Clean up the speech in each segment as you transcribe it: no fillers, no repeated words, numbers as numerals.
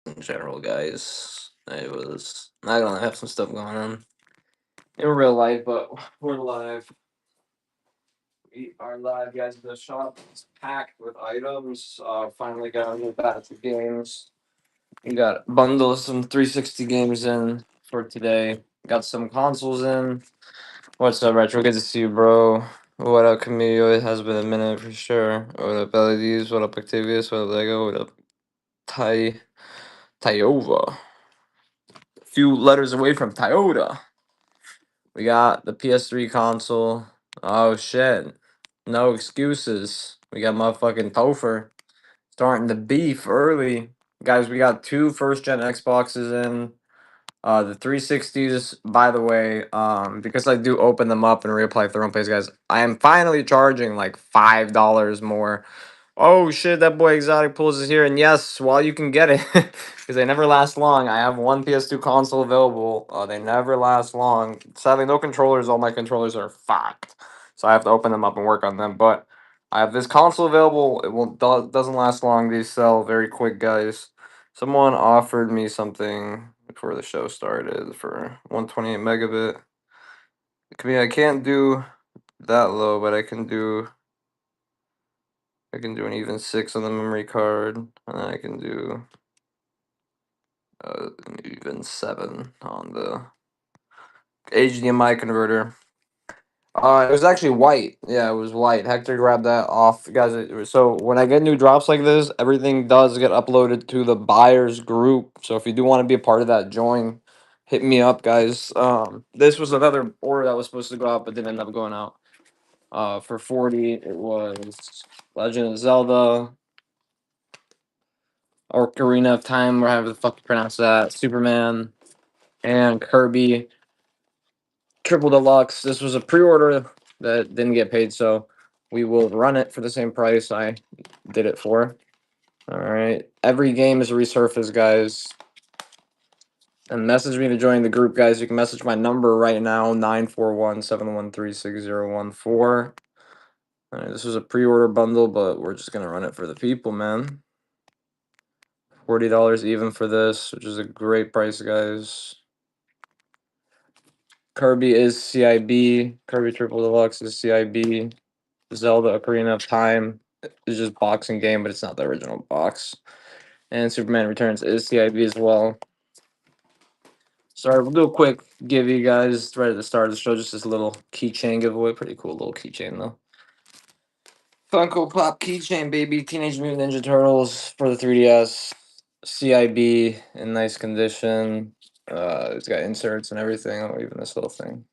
in general, guys. I was not gonna have some stuff going on in real life, but we're live. We are live, guys. The shop is packed with items. Finally got a new batch of games. We got bundles, some 360 games in for today. Got some consoles in. What's up, Retro? Good to see you, bro. What up, Camille? It has been a minute for sure. What up, LEDs? What up, Octavius? What up, Lego? What up, Tyova? A few letters away from Toyota. We got the PS3 console. Oh shit. No excuses. We got motherfucking Topher starting the beef early. Guys, we got two first gen Xboxes in. The 360s, by the way, because I do open them up and reapply thermal paste, guys, I am finally charging like $5 more. Oh shit, that boy Exotic Pools is here, and yes, while you can get it, because they never last long, I have one PS2 console available. They never last long. Sadly, no controllers. All my controllers are fucked, so I have to open them up and work on them. But I have this console available. It won't doesn't last long. These sell very quick, guys. Someone offered me something before the show started for 128 megabit. I can't do that low, but I can do an even 6 on the memory card, and then I can do an even 7 on the HDMI converter. It was actually white. Yeah, it was white. Hector grabbed that off, guys. So when I get new drops like this, everything does get uploaded to the buyers group. So if you do want to be a part of that, join. Hit me up, guys. This was another order that was supposed to go out, but didn't end up going out. For 40, it was Legend of Zelda, Ocarina of Time, or however the fuck you pronounce that, Superman, and Kirby Triple Deluxe. This was a pre-order that didn't get paid, so we will run it for the same price I did it for. All right. Every game is resurfaced, guys. And message me to join the group, guys. You can message my number right now, 941-713-6014. All right, this was a pre-order bundle, but we're just gonna run it for the people, man. $40 even for this, which is a great price, guys. Kirby is CIB. Kirby Triple Deluxe is CIB. Zelda Ocarina of Time is just boxing game, but it's not the original box. And Superman Returns is CIB as well. Sorry, we'll do a quick give you guys right at the start of the show. Just this little keychain giveaway. Pretty cool little keychain though. Funko Pop keychain, baby. Teenage Mutant Ninja Turtles for the 3DS. CIB in nice condition. It's got inserts and everything. Oh, even this little thing.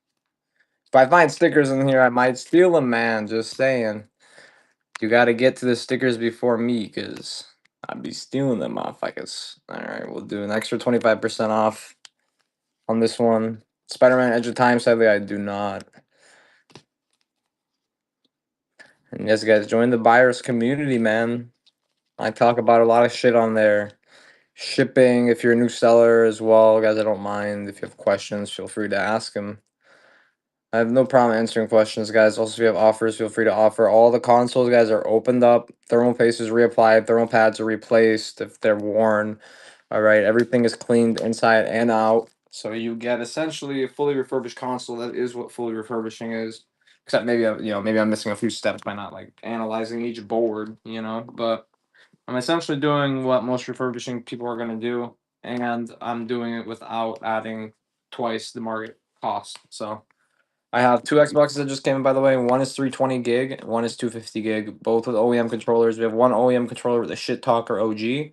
If I find stickers in here, I might steal them, man. Just saying. You got to get to the stickers before me, because I'd be stealing them motherfuckers. Alright, we'll do an extra 25% off on this one. Spider-Man Edge of Time, sadly, I do not. And yes, guys, join the buyers community, man. I talk about a lot of shit on there. Shipping, if you're a new seller as well, guys, I don't mind. If you have questions, feel free to ask them. I have no problem answering questions, guys. Also, if you have offers, feel free to offer. All the consoles, guys, are opened up. Thermal paste is reapplied. Thermal pads are replaced if they're worn. All right, everything is cleaned inside and out. So you get essentially a fully refurbished console. That is what fully refurbishing is. Except maybe maybe I'm missing a few steps by not like analyzing each board, But I'm essentially doing what most refurbishing people are gonna do, and I'm doing it without adding twice the market cost. So I have two Xboxes that just came in, by the way. One is 320 gig, one is 250 gig, both with OEM controllers. We have one OEM controller with a Shit Talker OG.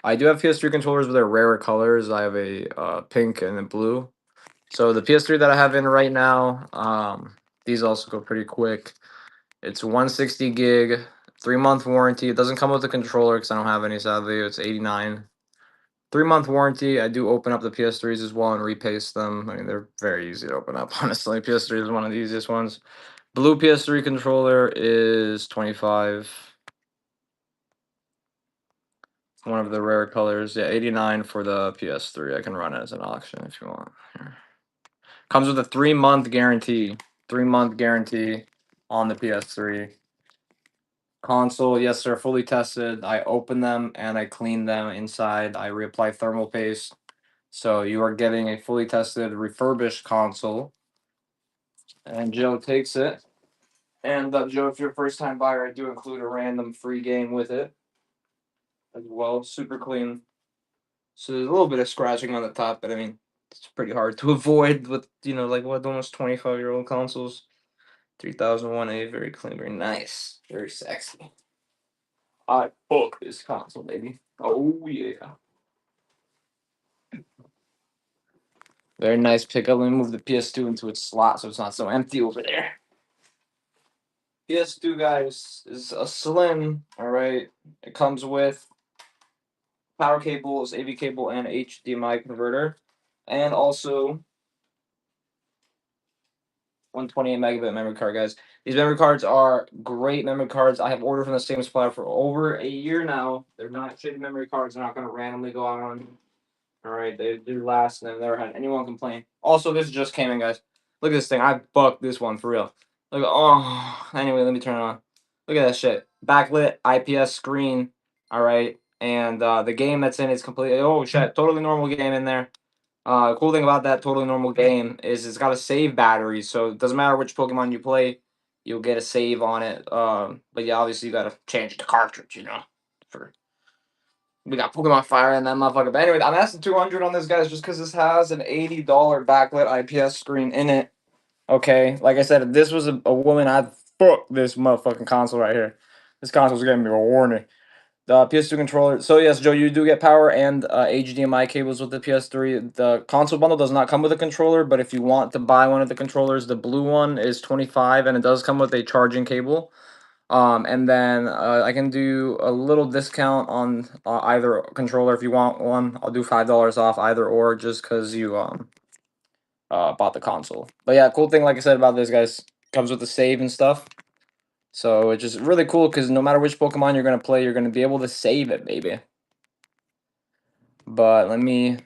I do have PS3 controllers with their rarer colors. I have a pink and a blue. So the PS3 that I have in right now, these also go pretty quick. It's 160 gig, 3-month warranty. It doesn't come with a controller because I don't have any, sadly. It's 89. 3-month warranty. I do open up the PS3s as well and repaste them. I mean, they're very easy to open up, honestly. PS3 is one of the easiest ones. Blue PS3 controller is 25. One of the rare colors. Yeah, 89 for the PS3. I can run it as an auction if you want. Here. Comes with a 3-month guarantee. 3-month guarantee on the PS3. Console, yes, sir, fully tested. I open them and I clean them inside. I reapply thermal paste. So you are getting a fully tested, refurbished console. And Joe takes it. And Joe, if you're a first time buyer, I do include a random free game with it as well. Super clean. So there's a little bit of scratching on the top, but I mean, it's pretty hard to avoid with, like what, almost 25-year-old consoles. 3001A, very clean, very nice, very sexy. I book this console, baby. Oh, yeah. Very nice pickup. Let me move the PS2 into its slot so it's not so empty over there. PS2, guys, is a slim, all right? It comes with power cables, AV cable, and HDMI converter, and also 128 megabit memory card, guys. These memory cards are great memory cards. I have ordered from the same supplier for over a year now. They're not shitty memory cards. They're not going to randomly go out on. All right, they do last, and I've never had anyone complain. Also, this just came in, guys. Look at this thing. I bucked this one for real. Look, anyway, let me turn it on. Look at that shit. Backlit IPS screen. All right, and the game that's in is completely. Oh shit, totally normal game in there. Cool thing about that totally normal game is it's got a save battery, so it doesn't matter which Pokemon you play, you'll get a save on it. But yeah, obviously you gotta change the cartridge, for we got Pokemon Fire and that motherfucker. But anyway, I'm asking 200 on this, guys, just because this has an $80 backlit IPS screen in it. Okay, like I said, if this was a woman, I'd fuck this motherfucking console right here. This console's giving me a warning. The PS2 controller. So yes, Joe, you do get power and HDMI cables with the PS3. The console bundle does not come with a controller, but if you want to buy one of the controllers, the blue one is 25, and it does come with a charging cable. And then I can do a little discount on either controller if you want one. I'll do $5 off either or just because you bought the console. But yeah, cool thing like I said about this, guys, comes with the save and stuff. So it's just really cool because no matter which Pokemon you're gonna play, you're gonna be able to save it, baby. But let me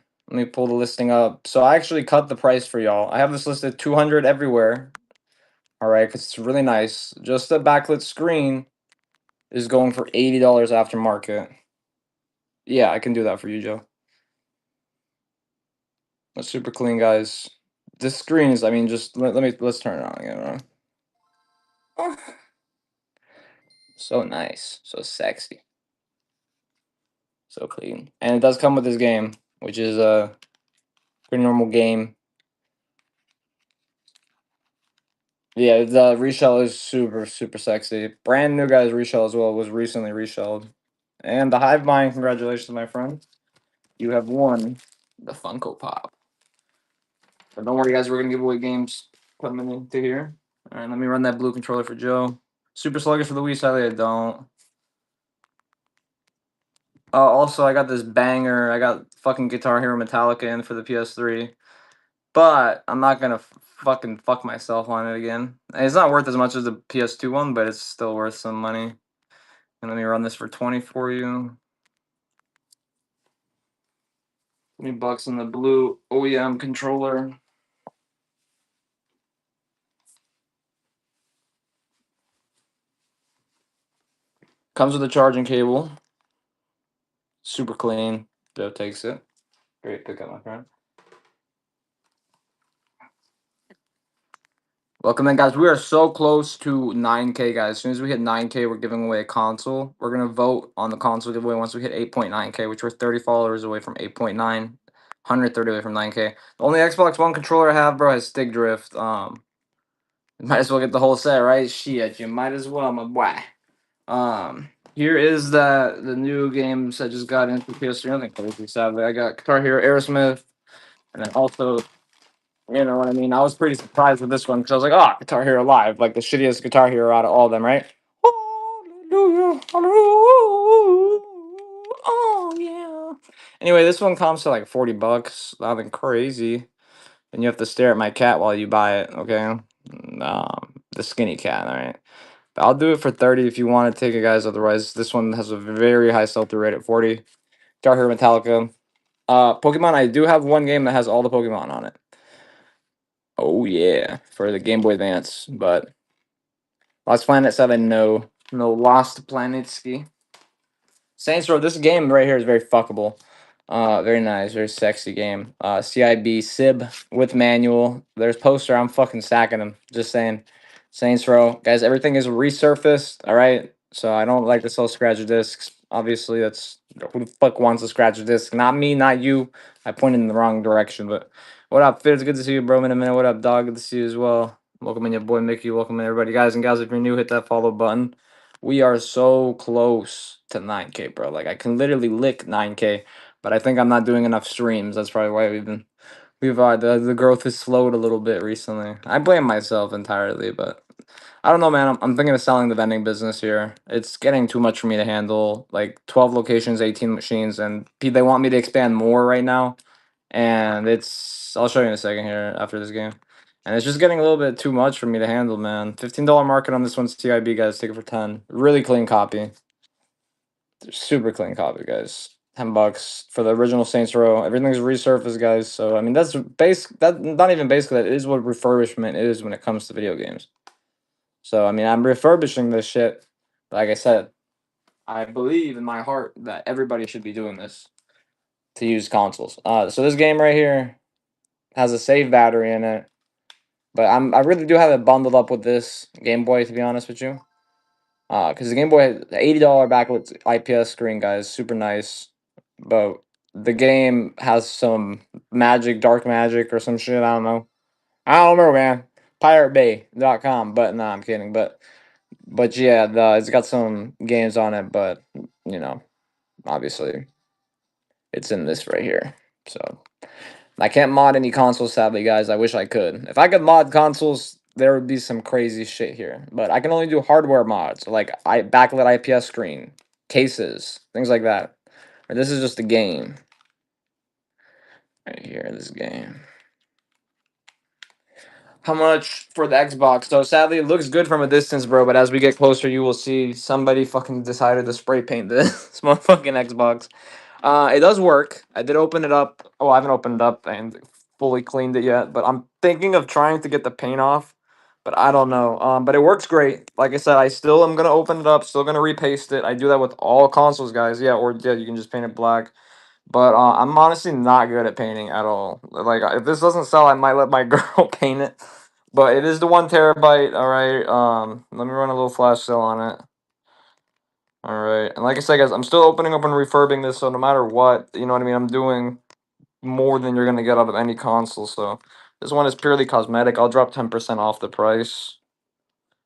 pull the listing up. So I actually cut the price for y'all. I have this listed 200 everywhere. All right, because it's really nice. Just the backlit screen is going for $80 aftermarket. Yeah, I can do that for you, Joe. That's super clean, guys. This screen is, I mean, just let's turn it on again. Oh, so nice, so sexy, so clean, and it does come with this game, which is a pretty normal game. Yeah, the reshell is super super sexy. Brand new, guys. Reshell as well was recently reshelled, and the Hive Mind. Congratulations, my friend. You have won the Funko Pop. But don't worry, guys. We're gonna give away games coming into here. All right, let me run that blue controller for Joe. Super sluggish for the Wii. Sadly, I don't. Also, I got this banger. I got fucking Guitar Hero Metallica in for the PS3, but I'm not gonna fucking fuck myself on it again. And it's not worth as much as the PS2 one, but it's still worth some money. And let me run this for 20 for you. $20 in the blue OEM controller. Comes with a charging cable. Super clean. Joe takes it. Great pickup, my friend. Welcome in, guys. We are so close to 9K, guys. As soon as we hit 9K, we're giving away a console. We're going to vote on the console giveaway once we hit 8.9K, which we're 30 followers away from 8.9, 130 away from 9K. The only Xbox One controller I have, bro, has stick drift. Might as well get the whole set, right? Shit, you might as well, my boy. Here is the new games I just got into PS3. Nothing crazy, sadly. I got Guitar Hero Aerosmith, and then also, you know what I mean? I was pretty surprised with this one because I was like, oh, Guitar Hero Live, like the shittiest Guitar Hero out of all of them, right? Hallelujah, hallelujah, oh yeah. Anyway, this one comes to like $40. Nothing crazy. And you have to stare at my cat while you buy it, okay? The skinny cat, all right? But I'll do it for 30 if you want to take it, guys. Otherwise, this one has a very high sell-through rate at 40. Guitar Hero Metallica. Pokemon, I do have one game that has all the Pokemon on it. Oh yeah, for the Game Boy Advance. But Lost Planet 7, no. No Lost Planet ski. Saints Row, this game right here is very fuckable. Very nice, very sexy game. CIB Sib with manual. There's poster. I'm fucking sacking him. Just saying. Saints Row, guys. Everything is resurfaced. All right. So I don't like to sell scratch discs. Obviously, that's who the fuck wants a scratch disc? Not me, not you. I pointed in the wrong direction. But what up, Fitz? Good to see you, bro. In a minute. What up, dog? Good to see you as well. Welcome in, your boy Mickey. Welcome in, everybody, guys and gals. If you're new, hit that follow button. We are so close to 9K, bro. Like I can literally lick 9K, but I think I'm not doing enough streams. That's probably why we've the growth has slowed a little bit recently. I blame myself entirely, but I don't know, man. I'm thinking of selling the vending business here. It's getting too much for me to handle. Like 12 locations, 18 machines, and they want me to expand more right now. And it's I'll show you in a second here after this game. And it's just getting a little bit too much for me to handle, man. $15 market on this one's TIB, guys. Take it for 10. Really clean copy. Super clean copy, guys. $10 for the original Saints Row. Everything's resurfaced, guys. So I mean that's that not even basically that is what refurbishment is when it comes to video games. So I mean I'm refurbishing this shit. Like I said, I believe in my heart that everybody should be doing this to use consoles. So this game right here has a save battery in it. But I really do have it bundled up with this Game Boy, to be honest with you. Because the Game Boy has $80 backlit IPS screen, guys, super nice. But the game has some magic, dark magic or some shit. I don't know. I don't know, man. PirateBay.com. But nah, I'm kidding. But yeah, it's got some games on it. But you know, obviously, it's in this right here. So I can't mod any consoles, sadly, guys. I wish I could. If I could mod consoles, there would be some crazy shit here. But I can only do hardware mods, like backlit IPS screen, cases, things like that. Or this is just a game. Right here, this game. How much for the Xbox? So sadly, it looks good from a distance, bro. But as we get closer, you will see somebody fucking decided to spray paint this motherfucking Xbox. It does work. I did open it up. Oh, I haven't opened it up and fully cleaned it yet, but I'm thinking of trying to get the paint off. But I don't know. But it works great. Like I said, I still am gonna open it up. Still gonna repaste it. I do that with all consoles, guys. Yeah, or yeah, you can just paint it black. But I'm honestly not good at painting at all. Like if this doesn't sell, I might let my girl paint it. But it is the 1 terabyte. All right. Let me run a little flash sale on it. All right. And like I said, guys, I'm still opening up and refurbing this. So no matter what, you know what I mean. I'm doing more than you're gonna get out of any console. So this one is purely cosmetic. I'll drop 10% off the price.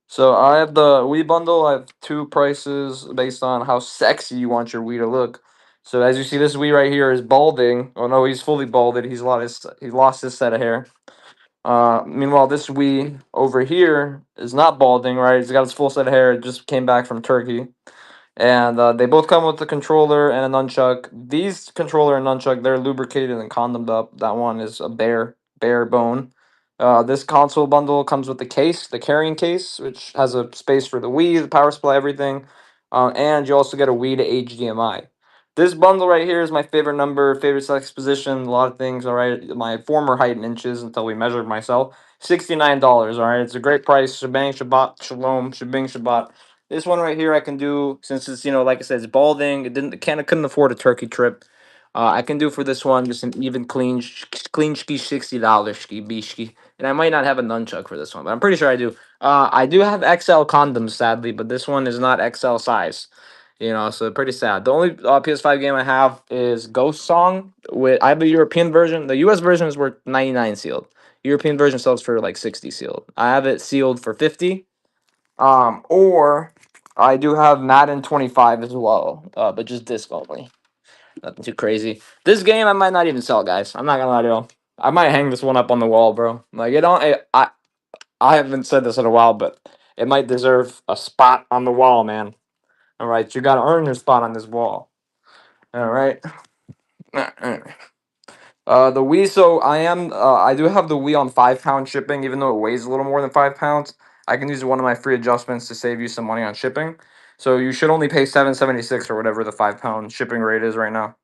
So I have the Wii bundle. I have two prices based on how sexy you want your Wii to look. So as you see, this Wii right here is balding. Oh no, he's fully balded. He lost his set of hair. Meanwhile, this Wii over here is not balding. Right, he's got his full set of hair. It just came back from Turkey. And they both come with a controller and a nunchuck. These controller and nunchuck, they're lubricated and condomed up. That one is a bare bone. This console bundle comes with the case, the carrying case, which has a space for the Wii, the power supply, everything. And you also get a Wii to HDMI. This bundle right here is my favorite number, favorite sex position, a lot of things, all right? My former height in inches until we measured myself. $69, all right? It's a great price. Shebang, Shabbat, Shalom, Shebang, Shabbat. This one right here I can do since it's like I said, it's balding. It didn't can't couldn't afford a turkey trip. I can do for this one just an even clean ski $60 ski bishki. And I might not have a nunchuck for this one, but I'm pretty sure I do. I do have XL condoms, sadly, but this one is not XL size. So pretty sad. The only PS5 game I have is Ghost Song. I have the European version. The US version is worth 99 sealed. European version sells for like 60 sealed. I have it sealed for 50. Or I do have Madden 25 as well, but just disc only. Nothing too crazy. This game I might not even sell, guys. I'm not gonna lie to you. I might hang this one up on the wall, bro. Like it don't. I haven't said this in a while, but it might deserve a spot on the wall, man. All right, you gotta earn your spot on this wall. All right. The Wii. So I do have the Wii on 5 pound shipping, even though it weighs a little more than 5 pounds. I can use one of my free adjustments to save you some money on shipping. So you should only pay $7.76 or whatever the 5 pound shipping rate is right now.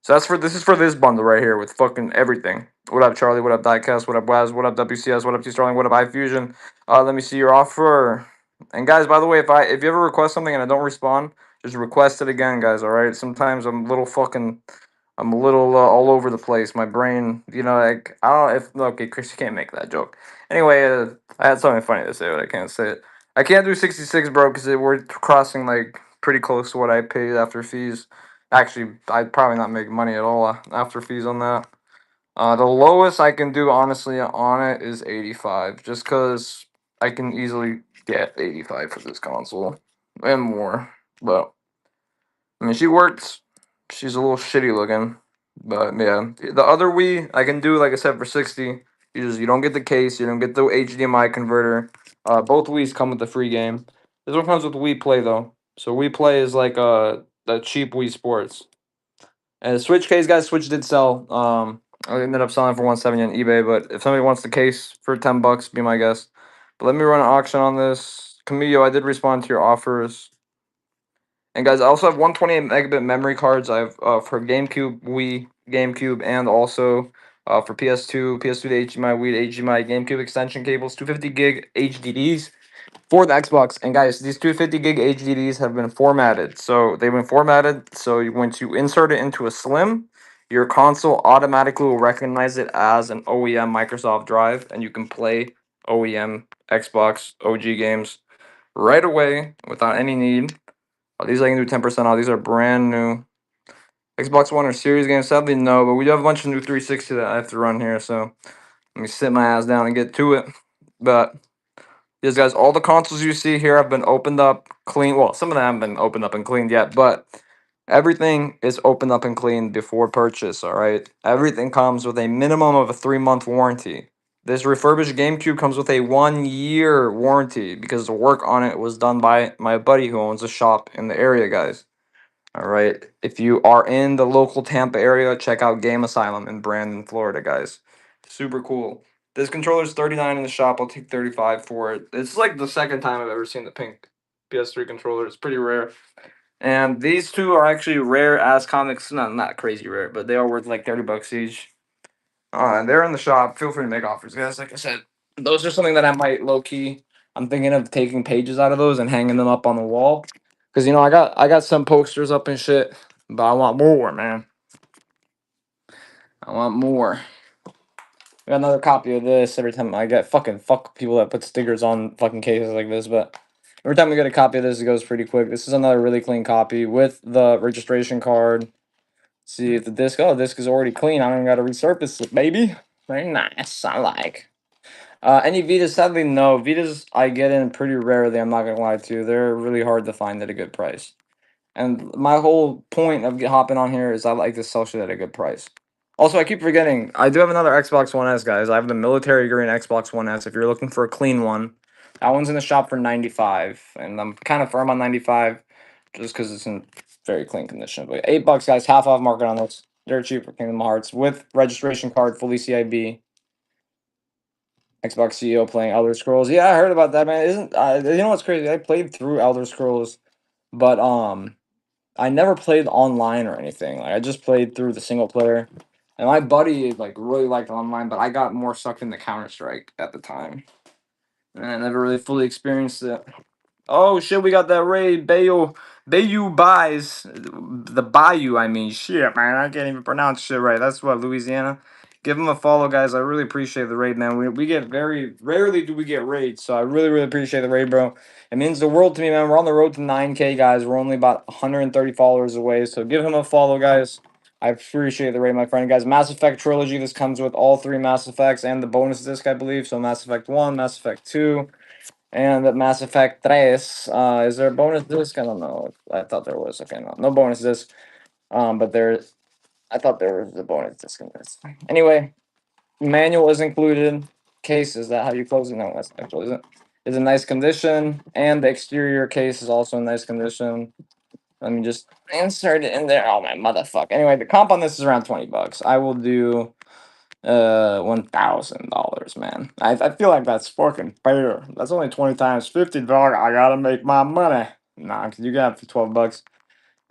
So this is for this bundle right here with fucking everything. What up, Charlie? What up, Diecast? What up, Waz? What up, WCS? What up, T Starling? What up, iFusion? Let me see your offer. And guys, by the way, if you ever request something and I don't respond, just request it again, guys. All right. Sometimes I'm a little all over the place. My brain, like I don't know if okay, Chris, you can't make that joke. Anyway, I had something funny to say, but I can't say it. I can't do 66, bro, because we're crossing like pretty close to what I paid after fees. Actually, I'd probably not make money at all after fees on that. The lowest I can do, honestly, on it is 85, just because I can easily get 85 for this console and more. But I mean, she works. She's a little shitty looking, but yeah. The other Wii I can do, like I said, for 60. You don't get the case, you don't get the HDMI converter. Both Wii's come with the free game. This one comes with Wii Play though. So Wii Play is like the cheap Wii Sports. And the Switch case, guys, Switch did sell. I ended up selling for 170 on eBay, but if somebody wants the case for $10, be my guest. But let me run an auction on this. Camillo, I did respond to your offers. And guys, I also have 128 megabit memory cards. I have for GameCube, Wii, GameCube, and also for PS2, PS2 to HDMI, Wii to HDMI, GameCube extension cables, 250 gig HDDs for the Xbox. And guys, these 250 gig HDDs have been formatted. So they've been formatted. So once you insert it into a Slim, your console automatically will recognize it as an OEM Microsoft drive, and you can play OEM Xbox OG games right away without any need. These I can do 10% off. These are brand new. Xbox One or Series games, sadly no, but we do have a bunch of new 360 that I have to run here, so let me sit my ass down and get to it. But yes, guys, all the consoles you see here have been opened up, clean. Well, some of them haven't been opened up and cleaned yet, but everything is opened up and cleaned before purchase, all right? Everything comes with a minimum of a 3-month warranty. This refurbished GameCube comes with a 1-year warranty because the work on it was done by my buddy who owns a shop in the area, guys. All right. If you are in the local Tampa area, check out Game Asylum in Brandon, Florida, guys. Super cool. This controller's 39 in the shop. I'll take 35 for it. It's like the second time I've ever seen the pink PS3 controller. It's pretty rare. And these two are actually rare as comics. No, not crazy rare, but they are worth like $30 each. And they're in the shop. Feel free to make offers, guys. Like I said, those are something that I might low key. I'm thinking of taking pages out of those and hanging them up on the wall, because I got some posters up and shit, but I want more, man. I want more. I got another copy of this every time I get fuck people that put stickers on fucking cases like this, but every time we get a copy of this, it goes pretty quick. This is another really clean copy with the registration card. See if the disc is already clean. I don't even got to resurface it, baby. Very nice. I like. Any Vitas? Sadly, no. Vitas I get in pretty rarely. I'm not gonna lie to you. They're really hard to find at a good price. And my whole point of hopping on here is I like to sell shit at a good price. Also, I keep forgetting, I do have another Xbox One S, guys. I have the military green Xbox One S. If you're looking for a clean one, that one's in the shop for 95, and I'm kind of firm on 95, just because it's in very clean condition. But $8, guys, half off market on this. Dirt cheap for Kingdom Hearts with registration card, fully CIB. Xbox CEO playing Elder Scrolls. Yeah, I heard about that, man. Isn't you know what's crazy? I played through Elder Scrolls, but I never played online or anything. Like I just played through the single player. And my buddy like really liked online, but I got more sucked into Counter Strike at the time. And I never really fully experienced it. Oh shit, we got that raid. Bayou buys the Bayou. I mean, shit, man. I can't even pronounce shit right. That's what, Louisiana. Give them a follow, guys. I really appreciate the raid, man. We get very rarely do we get raids, so I really appreciate the raid, bro. It means the world to me, man. We're on the road to 9K, guys. We're only about 130 followers away, so give him a follow, guys. I appreciate the raid, my friend, guys. Mass Effect trilogy. This comes with all 3 Mass Effects and the bonus disc, I believe. So Mass Effect 1, Mass Effect 2. And the Mass Effect 3, is there a bonus disc? I don't know. I thought there was. Okay, no bonus disc. But I thought there was a bonus disc in this. Anyway, manual is included. Case, is that how you close it? No, that's actually isn't. Is in nice condition, and the exterior case is also in nice condition. Let me just insert it in there. Oh my motherfucker. Anyway, the comp on this is around $20. I will do $1,000, man. I feel like that's fucking fair. That's only 20 times 50, dog. I gotta make my money. Nah, cause you got it for $12.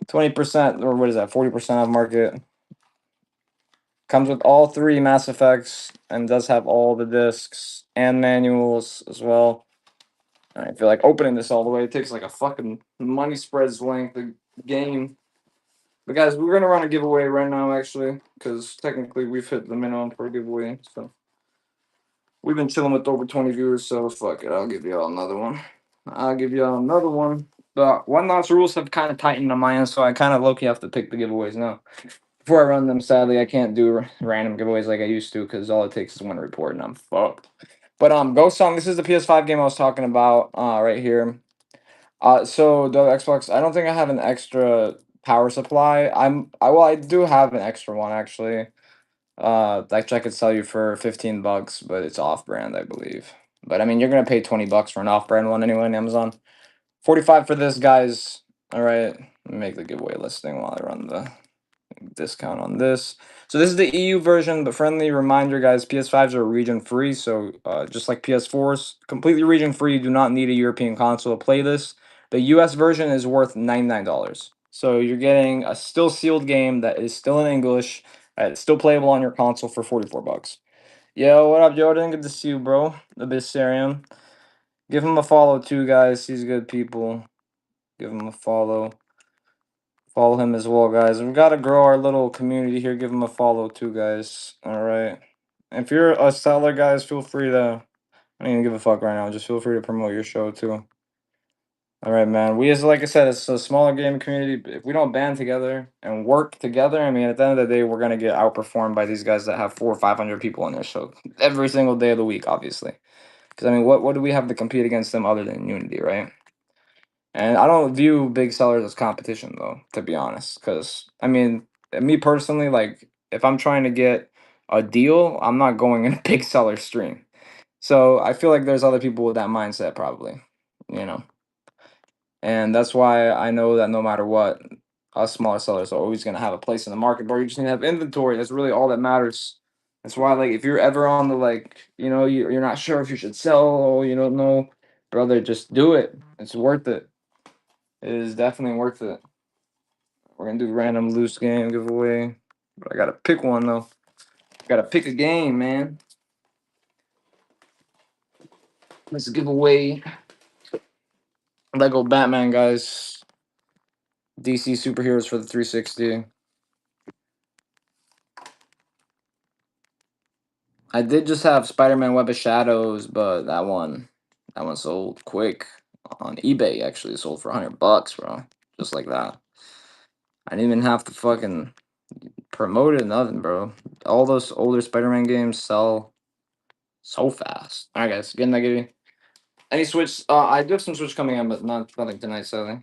20%, or what is that? 40% off market. Comes with all 3 Mass Effects and does have all the discs and manuals as well. I feel like opening this all the way. It takes like a fucking money spreads length of game. But guys, we're gonna run a giveaway right now, actually, because technically we've hit the minimum for a giveaway. So we've been chilling with over 20 viewers. So fuck it, I'll give y'all another one. I'll give y'all another one. The one notch rules have kind of tightened on my end, so I kind of low key have to pick the giveaways now. Before I run them, sadly, I can't do random giveaways like I used to because all it takes is one report and I'm fucked. But Ghost Song, this is the PS5 game I was talking about right here. So the Xbox, I don't think I have an extra power supply. I do have an extra one actually. Actually I could sell you for 15 bucks, but it's off brand, I believe. But I mean, you're gonna pay 20 bucks for an off brand one anyway on Amazon. 45 for this, guys. All right, let me make the giveaway listing while I run the discount on this. So this is the EU version, but friendly reminder, guys, PS5s are region free. So just like PS4s, completely region free. You do not need a European console to play this. The US version is worth $99. So you're getting a still sealed game that is still in English, it's still playable on your console for 44 bucks. Yo, what up, Jordan? Good to see you, bro. The Bissarium. Give him a follow too, guys. He's good people. Give him a follow. Follow him as well, guys. We've got to grow our little community here. Give him a follow too, guys. All right. If you're a seller, guys, feel free to. I don't even give a fuck right now. Just feel free to promote your show too. All right, man. We, as like I said, it's a smaller game community. If we don't band together and work together, I mean, at the end of the day, we're gonna get outperformed by these guys that have 400 or 500 people on their show every single day of the week, obviously. Because I mean, what do we have to compete against them other than Unity, right? And I don't view big sellers as competition though, to be honest. Because I mean, me personally, like if I'm trying to get a deal, I'm not going in a big seller stream. So I feel like there's other people with that mindset probably, you know. And that's why I know that no matter what, us smaller sellers are always gonna have a place in the market, but you just need to have inventory. That's really all that matters. That's why, like, if you're ever on the like, you're not sure if you should sell or you don't know, brother, just do it. It's worth it. It is definitely worth it. We're gonna do random loose game giveaway. But I gotta pick one though. Gotta pick a game, man. Let's give away Lego Batman, guys. DC superheroes for the 360. I did just have Spider-Man Web of Shadows, but that one sold quick on eBay. Actually, it sold for $100, bro. Just like that. I didn't even have to fucking promote it, nothing, bro. All those older Spider-Man games sell so fast. All right, guys, getting that game. Any Switch? I do have some Switch coming in, but nothing tonight, sadly.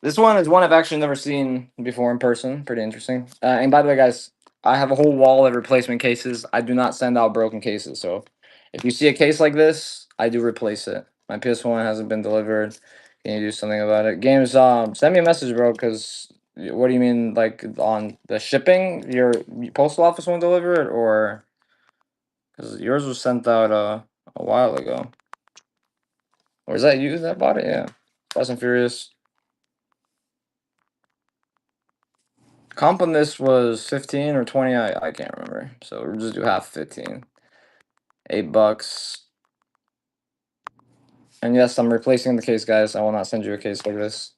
This one is one I've actually never seen before in person. Pretty interesting. And by the way, guys, I have a whole wall of replacement cases. I do not send out broken cases. So if you see a case like this, I do replace it. My PS1 hasn't been delivered. Can you do something about it? Games, send me a message, bro. Because what do you mean, like on the shipping? Your postal office won't deliver it, or because yours was sent out a while ago. Or is that you that bought it? Yeah. Fast and Furious. Comp on this was 15 or 20. I can't remember. So we'll just do half 15. $8. And yes, I'm replacing the case, guys. I will not send you a case like this.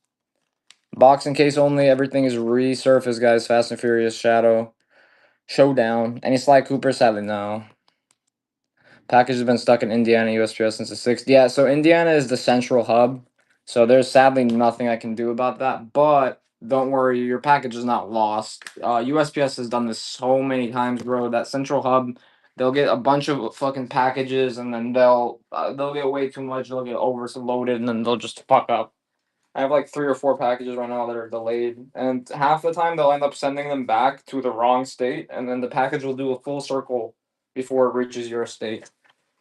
Boxing case only. Everything is resurfaced, guys. Fast and Furious, Shadow, Showdown. Any Sly Cooper? Sadly, no. Package has been stuck in Indiana USPS since the 6th. Yeah, so Indiana is the central hub. So there's sadly nothing I can do about that. But don't worry, your package is not lost. USPS has done this so many times, bro. That central hub, they'll get a bunch of fucking packages and then they'll get way too much. They'll get overloaded and then they'll just fuck up. I have like 3 or 4 packages right now that are delayed, and half the time they'll end up sending them back to the wrong state, and then the package will do a full circle before it reaches your state.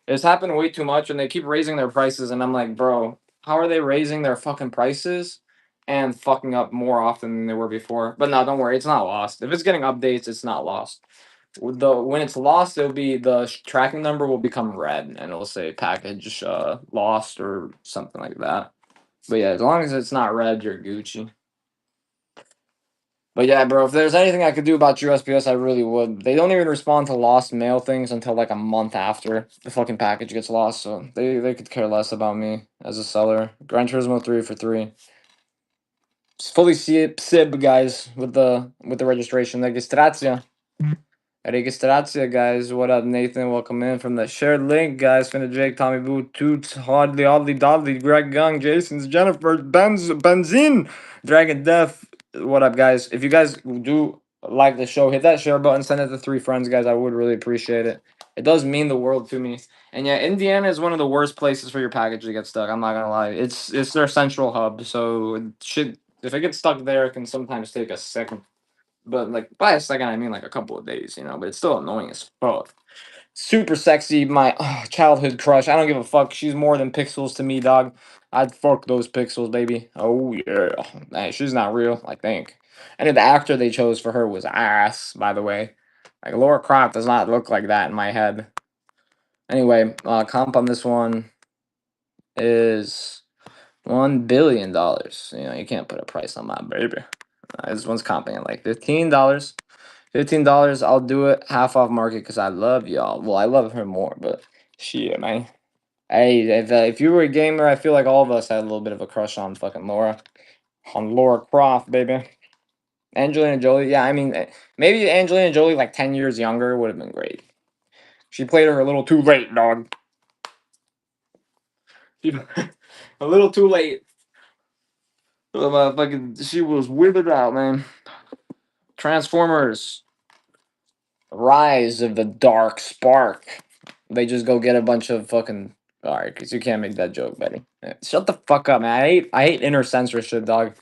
It's happened way too much, and they keep raising their prices, and I'm like, bro, how are they raising their fucking prices and fucking up more often than they were before? But no, don't worry, it's not lost. If it's getting updates, it's not lost. When it's lost, it'll be the tracking number will become red, and it'll say package lost or something like that. But yeah, as long as it's not red, you're Gucci. But yeah, bro, if there's anything I could do about USPS, I really would. They don't even respond to lost mail things until like a month after the fucking package gets lost. So they could care less about me as a seller. Gran Turismo 3 for 3. It's fully SIB, guys, with the registration. Registration. Registration, guys. What up, Nathan? Welcome in from the shared link, guys. Finna Jake, Tommy Boo, Toots, Hardly, Oddly, Dodley, Greg Gung, Jason's, Jennifer, Benzine, Dragon Death. What up, guys? If you guys do like the show, hit that share button, send it to 3 friends, guys. I would really appreciate it. It does mean the world to me. And yeah, Indiana is one of the worst places for your package to get stuck. I'm not gonna lie. It's their central hub, so it should if it gets stuck there, it can sometimes take a second. But like by a second, I mean like a couple of days, But it's still annoying as fuck. Super sexy, my childhood crush. I don't give a fuck. She's more than pixels to me, dog. I'd fuck those pixels, baby. Oh yeah, hey, she's not real. I think. And the actor they chose for her was ass, by the way. Like Laura Croft does not look like that in my head. Anyway, comp on this one is $1 billion. You can't put a price on my baby. This one's comping at like $15. $15, I'll do it half off market because I love y'all. Well, I love her more, but shit, man. Hey, if you were a gamer, I feel like all of us had a little bit of a crush on fucking Laura. On Laura Croft, baby. Angelina Jolie, yeah, I mean, maybe Angelina Jolie, like 10 years younger, would have been great. She played her a little too late, dog. A little too late. She was withered out, man. Transformers. Rise of the Dark Spark. They just go get a bunch of fucking. All right, because you can't make that joke, Betty. Shut the fuck up, man. I hate inner censorship, dog.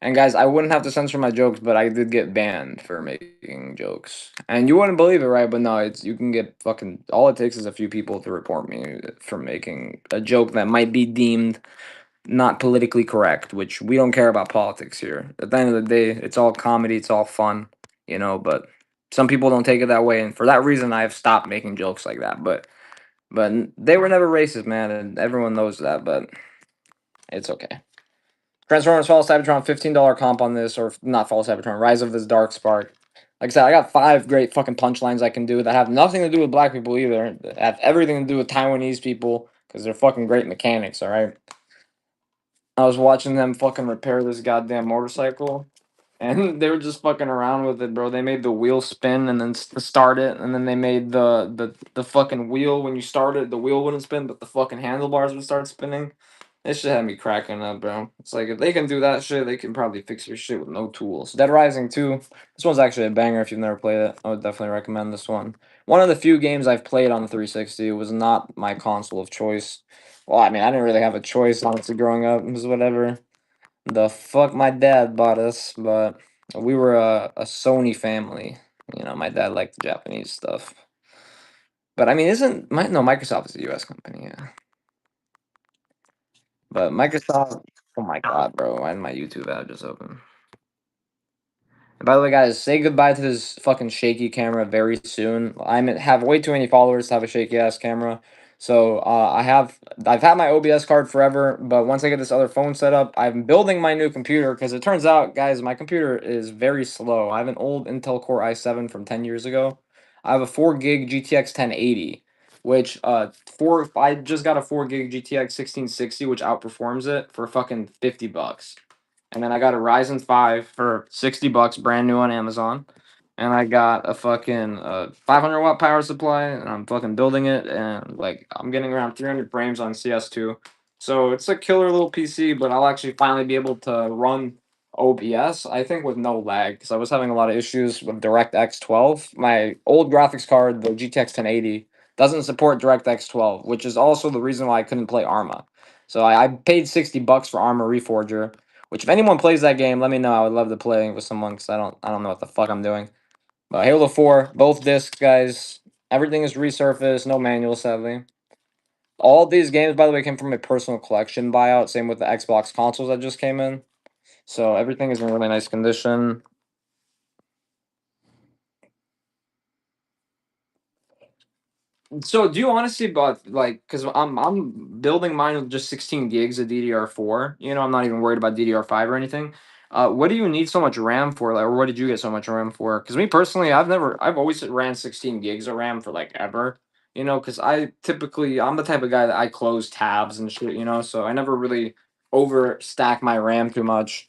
And guys, I wouldn't have to censor my jokes, but I did get banned for making jokes. And you wouldn't believe it, right? But no, it's you can get fucking. All it takes is a few people to report me for making a joke that might be deemed not politically correct, which we don't care about politics here. At the end of the day, it's all comedy, it's all fun, but some people don't take it that way, and for that reason I've stopped making jokes like that. But they were never racist, man, and everyone knows that, but it's okay. Transformers Fall Cybertron, $15 comp on this, or not Fall Cybertron, Rise of this Dark Spark. Like I said, I got 5 great fucking punchlines I can do that have nothing to do with black people either. That have everything to do with Taiwanese people because they're fucking great mechanics, all right? I was watching them fucking repair this goddamn motorcycle, and they were just fucking around with it, bro. They made the wheel spin and then start it, and then they made the fucking wheel when you start it, the wheel wouldn't spin, but the fucking handlebars would start spinning. This shit had me cracking up, bro. It's like if they can do that shit, they can probably fix your shit with no tools. Dead Rising 2. This one's actually a banger if you've never played it. I would definitely recommend this one. One of the few games I've played on the 360. It was not my console of choice. Well, I mean, I didn't really have a choice, honestly, growing up. It was whatever the fuck my dad bought us, but we were a Sony family. My dad liked the Japanese stuff. But I mean, isn't my no Microsoft is a U.S. company, yeah. But Microsoft, oh my god, bro, why did my YouTube ad just open? And by the way, guys, say goodbye to this fucking shaky camera very soon. I have way too many followers to have a shaky ass camera. So I've had my OBS card forever, but once I get this other phone set up, I'm building my new computer because it turns out, guys, my computer is very slow. I have an old Intel Core i7 from 10 years ago. I have a 4 gig GTX 1080, which I just got a 4 gig GTX 1660, which outperforms it for fucking $50. And then I got a Ryzen 5 for $60, brand new on Amazon. And I got a fucking 500 watt power supply, and I'm fucking building it. And like, I'm getting around 300 frames on CS2. So it's a killer little PC, but I'll actually finally be able to run OBS, I think, with no lag, because I was having a lot of issues with DirectX 12. My old graphics card, the GTX 1080, doesn't support DirectX 12, which is also the reason why I couldn't play Arma. So I paid $60 for Arma Reforger, which if anyone plays that game, let me know. I would love to play with someone because I don't know what the fuck I'm doing. But Halo 4, both discs, guys. Everything is resurfaced, no manual, sadly. All these games, by the way, came from a personal collection buyout. Same with the Xbox consoles that just came in. So everything is in really nice condition. So do you honestly, but like, because I'm building mine with just 16 gigs of DDR4. I'm not even worried about DDR5 or anything. What do you need so much RAM for? Like, or what did you get so much RAM for? Because me personally, I've always ran 16 gigs of RAM for like ever. You know, because I'm the type of guy that I close tabs and shit. You know, so I never really overstack my RAM too much.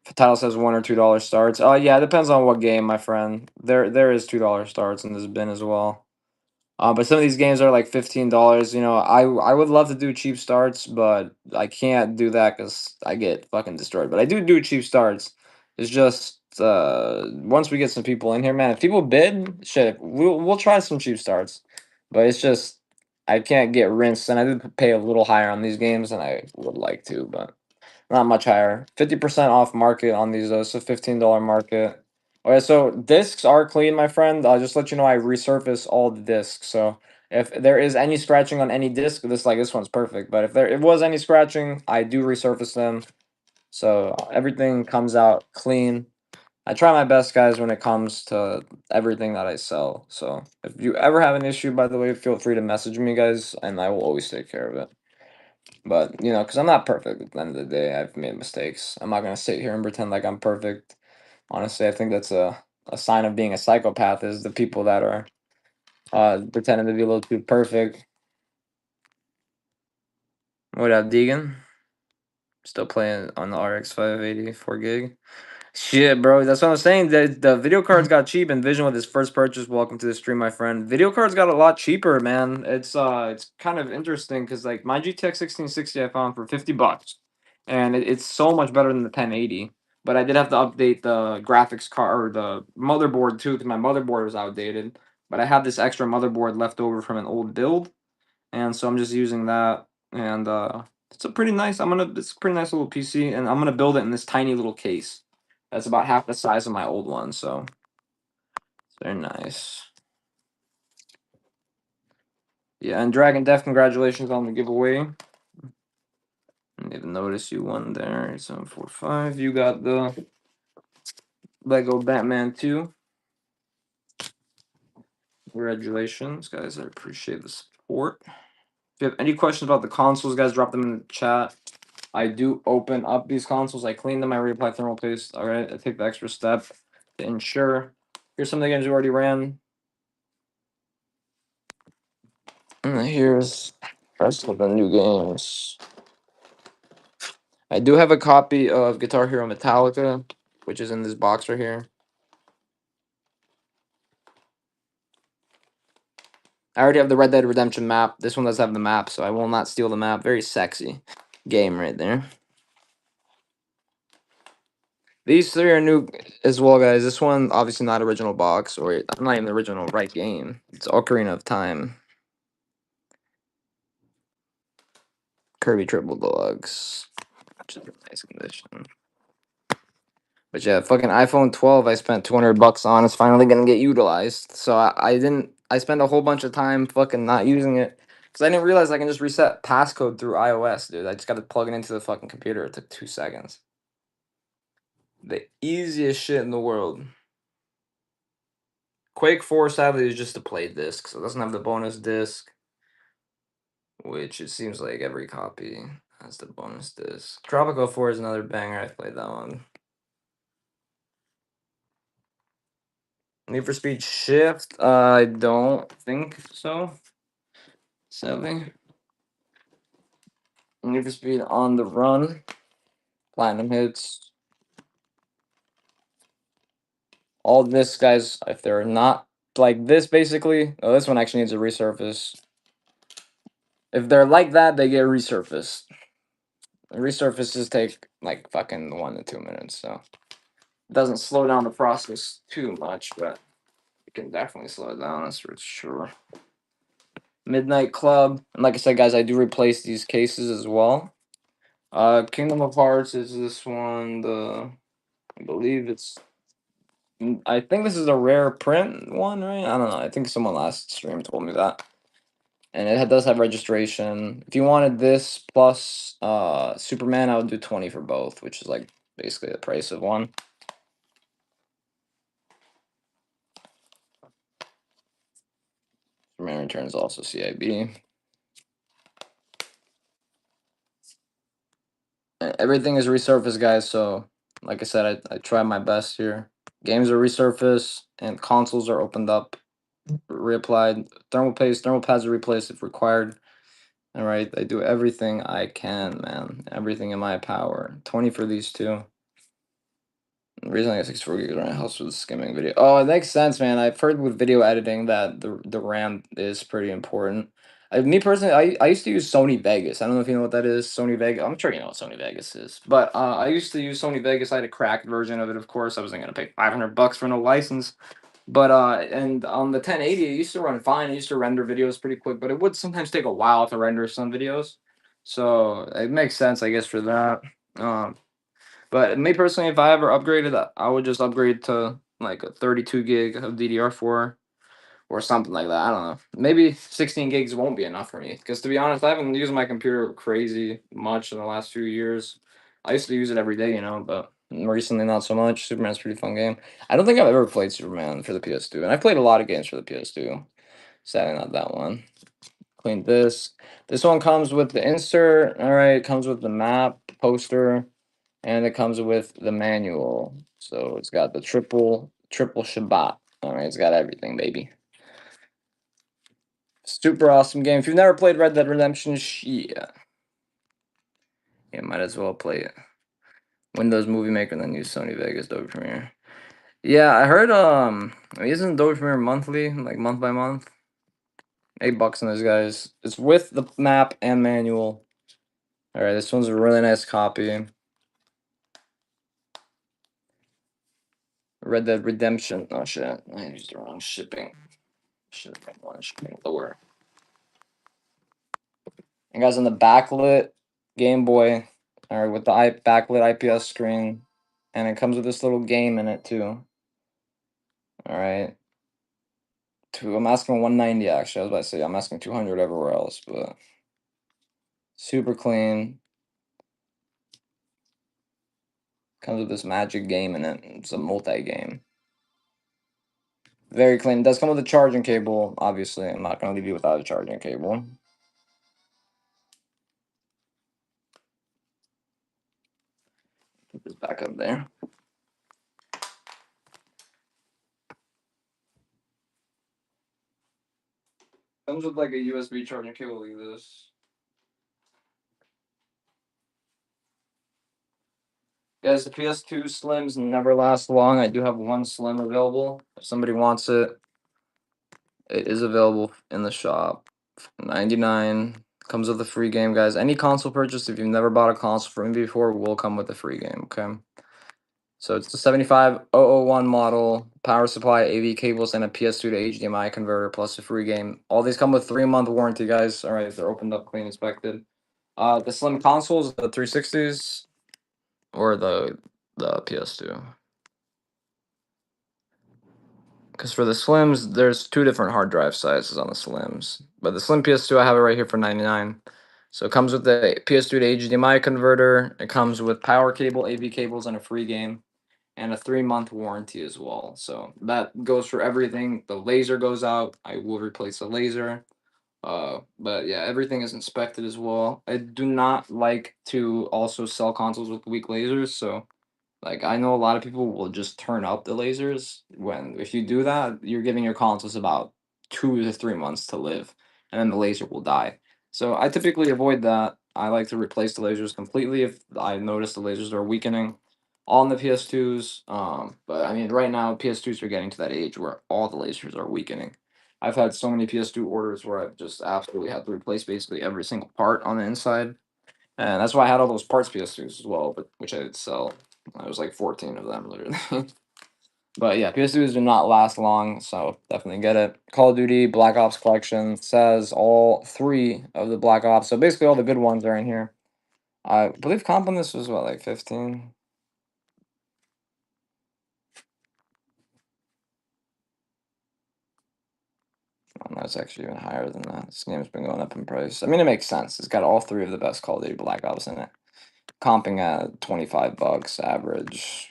If the title says $1 or $2 starts, yeah, it depends on what game, my friend. There is $2 starts in this bin as well. But some of these games are like $15. You know, I would love to do cheap starts, but I can't do that because I get fucking destroyed. But I do cheap starts. It's just once we get some people in here, man. If people bid, shit, we'll try some cheap starts. But it's just I can't get rinsed, and I did pay a little higher on these games than I would like to, but not much higher. 50% off market on these though. So $15 market. Okay, so discs are clean, my friend. I'll just let you know I resurface all the discs. So if there is any scratching on any disc, this one's perfect. But if there it was any scratching, I do resurface them. So everything comes out clean. I try my best, guys, when it comes to everything that I sell. So if you ever have an issue, by the way, feel free to message me, guys, and I will always take care of it. But, you know, because I'm not perfect at the end of the day, I've made mistakes. I'm not going to sit here and pretend like I'm perfect. Honestly, I think that's a sign of being a psychopath is the people that are pretending to be a little too perfect. What up, Deegan? Still playing on the RX 580 4 gig. Shit, bro, that's what I'm saying. The video cards got cheap. And Vision with his first purchase. Welcome to the stream, my friend. Video cards got a lot cheaper, man. It's kind of interesting because like my GTX 1660 I found for $50, and it's so much better than the 1080. But I did have to update the graphics card or the motherboard too because my motherboard was outdated. But I have this extra motherboard left over from an old build, and so I'm just using that. And it's a pretty nice little PC, and I'm gonna build it in this tiny little case. That's about half the size of my old one, so it's very nice. Yeah, and Dragon Death, congratulations on the giveaway. I didn't even notice you won there. 745. You got the Lego Batman 2. Congratulations, guys. I appreciate the support. If you have any questions about the consoles, guys, drop them in the chat. I do open up these consoles. I clean them. I reapply thermal paste. All right. I take the extra step to ensure. Here's some of the games we already ran. And here's the rest of the new games. I do have a copy of Guitar Hero Metallica, which is in this box right here. I already have the Red Dead Redemption map. This one does have the map, so I will not steal the map. Very sexy game right there. These three are new as well, guys. This one, obviously not original box, or not even the original right game. It's Ocarina of Time. Kirby Triple Deluxe, which is a nice condition. But yeah, fucking iPhone 12 I spent $200 on. It's finally gonna get utilized. So I spent a whole bunch of time fucking not using it. Because I didn't realize I can just reset passcode through iOS, dude. I just gotta plug it into the fucking computer. It took 2 seconds. The easiest shit in the world. Quake 4 sadly is just a play disc, so it doesn't have the bonus disc. Which it seems like every copy has the bonus disc. Tropico 4 is another banger. I played that one. Need for Speed Shift? I don't think so. Sadly. Need for Speed On the Run. Platinum hits. All this, guys, if they're not like this, basically. Oh, this one actually needs a resurface. If they're like that, they get resurfaced. Resurfaces take like fucking 1 to 2 minutes, so it doesn't slow down the process too much, but it can definitely slow it down, that's for sure. Midnight Club. And like I said, guys, I do replace these cases as well. Kingdom of Hearts is this one. I believe I think this is a rare print one, right? I don't know. I think someone last stream told me that. And it does have registration. If you wanted this plus Superman, I would do 20 for both, which is like basically the price of one. Superman Returns also CIB. And everything is resurfaced, guys, so Like I said, I try my best here. Games are resurfaced and consoles are opened up, reapplied. Thermal pads are replaced if required. All right, I do everything I can, man. Everything in my power. 20 for these two. The reason I got 64 gigs around helps with skimming video. Oh, it makes sense, man. I've heard with video editing that the RAM is pretty important. Me personally, I used to use Sony Vegas. I don't know if you know what that is. Sony Vegas. I'm sure you know what Sony Vegas is. But I used to use Sony Vegas. I had a cracked version of it, of course. I wasn't gonna pay $500 for no license. But and on the 1080, it used to run fine. It used to render videos pretty quick, but it would sometimes take a while to render some videos. So it makes sense, I guess, for that. Um, but me personally, if I ever upgraded, I would just upgrade to like a 32 gig of DDR4 or something like that. I don't know. Maybe 16 gigs won't be enough for me because to be honest, I haven't used my computer crazy much in the last few years. I used to use it every day, but recently not so much. Superman's a pretty fun game. I don't think I've ever played Superman for the PS2, and I played a lot of games for the PS2. Sadly, not that one. Clean this. This one comes with the insert. All right, it comes with the map poster, and it comes with the manual. So it's got the triple Shabbat. All right, it's got everything, baby. Super awesome game. If you've never played Red Dead Redemption, yeah, might as well play it. Windows Movie Maker, then use Sony Vegas Adobe Premiere. Yeah, I heard. Isn't Adobe Premiere monthly, like month by month? $8 on those guys. It's with the map and manual. All right, this one's a really nice copy. Red Dead Redemption. Oh shit, I used the wrong shipping. Should have been one shipping lower. And guys, on the backlit Game Boy, all right, with the backlit IPS screen, and it comes with this little game in it too. All right, I'm asking 190 actually. I was about to say I'm asking 200 everywhere else, but super clean. Comes with this magic game in it. It's a multi game. Very clean. It does come with a charging cable. Obviously, I'm not gonna leave you without a charging cable. Put this back up there. Comes with like a USB charging cable like this. Guys, the PS2 Slims never last long. I do have one Slim available. If somebody wants it, it is available in the shop. 99 comes with a free game, guys. Any console purchase, if you've never bought a console from me before, will come with a free game, okay? So it's the 75001 model, power supply, AV cables, and a PS2 to HDMI converter, plus a free game. All these come with 3-month warranty, guys. All right, they're opened up, clean, inspected. The Slim consoles, the 360s, or the PS2. Because for the Slims, there's two different hard drive sizes on the Slims. But the Slim PS2, I have it right here for 99. So it comes with the PS2 to HDMI converter. It comes with power cable, AV cables, and a free game, and a 3-month warranty as well. So that goes for everything. The laser goes out. I will replace the laser. But yeah, everything is inspected as well. I do not like to also sell consoles with weak lasers, so like I know a lot of people will just turn up the lasers when if you do that, you're giving your consoles about 2 to 3 months to live, and then the laser will die. So I typically avoid that. I like to replace the lasers completely if I notice the lasers are weakening on the PS2s. But I mean right now PS2s are getting to that age where all the lasers are weakening. I've had so many PS2 orders where I've just absolutely had to replace basically every single part on the inside. And that's why I had all those parts PS2s as well, but which I did sell. I was like 14 of them literally. But yeah, PS2s do not last long, so definitely get it. Call of Duty Black Ops Collection says all three of the Black Ops, so basically all the good ones are in here. I believe comp on this was what, like 15? Oh, no, it's actually even higher than that. This game's been going up in price. I mean, it makes sense. It's got all three of the best Call of Duty Black Ops in it. Comping at $25 average.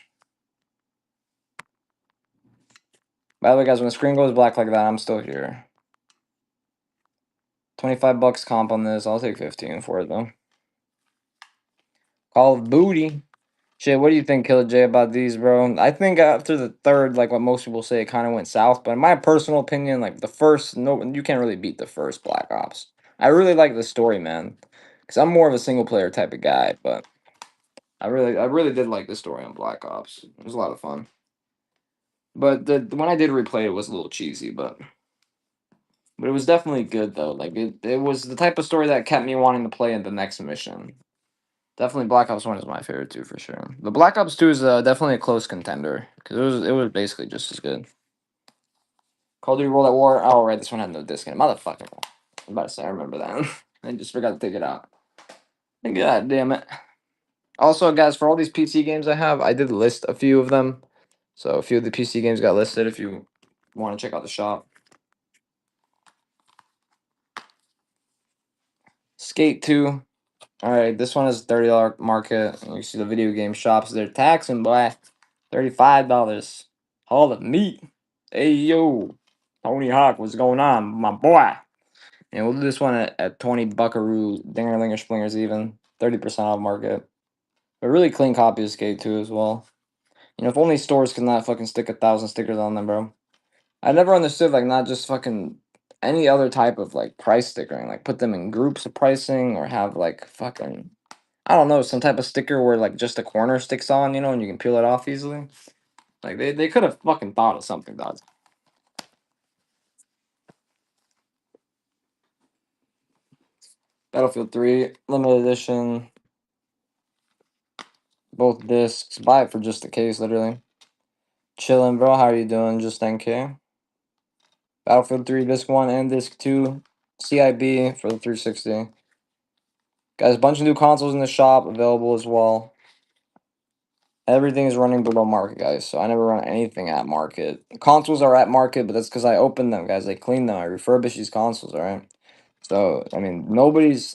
By the way, guys, when the screen goes black like that, I'm still here. $25 comp on this. I'll take 15 for it though. Call of Booty. Shit, what do you think, Killer J, about these, bro? I think after the third, like what most people say, it kind of went south. But in my personal opinion, like the first, no, you can't really beat the first Black Ops. I really like the story, man, because I'm more of a single player type of guy. But I really did like the story on Black Ops. It was a lot of fun. But when I did replay it, it was a little cheesy, but it was definitely good though. Like it was the type of story that kept me wanting to play in the next mission. Definitely Black Ops 1 is my favorite too, for sure. The Black Ops 2 is definitely a close contender because it was basically just as good. Call of Duty World at War. Oh, right, this one had no disc in it. Motherfucker. I'm about to say I remember that. I just forgot to take it out. God damn it. Also, guys, for all these PC games I have, I did list a few of them. So a few of the PC games got listed if you want to check out the shop. Skate 2. Alright, this one is $30 market. You see the video game shops, they're taxing, boy. $35. All the meat. Hey, yo. Tony Hawk, what's going on, my boy? And we'll do this one at 20 buckaroo, dingerlinger splingers even. 30% off market. A really clean copy of Skate 2 as well. You know, if only stores could not fucking stick 1,000 stickers on them, bro. I never understood, like, not just fucking any other type of, like, price stickering. Like, put them in groups of pricing or have, like, fucking, I don't know, some type of sticker where, like, just a corner sticks on, you know, and you can peel it off easily. Like, they could have fucking thought of something, dog. Battlefield 3, limited edition, both discs. Buy it for just the case, literally. Chillin', bro. How are you doing? Just NK. Battlefield 3, disc 1 and disc 2. CIB for the 360. Guys, a bunch of new consoles in the shop available as well. Everything is running below market, guys. So I never run anything at market. Consoles are at market, but that's because I open them, guys. I clean them. I refurbish these consoles, all right? So, I mean,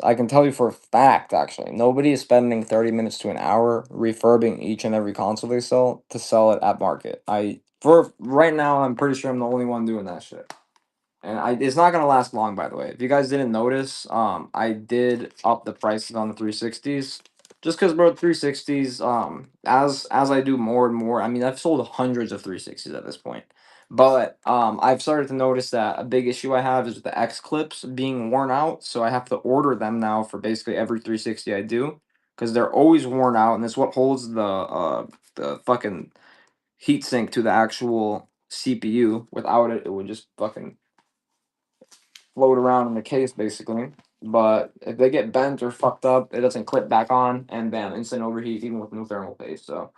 I can tell you for a fact, actually, nobody is spending 30 minutes to an hour refurbing each and every console they sell to sell it at market. For right now, I'm pretty sure I'm the only one doing that shit. And it's not gonna last long, by the way. If you guys didn't notice, I did up the prices on the 360s. Just because, bro, 360s, as I do more and more, I mean, I've sold hundreds of 360s at this point. But I've started to notice that a big issue I have is the X clips being worn out. So I have to order them now for basically every 360 I do. Because they're always worn out, and it's what holds the fucking heatsink to the actual CPU. Without it, it would just fucking float around in the case basically. But if they get bent or fucked up, it doesn't clip back on, and bam, instant overheat even with new thermal paste. So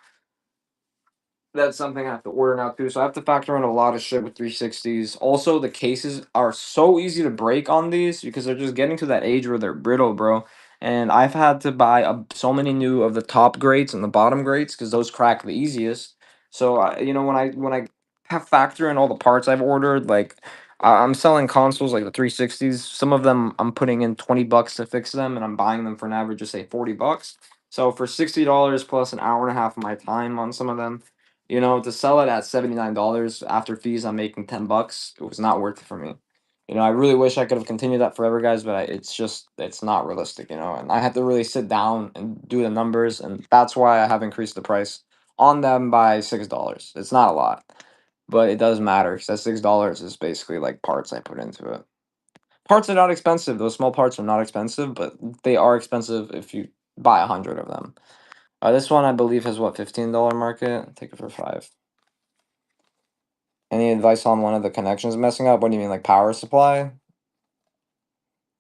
that's something I have to order now too. So I have to factor in a lot of shit with 360s. Also, the cases are so easy to break on these because they're just getting to that age where they're brittle, bro. And I've had to buy so many new of the top grades and the bottom grades because those crack the easiest. So you know, when I have factor in all the parts I've ordered, like I'm selling consoles like the 360s. Some of them I'm putting in $20 to fix them, and I'm buying them for an average of say $40. So for $60 plus an hour and a half of my time on some of them, you know, to sell it at $79 after fees, I'm making $10. It was not worth it for me. You know, I really wish I could have continued that forever, guys, but it's not realistic, you know. And I had to really sit down and do the numbers, and that's why I have increased the price on them by $6. It's not a lot, but it does matter because that $6 is basically like parts I put into it. Parts are not expensive. Those small parts are not expensive, but they are expensive if you buy 100 of them. This one I believe has what, $15 market. Take it for 5. Any advice on one of the connections messing up? What do you mean, like power supply?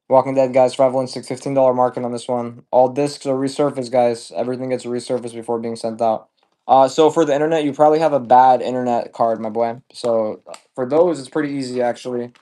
Walking Dead, guys, 516, $15 market on this one. All discs are resurfaced, guys. Everything gets resurfaced before being sent out. So for the internet, you probably have a bad internet card, my boy. So for those, it's pretty easy actually.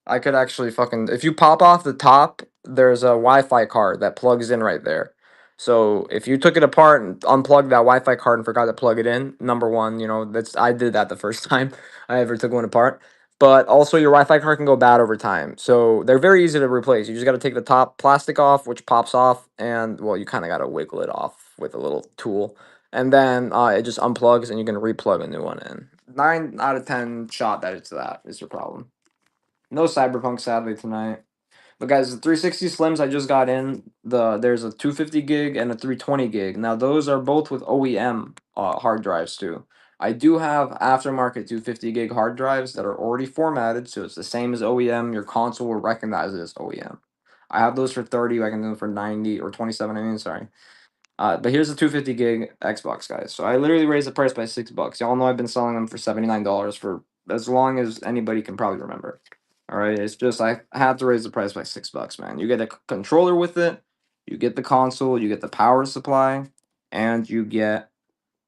I could actually fucking, if you pop off the top, there's a Wi-Fi card that plugs in right there. So if you took it apart and unplugged that Wi-Fi card and forgot to plug it in, number one, you know, I did that the first time I ever took one apart. But also your Wi-Fi card can go bad over time. So they're very easy to replace. You just got to take the top plastic off, which pops off, and well, you kind of got to wiggle it off with a little tool. And then it just unplugs and you can replug a new one in. 9 out of 10 shot that it's that is your problem. No Cyberpunk, sadly, tonight. But guys, the 360 Slims I just got in, there's a 250 gig and a 320 gig. Now those are both with OEM hard drives too. I do have aftermarket 250 gig hard drives that are already formatted, so it's the same as OEM. Your console will recognize it as OEM. I have those for 30. I can do them for 90 or 27. I mean, sorry. But here's the 250 gig Xbox, guys. So I literally raised the price by $6. Y'all know I've been selling them for $79 for as long as anybody can probably remember. All right, it's just I had to raise the price by $6, man. You get a controller with it, you get the console, you get the power supply, and you get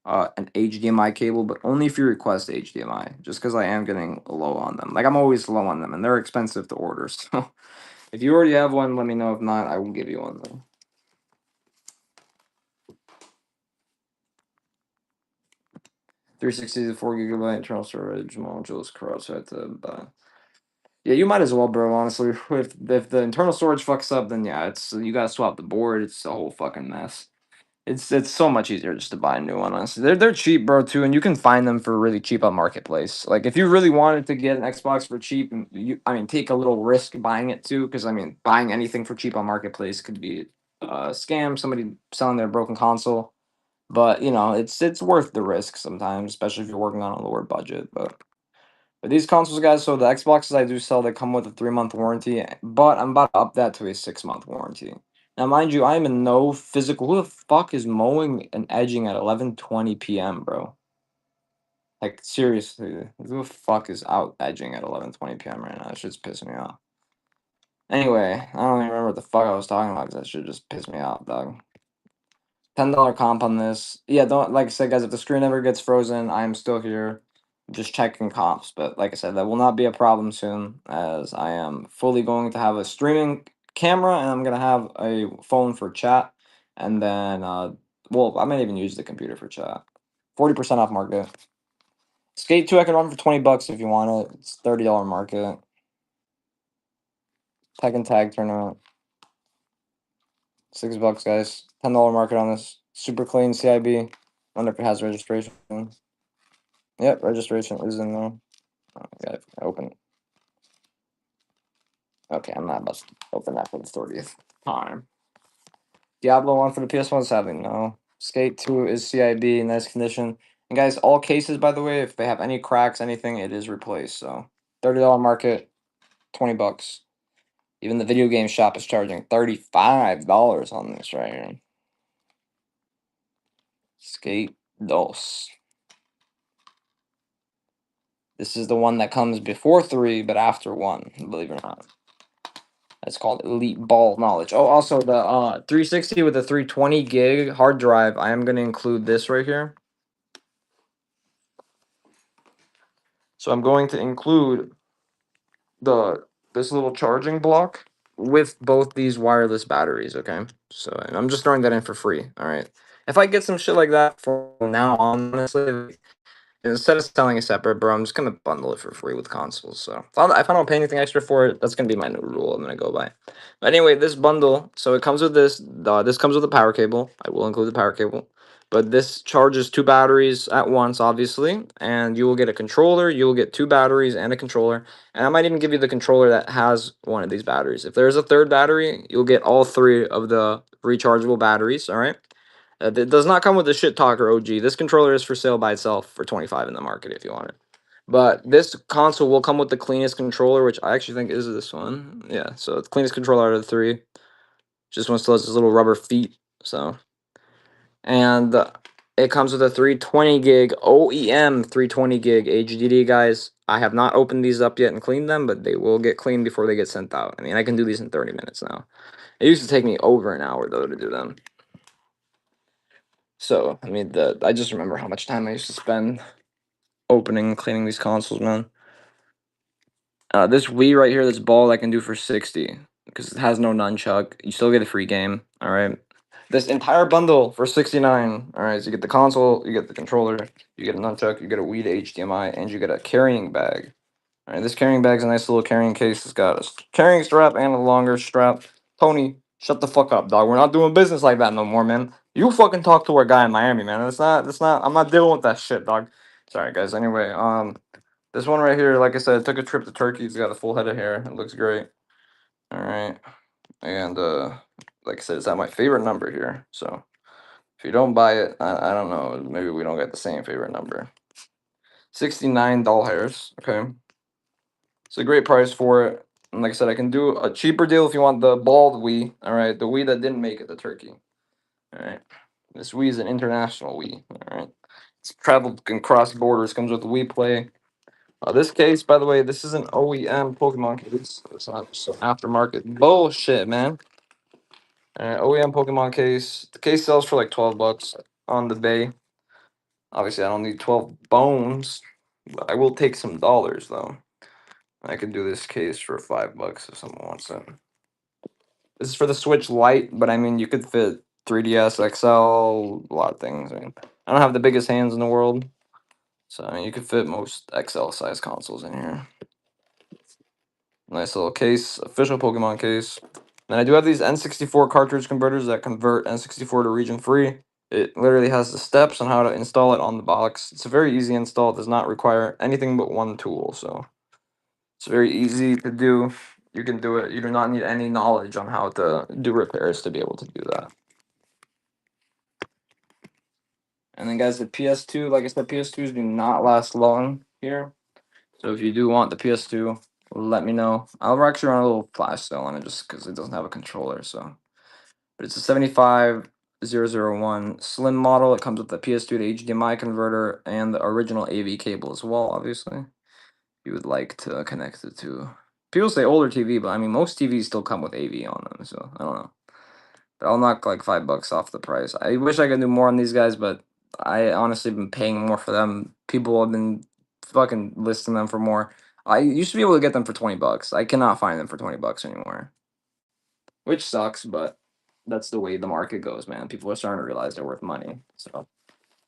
an HDMI cable, but only if you request HDMI. Just because I am getting low on them. Like I'm always low on them, and they're expensive to order. So if you already have one, let me know. If not, I will give you one though. 360 to 4 GB internal storage modules cross-site to buy. Yeah, you might as well, bro. Honestly, if the internal storage fucks up, then yeah, it's you gotta swap the board. It's a whole fucking mess. It's so much easier just to buy a new one. Honestly, they're cheap, bro, too, and you can find them for really cheap on Marketplace. Like if you really wanted to get an Xbox for cheap, and I mean, take a little risk buying it too, because I mean, buying anything for cheap on Marketplace could be a scam. Somebody selling their broken console, but you know, it's worth the risk sometimes, especially if you're working on a lower budget. But these consoles, guys, so the Xboxes I do sell, they come with a 3 month warranty, but I'm about to up that to a 6 month warranty. Now, mind you, I am in no physical. Who the fuck is mowing and edging at 11:20 p.m., bro? Like seriously, who the fuck is out edging at 11:20 p.m. right now? That shit's pissing me off. Anyway, I don't even remember what the fuck I was talking about because that shit just pissed me off, dog. $10 comp on this. Yeah, don't like I said, guys. If the screen ever gets frozen, I am still here, just checking comps. But like I said, that will not be a problem soon, as I am fully going to have a streaming camera and I'm gonna have a phone for chat, and then well, I might even use the computer for chat. 40% off market. Skate 2 I can run for $20 if you want it. It's $30 market. Tekken Tag tournament. $6, guys. $10 market on this. Super clean CIB. Wonder if it has registration. Yep, registration is in there. Oh, gotta open it. Okay, I'm not about to open that for the 30th time. Diablo 1 for the PS1 sadly, no. Skate 2 is CIB, nice condition. And guys, all cases, by the way, if they have any cracks, anything, it is replaced. So $30 market, $20. Even the video game shop is charging $35 on this right here. Skate DOS. This is the one that comes before 3, but after 1, believe it or not. It's called Elite Ball Knowledge. Oh, also the 360 with the 320 gig hard drive. I am going to include this right here. So I'm going to include this little charging block with both these wireless batteries, okay? So I'm just throwing that in for free, all right? If I get some shit like that from now on, honestly, instead of selling it separate, bro, I'm just gonna bundle it for free with consoles. So if I don't pay anything extra for it, that's gonna be my new rule. I'm gonna go by. But anyway, this bundle, so it comes with this. This comes with a power cable. I will include the power cable. But this charges 2 batteries at once, obviously, and you will get a controller. You will get 2 batteries and a controller, and I might even give you the controller that has one of these batteries. If there's a third battery, you'll get all 3 of the rechargeable batteries. All right. It does not come with the shit talker OG. This controller is for sale by itself for 25 in the market if you want it. But this console will come with the cleanest controller, which I actually think is this one. Yeah, so the cleanest controller out of the 3. Just one still has this little rubber feet. So, and it comes with a 320 gig OEM 320 gig HDD, guys. I have not opened these up yet and cleaned them, but they will get cleaned before they get sent out. I mean, I can do these in 30 minutes now. It used to take me over an hour though to do them. So, I mean, I just remember how much time I used to spend opening and cleaning these consoles, man. This Wii right here, this ball I can do for 60 because it has no nunchuck. You still get a free game, all right? This entire bundle for 69, all right? So you get the console, you get the controller, you get a nunchuck, you get a Wii to HDMI, and you get a carrying bag. All right, this carrying bag's a nice little carrying case. It's got a carrying strap and a longer strap. Tony, shut the fuck up, dog. We're not doing business like that no more, man. You fucking talk to our guy in Miami, man. I'm not dealing with that shit, dog. Sorry, guys. Anyway, this one right here, like I said, took a trip to Turkey. It's got a full head of hair. It looks great. All right, and like I said, it's not my favorite number here. So if you don't buy it, I don't know. Maybe we don't get the same favorite number. 69 doll hairs. Okay, it's a great price for it. And like I said, I can do a cheaper deal if you want the bald Wii. All right, the Wii that didn't make it to Turkey. All right, this Wii is an international Wii. All right, it's traveled and crossed borders. Comes with the Wii Play. This case, by the way, this is an OEM Pokemon case. It's not some aftermarket bullshit, man. OEM Pokemon case. The case sells for like $12 on the Bay. Obviously, I don't need 12 bones, but I will take some dollars though. I could do this case for $5 if someone wants it. This is for the Switch Lite, but I mean, you could fit 3DS XL, a lot of things. I mean, I don't have the biggest hands in the world, so I mean, you could fit most XL size consoles in here. Nice little case, official Pokemon case. And I do have these N64 cartridge converters that convert N64 to region free. It literally has the steps on how to install it on the box. It's a very easy install. It does not require anything but one tool, so it's very easy to do. You can do it. You do not need any knowledge on how to do repairs to be able to do that. And then guys, the PS2, like I said, PS2s do not last long here. So if you do want the PS2, let me know. I'll actually run a little flash sale on it just because it doesn't have a controller. So, but it's a 75001 slim model. It comes with the PS2 to HDMI converter and the original AV cable as well. Obviously, if you would like to connect it to. People say older TV, but I mean most TVs still come with AV on them. So I don't know. But I'll knock like $5 off the price. I wish I could do more on these guys, but I honestly been paying more for them. People have been fucking listing them for more. I used to be able to get them for $20. I cannot find them for $20 anymore, which sucks. But that's the way the market goes, man. People are starting to realize they're worth money. So,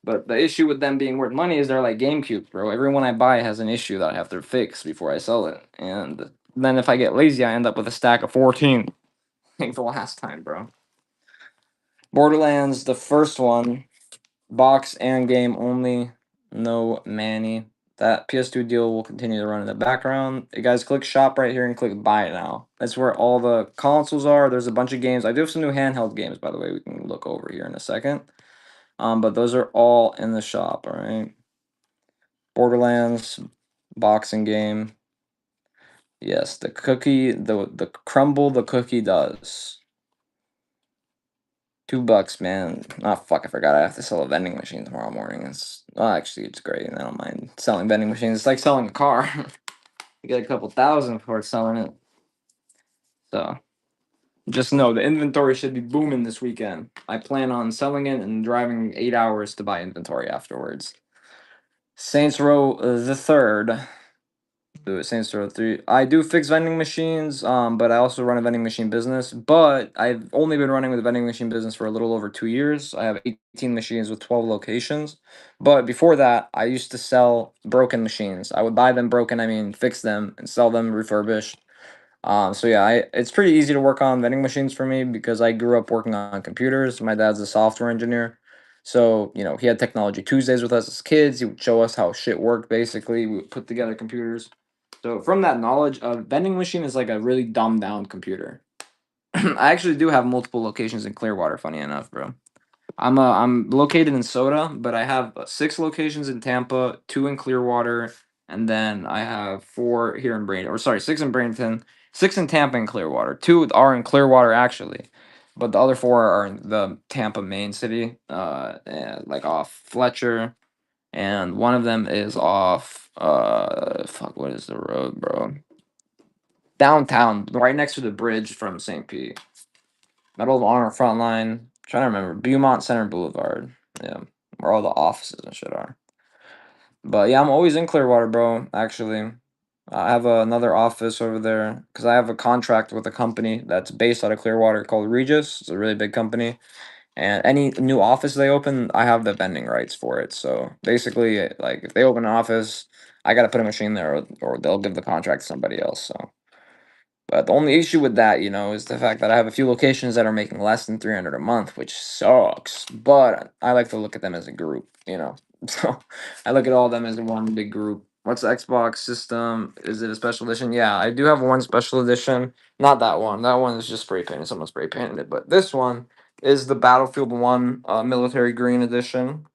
but the issue with them being worth money is they're like GameCube, bro. Every one I buy has an issue that I have to fix before I sell it, and then if I get lazy, I end up with a stack of 14. Like the last time, bro. Borderlands, the first one, box and game only, no Manny. That PS2 deal will continue to run in the background. You guys click shop right here and click buy now. That's where all the consoles are. There's a bunch of games. I do have some new handheld games, by the way. We can look over here in a second. But those are all in the shop, all right? Borderlands, boxing game. Yes, the cookie, the crumble the cookie does. $2, man. Oh fuck, I forgot I have to sell a vending machine tomorrow morning. Actually it's great. I don't mind selling vending machines. It's like selling a car. You get a couple thousand for selling it. So just know the inventory should be booming this weekend. I plan on selling it and driving 8 hours to buy inventory afterwards. Saints Row the third. Do it Saints Row 3. I do fix vending machines, but I also run a vending machine business. But I've only been running with a vending machine business for a little over 2 years. I have 18 machines with 12 locations. But before that, I used to sell broken machines. I would buy them broken, I mean fix them and sell them refurbished. So yeah, it's pretty easy to work on vending machines for me because I grew up working on computers. My dad's a software engineer. So, he had technology Tuesdays with us as kids. He would show us how shit worked basically. We would put together computers. So from that knowledge, a vending machine is like a really dumbed down computer. I actually do have multiple locations in Clearwater, funny enough, bro. I'm located in Soda, but I have 6 locations in Tampa, 2 in Clearwater, and then I have 4 here in Bradenton. Or sorry, 6 in Bradenton, 6 in Tampa and Clearwater. 2 are in Clearwater actually, but the other 4 are in the Tampa main city, like off Fletcher, and one of them is off fuck, what is the road, bro? Downtown, right next to the bridge from St. Pete. Medal of Honor Frontline. Trying to remember. Beaumont Center Boulevard. Yeah. Where all the offices and shit are. But yeah, I'm always in Clearwater, bro, actually. I have another office over there because I have a contract with a company that's based out of Clearwater called Regis. It's a really big company. And any new office they open, I have the vending rights for it. So basically, like if they open an office, I got to put a machine there or they'll give the contract to somebody else. So but the only issue with that, is the fact that I have a few locations that are making less than 300 a month, which sucks. But I like to look at them as a group. So I look at all of them as one big group. What's the Xbox system? Is it a special edition? Yeah, I do have one special edition. Not that one. That one is just spray painted. Someone spray painted it. But this one is the Battlefield One Military Green Edition.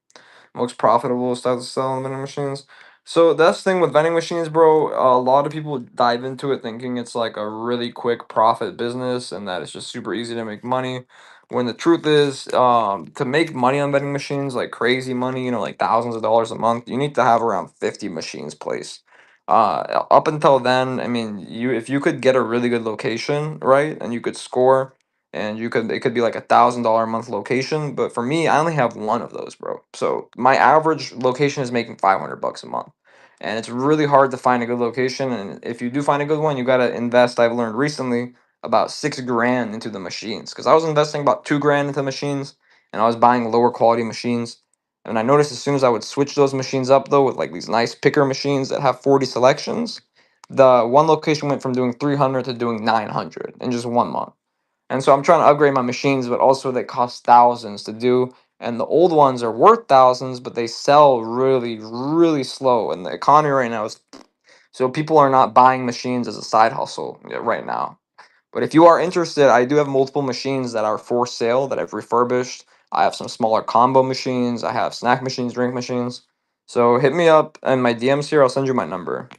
Most profitable style to sell in vending machines. So that's the thing with vending machines, bro. A lot of people dive into it thinking it's like a really quick profit business and that it's just super easy to make money. When the truth is, to make money on vending machines, like crazy money, like thousands of dollars a month, you need to have around 50 machines placed. Up until then, I mean, if you could get a really good location, right, and you could score and it could be like $1,000 a month location, but for me I only have one of those, bro. So my average location is making $500 a month, and it's really hard to find a good location. And if you do find a good one, you got to invest, I've learned recently, about 6 grand into the machines, because I was investing about 2 grand into machines and I was buying lower quality machines. And I noticed as soon as I would switch those machines up though with like these nice picker machines that have 40 selections, the one location went from doing 300 to doing 900 in just 1 month. And so I'm trying to upgrade my machines, but also they cost thousands to do. And the old ones are worth thousands, but they sell really, really slow. And the economy right now is so people are not buying machines as a side hustle right now. But if you are interested, I do have multiple machines that are for sale that I've refurbished. I have some smaller combo machines. I have snack machines, drink machines. So hit me up in my DMs here. I'll send you my number.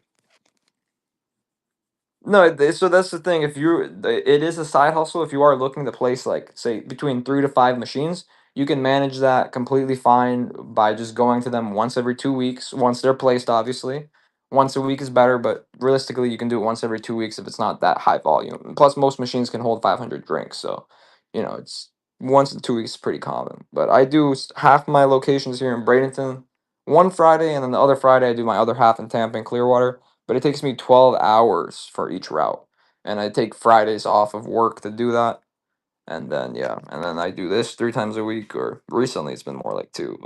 No, so that's the thing. It is a side hustle. If you are looking to place like say between 3 to 5 machines, you can manage that completely fine by just going to them once every 2 weeks. Once they're placed, obviously, once a week is better. But realistically, you can do it once every 2 weeks if it's not that high volume. Plus, most machines can hold 500 drinks, so it's once in 2 weeks is pretty common. But I do half my locations here in Bradenton, one Friday, and then the other Friday I do my other half in Tampa and Clearwater, but it takes me 12 hours for each route. And I take Fridays off of work to do that. And then, yeah, and then I do this 3 times a week, or recently it's been more like two,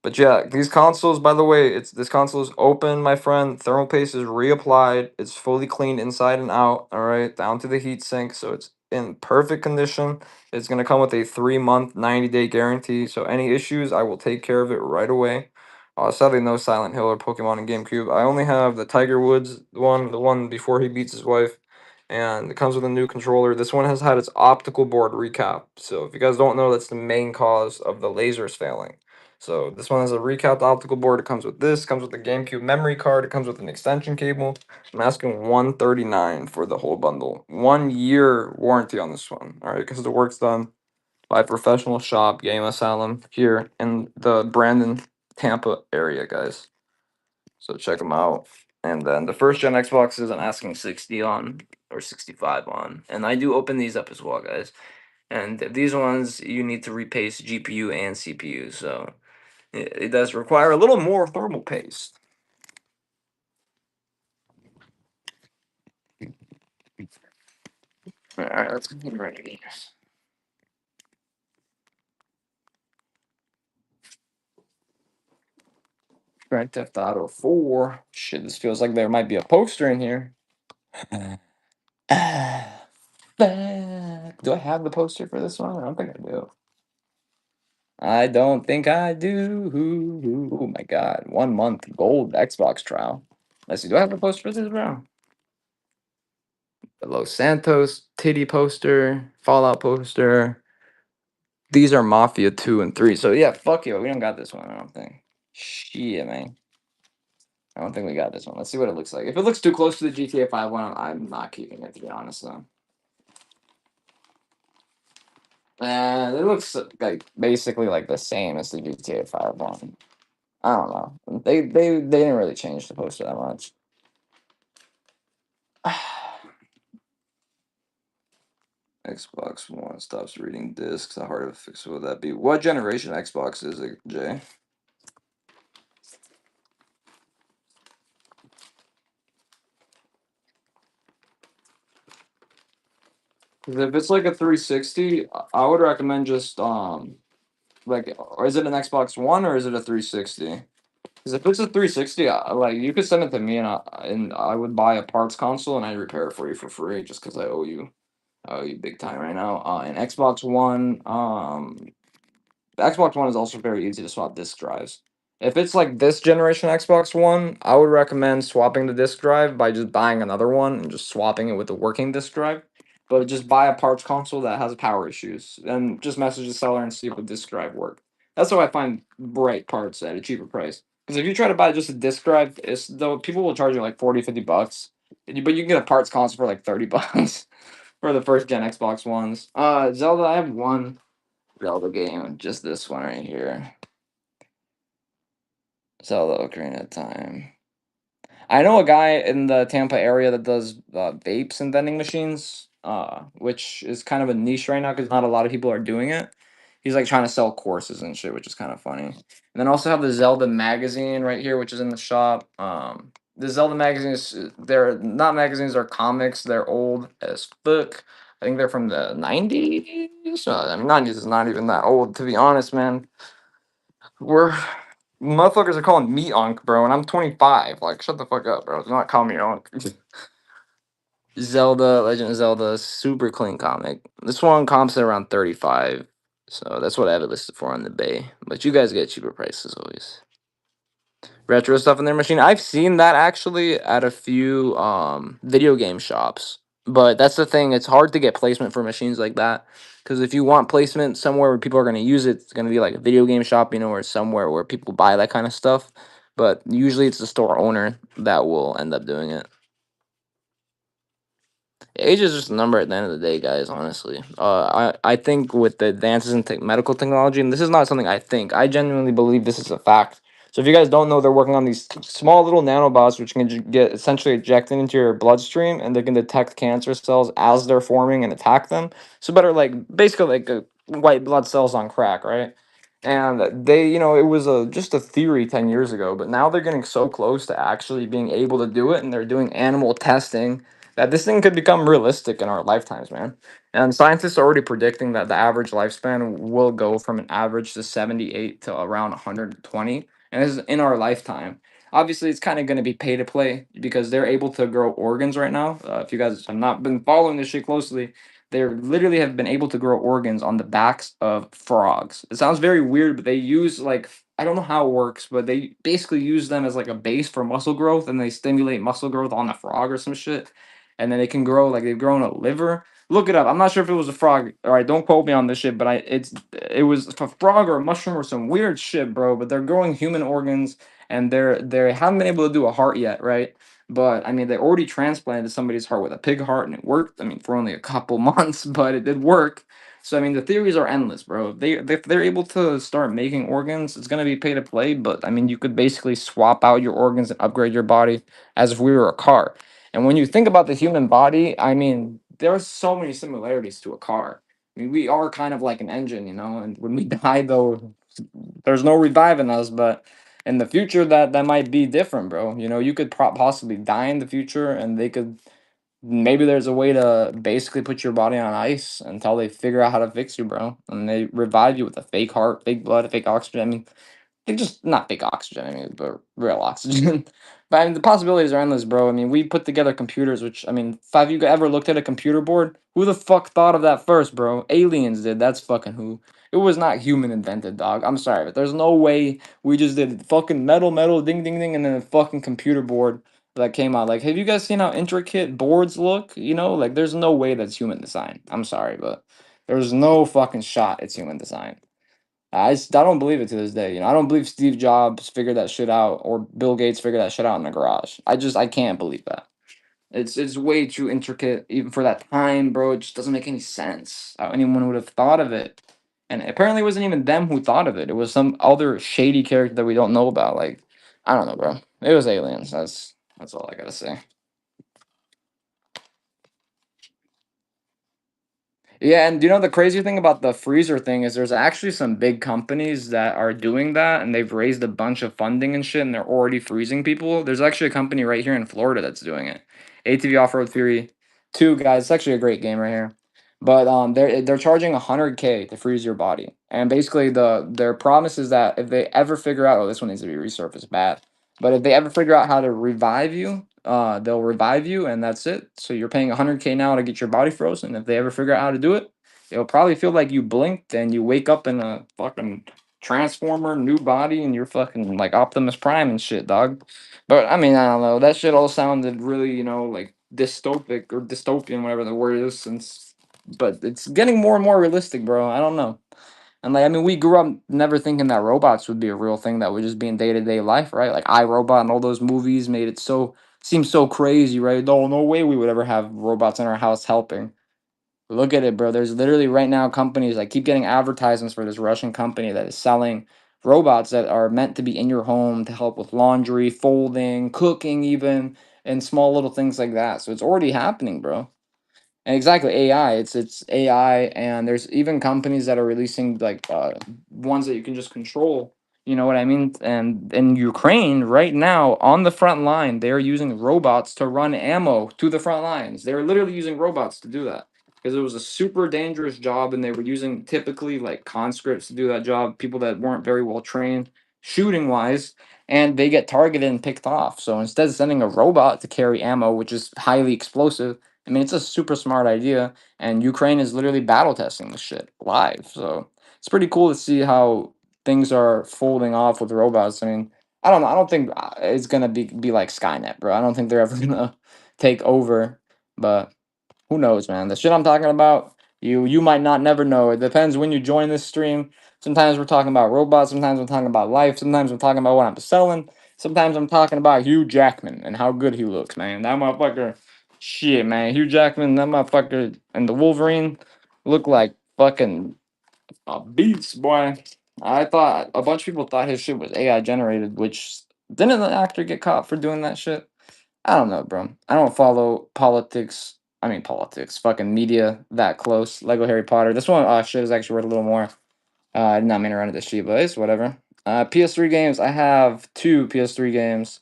but yeah, these consoles, by the way, this console is open, my friend. Thermal paste is reapplied. It's fully cleaned inside and out, all right, down to the heat sink, so it's in perfect condition. It's gonna come with a 3-month, 90-day guarantee. So any issues, I will take care of it right away. Sadly, no Silent Hill or Pokemon and GameCube. I only have the Tiger Woods one, the one before he beats his wife, and it comes with a new controller. This one has had its optical board recap. So if you guys don't know, that's the main cause of the lasers failing. So this one has a recapped optical board. It comes with this, comes with the GameCube memory card, it comes with an extension cable. I'm asking 139 for the whole bundle. 1 year warranty on this one. Alright, because the work's done by a professional shop, Game Asylum, here in the Brandon, Tampa area, guys. So check them out. And then the first gen Xboxes I'm asking 60 on, or 65 on. And I do open these up as well, guys. And these ones you need to replace GPU and CPU, so it does require a little more thermal paste. All right, let's get ready. Grand Theft Auto 4. Shit, this feels like there might be a poster in here. Ah, fuck. Do I have the poster for this one? I don't think I do. I don't think I do. Oh my god. 1 month gold Xbox trial. Let's see. Do I have the poster for this, bro? The Los Santos titty poster, Fallout poster. These are Mafia 2 and 3. So yeah, fuck you. We don't got this one, I don't think. Shit, man. I don't think we got this one. Let's see what it looks like. If it looks too close to the GTA 5 one, I'm not keeping it, to be honest, though. It looks like basically like the same as the GTA 5 one. I don't know. They didn't really change the poster that much. Xbox One stops reading discs. How hard of a fix would that be? What generation Xbox is it, Jay? 'Cause if it's like a 360, I would recommend just like, or is it an Xbox One or is it a 360? Because if it's a 360, like you could send it to me and I would buy a parts console and I repair it for you for free just because I owe you. I owe you big time right now. And Xbox One, the Xbox One is also very easy to swap disk drives. If it's like this generation Xbox One, I would recommend swapping the disk drive by just buying another one and just swapping it with the working disk drive. But just buy a parts console that has power issues and just message the seller and see if the disk drive work. That's how I find bright parts at a cheaper price. Because if you try to buy just a disk drive, it's though people will charge you like 40, $50. But you can get a parts console for like $30 for the first gen Xbox Ones. Zelda, I have one Zelda game, just this one right here. Zelda Ocarina of Time. I know a guy in the Tampa area that does vapes and vending machines, which is kind of a niche right now because not a lot of people are doing it. He's like trying to sell courses and shit, which is kind of funny. And then also have the Zelda magazine right here, which is in the shop. The Zelda magazines, they're not magazines, they're comics. They're old as fuck. I think they're from the 90s. I mean, 90s is not even that old, to be honest, man. We're motherfuckers are calling me Unk, bro, and I'm 25. Like, shut the fuck up, bro. Do not call me Unk. Zelda, Legend of Zelda, super clean comic. This one comps at around 35. So that's what I have it listed for on the Bay. But you guys get cheaper prices always. Retro stuff in their machine. I've seen that actually at a few video game shops. But that's the thing, it's hard to get placement for machines like that. Because if you want placement somewhere where people are going to use it, it's going to be like a video game shop, you know, or somewhere where people buy that kind of stuff. But usually it's the store owner that will end up doing it. Age is just a number at the end of the day, guys. Honestly, I think with the advances in medical technology, and this is not something I think. I genuinely believe this is a fact. So if you guys don't know, they're working on these small little nanobots which can get essentially ejected into your bloodstream, and they can detect cancer cells as they're forming and attack them. So better like basically like white blood cells on crack, right? And they, you know, it was just a theory 10 years ago, but now they're getting so close to actually being able to do it, and they're doing animal testing that this thing could become realistic in our lifetimes, man. And scientists are already predicting that the average lifespan will go from an average to 78 to around 120. And this is in our lifetime. Obviously, it's kind of going to be pay to play because they're able to grow organs right now. If you guys have not been following this shit closely, they literally have been able to grow organs on the backs of frogs. It sounds very weird, but they use like I don't know how it works, but they basically use them as like a base for muscle growth, and they stimulate muscle growth on the frog or some shit, and then they can grow like they've grown a liver. Look it up. I'm not sure if it was a frog. All right, don't quote me on this shit, but it was a frog or a mushroom or some weird shit, bro. But they're growing human organs, and they haven't been able to do a heart yet, right? But I mean, they already transplanted somebody's heart with a pig heart, and it worked. I mean, for only a couple months, but it did work. So I mean, the theories are endless, bro. If they're able to start making organs, it's gonna be pay to play. But I mean, you could basically swap out your organs and upgrade your body as if we were a car. And when you think about the human body, I mean, there are so many similarities to a car. I mean, we are kind of like an engine, you know. And when we die, though, there's no reviving us. But in the future, that might be different, bro. You know, you could possibly die in the future, and they could maybe there's a way to basically put your body on ice until they figure out how to fix you, bro. And they revive you with a fake heart, fake blood, fake oxygen. I mean, they just not fake oxygen, I mean, but real oxygen. But I mean, the possibilities are endless, bro. I mean, we put together computers, which I mean, have you ever looked at a computer board? Who the fuck thought of that first, bro? Aliens did. That's fucking who. It was not human invented, dog. I'm sorry, but there's no way we just did fucking metal, metal, ding, ding, ding, and then a fucking computer board that came out. Like, have you guys seen how intricate boards look? You know, like, there's no way that's human design. I'm sorry, but there's no fucking shot it's human design. I don't believe it to this day. You know, I don't believe Steve Jobs figured that shit out or Bill Gates figured that shit out in the garage. I can't believe that. It's way too intricate even for that time, bro. It just doesn't make any sense how anyone would have thought of it. And apparently it wasn't even them who thought of it. It was some other shady character that we don't know about. Like, I don't know, bro. It was aliens. That's all I gotta say. Yeah, and you know the crazy thing about the freezer thing is there's actually some big companies that are doing that, and they've raised a bunch of funding and shit, and they're already freezing people. There's actually a company right here in Florida that's doing it. ATV Off-Road Fury 2, guys. It's actually a great game right here. But they're charging 100K to freeze your body. And basically their promise is that if they ever figure out, oh, this one needs to be resurfaced bad. But if they ever figure out how to revive you, they'll revive you, and that's it. So you're paying 100K now to get your body frozen. If they ever figure out how to do it, it'll probably feel like you blinked and you wake up in a fucking transformer, new body, and you're fucking like Optimus Prime and shit, dog. But I mean, I don't know. That shit all sounded really, like dystopic or dystopian, whatever the word is. Since, but it's getting more and more realistic, bro. I don't know. And like, I mean, we grew up never thinking that robots would be a real thing that would just be in day to day life, right? Like iRobot and all those movies made it so seem so crazy, right? No way we would ever have robots in our house helping. Look at it, bro. There's literally right now companies I keep getting advertisements for this Russian company that is selling robots that are meant to be in your home to help with laundry, folding, cooking, even, and small little things like that. So it's already happening, bro. And exactly AI. It's AI, and there's even companies that are releasing like ones that you can just control. You know what I mean? And in Ukraine right now, on the front line, they're using robots to run ammo to the front lines. They're literally using robots to do that because it was a super dangerous job, and they were using typically like conscripts to do that job, people that weren't very well trained shooting wise, and they get targeted and picked off. So instead of sending a robot to carry ammo, which is highly explosive, I mean, it's a super smart idea, and Ukraine is literally battle testing this shit live. So it's pretty cool to see how things are folding off with robots. I mean, I don't know. I don't think it's gonna be like Skynet, bro. I don't think they're ever gonna take over. But who knows, man? The shit I'm talking about, you might not never know. It depends when you join this stream. Sometimes we're talking about robots. Sometimes we're talking about life. Sometimes we're talking about what I'm selling. Sometimes I'm talking about Hugh Jackman and how good he looks, man. That motherfucker, shit, man. Hugh Jackman, that motherfucker, and the Wolverine look like fucking beats, boy. I thought a bunch of people thought his shit was AI generated, which didn't the actor get caught for doing that shit? I don't know, bro. I don't follow politics. I mean, politics, fucking media that close. Lego Harry Potter. This one, shit is actually worth a little more. I did not mean to run it this cheap, but it's whatever. PS3 games. I have two PS3 games.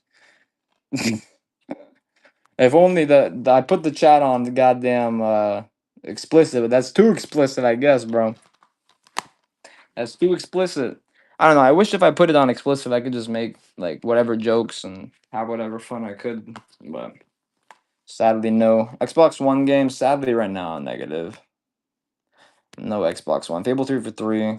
If only I put the chat on the goddamn explicit, but that's too explicit, I guess, bro. That's too explicit. I don't know. I wish if I put it on explicit, I could just make like whatever jokes and have whatever fun I could, but. Sadly, no. Xbox One games, sadly, right now, negative. No Xbox One. Fable 3 for 3.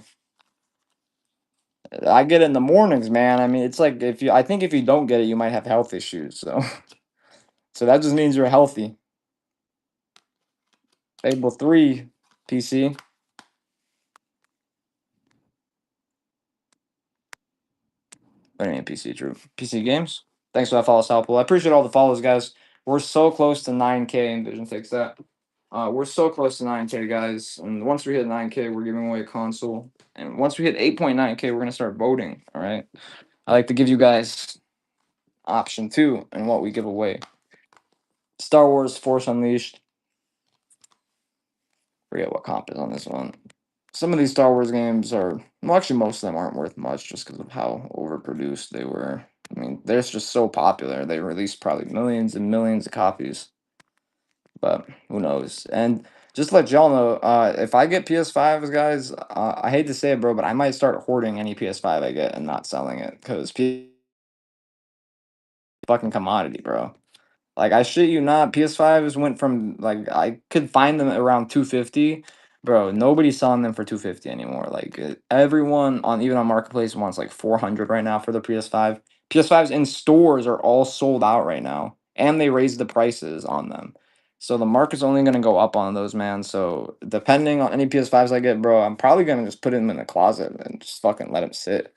I get it in the mornings, man. I mean, it's like I think if you don't get it, you might have health issues. So, so that just means you're healthy. Fable 3, PC. What do you mean PC, true? PC games? Thanks for that follow, Salpool. I appreciate all the follows, guys. We're so close to 9K, and Vision takes that. We're so close to 9K, guys. And once we hit 9K, we're giving away a console. And once we hit 8.9K, we're going to start voting. All right. I like to give you guys option two and what we give away. Star Wars Force Unleashed. Forget what comp is on this one. Some of these Star Wars games are, well, actually, most of them aren't worth much just because of how overproduced they were. I mean, they're just so popular. They released probably millions and millions of copies. But who knows? And just to let y'all know, if I get PS5s, guys, I hate to say it, bro, but I might start hoarding any PS5 I get and not selling it because fucking commodity, bro. Like I shit you not, PS5s went from like I could find them around 250. Bro, nobody's selling them for 250 anymore. Like everyone on even on Marketplace wants like 400 right now for the PS5. PS5s in stores are all sold out right now and they raised the prices on them. So the market's only going to go up on those, man. So depending on any PS5s I get, bro, I'm probably going to just put them in the closet and just fucking let them sit.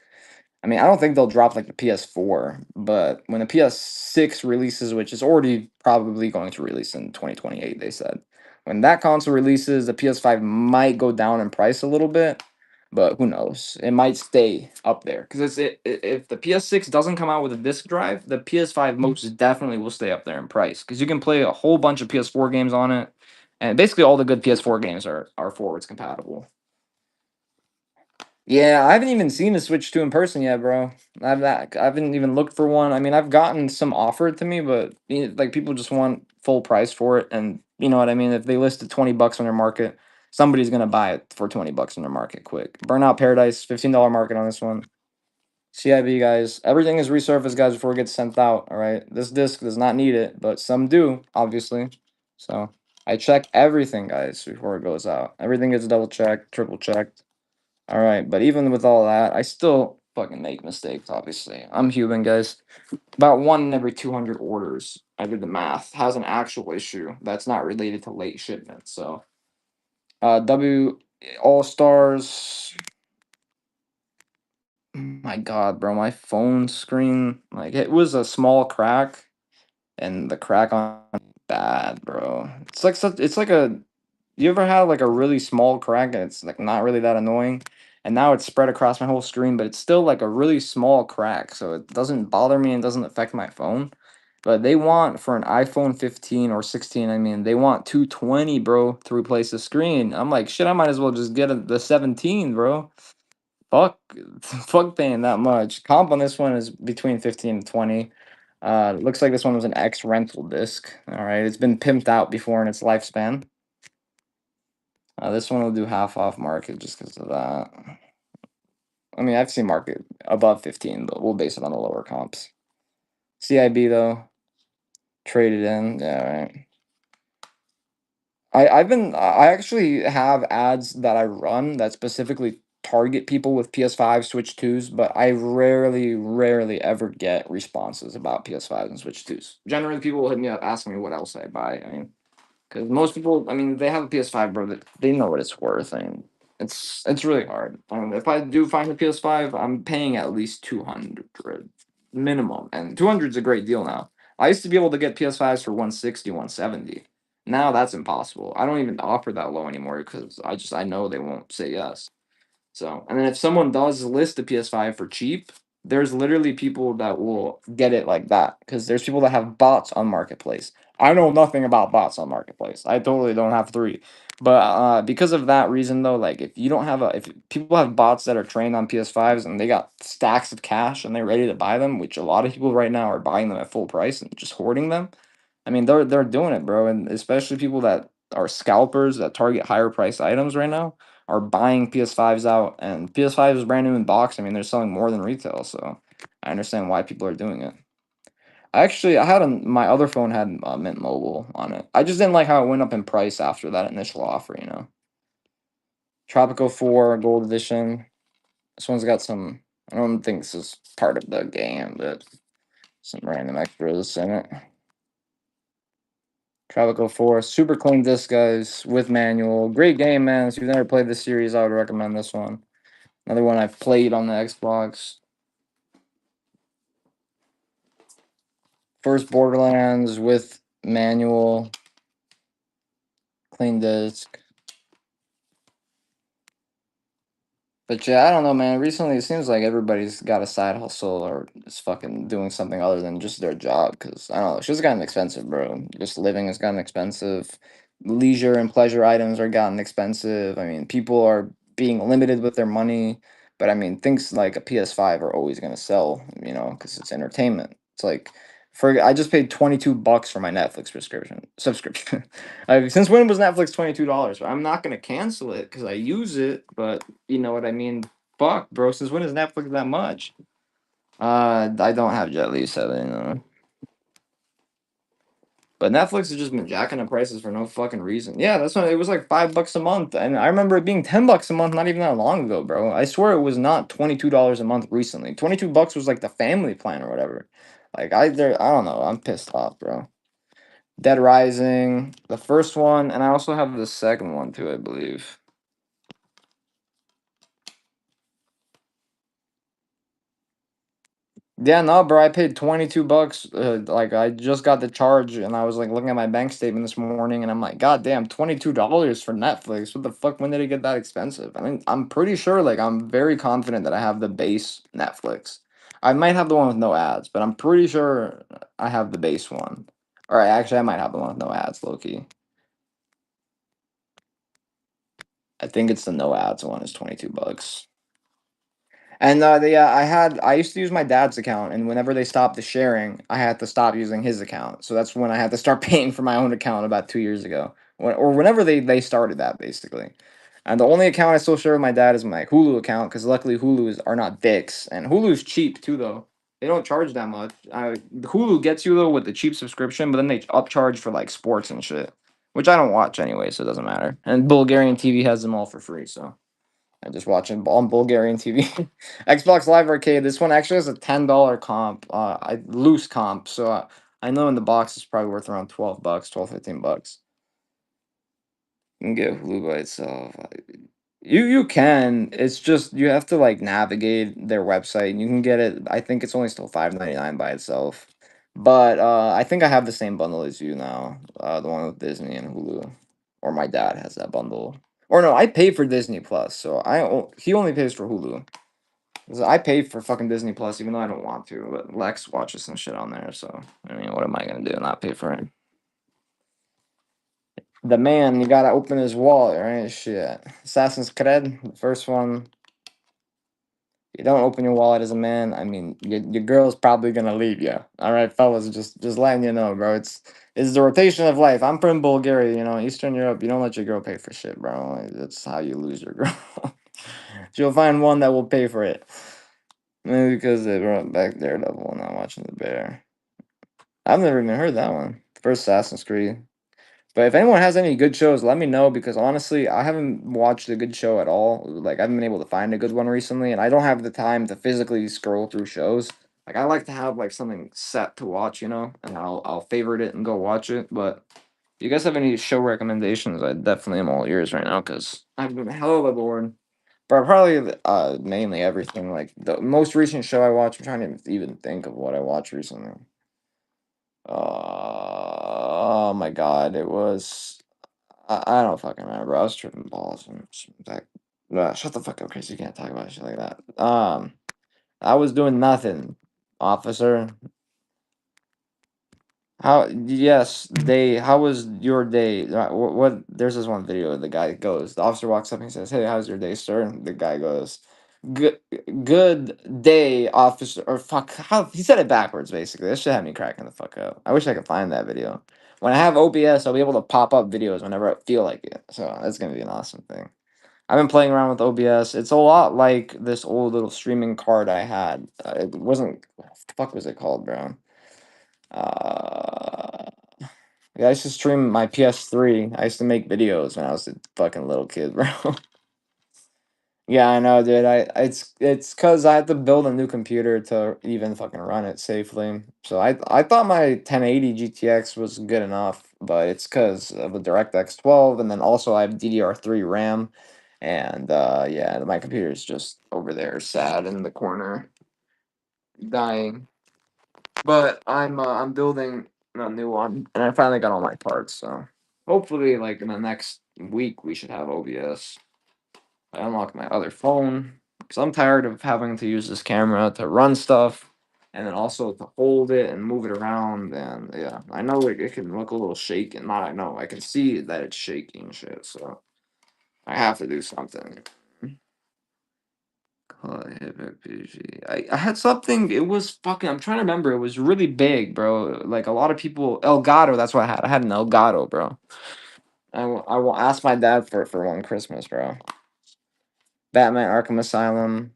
I mean, I don't think they'll drop like the PS4, but when the PS6 releases, which is already probably going to release in 2028, they said. When that console releases, the PS5 might go down in price a little bit, but who knows? It might stay up there because if the PS6 doesn't come out with a disc drive, the PS5 most definitely will stay up there in price because you can play a whole bunch of PS4 games on it, and basically all the good PS4 games are forwards compatible. Yeah, I haven't even seen a Switch 2 in person yet, bro. I haven't even looked for one. I mean, I've gotten some offered to me, but like people just want full price for it, and you know what I mean. If they list it $20 on their market, somebody's gonna buy it for $20 on their market quick. Burnout Paradise, $15 market on this one. CIB guys, everything is resurfaced, guys, before it gets sent out. All right, this disc does not need it, but some do, obviously. So I check everything, guys, before it goes out. Everything gets double checked, triple checked. All right, but even with all that, I still fucking make mistakes. Obviously, I'm human, guys. About one in every 200 orders, I did the math, has an actual issue that's not related to late shipment. So, W All Stars. My God, bro, my phone screen, like it was a small crack, and the crack on bad, bro. It's like such. It's like a. You ever had like a really small crack and it's like not really that annoying, and now it's spread across my whole screen, but it's still like a really small crack, so it doesn't bother me and doesn't affect my phone. But they want for an iPhone 15 or 16, I mean, they want 220, bro, to replace the screen. I'm like, shit, I might as well just get the 17, bro. Fuck, fuck paying that much. Comp on this one is between 15 and 20. Looks like this one was an X rental disc. All right, it's been pimped out before in its lifespan. This one will do half off market just because of that. I mean, I've seen market above 15, but we'll base it on the lower comps. CIB though, traded in. Yeah, right. I actually have ads that I run that specifically target people with PS5 Switch 2s, but I rarely ever get responses about PS5s and Switch 2s. Generally, people will hit me up asking me what else I buy. I mean, because most people, I mean, they have a PS5, bro. That they know what it's worth. I mean, it's really hard. If I do find a PS5, I'm paying at least 200 minimum, and 200 is a great deal now. I used to be able to get PS5s for 160, 170. Now that's impossible. I don't even offer that low anymore because I know they won't say yes. So, and then if someone does list a PS5 for cheap, there's literally people that will get it like that because there's people that have bots on Marketplace. I know nothing about bots on Marketplace. I totally don't have three. But because of that reason though, like if you don't have if people have bots that are trained on PS5s and they got stacks of cash and they're ready to buy them, which a lot of people right now are buying them at full price and just hoarding them. I mean, they're doing it, bro, and especially people that are scalpers that target higher price items right now are buying PS5s out, and PS5 is brand new in box. I mean, they're selling more than retail, so I understand why people are doing it. I had my other phone had Mint Mobile on it. I just didn't like how it went up in price after that initial offer, you know. Tropico 4 Gold Edition. This one's got some. I don't think this is part of the game, but some random extras in it. Tropico 4, super clean disc, guys, with manual. Great game, man. If you've never played this series, I would recommend this one. Another one I've played on the Xbox. First Borderlands with manual, clean disc. But yeah, I don't know, man. Recently, it seems like everybody's got a side hustle or is fucking doing something other than just their job. Cause I don't know, shit's gotten expensive, bro. Just living has gotten expensive. Leisure and pleasure items are gotten expensive. I mean, people are being limited with their money. But I mean, things like a PS5 are always gonna sell, you know, because it's entertainment. It's like, for I just paid $22 for my Netflix subscription. Since when was Netflix $22? I'm not gonna cancel it because I use it, but you know what I mean? Fuck, bro. Since when is Netflix that much? I don't have Jet Li, so you know. But Netflix has just been jacking up prices for no fucking reason. Yeah, that's why it was like $5 a month, and I remember it being $10 a month not even that long ago, bro. I swear it was not $22 a month recently. $22 was like the family plan or whatever. Like I don't know. I'm pissed off, bro. Dead Rising, the first one, and I also have the second one too, I believe. Yeah, no, bro. I paid $22. Like I just got the charge, and I was like looking at my bank statement this morning, and I'm like, God damn, $22 for Netflix. What the fuck? When did it get that expensive? I mean, I'm pretty sure. Like, I'm very confident that I have the base Netflix. I might have the one with no ads, but I'm pretty sure I have the base one. All right, actually, I might have the one with no ads, Loki. I think it's the no ads one. Is $22. And I used to use my dad's account, and whenever they stopped the sharing, I had to stop using his account. So that's when I had to start paying for my own account about 2 years ago, or whenever they started that basically. And the only account I still share with my dad is my Hulu account because luckily Hulu's are not dicks, and Hulu's cheap too though. They don't charge that much. Hulu gets you though with the cheap subscription, but then they upcharge for like sports and shit, which I don't watch anyway, so it doesn't matter. And Bulgarian TV has them all for free, so. I just watch it on Bulgarian TV. Xbox Live Arcade. This one actually has a $10 comp, loose comp. So I know in the box it's probably worth around $12, 12, $15. You can get Hulu by itself. You can. It's just you have to like navigate their website and you can get it. I think it's only still $5.99 by itself. But I think I have the same bundle as you now. The one with Disney and Hulu. Or my dad has that bundle. Or no, I pay for Disney Plus, so he only pays for Hulu. 'Cause I pay for fucking Disney Plus even though I don't want to, but Lex watches some shit on there, so I mean what am I gonna do? Not pay for it. The man, you gotta open his wallet, right? Shit. Assassin's Creed, the first one. You don't open your wallet as a man. I mean, your girl's probably gonna leave you. All right, fellas, just letting you know, bro. It's the rotation of life. I'm from Bulgaria, Eastern Europe. You don't let your girl pay for shit, bro. That's how you lose your girl. She'll find one that will pay for it. Maybe because they brought back Daredevil and not watching the Bear. I've never even heard that one. First Assassin's Creed. But if anyone has any good shows, let me know because honestly, I haven't watched a good show at all. Like I haven't been able to find a good one recently, and I don't have the time to physically scroll through shows. Like I like to have like something set to watch, and I'll favorite it and go watch it. But if you guys have any show recommendations, I definitely am all ears right now because I've been hella bored. But probably mainly everything. Like the most recent show I watched, I'm trying to even think of what I watched recently. Oh my god, it was. I don't fucking remember. I was tripping balls and that. Shut the fuck up, Chris. You can't talk about shit like that. I was doing nothing, officer. How? Yes, they. How was your day? What? There's this one video. The guy goes. The officer walks up and he says, "Hey, how's your day, sir?" And the guy goes, "Good, good day, officer." Or fuck, how he said it backwards. Basically, this shit had me cracking the fuck up. I wish I could find that video. When I have OBS, I'll be able to pop up videos whenever I feel like it. So that's gonna be an awesome thing. I've been playing around with OBS. It's a lot like this old little streaming card I had. It wasn't. What the fuck was it called, bro? Uh, yeah, I used to stream my PS3. I used to make videos when I was a fucking little kid, bro. Yeah, I know, dude. It's cause I had to build a new computer to even fucking run it safely. So I thought my 1080 GTX was good enough, but it's cause of the DirectX 12, and then also I have DDR3 RAM, and yeah, my computer's just over there, sad in the corner, dying. But I'm building a new one, and I finally got all my parts. So hopefully, like in the next week, we should have OBS. I unlock my other phone because I'm tired of having to use this camera to run stuff, and then also to hold it and move it around. And yeah, I know it can look a little shaky. Not I know I can see that it's shaking shit. So I have to do something. I had something. It was fucking. I'm trying to remember. It was really big, bro. Like a lot of people. Elgato. That's what I had. I had an Elgato, bro. I will ask my dad for one Christmas, bro. Batman Arkham Asylum.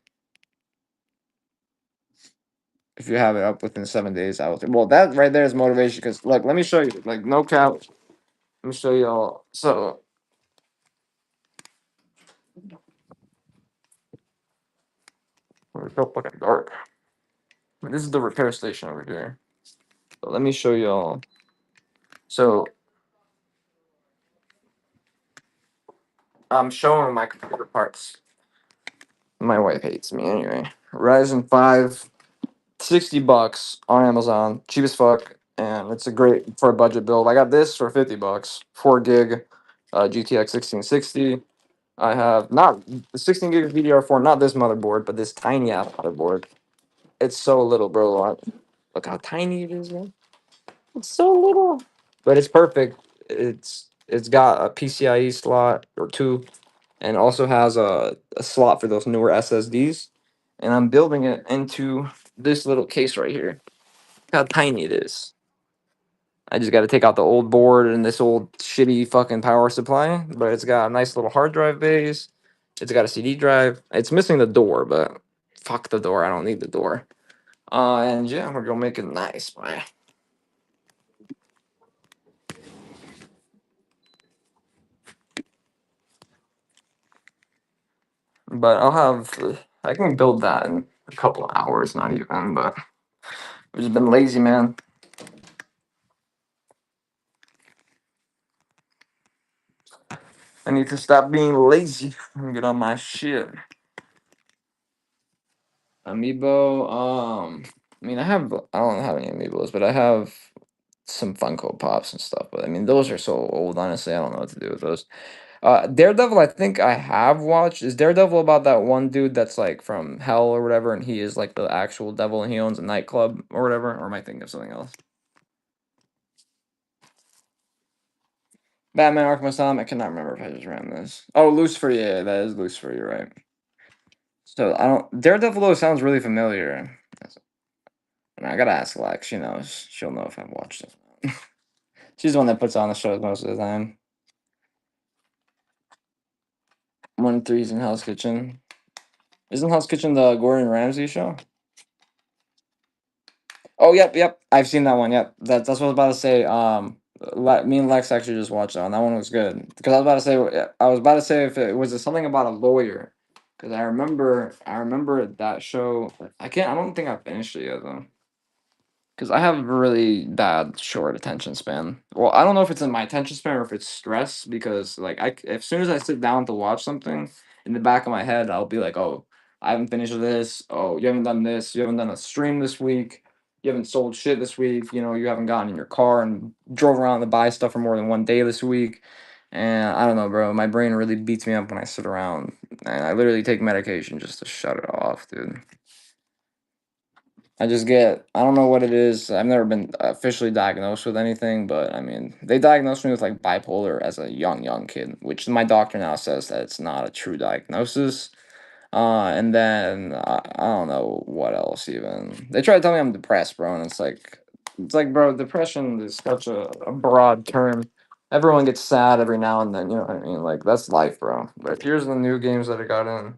If you have it up within 7 days, I will. Well, that right there is motivation. Because look, let me show you. Like no cap. Let me show you all. So it's so fucking dark. This is the repair station over here. So let me show you all. So I'm showing my computer parts. My wife hates me anyway. Ryzen 5, $60 on Amazon, cheap as fuck, and it's a great for a budget build. I got this for $50, 4 gig, GTX 1660. I have not the 16 gig DDR4, not this motherboard, but this tiny ass motherboard. It's so little, bro. Look how tiny it is, man. It's so little, but it's perfect. It's got a PCIe slot or two, and also has a slot for those newer SSDs. And I'm building it into this little case right here. Look how tiny it is. I just got to take out the old board and this old shitty fucking power supply, but it's got a nice little hard drive base. It's got a CD drive. It's missing the door, but fuck the door. I don't need the door. And yeah, we're gonna make it nice, man. but I can build that in a couple of hours, not even. But I've just been lazy, man. I need to stop being lazy and get on my shit. Amiibo, I mean, I don't have any amiibos, but I have some Funko Pops and stuff. But I mean, those are so old. Honestly, I don't know what to do with those. Daredevil, I think I have watched. Is Daredevil about that one dude that's like from hell or whatever, and he is like the actual devil, and he owns a nightclub or whatever? Or am I thinking of something else? Batman Arkham Asylum. I cannot remember if I just ran this. Oh, Lucifer. Yeah, that is Lucifer. You're right. So I don't. Daredevil though sounds really familiar. And I gotta ask Lex. She knows. She'll know if I've watched it. She's the one that puts on the shows most of the time. 1-3's in Hell's Kitchen. Isn't Hell's Kitchen the Gordon Ramsay show? Oh, yep. I've seen that one. Yep. That's what I was about to say. Me and Lex actually just watched that one. That one was good. Because I was about to say if it was something about a lawyer. Because I remember that show. I don't think I finished it yet though. Because I have a really bad short attention span. Well, I don't know if it's in my attention span or if it's stress. Because like as soon as I sit down to watch something, in the back of my head, I'll be like, oh, I haven't finished this. Oh, you haven't done this. You haven't done a stream this week. You haven't sold shit this week. You know, you haven't gotten in your car and drove around to buy stuff for more than one day this week. And I don't know, bro. My brain really beats me up when I sit around. And I literally take medication just to shut it off, dude. I don't know what it is. I've never been officially diagnosed with anything, but I mean, they diagnosed me with like bipolar as a young kid, which my doctor now says that it's not a true diagnosis. And then I don't know what else even. They try to tell me I'm depressed, bro, and it's like, bro, depression is such a broad term. Everyone gets sad every now and then, you know what I mean? Like that's life, bro. But here's the new games that I got in.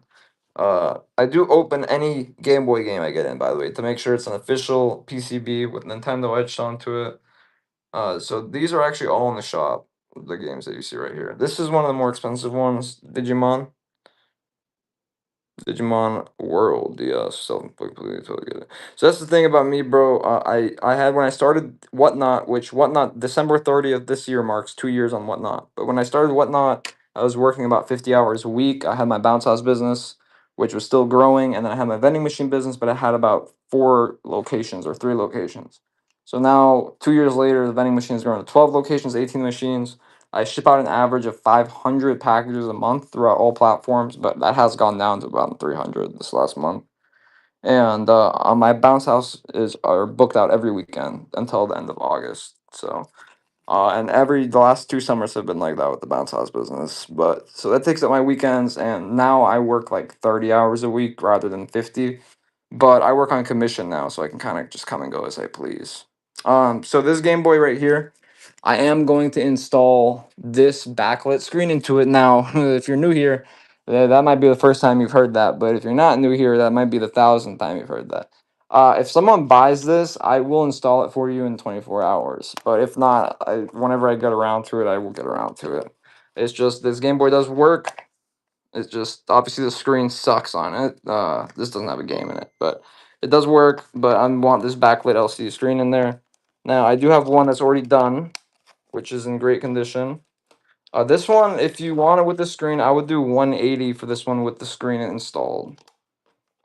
I do open any Game Boy game I get in, by the way, to make sure it's an official PCB with Nintendo etched onto it. So these are actually all in the shop, the games that you see right here. This is one of the more expensive ones, Digimon World, yes, totally get it. So that's the thing about me, bro. I had when I started Whatnot, which Whatnot December 30th this year marks 2 years on Whatnot. But when I started Whatnot, I was working about 50 hours a week. I had my bounce house business, which was still growing, and then I had my vending machine business, but I had about 4 locations or 3 locations. So now 2 years later, the vending machine has grown to 12 locations, 18 machines. I ship out an average of 500 packages a month throughout all platforms, but that has gone down to about 300 this last month. And my bounce house is are booked out every weekend until the end of August. So and the last 2 summers have been like that with the bounce house business. But so that takes up my weekends, and now I work like 30 hours a week rather than 50. But I work on commission now, so I can kind of just come and go as I please. So this Game Boy right here, I am going to install this backlit screen into it now. If you're new here, that might be the first time you've heard that. But if you're not new here, that might be the 1,000th time you've heard that. If someone buys this, I will install it for you in 24 hours. But if not, whenever I get around to it, I will get around to it. It's just this Game Boy does work. It's just obviously the screen sucks on it. This doesn't have a game in it, but it does work. But I want this backlit LCD screen in there. Now I do have one that's already done, which is in great condition. This one, if you want it with the screen, I would do 180 for this one with the screen installed.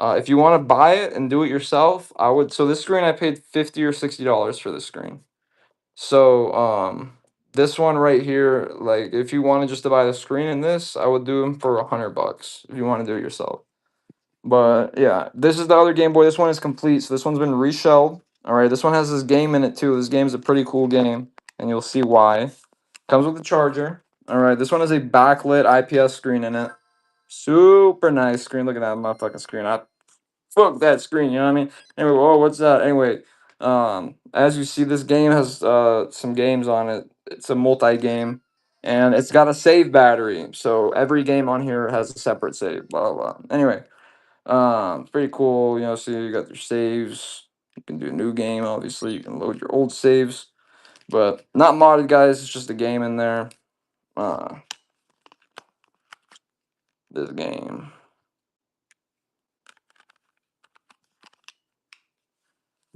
If you want to buy it and do it yourself, I would. So this screen, I paid $50 or $60 for this screen. So this one right here, like if you wanted just to buy the screen and this, I would do them for $100 if you want to do it yourself. But yeah, this is the other Game Boy. This one is complete. So this one's been reshelled. All right, this one has this game in it too. This game's a pretty cool game, and you'll see why. Comes with a charger. All right, this one has a backlit IPS screen in it. Super nice screen. Look at that motherfucking screen. I fuck that screen. You know what I mean? Anyway, oh, what's that? Anyway, as you see, this game has some games on it. It's a multi-game, and it's got a save battery. So every game on here has a separate save. Blah blah. Blah. Anyway, it's pretty cool. You know, so you got your saves. You can do a new game. Obviously, you can load your old saves, but not modded, guys. It's just a game in there. Uh, this game.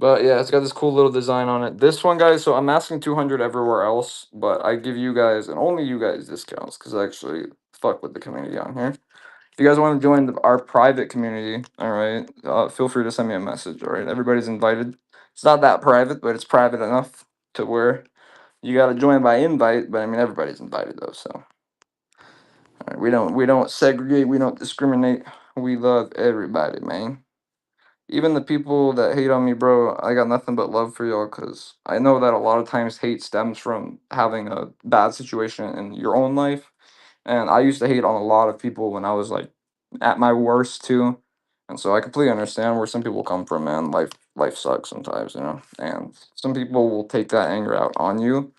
But yeah, it's got this cool little design on it. This one, guys, so I'm asking 200 everywhere else, but I give you guys and only you guys discounts because I actually fuck with the community on here. If you guys want to join our private community, all right, feel free to send me a message. All right, everybody's invited. It's not that private, but it's private enough to where you got to join by invite. But I mean, everybody's invited though. So all right, we don't segregate. We don't discriminate. We love everybody, man. Even the people that hate on me, bro, I got nothing but love for y'all because I know that a lot of times hate stems from having a bad situation in your own life. And I used to hate on a lot of people when I was like at my worst too. And so I completely understand where some people come from, man. Life sucks sometimes, you know. And some people will take that anger out on you,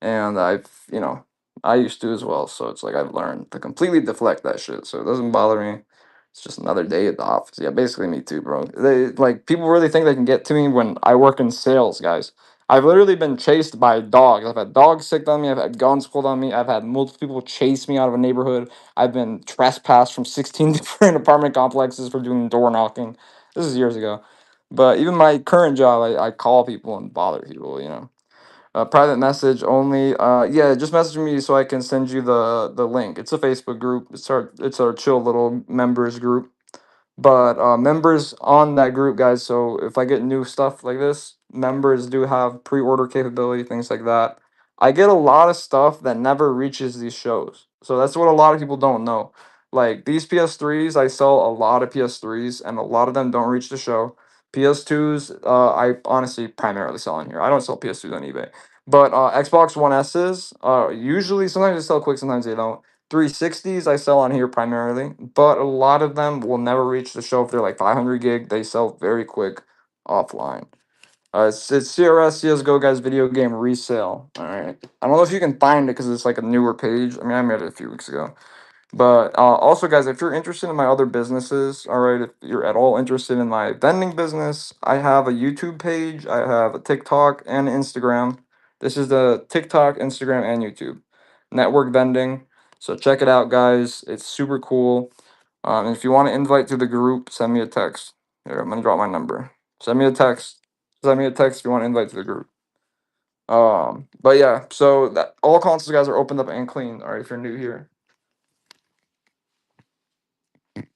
and I used to as well. So it's like I've learned to completely deflect that shit, so it doesn't bother me. It's just another day at the office. Yeah, basically me too, bro. They like people really think they can get to me when I work in sales, guys. I've literally been chased by dogs. I've had dogs sicked on me. I've had guns pulled on me. I've had multiple people chase me out of a neighborhood. I've been trespassed from 16 different apartment complexes for doing door knocking. This is years ago. But even my current job, I call people and bother people, you know. Private message only. Yeah, just message me so I can send you the link. It's a Facebook group. It's our chill little members group. But members on that group, guys. So if I get new stuff like this, members do have pre-order capability, things like that. I get a lot of stuff that never reaches these shows. So that's what a lot of people don't know. Like these PS3s, I sell a lot of PS3s, and a lot of them don't reach the show. PS2s, I honestly primarily sell in here. I don't sell PS2s on eBay. But Xbox One S's, usually sometimes they sell quick, sometimes they don't. 360s I sell on here primarily, but a lot of them will never reach the show if they're like 500 gig. They sell very quick offline. It's CRS CSGO guys video game resale. All right. I don't know if you can find it because it's like a newer page. I mean, I made it a few weeks ago. But also, guys, if you're interested in my other businesses, all right, if you're at all interested in my vending business, I have a YouTube page, I have a TikTok and Instagram. This is the TikTok, Instagram, and YouTube. Network vending. So check it out, guys. It's super cool. And if you want to invite to the group, send me a text. Here, I'm gonna drop my number. Send me a text. Send me a text if you want to invite to the group. But yeah, so that all consoles, guys, are opened up and clean. All right, if you're new here.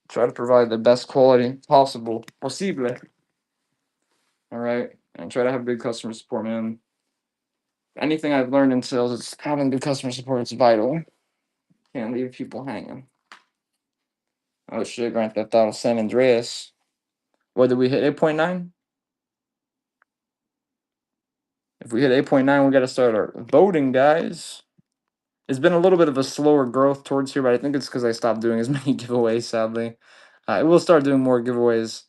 Try to provide the best quality possible. All right, and try to have good customer support, man. Anything I've learned in sales, it's having good customer support. It's vital. Can't leave people hanging. Oh shit, Grand Theft Auto San Andreas. What did we hit? 8.9. If we hit 8.9, we got to start our voting, guys. It's been a little bit of a slower growth towards here, but I think it's because I stopped doing as many giveaways. Sadly, I will start doing more giveaways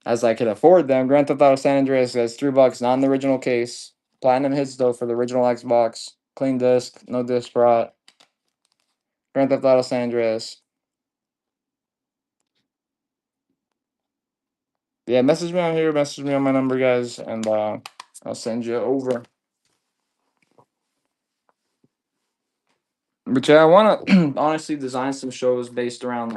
as I can afford them. Grand Theft Auto San Andreas, guys, $3, not in the original case. Platinum hits though for the original Xbox. Clean disc, no disc rot. Grand Theft Auto San Andreas. Yeah, message me on here, message me on my number, guys, and I'll send you over. But yeah, I want to honestly design some shows based around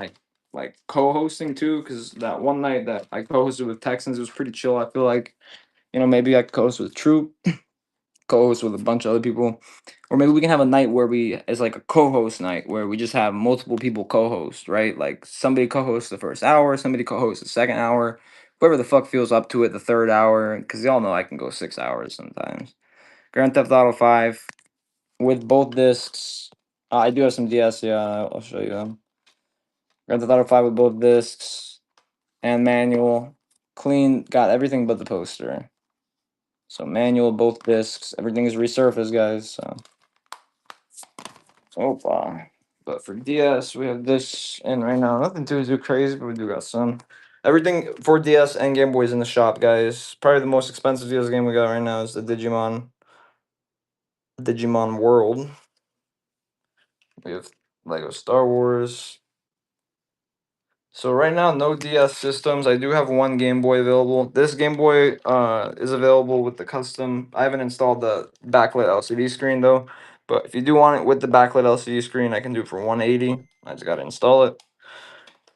like co-hosting too, because that one night that I co-hosted with Texans, it was pretty chill. I feel like maybe I could co-host with Troop, co-host with a bunch of other people, or maybe we can have a night where it's like a co-host night where we just have multiple people co-host, right? Like somebody co-hosts the first hour, somebody co-hosts the second hour, whoever the fuck feels up to it the third hour, because y'all know I can go 6 hours sometimes. Grand Theft Auto 5 with both discs. I do have some DS. Yeah, I'll show you them. Grand Theft Auto 5 with both discs and manual. Clean, got everything but the poster. So manual, both discs. Everything is resurfaced, guys. So far. But for DS, we have this in right now. Nothing too crazy, but we do got some. Everything for DS and Game Boy is in the shop, guys. Probably the most expensive DS game we got right now is the Digimon World. We have Lego Star Wars. So right now, no DS systems. I do have one Game Boy available. This Game Boy is available with the custom. I haven't installed the backlit LCD screen though. But if you do want it with the backlit LCD screen, I can do it for 180. I just gotta install it.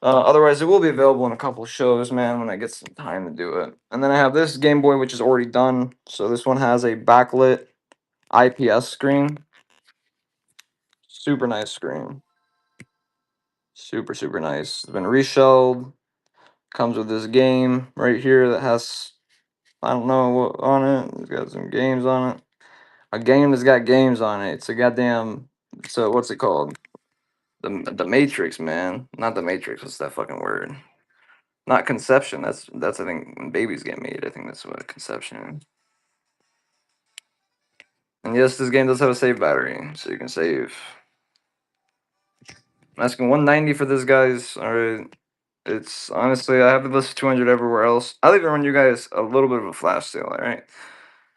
Otherwise, it will be available in a couple shows, man, when I get some time to do it. And then I have this Game Boy, which is already done. So this one has a backlit IPS screen. Super nice screen. Super, super nice. It's been reshelled. Comes with this game right here that has, I don't know what on it. It's got some games on it. A game that's got games on it. It's a goddamn, so what's it called? The Matrix, man. Not the Matrix. What's that fucking word? Not Conception. That's I think when babies get made. I think that's what Conception is. And yes, this game does have a save battery, so you can save. I'm asking 190 for this, guys. All right. It's honestly, I have the list of 200 everywhere else. I'll even run you guys a little bit of a flash sale. All right.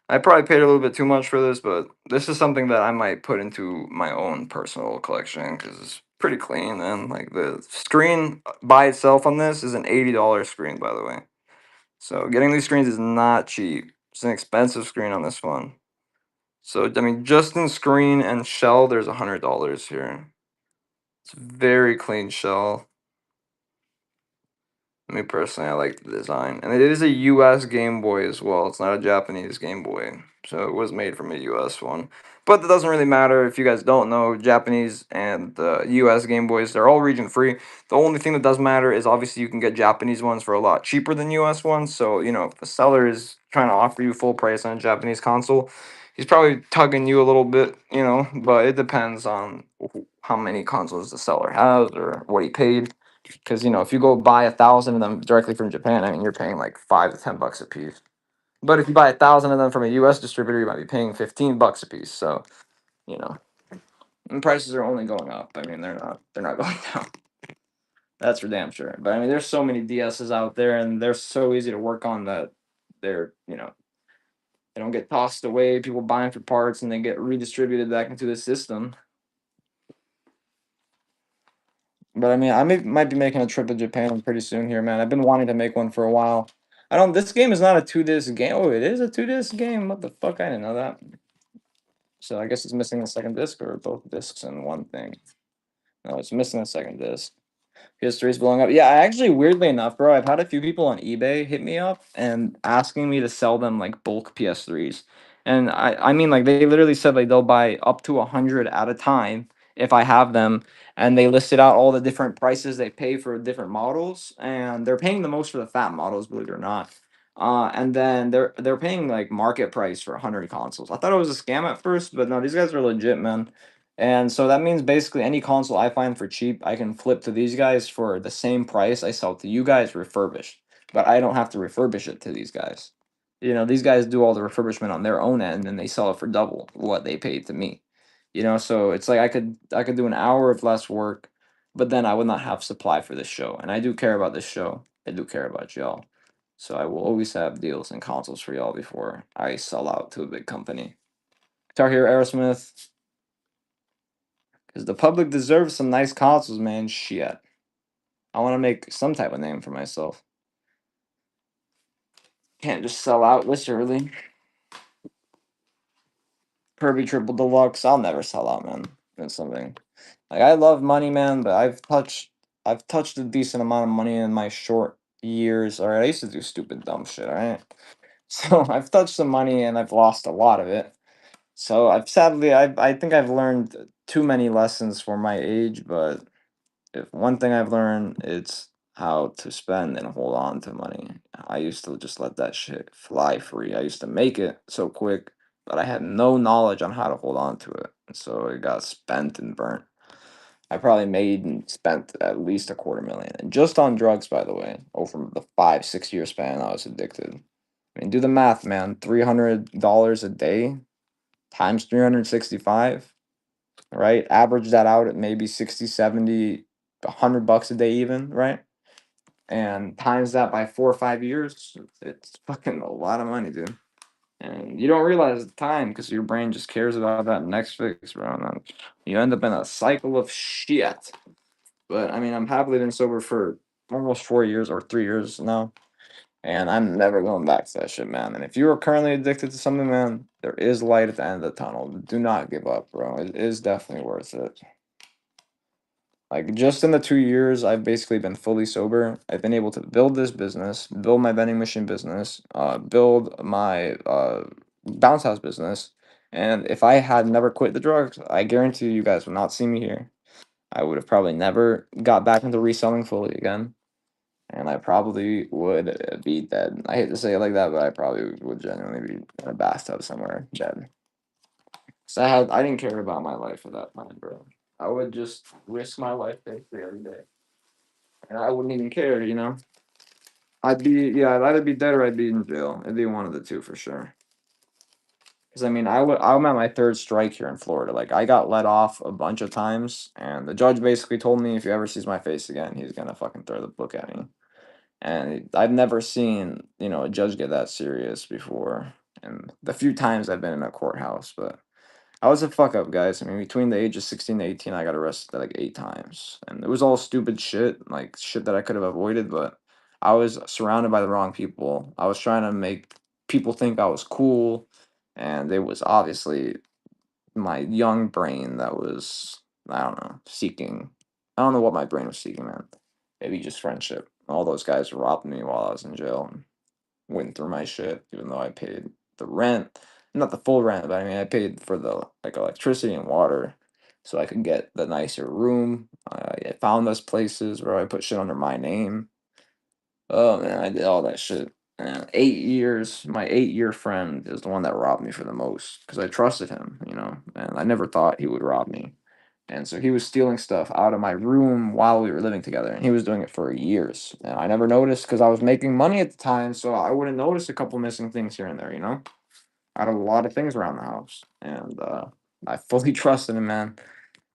I probably paid a little bit too much for this, but this is something that I might put into my own personal collection because it's pretty clean. And like the screen by itself on this is an $80 screen, by the way. So getting these screens is not cheap. It's an expensive screen on this one. So I mean, just in screen and shell, there's $100 here. It's a very clean shell. Me personally, I like the design, and it is a U.S. Game Boy as well. It's not a Japanese Game Boy, so it was made from a U.S. one. But that doesn't really matter if you guys don't know. Japanese and the U.S. Game Boys, they're all region free. The only thing that does matter is obviously you can get Japanese ones for a lot cheaper than U.S. ones. So you know, if the seller is trying to offer you full price on a Japanese console, he's probably tugging you a little bit, you know. But it depends on how many consoles the seller has or what he paid. Because you know, if you go buy 1,000 of them directly from Japan, I mean, you're paying like $5 to $10 a piece. But if you buy 1,000 of them from a U.S. distributor, you might be paying $15 a piece. So you know, and prices are only going up. I mean, they're not going down. That's for damn sure. But I mean, there's so many DSs out there, and they're so easy to work on that they're they don't get tossed away. People buy them for parts, and they get redistributed back into the system. But I mean, might be making a trip to Japan pretty soon here, man. I've been wanting to make one for a while. I don't. This game is not a 2 disc game. Oh, it is a 2 disc game. What the fuck? I didn't know that. So I guess it's missing a second disc or both discs in one thing. No, it's missing a second disc. PS3 is blowing up. Yeah, I actually, weirdly enough, bro, I've had a few people on eBay hit me up and asking me to sell them like bulk PS3s. And I mean, like they literally said like they'll buy up to 100 at a time if I have them. And they listed out all the different prices they pay for different models, and they're paying the most for the fat models, believe it or not. And then they're paying like market price for 100 consoles. I thought it was a scam at first, but no, these guys are legit, man. And so that means basically any console I find for cheap, I can flip to these guys for the same price I sell to you guys refurbished. But I don't have to refurbish it to these guys. You know, these guys do all the refurbishment on their own end and they sell it for double what they paid to me. You know, so it's like I could do an hour of less work, but then I would not have supply for this show. And I do care about this show. I do care about y'all. So I will always have deals and consoles for y'all before I sell out to a big company. Guitar Hero Aerosmith, because the public deserves some nice consoles, man. Shit. I want to make some type of name for myself. Can't just sell out this early. Kirby Triple Deluxe, I'll never sell out, man. That's something. Like I love money, man, but I've touched a decent amount of money in my short years. Alright, I used to do stupid dumb shit, alright? So I've touched some money and I've lost a lot of it. So I think I've learned too many lessons for my age, but if one thing I've learned, it's how to spend and hold on to money. I used to just let that shit fly free. I used to make it so quick, but I had no knowledge on how to hold on to it. And so it got spent and burnt. I probably made and spent at least $250,000. And just on drugs, by the way, over the 5, 6 year span I was addicted. I mean, do the math, man. $300 a day times 365, right? Average that out at maybe 60, 70, $100 a day even, right? And times that by 4 or 5 years, it's fucking a lot of money, dude. And you don't realize the time because your brain just cares about that next fix, bro. And then you end up in a cycle of shit. But I mean, I'm happily been sober for almost 4 years or 3 years now. And I'm never going back to that shit, man. And if you are currently addicted to something, man, there is light at the end of the tunnel. Do not give up, bro. It is definitely worth it. Like just in the 2 years, I've basically been fully sober. I've been able to build this business, build my vending machine business, build my bounce house business. And if I had never quit the drugs, I guarantee you guys would not see me here. I would have probably never got back into reselling fully again. And I probably would be dead. I hate to say it like that, but I probably would genuinely be in a bathtub somewhere dead. So I didn't care about my life at that time, bro. I would just risk my life basically every day, and I wouldn't even care, you know. I'd either be dead or I'd be in jail. It'd be one of the two for sure. Because I mean, I'm at my third strike here in Florida. Like I got let off a bunch of times, and the judge basically told me if he ever sees my face again, he's gonna fucking throw the book at me. And I've never seen, a judge get that serious before. And the few times I've been in a courthouse, but I was a fuck up, guys. I mean, between the age of 16 to 18, I got arrested like 8 times. And it was all stupid shit, like shit that I could have avoided, but I was surrounded by the wrong people. I was trying to make people think I was cool, and it was obviously my young brain that was, I don't know, seeking. I don't know what my brain was seeking, man. Maybe just friendship. All those guys robbed me while I was in jail and went through my shit, even though I paid the rent. Not the full rent, but I mean, I paid for the like electricity and water so I could get the nicer room. I found those places where I put shit under my name. Oh man, I did all that shit. And 8 years, my 8 year friend is the one that robbed me for the most because I trusted him, and I never thought he would rob me. And so he was stealing stuff out of my room while we were living together, and he was doing it for years. And I never noticed because I was making money at the time, so I wouldn't notice a couple missing things here and there, out of a lot of things around the house. And I fully trusted him, man,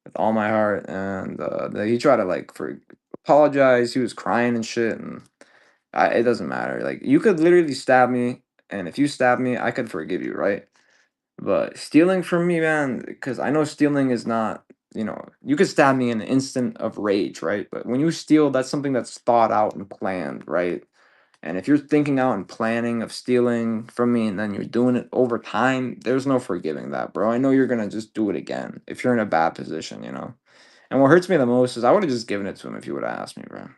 with all my heart. And he tried to apologize. He was crying and shit, and it doesn't matter. Like you could literally stab me, and if you stab me, I could forgive you, right? But stealing from me, man, because I know stealing is not, you could stab me in an instant of rage, right? But when you steal, that's something that's thought out and planned, right? And if you're thinking out and planning of stealing from me and then you're doing it over time, there's no forgiving that, bro. I know you're gonna just do it again if you're in a bad position. And what hurts me the most is I would have just given it to him if he would have asked me, bro.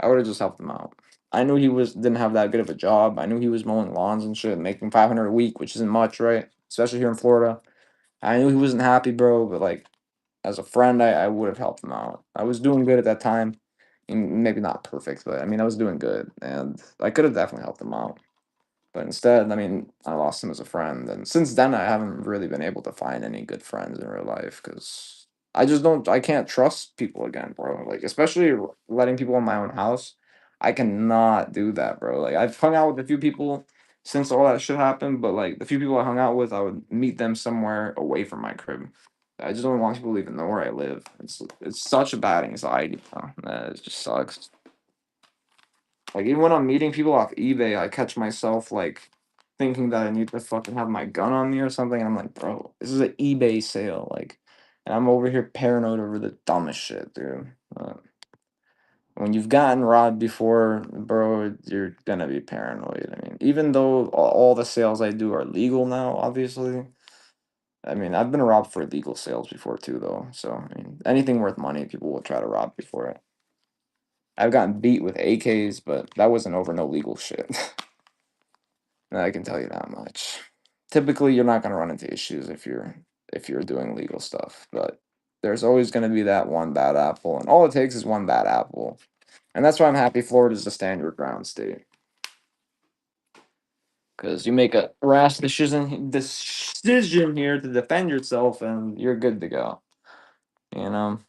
I would have just helped him out. I knew he didn't have that good of a job. I knew he was mowing lawns and shit, making 500 a week, which isn't much, right? Especially here in Florida. I knew he wasn't happy, bro, but like as a friend, I would have helped him out. I was doing good at that time. Maybe not perfect, but I mean, I was doing good, and I could have definitely helped him out. But instead, I mean, I lost him as a friend, and since then, I haven't really been able to find any good friends in real life because I can't trust people again, bro. Like, especially letting people in my own house, I cannot do that, bro. Like, I've hung out with a few people since all that shit happened, but like the few people I hung out with, I would meet them somewhere away from my crib. I just don't want people to even know where I live. It's such a bad anxiety, bro. It just sucks. Like even when I'm meeting people off eBay, I catch myself like thinking that I need to fucking have my gun on me or something. And I'm like, bro, this is an eBay sale. Like, and I'm over here paranoid over the dumbest shit, dude. When you've gotten robbed before, bro, you're gonna be paranoid. I mean, even though all the sales I do are legal now, obviously. I mean, I've been robbed for illegal sales before too, though. So, I mean, anything worth money, people will try to rob before it. I've gotten beat with AKs, but that wasn't over no legal shit. I can tell you that much. Typically, you're not going to run into issues if you're doing legal stuff, but there's always going to be that one bad apple, and all it takes is one bad apple. And that's why I'm happy Florida's the stand your ground state. Because you make a rash decision here to defend yourself, and you're good to go. You know,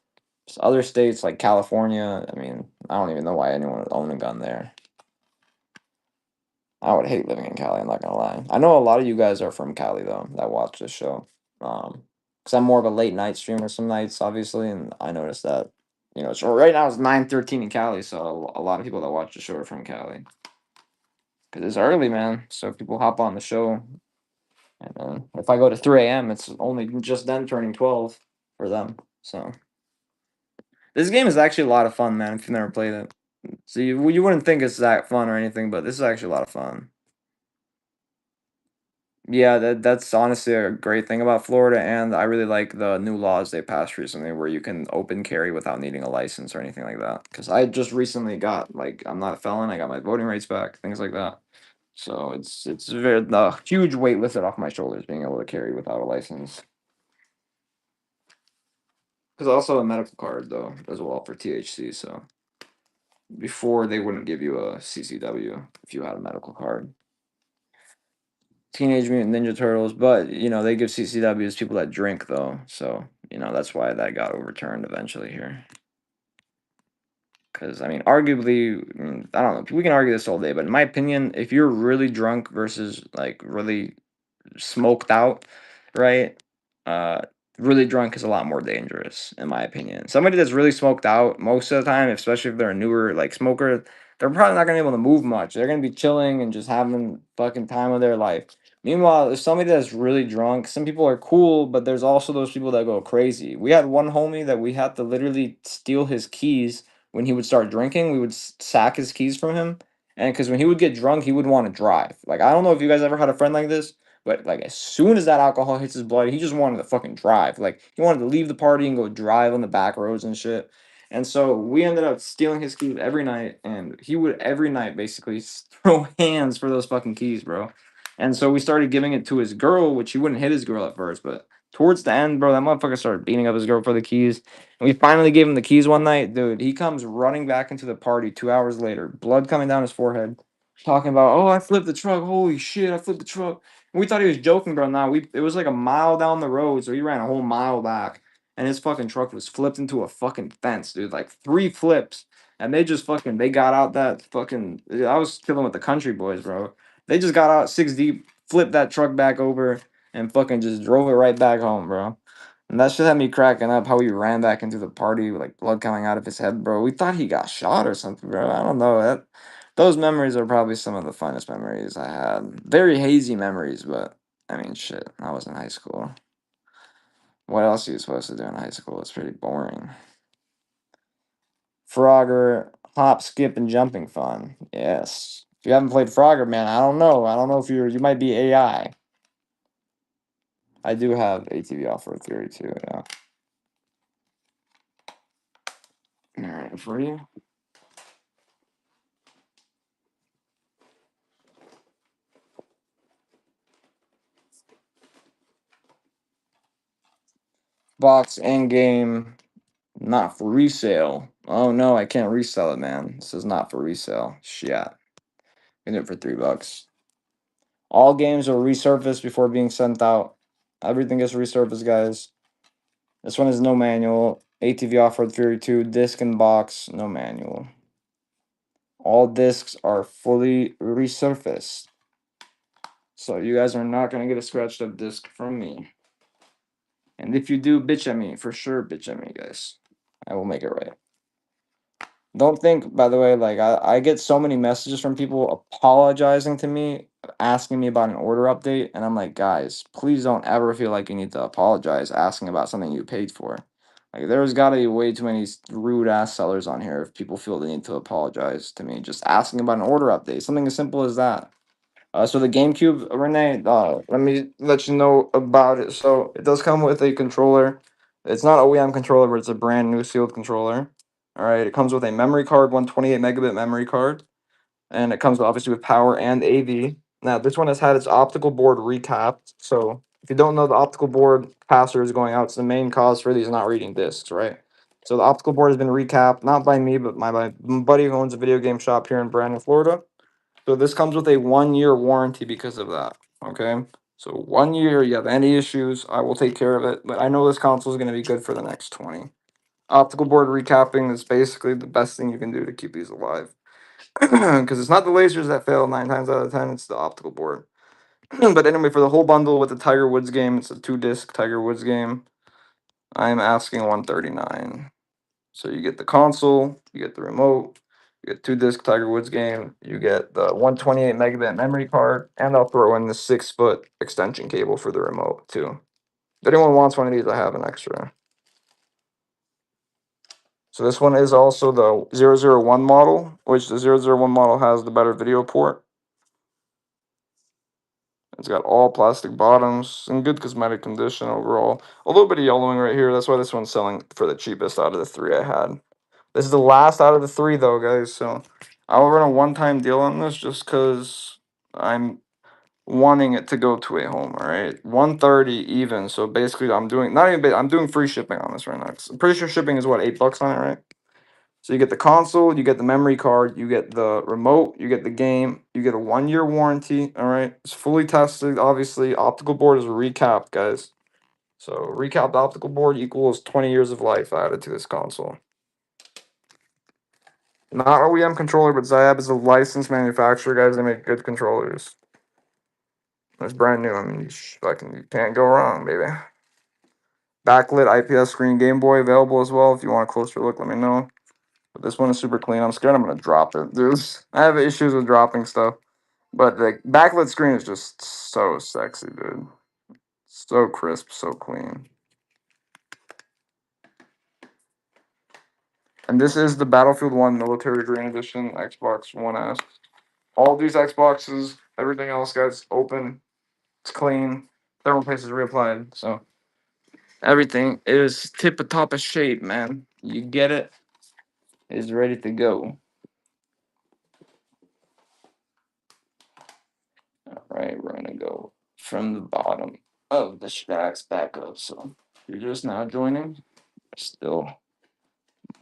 other states like California, I mean, I don't even know why anyone would own a gun there. I would hate living in Cali, I'm not gonna lie. I know a lot of you guys are from Cali though that watch this show. Because I'm more of a late night streamer some nights, obviously, and I noticed that. So right now it's 9:13 in Cali, so a lot of people that watch the show are from Cali. Because it's early, man. So people hop on the show, and then if I go to 3 a.m., it's only just then turning 12 for them. So this game is actually a lot of fun, man. If you've never played it, so you wouldn't think it's that fun or anything, but this is actually a lot of fun. Yeah, that's honestly a great thing about Florida, and I really like the new laws they passed recently where you can open carry without needing a license or anything like that. Because I just recently got like I'm not a felon, I got my voting rights back, things like that. So it's very a huge weight lifted off my shoulders being able to carry without a license. Because also a medical card though as well for THC. So before they wouldn't give you a CCW if you had a medical card. Teenage Mutant Ninja Turtles, but they give CCWs people that drink though, so that's why that got overturned eventually here. Because I mean, arguably, I don't know, we can argue this all day, but in my opinion, if you're really drunk versus like really smoked out, right? Uh, really drunk is a lot more dangerous, in my opinion. Somebody that's really smoked out, most of the time, especially if they're a newer like smoker, they're probably not gonna be able to move much. They're gonna be chilling and just having fucking time of their life. Meanwhile, if somebody that's really drunk, some people are cool, but there's also those people that go crazy. We had one homie that we had to literally steal his keys when he would start drinking. We would sack his keys from him, and because when he would get drunk, he would want to drive. Like I don't know if you guys ever had a friend like this, but like as soon as that alcohol hits his blood, he just wanted to fucking drive. Like he wanted to leave the party and go drive on the back roads and shit. And so we ended up stealing his keys every night, and he would every night basically throw hands for those fucking keys, bro. And so we started giving it to his girl, which he wouldn't hit his girl at first, but towards the end, bro, that motherfucker started beating up his girl for the keys. And we finally gave him the keys one night, dude. He comes running back into the party 2 hours later, blood coming down his forehead, talking about, "Oh, I flipped the truck. Holy shit, I flipped the truck." We thought he was joking, bro. Nah, it was like a mile down the road, so he ran a whole mile back, and his fucking truck was flipped into a fucking fence, dude. Like 3 flips, and they got out that fucking. I was chilling with the country boys, bro. They just got out 6 deep, flipped that truck back over, and fucking just drove it right back home, bro. And that shit had me cracking up. How he ran back into the party with like blood coming out of his head, bro. We thought he got shot or something, bro. I don't know. Those memories are probably some of the funnest memories I had. Very hazy memories, but I mean, shit. I was in high school. What else are you supposed to do in high school? It's pretty boring. Frogger, hop, skip, and jumping fun. Yes. If you haven't played Frogger, man, I don't know. I don't know if you might be AI. I do have ATV off-road theory too. Yeah. All right, for you. Box end game. Not for resale. Oh no, I can't resell it, man. This is not for resale. Shit. Get it for $3. All games are resurfaced before being sent out. Everything gets resurfaced, guys. This one is no manual. ATV Off-Road Fury 2, disc and box, no manual. All discs are fully resurfaced. So you guys are not going to get a scratched up disc from me. And if you do, bitch at me. For sure, bitch at me, guys. I will make it right. Don't think, by the way, like I get so many messages from people apologizing to me, asking me about an order update, and I'm like, guys, please don't ever feel like you need to apologize asking about something you paid for. Like there's gotta be way too many rude ass sellers on here if people feel they need to apologize to me just asking about an order update. Something as simple as that. So the GameCube, Renee, let me let you know about it. So it does come with a controller. It's not OEM controller, but it's a brand new sealed controller. All right, it comes with a memory card, 128 megabit memory card, and it comes obviously with power and AV. Now this one has had its optical board recapped. So if you don't know, the optical board capacitor is going out. It's the main cause for these not reading discs, right? So the optical board has been recapped, not by me, but my buddy who owns a video game shop here in Brandon, Florida. So this comes with a 1 year warranty because of that. Okay. So 1 year, you have any issues, I will take care of it. But I know this console is going to be good for the next 20. Optical board recapping is basically the best thing you can do to keep these alive. Because it's not the lasers that fail 9 times out of 10, it's the optical board. But anyway, for the whole bundle with the Tiger Woods game, it's a 2 disc Tiger Woods game. I am asking 139. So you get the console, you get the remote, you get 2 disc Tiger Woods game, you get the 128 megabit memory card, and I'll throw in the 6 foot extension cable for the remote too. If anyone wants one of these, I have an extra. So this one is also the 001 model, which the 001 model has the better video port. It's got all plastic bottoms in good cosmetic condition overall. A little bit of yellowing right here. That's why this one's selling for the cheapest out of the three I had. This is the last out of the three though, guys. So I'll run a one-time deal on this just because I'm wanting it to go to a home. All right, 130 even. So basically, I'm doing not even. I'm doing free shipping on this right now. 'Cause I'm pretty sure shipping is what, $8 on it, right? So you get the console, you get the memory card, you get the remote, you get the game, you get a 1-year warranty. All right, it's fully tested. Obviously, optical board is recapped, guys. So recapped optical board equals 20 years of life added to this console. Not OEM controller, but Zyab is a licensed manufacturer, guys. They make good controllers. It's brand new. I mean, you can't go wrong, baby. Backlit IPS screen Game Boy available as well. If you want a closer look, let me know. But this one is super clean. I'm scared I'm gonna drop it, dude. I have issues with dropping stuff. But the backlit screen is just so sexy, dude. So crisp, so clean. And this is the Battlefield 1 Military Green Edition Xbox One S. All these Xboxes, everything else, guys, open. It's clean. Thermal paste is reapplied. So everything is tip of top of shape, man. You get it. It's ready to go. All right, we're gonna go from the bottom of the stacks back up. So you're just now joining. Still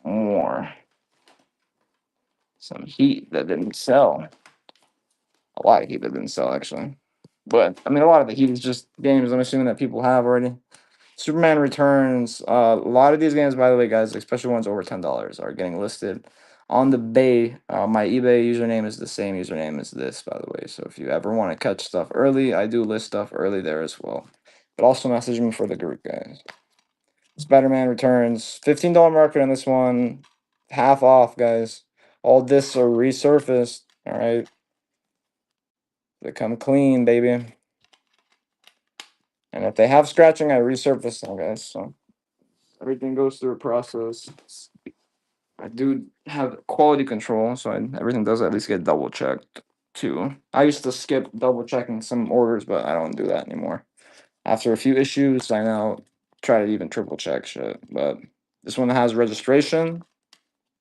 more. Some heat that didn't sell. A lot of heat that didn't sell, actually. But I mean, a lot of the heat is just games I'm assuming that people have already. Superman Returns. A lot of these games, by the way, guys, especially ones over $10, are getting listed on the Bay. My eBay username is the same username as this, by the way. So if you ever want to catch stuff early, I do list stuff early there as well. But also message me for the group, guys. Spider-Man Returns. $15 market on this one. Half off, guys. All discs are resurfaced. All right. They come clean, baby. And if they have scratching, I resurface them, guys. So everything goes through a process. I do have quality control, so everything does at least get double checked too. I used to skip double checking some orders, but I don't do that anymore. After a few issues, I now try to even triple check shit. But this one has registration,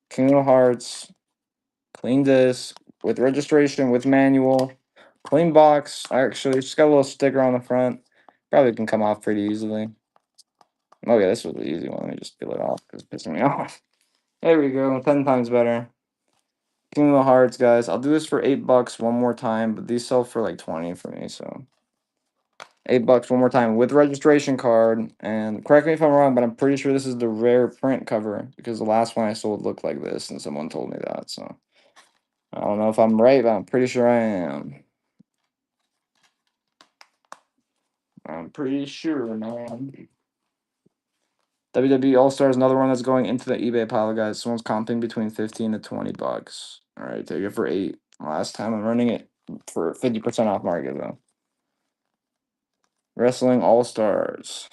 Kingdom Hearts, clean disc with registration with manual, clean box. Actually, just got a little sticker on the front. Probably can come off pretty easily. Oh yeah, this was the easy one. Let me just peel it off because it's pissing me off. There we go. 10 times better. Kingdom Hearts, guys. I'll do this for $8 one more time, but these sell for like 20 for me, so $8 one more time with registration card. And correct me if I'm wrong, but I'm pretty sure this is the rare print cover because the last one I sold looked like this, and someone told me that. So I don't know if I'm right, but I'm pretty sure I am. I'm pretty sure, man. WWE All Stars, another one that's going into the eBay pile, guys. Someone's comping between 15 to $20. All right, take it for 8. Last time I'm running it for 50% off market though. Wrestling All Stars.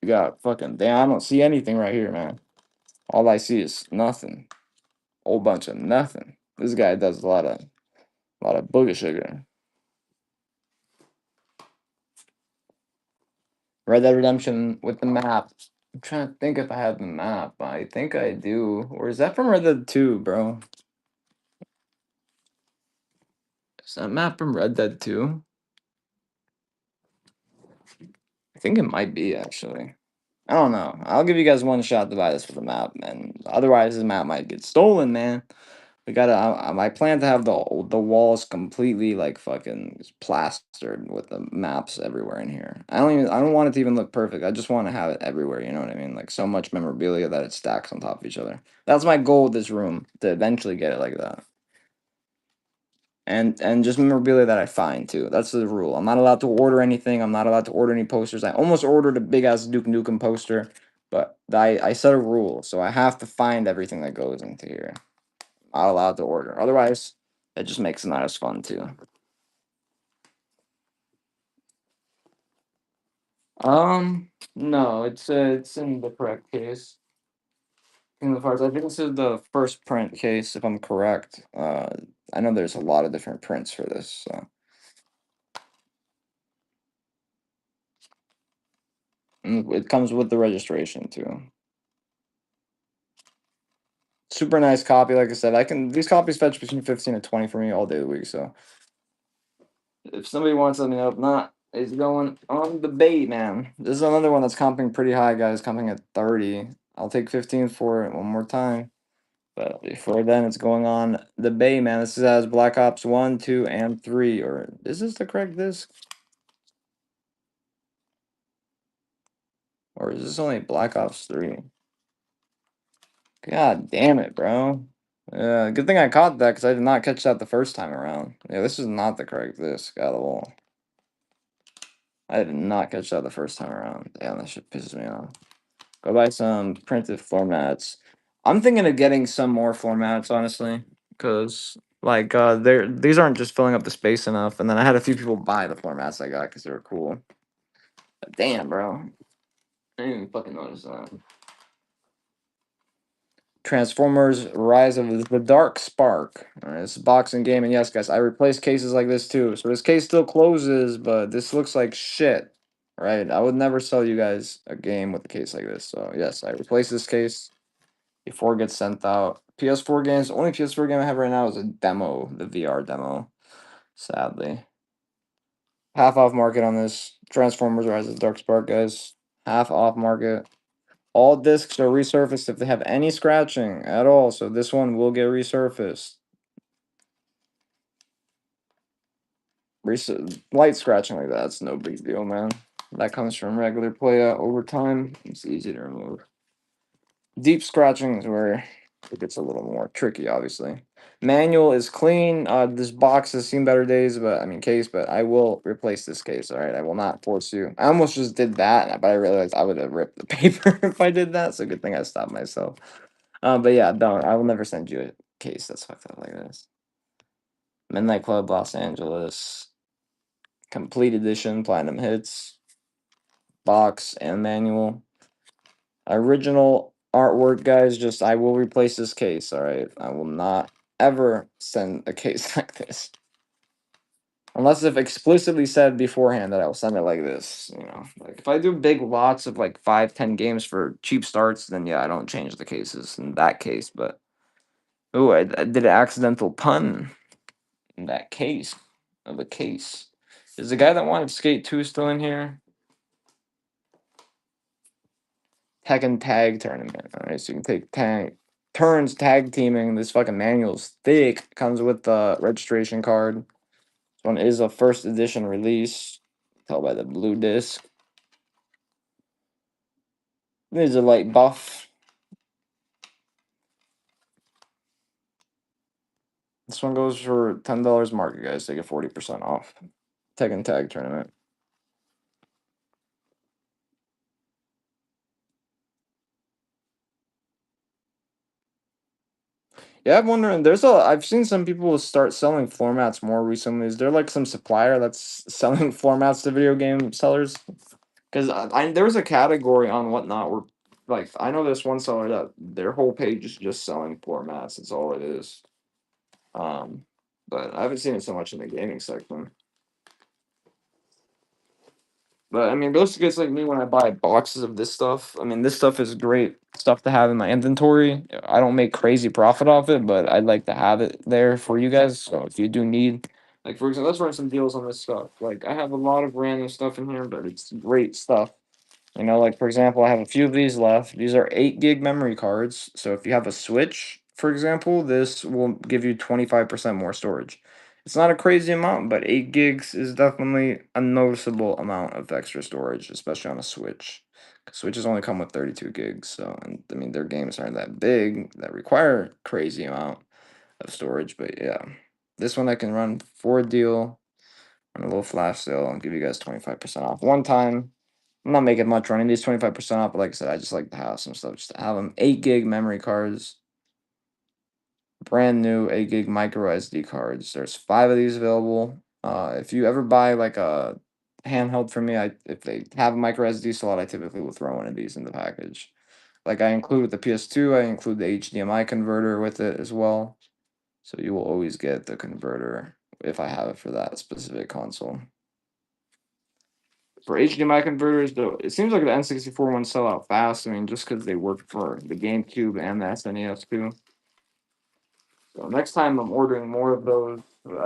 You got fucking damn. I don't see anything right here, man. All I see is nothing. Whole bunch of nothing. This guy does a lot of booger sugar. Red Dead Redemption with the map. I'm trying to think if I have the map. I think I do. Or is that from Red Dead 2, bro? Is that map from Red Dead 2? I think it might be, actually. I don't know. I'll give you guys one shot to buy this for the map, man. Otherwise, the map might get stolen, man. We gotta. I plan to have the walls completely like fucking just plastered with the maps everywhere in here. I don't even. I don't want it to even look perfect. I just want to have it everywhere. You know what I mean? Like so much memorabilia that it stacks on top of each other. That's my goal with this room to eventually get it like that. And just memorabilia that I find too. That's the rule. I'm not allowed to order anything. I'm not allowed to order any posters. I almost ordered a big ass Duke Nukem poster, but I set a rule, so I have to find everything that goes into here. Not allowed to order. Otherwise, it just makes it not as fun too. No, it's in the correct case. In the parts, I think this is the first print case, if I'm correct. I know there's a lot of different prints for this. So It comes with the registration too. Super nice copy. Like I said, these copies fetch between 15 and 20 for me all day of the week. So if somebody wants something, up, not it's going on the bait, man. This is another one that's comping pretty high, guys. Comping at 30. I'll take 15 for it one more time. But before then, it's going on the Bay, man. This is as Black Ops 1, 2, and 3. Or is this the correct disc? Or is this only Black Ops 3? God damn it, bro. Yeah, good thing I caught that because I did not catch that the first time around. Yeah, this is not the correct disc out of all. I did not catch that the first time around. Damn, that shit pisses me off. Go buy some printed floor mats. I'm thinking of getting some more floor mats, honestly, because like these aren't just filling up the space enough. And then I had a few people buy the floor mats I got because they were cool. But damn, bro, I didn't even fucking notice that. Transformers: Rise of the Dark Spark. All right, it's a boxing game, and yes, guys, I replaced cases like this too. So this case still closes, but this looks like shit. Right? I would never sell you guys a game with a case like this. So yes, I replaced this case before it gets sent out. PS4 games. The only PS4 game I have right now is a demo, the VR demo. Sadly, half off market on this Transformers: Rise of the Dark Spark, guys. Half off market. All discs are resurfaced if they have any scratching at all, so this one will get resurfaced. Light scratching like that's no big deal, man. That comes from regular play over time. It's easy to remove. Deep scratching is where it gets a little more tricky, obviously. Manual is clean. This box has seen better days, but I mean case, but I will replace this case. All right, I will not force you. I almost just did that, but I realized I would have ripped the paper if I did that. So good thing I stopped myself. But yeah, don't. I will never send you a case that's fucked up like this. Midnight Club, Los Angeles, complete edition, platinum hits, box and manual. Original artwork, guys. Just I will replace this case. All right, I will not ever send a case like this. Unless if explicitly said beforehand that I will send it like this, like if I do big lots of like 5, 10 games for cheap starts, then yeah, I don't change the cases in that case. But oh, I did an accidental pun in that case of a case. Is the guy that wanted Skate 2 still in here? Tekken Tag Tournament. Alright, so you can take turns tag teaming. This fucking manual's thick. Comes with the registration card. This one is a first edition release. Tell by the blue disc. There's a light buff. This one goes for $10 market, guys. Take it 40% off. Tekken Tag Tournament. Yeah, I'm wondering. I've seen some people start selling floor mats more recently. Is there like some supplier that's selling floor mats to video game sellers? Because there was a category on Whatnot where, like, I know this one seller that their whole page is just selling floor mats. That's all it is. Um, but I haven't seen it so much in the gaming section. But I mean, realistically, it's like me when I buy boxes of this stuff. I mean, this stuff is great stuff to have in my inventory. I don't make crazy profit off it, but I'd like to have it there for you guys. So if you do need, like, for example, let's run some deals on this stuff. Like, I have a lot of random stuff in here, but it's great stuff. Like for example, I have a few of these left. These are 8 gig memory cards. So if you have a Switch, for example, this will give you 25% more storage. It's not a crazy amount, but 8 gigs is definitely a noticeable amount of extra storage, especially on a Switch. 'Cause Switches only come with 32 gigs, so and I mean their games aren't that big that require crazy amount of storage. But yeah, this one I can run for a deal on a little flash sale and give you guys 25% off one time. I'm not making much running these 25% off, but like I said, I just like to have some stuff. Just to have them 8 gig memory cards, brand new 8 gig micro SD cards. There's 5 of these available. If you ever buy like a handheld from me, if they have a micro SD slot, I typically will throw one of these in the package. Like I include with the PS2, I include the HDMI converter with it as well. So you will always get the converter if I have it for that specific console. For HDMI converters, though, it seems like the N64 ones sell out fast. I mean, just because they work for the GameCube and the SNES too. So next time I'm ordering more of those.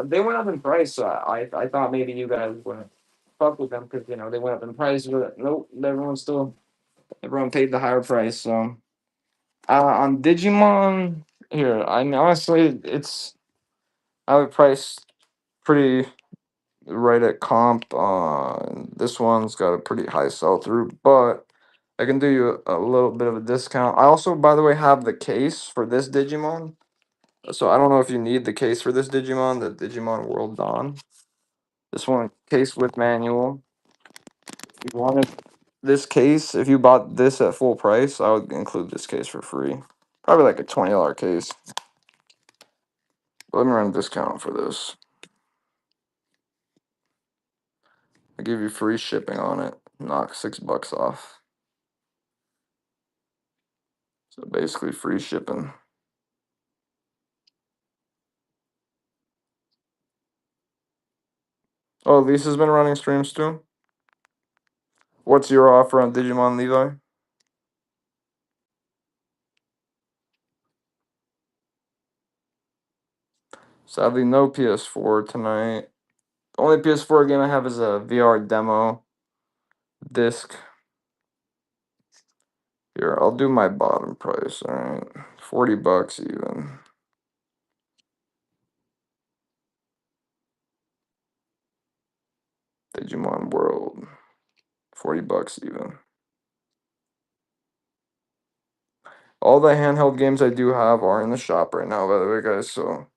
They went up in price, so I thought maybe you guys wouldn't fuck with them because they went up in price. But nope, everyone paid the higher price. So on Digimon, here, I mean honestly, I would price pretty right at comp. This one's got a pretty high sell through, but I can do you a little bit of a discount. I also, by the way, have the case for this Digimon. So I don't know if you need the case for this Digimon, the Digimon World Dawn. This one, case with manual. If you wanted this case, if you bought this at full price, I would include this case for free. Probably like a $20 case. Let me run a discount for this. I give you free shipping on it. Knock $6 off. So basically free shipping. Oh, Lisa's been running streams too? What's your offer on Digimon Levi? Sadly, no PS4 tonight. The only PS4 game I have is a VR demo disc. Here, I'll do my bottom price, alright. $40 even. Digimon World. $40 even. All the handheld games I do have are in the shop right now, by the way, guys. So,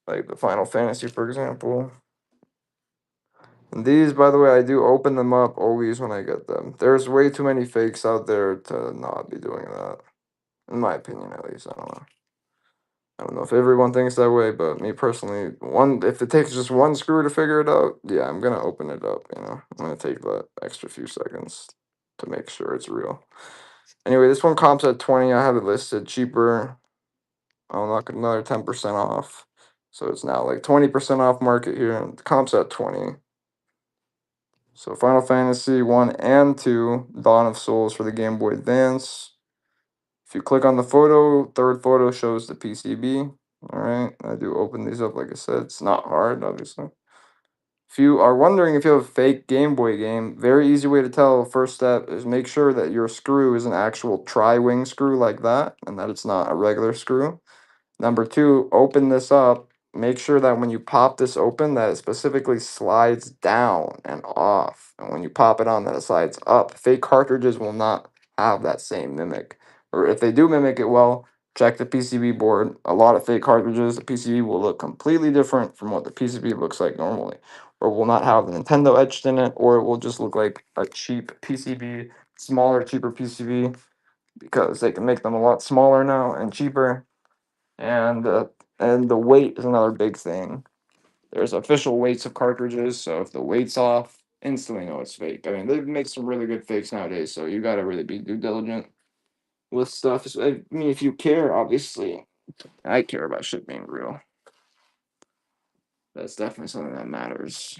like the Final Fantasy, for example. And these, by the way, I do open them up always when I get them. There's way too many fakes out there to not be doing that. In my opinion, at least. I don't know. I don't know if everyone thinks that way, but me personally, if it takes just one screw to figure it out, yeah, I'm gonna open it up, I'm gonna take that extra few seconds to make sure it's real. Anyway, this one comps at 20. I have it listed cheaper. I'll knock another 10% off. So it's now like 20% off market here, and the comps at 20. So Final Fantasy 1 and 2, Dawn of Souls for the Game Boy Advance. If you click on the photo, third photo shows the PCB. Alright, I do open these up like I said. It's not hard, obviously. If you are wondering if you have a fake Game Boy game, very easy way to tell. First step is make sure that your screw is an actual tri-wing screw like that, and that it's not a regular screw. Number two, open this up. Make sure that when you pop this open, that it specifically slides down and off. And when you pop it on, that it slides up. Fake cartridges will not have that same mimic. Or if they do mimic it well, check the PCB board. A lot of fake cartridges, the PCB will look completely different from what the PCB looks like normally. Or will not have the Nintendo etched in it, or it will just look like a cheap PCB, smaller, cheaper PCB, because they can make them a lot smaller now and cheaper. And the weight is another big thing. There's official weights of cartridges, so if the weight's off, instantly know it's fake. I mean, they make some really good fakes nowadays, so you gotta really be due diligent with stuff. I mean, if you care, obviously, I care about shit being real. That's definitely something that matters.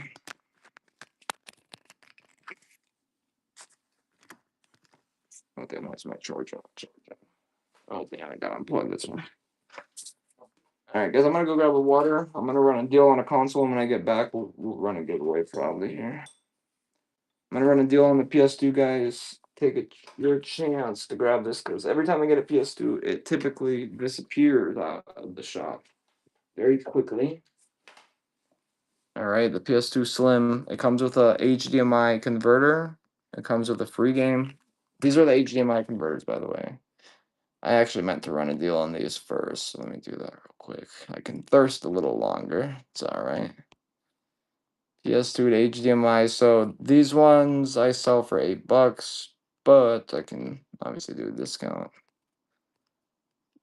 Oh damn, what's my charger? Oh damn, I gotta unplug this one. Alright, guys, I'm gonna go grab a water. I'm gonna run a deal on a console, and when I get back, we'll run a giveaway probably here. I'm gonna run a deal on the PS2, guys. Your chance to grab this because every time I get a PS2, it typically disappears out of the shop very quickly. All right, the PS2 Slim. It comes with a HDMI converter. It comes with a free game. These are the HDMI converters, by the way. I actually meant to run a deal on these first, so let me do that real quick. I can thirst a little longer. It's all right. PS2 to HDMI. So these ones I sell for $8, but I can obviously do a discount.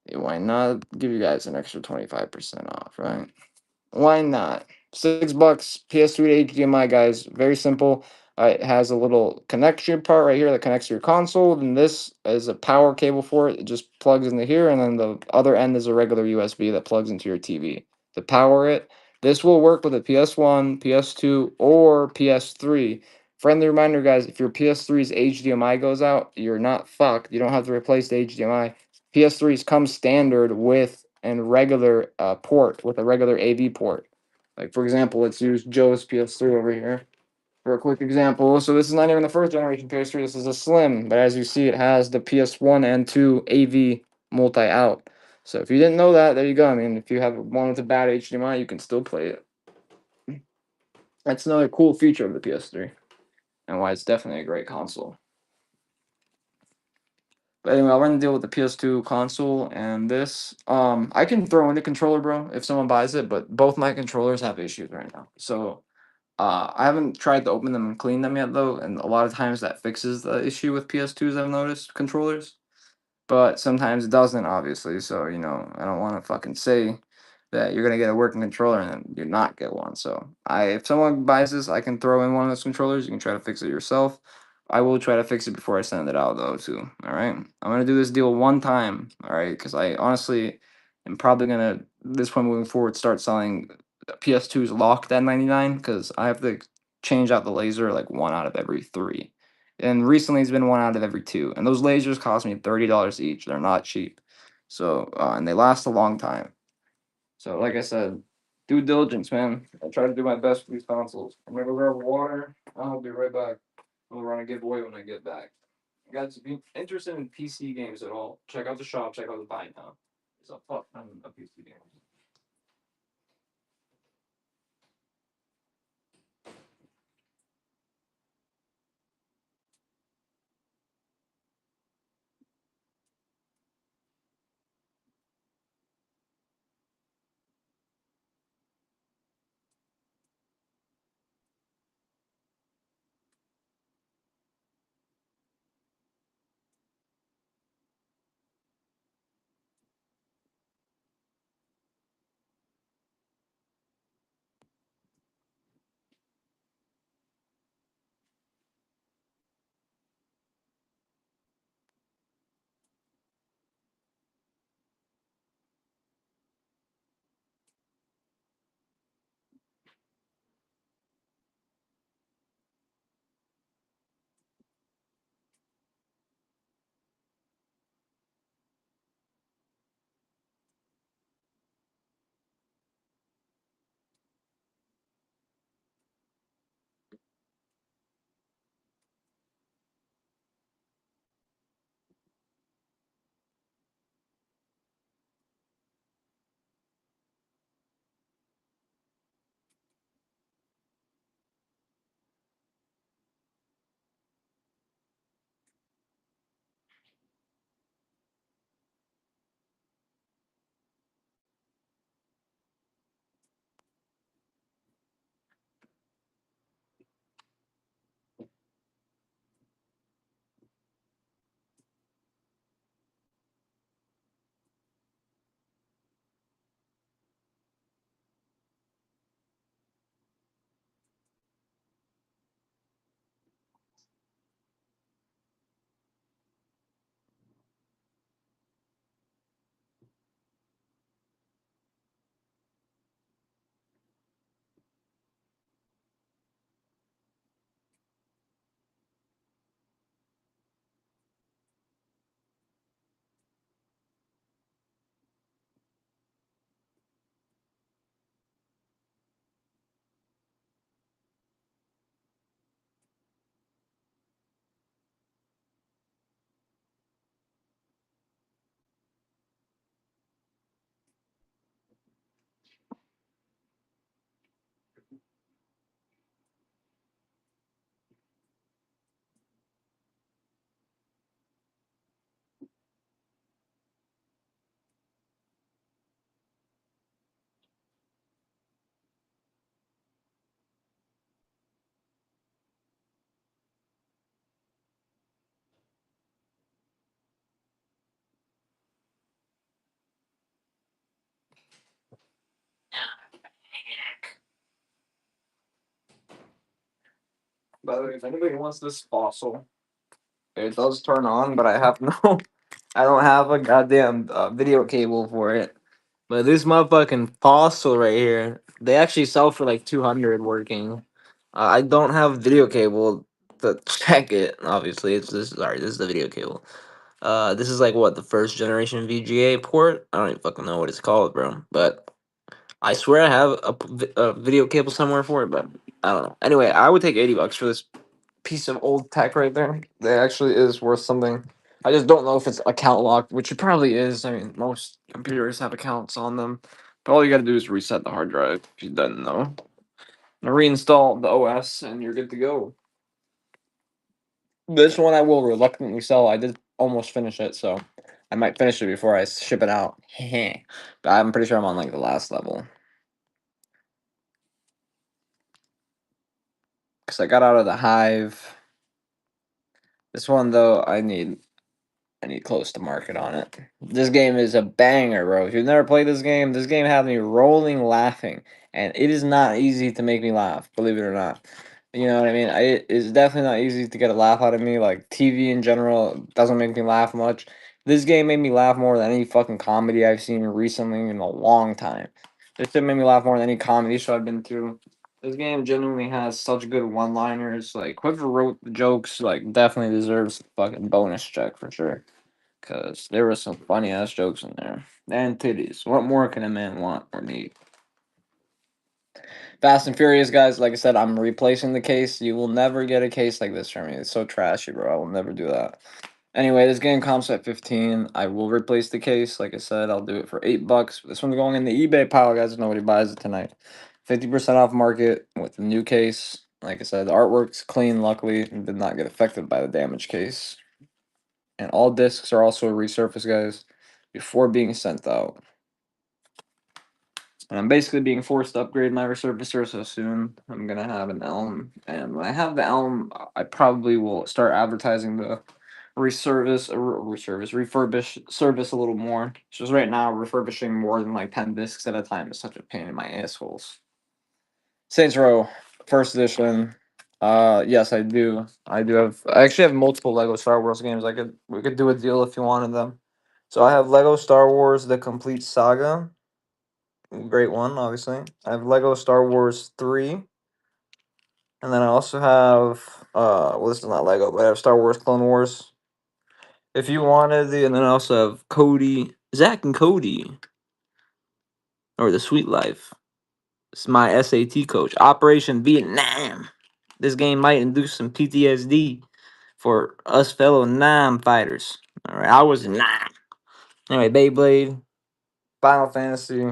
Yeah, why not give you guys an extra 25% off, right? Why not? $6, PS2 to HDMI, guys. Very simple. It has a little connection part right here that connects to your console, and this is a power cable for it. It just plugs into here, and then the other end is a regular USB that plugs into your TV. To power it, this will work with a PS1, PS2, or PS3. Friendly reminder, guys, if your PS3's HDMI goes out, you're not fucked. You don't have to replace the HDMI. PS3s come standard with a regular port, with a regular AV port. Like, for example, let's use Joe's PS3 over here for a quick example. So this is not even the first generation PS3. This is a Slim, but as you see, it has the PS1 and 2 AV multi-out. So if you didn't know that, there you go. I mean, if you have one with a bad HDMI, you can still play it. That's another cool feature of the PS3 and why it's definitely a great console. But anyway, I'll run the deal with the PS2 console and this. I can throw in a controller, bro, if someone buys it, but both my controllers have issues right now. So I haven't tried to open them and clean them yet though, and a lot of times that fixes the issue with PS2s I've noticed controllers. But sometimes it doesn't, obviously. So, I don't want to fucking say that you're gonna get a working controller and then you not get one. So if someone buys this, I can throw in one of those controllers. You can try to fix it yourself. I will try to fix it before I send it out though too. All right. I'm gonna do this deal one time. All right, because I honestly am probably gonna this point moving forward start selling PS2s locked at 99 because I have to change out the laser like one out of every three. And recently it's been one out of every two. And those lasers cost me $30 each. They're not cheap. So and they last a long time. So, like I said, due diligence, man. I try to do my best for these consoles. I'm gonna go grab water. I'll be right back. I'll run a giveaway when I get back. Guys, if you're interested in PC games at all, check out the shop. Check out the buy now. It's a fuck ton of PC games. By the way, if anybody wants this fossil, it does turn on, but I have no. I don't have a goddamn video cable for it. But this motherfucking fossil right here, they actually sell for like 200 working. I don't have video cable. to check it. Obviously, it's this. Sorry, this is the video cable. This is like what, the first generation VGA port. I don't even fucking know what it's called, bro. But I swear I have a video cable somewhere for it, but I don't know. Anyway, I would take $80 for this piece of old tech right there. It actually is worth something. I just don't know if it's account locked, which it probably is. I mean, most computers have accounts on them. But all you gotta do is reset the hard drive if you didn't know. And reinstall the OS and you're good to go. This one I will reluctantly sell. I did almost finish it, so I might finish it before I ship it out. But I'm pretty sure I'm on like the last level. Because I got out of the hive. This one though, I need close to market on it. This game is a banger, bro. If you've never played this game had me rolling laughing. And it is not easy to make me laugh, believe it or not. You know what I mean? It's definitely not easy to get a laugh out of me. Like, TV in general doesn't make me laugh much. This game made me laugh more than any fucking comedy I've seen recently in a long time. This shit made me laugh more than any comedy show I've been to. This game genuinely has such good one-liners. Like, whoever wrote the jokes, like, definitely deserves a fucking bonus check for sure. Cause there were some funny ass jokes in there. And titties. What more can a man want or need? Fast and Furious, guys. Like I said, I'm replacing the case. You will never get a case like this from me. It's so trashy, bro. I will never do that. Anyway, this game comps at 15. I will replace the case. Like I said, I'll do it for $8. This one's going in the eBay pile, guys. Nobody buys it tonight. 50% off market with the new case. Like I said, the artwork's clean, luckily, and did not get affected by the damaged case. And all discs are also resurfaced, guys, before being sent out. And I'm basically being forced to upgrade my resurfacer, so soon I'm gonna have an Elm. And when I have the Elm, I probably will start advertising the refurbish service a little more. Just right now, refurbishing more than like 10 discs at a time is such a pain in my assholes. Saints Row, first edition. Yes, I do. I actually have multiple Lego Star Wars games. We could do a deal if you wanted them. So I have Lego Star Wars: The Complete Saga. Great one, obviously. I have Lego Star Wars 3. And then I also have well, this is not Lego, but I have Star Wars Clone Wars. If you wanted the, and then I also have Cody, Zach and Cody, or The Sweet Life. It's my SAT coach. Operation Vietnam. This game might induce some PTSD for us fellow Nam fighters. All right, I was a Nam. Anyway, Beyblade, Final Fantasy.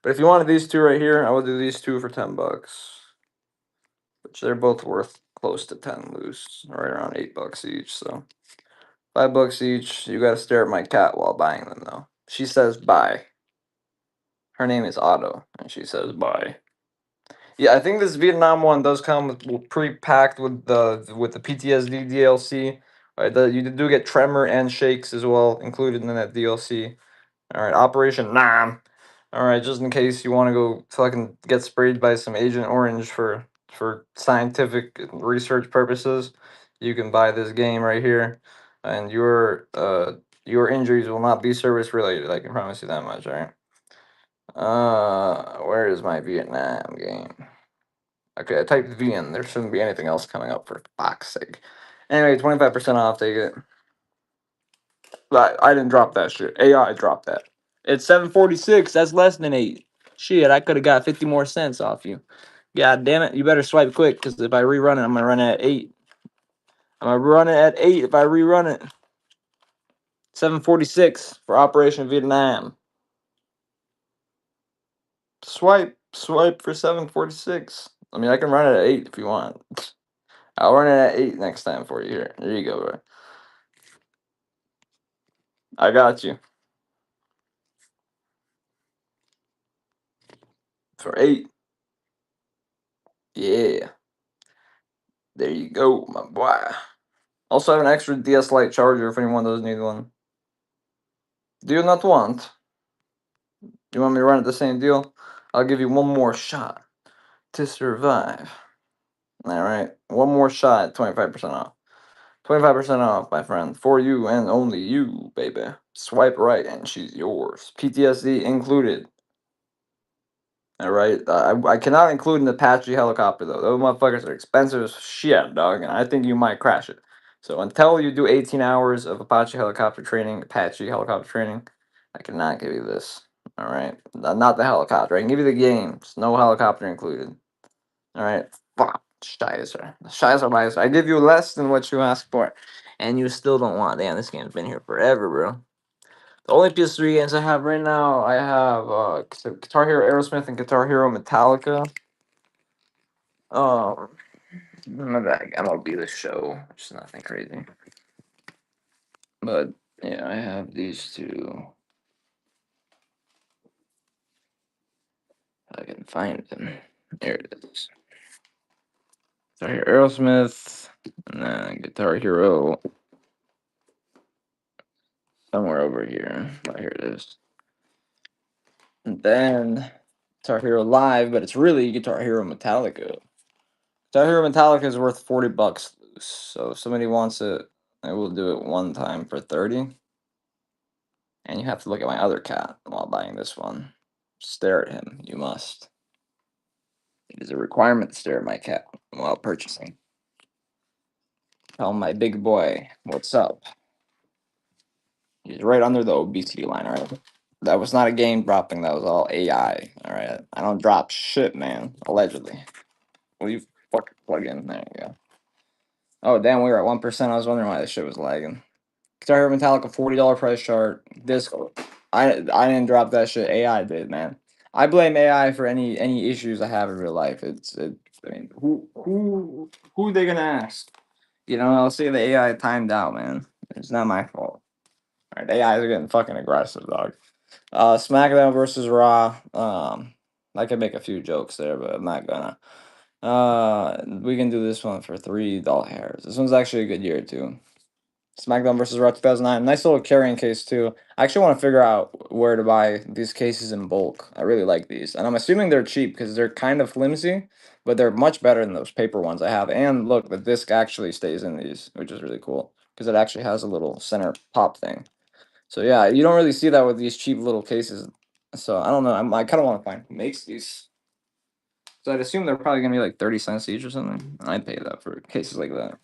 But if you wanted these two right here, I would do these two for $10, which they're both worth close to 10 loose, right around $8 each. So $5 each. You gotta stare at my cat while buying them, though. She says bye. Her name is Otto, and she says bye. Yeah, I think this Vietnam one does come pre-packed with the PTSD DLC. Right, you do get Tremor and Shakes as well included in that DLC. All right, Operation Nam. All right, just in case you want to go fucking get sprayed by some Agent Orange for scientific research purposes, you can buy this game right here, and your injuries will not be service related. I can promise you that much. All right. Where is my Vietnam game? Okay, I typed V in. There shouldn't be anything else coming up for fuck's sake. Anyway, 25% off. Take it. But I didn't drop that shit. AI dropped that. It's 746. That's less than 8. Shit, I could have got 50 more cents off you. God damn it. You better swipe quick, because if I rerun it, I'm going to run it at 8. I'm going to run it at 8 if I rerun it. 746 for Operation Vietnam. Swipe for 746. I mean, I can run it at 8 if you want. I'll run it at 8 next time for you here. There you go, bro. I got you. For 8. Yeah. There you go, my boy. Also have an extra DS Lite charger if anyone does need one. Do you not want? You want me to run it the same deal? I'll give you one more shot to survive. Alright, one more shot, 25% off. 25% off, my friend. For you and only you, baby. Swipe right and she's yours. PTSD included. All right, I cannot include an Apache helicopter though. Those motherfuckers are expensive as shit, dog, and I think you might crash it. So until you do 18 hours of Apache helicopter training, I cannot give you this. All right, not the helicopter. I can give you the games. No helicopter included. All right, fuck, Scheiße, Scheiße. I give you less than what you asked for. And you still don't want. Damn, this game's been here forever, bro. The only PS3 games I have right now, I have Guitar Hero Aerosmith and Guitar Hero Metallica. That MLB The Show, which is nothing crazy. But yeah, I have these two. If I can find them. Here it is. Guitar Hero Aerosmith, and then Guitar Hero somewhere over here. Oh, here it is. And then Guitar Hero Live, but it's really Guitar Hero Metallica. Guitar Hero Metallica is worth $40 loose. So if somebody wants it, I will do it one time for 30. And you have to look at my other cat while buying this one. Stare at him. You must. It is a requirement to stare at my cat while purchasing. Tell my big boy, what's up? He's right under the obesity line, all right? That was not a game dropping, that was all AI, all right? I don't drop shit, man, allegedly. Will you fucking plug in? There you go. Oh, damn, we were at 1%. I was wondering why this shit was lagging. Guitar Hero Metallica, $40 price chart. Disco. I didn't drop that shit. AI did, man. I blame AI for any issues I have in real life. I mean, who they gonna ask? You know, I'll say the AI timed out, man. It's not my fault. All right, AI is getting fucking aggressive, dog. SmackDown versus Raw. I could make a few jokes there, but I'm not gonna. We can do this one for $3. This one's actually a good year too. SmackDown versus Raw 2009. Nice little carrying case too. I actually want to figure out where to buy these cases in bulk. I really like these, and I'm assuming they're cheap because they're kind of flimsy, but they're much better than those paper ones I have. And look, the disc actually stays in these, which is really cool because it actually has a little center pop thing. So yeah, you don't really see that with these cheap little cases. So I don't know. I kind of want to find who makes these. So I'd assume they're probably gonna be like 30 cents each or something. I'd pay that for cases like that.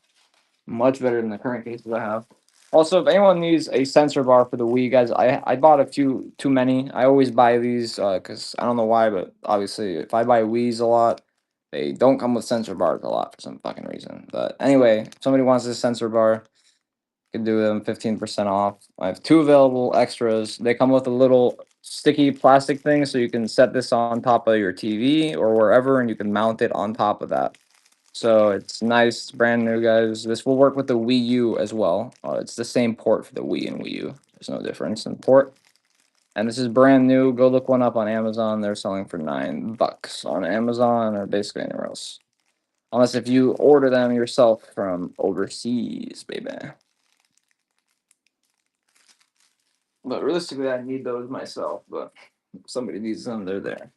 Much better than the current cases I have. Also, if anyone needs a sensor bar for the Wii, guys, I bought a few too many. I always buy these because I don't know why, but obviously if I buy Wii's a lot, they don't come with sensor bars a lot for some fucking reason. But anyway, if somebody wants this sensor bar, can do them 15% off. I have two available extras. They come with a little sticky plastic thing so you can set this on top of your TV or wherever and you can mount it on top of that. So it's nice, it's brand new, guys. This will work with the Wii U as well. It's the same port for the Wii and Wii U. There's no difference in port. And this is brand new. Go look one up on Amazon. They're selling for $9 on Amazon or basically anywhere else. Unless if you order them yourself from overseas, baby. But realistically, I need those myself. But if somebody needs them, they're there.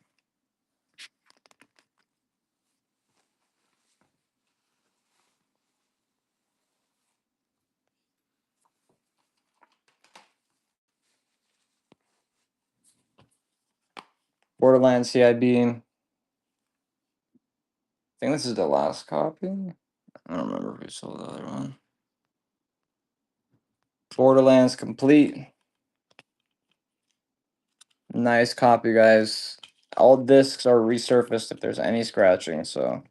Borderlands CIB. I think this is the last copy. I don't remember if we sold the other one. Borderlands complete. Nice copy, guys. All discs are resurfaced if there's any scratching. So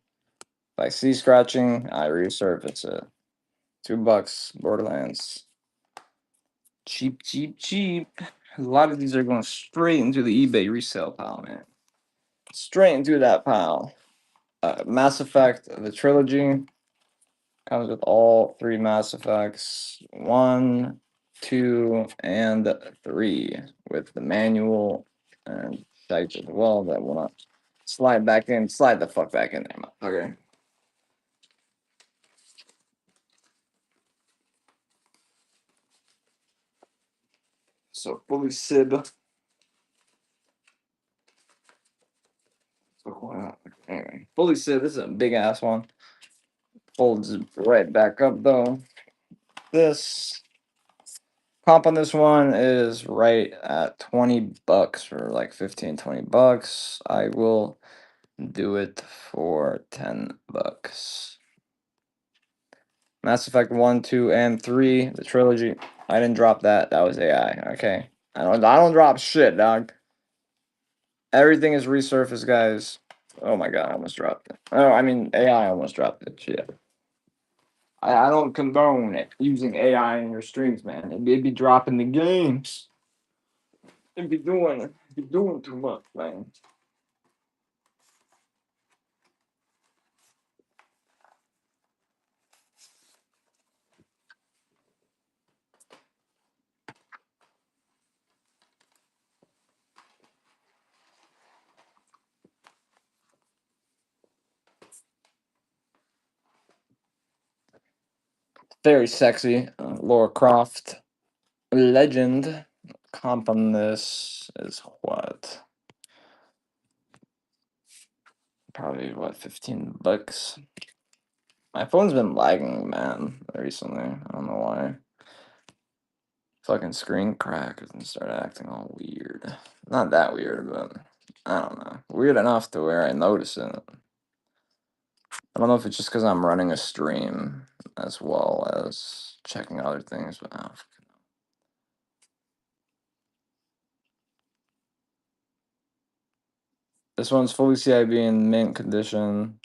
if I see scratching, I resurface it. $2, Borderlands. Cheap, cheap, cheap. A lot of these are going straight into the eBay resale pile, man. Straight into that pile. Mass Effect, the trilogy, comes with all three Mass Effects. 1, 2, and 3. With the manual and shite as well that will not slide back in. Slide the fuck back in there, motherfucker. So fully sib. Anyway, fully sib. This is a big ass one. Folds right back up though. This Comp on this one is right at $20 for like 15, $20. I will do it for $10. Mass Effect 1, 2, and 3, the trilogy. I didn't drop that. That was AI. Okay. I don't drop shit, dog. Everything is resurfaced, guys. Oh my god, I almost dropped it. Oh, I mean AI almost dropped it. Shit. I don't condone it using AI in your streams, man. It'd be dropping the games. It'd be doing too much, man. Very sexy. Laura Croft, legend. Comp on this is what? Probably what, $15. My phone's been lagging, man, recently. I don't know why. Fucking screen crack and start acting all weird. Not that weird, but I don't know. Weird enough to where I notice it. I don't know if it's just because I'm running a stream as well as checking other things, but this one's fully CIB in mint condition.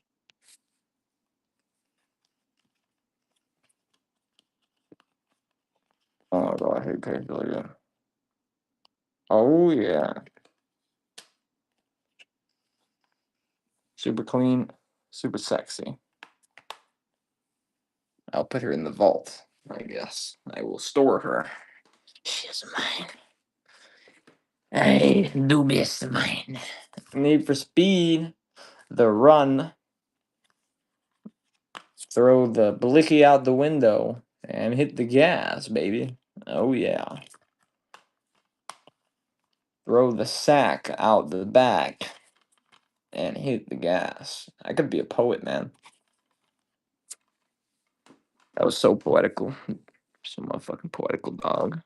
Oh my god, I hate page builder. Oh yeah. Super clean, super sexy. I'll put her in the vault, I guess. I will store her. She's mine. I do best mine. Need for Speed, the run. Throw the blicky out the window and hit the gas, baby. Oh yeah. Throw the sack out the back and hit the gas. I could be a poet, man. That was so poetical. So motherfucking poetical, dog.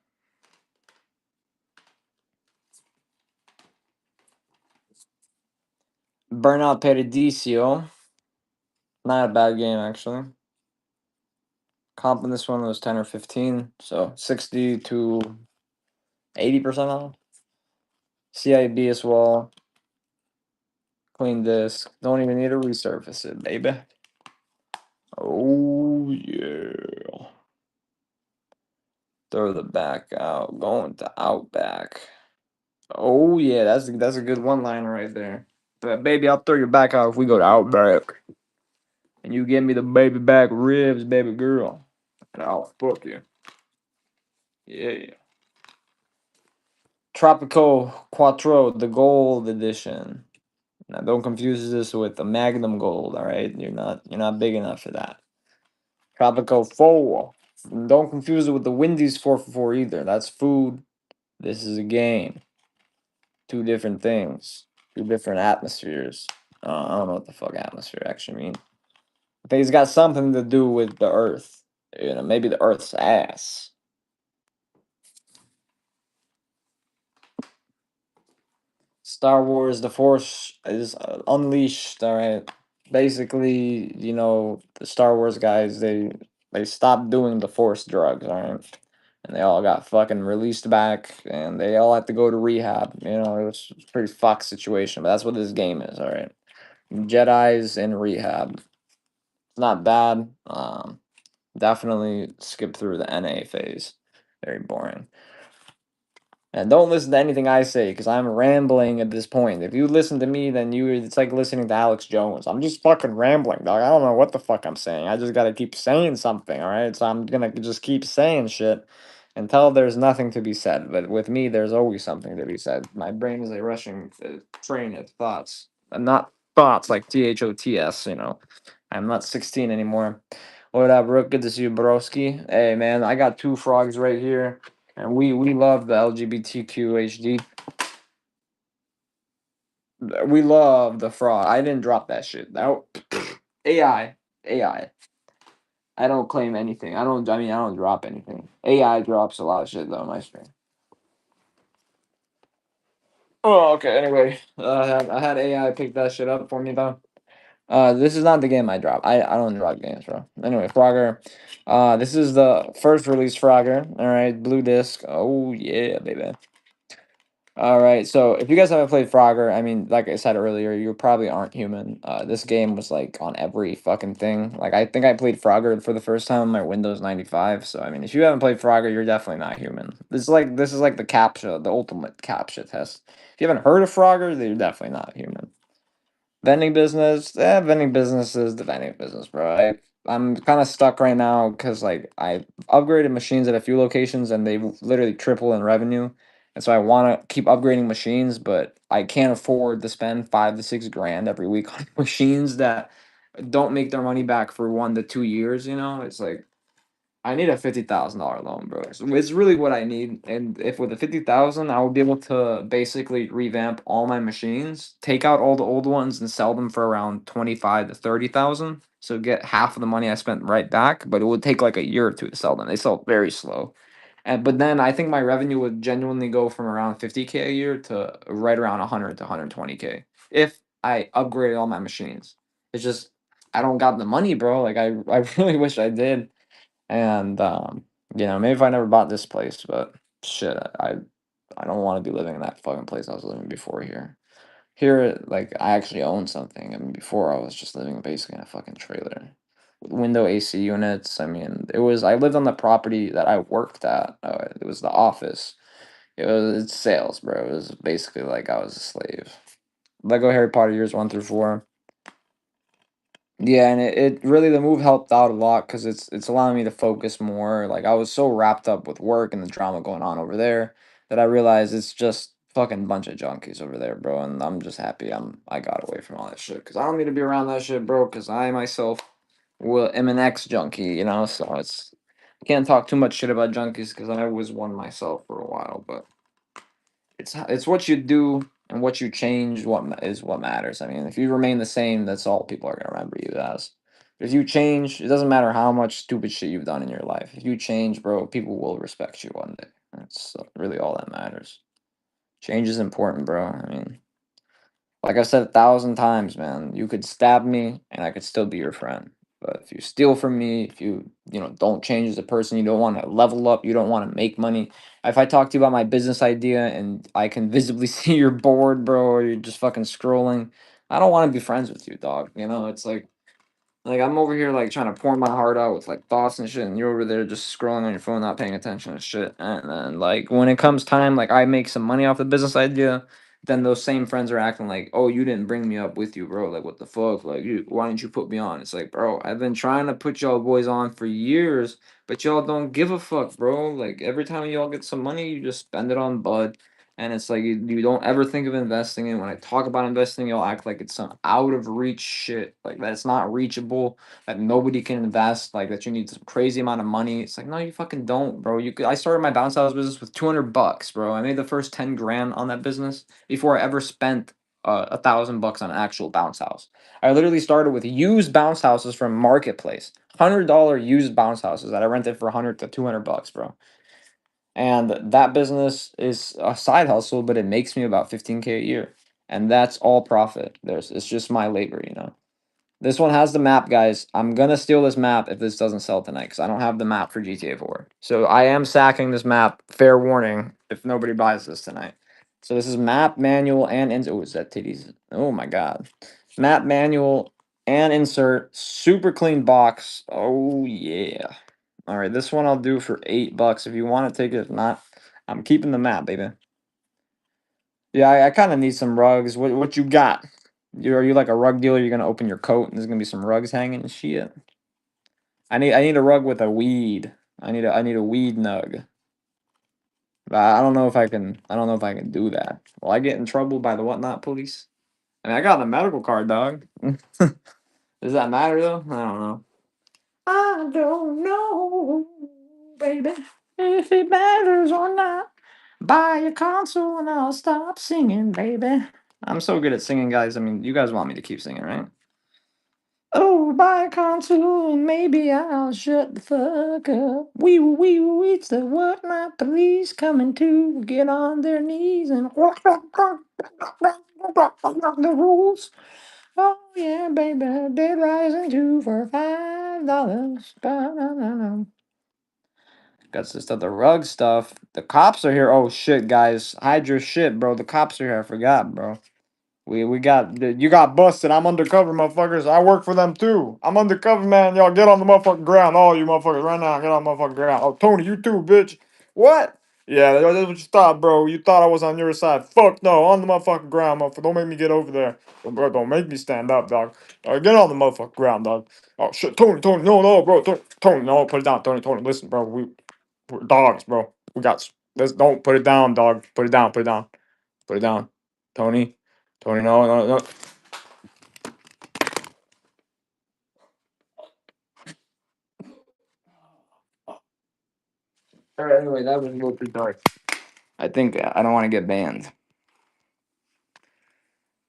Burnout Paradiso. Not a bad game, actually. Comp on this one was 10 or 15, so 60 to 80% off. CIB as well. Clean disc. Don't even need to resurface it, baby. Oh, yeah. Throw the back out. Going to Outback. Oh, yeah. That's a good one-liner right there. But, baby, I'll throw your back out if we go to Outback. And you give me the baby back ribs, baby girl. And I'll fuck you. Yeah. Tropico Quattro, the gold edition. Now don't confuse this with the Magnum Gold, all right? You're not big enough for that. Tropico 4. Don't confuse it with the Wendy's 4 for 4 either. That's food. This is a game. Two different things. Two different atmospheres. I don't know what the fuck atmosphere actually means. I think it's got something to do with the Earth. Maybe the Earth's ass. Star Wars: The Force is unleashed. All right, basically, the Star Wars guys they stopped doing the Force drugs. All right, and they all got fucking released back, and they all had to go to rehab. It was a pretty fucked situation, but that's what this game is. All right, Jedi's in rehab. It's not bad. Definitely skip through the NA phase. Very boring. And don't listen to anything I say because I'm rambling at this point. If you listen to me, then it's like listening to Alex Jones. I'm just fucking rambling, dog. I don't know what the fuck I'm saying. I just gotta keep saying something, all right? So I'm gonna just keep saying shit until there's nothing to be said. But with me, there's always something to be said. My brain is a rushing train of thoughts. Not thoughts like THOTS, I'm not 16 anymore. What up, Rook? Good to see you, broski. Hey, man, I got two frogs right here. And we love the LGBTQ HD. We love the fraud. I didn't drop that shit. That AI. I don't claim anything. I don't. I mean, I don't drop anything. AI drops a lot of shit though on my stream. Oh, okay. Anyway, I had AI pick that shit up for me though. This is not the game I drop. I don't drop games, bro. Anyway, Frogger. This is the first release Frogger. All right, blue disc. Oh yeah, baby. All right, so if you guys haven't played Frogger, I mean, like I said earlier, you probably aren't human. This game was like on every fucking thing. Like I think I played Frogger for the first time on my Windows 95. So I mean, if you haven't played Frogger, you're definitely not human. This is like the captcha, the ultimate captcha test. If you haven't heard of Frogger, then you're definitely not human. Vending business, vending business is the vending business, bro. I'm kind of stuck right now because like I upgraded machines at a few locations and they literally triple in revenue, and so I want to keep upgrading machines, but I can't afford to spend 5 to 6 grand every week on machines that don't make their money back for 1 to 2 years. It's like I need a $50,000 loan, bro. It's really what I need. And if with a 50,000, I will be able to basically revamp all my machines, take out all the old ones and sell them for around 25 to 30,000. So get half of the money I spent right back, but it would take like a year or two to sell them. They sell very slow. And but then I think my revenue would genuinely go from around 50K a year to right around 100 to 120K if I upgraded all my machines. It's just I don't got the money, bro. Like I really wish I did. And maybe if I never bought this place, but shit, I don't want to be living in that fucking place I was living before here. Here, like I actually own something. I mean, before I was just living basically in a fucking trailer with window AC units. I mean, I lived on the property that I worked at. It was the office. It's sales, bro. It was basically like I was a slave. Lego Harry Potter years 1 through 4. Yeah, and it really the move helped out a lot because it's allowing me to focus more. Like I was so wrapped up with work and the drama going on over there that I realized it's just fucking bunch of junkies over there, bro. And I'm just happy I got away from all that shit because I don't need to be around that shit, bro. Because I myself am an ex junkie, So I can't talk too much shit about junkies because I was one myself for a while, but it's what you do and what you change is what matters. I mean, if you remain the same, that's all people are gonna remember you as. But if you change, it doesn't matter how much stupid shit you've done in your life. If you change, bro, people will respect you one day. That's really all that matters. Change is important, bro. I mean, like I said 1,000 times, man, you could stab me and I could still be your friend. But if you steal from me, if you don't change as a person, you don't want to level up, you don't want to make money. If I talk to you about my business idea and I can visibly see you're bored, bro, or you're just fucking scrolling, I don't want to be friends with you, dog. It's like I'm over here like trying to pour my heart out with like thoughts and shit, and you're over there just scrolling on your phone, not paying attention to shit. And then like when it comes time, like I make some money off the business idea, then those same friends are acting like, oh, you didn't bring me up with you, bro. Like what the fuck? Like why didn't you put me on? It's like, bro, I've been trying to put y'all boys on for years, but y'all don't give a fuck, bro. Like every time y'all get some money, you just spend it on bud. And it's like you don't ever think of investing in. When I talk about investing, you'll act like it's some out of reach shit, like that's not reachable, that nobody can invest, like that you need some crazy amount of money. It's like no, you fucking don't, bro. I started my bounce house business with $200, bro. I made the first 10 grand on that business before I ever spent $1,000 on an actual bounce house. I literally started with used bounce houses from Marketplace, $100 used bounce houses that I rented for 100 to $200, bro. And that business is a side hustle, but it makes me about 15K a year. And that's all profit. It's just my labor. This one has the map, guys. I'm gonna steal this map if this doesn't sell tonight, because I don't have the map for GTA 4. So I am sacking this map. Fair warning, if nobody buys this tonight. So this is map, manual, and oh, is that titties? Oh my god. Map, manual, and insert. Super clean box. Oh yeah. All right, this one I'll do for $8 if you want to take it. If not, I'm keeping the map, baby. Yeah, I kind of need some rugs. What you got? Are you like a rug dealer? You're gonna open your coat and there's gonna be some rugs hanging and shit. I need a rug with a weed. I need a weed nug. But I don't know if I can do that. Will I get in trouble by the whatnot police? I mean, I got a medical card, dog. Does that matter though? I don't know. I don't know, baby, if it matters or not. Buy a console and I'll stop singing, baby. I'm so good at singing, guys. I mean, you guys want me to keep singing, right? Oh, buy a console, maybe I'll shut the fuck up. Wee, it's the what not police coming to get on their knees and the rules. Oh yeah, baby, Dead Rising 2 for $5. Got some stuff, the rug stuff. The cops are here. Oh shit, guys, hide your shit, bro. The cops are here. I forgot, bro. We got you got busted. I'm undercover, motherfuckers. I work for them too. I'm undercover, man. Y'all get on the motherfucking ground. All you motherfuckers right now, get on the motherfucking ground. Oh, Tony, you too, bitch. What? Yeah, that's what you thought, bro. You thought I was on your side. Fuck no, on the motherfucking ground, motherfucker. Don't make me get over there. Bro, don't make me stand up, dog. Get on the motherfucking ground, dog. Oh shit, Tony, no, bro, Tony, no, put it down, Tony, listen, bro. We're dogs, bro. We got. Let's don't put it down, dog. Put it down, put it down, Tony. Tony, no. All right, anyway, that was a little too dark. I think I don't want to get banned.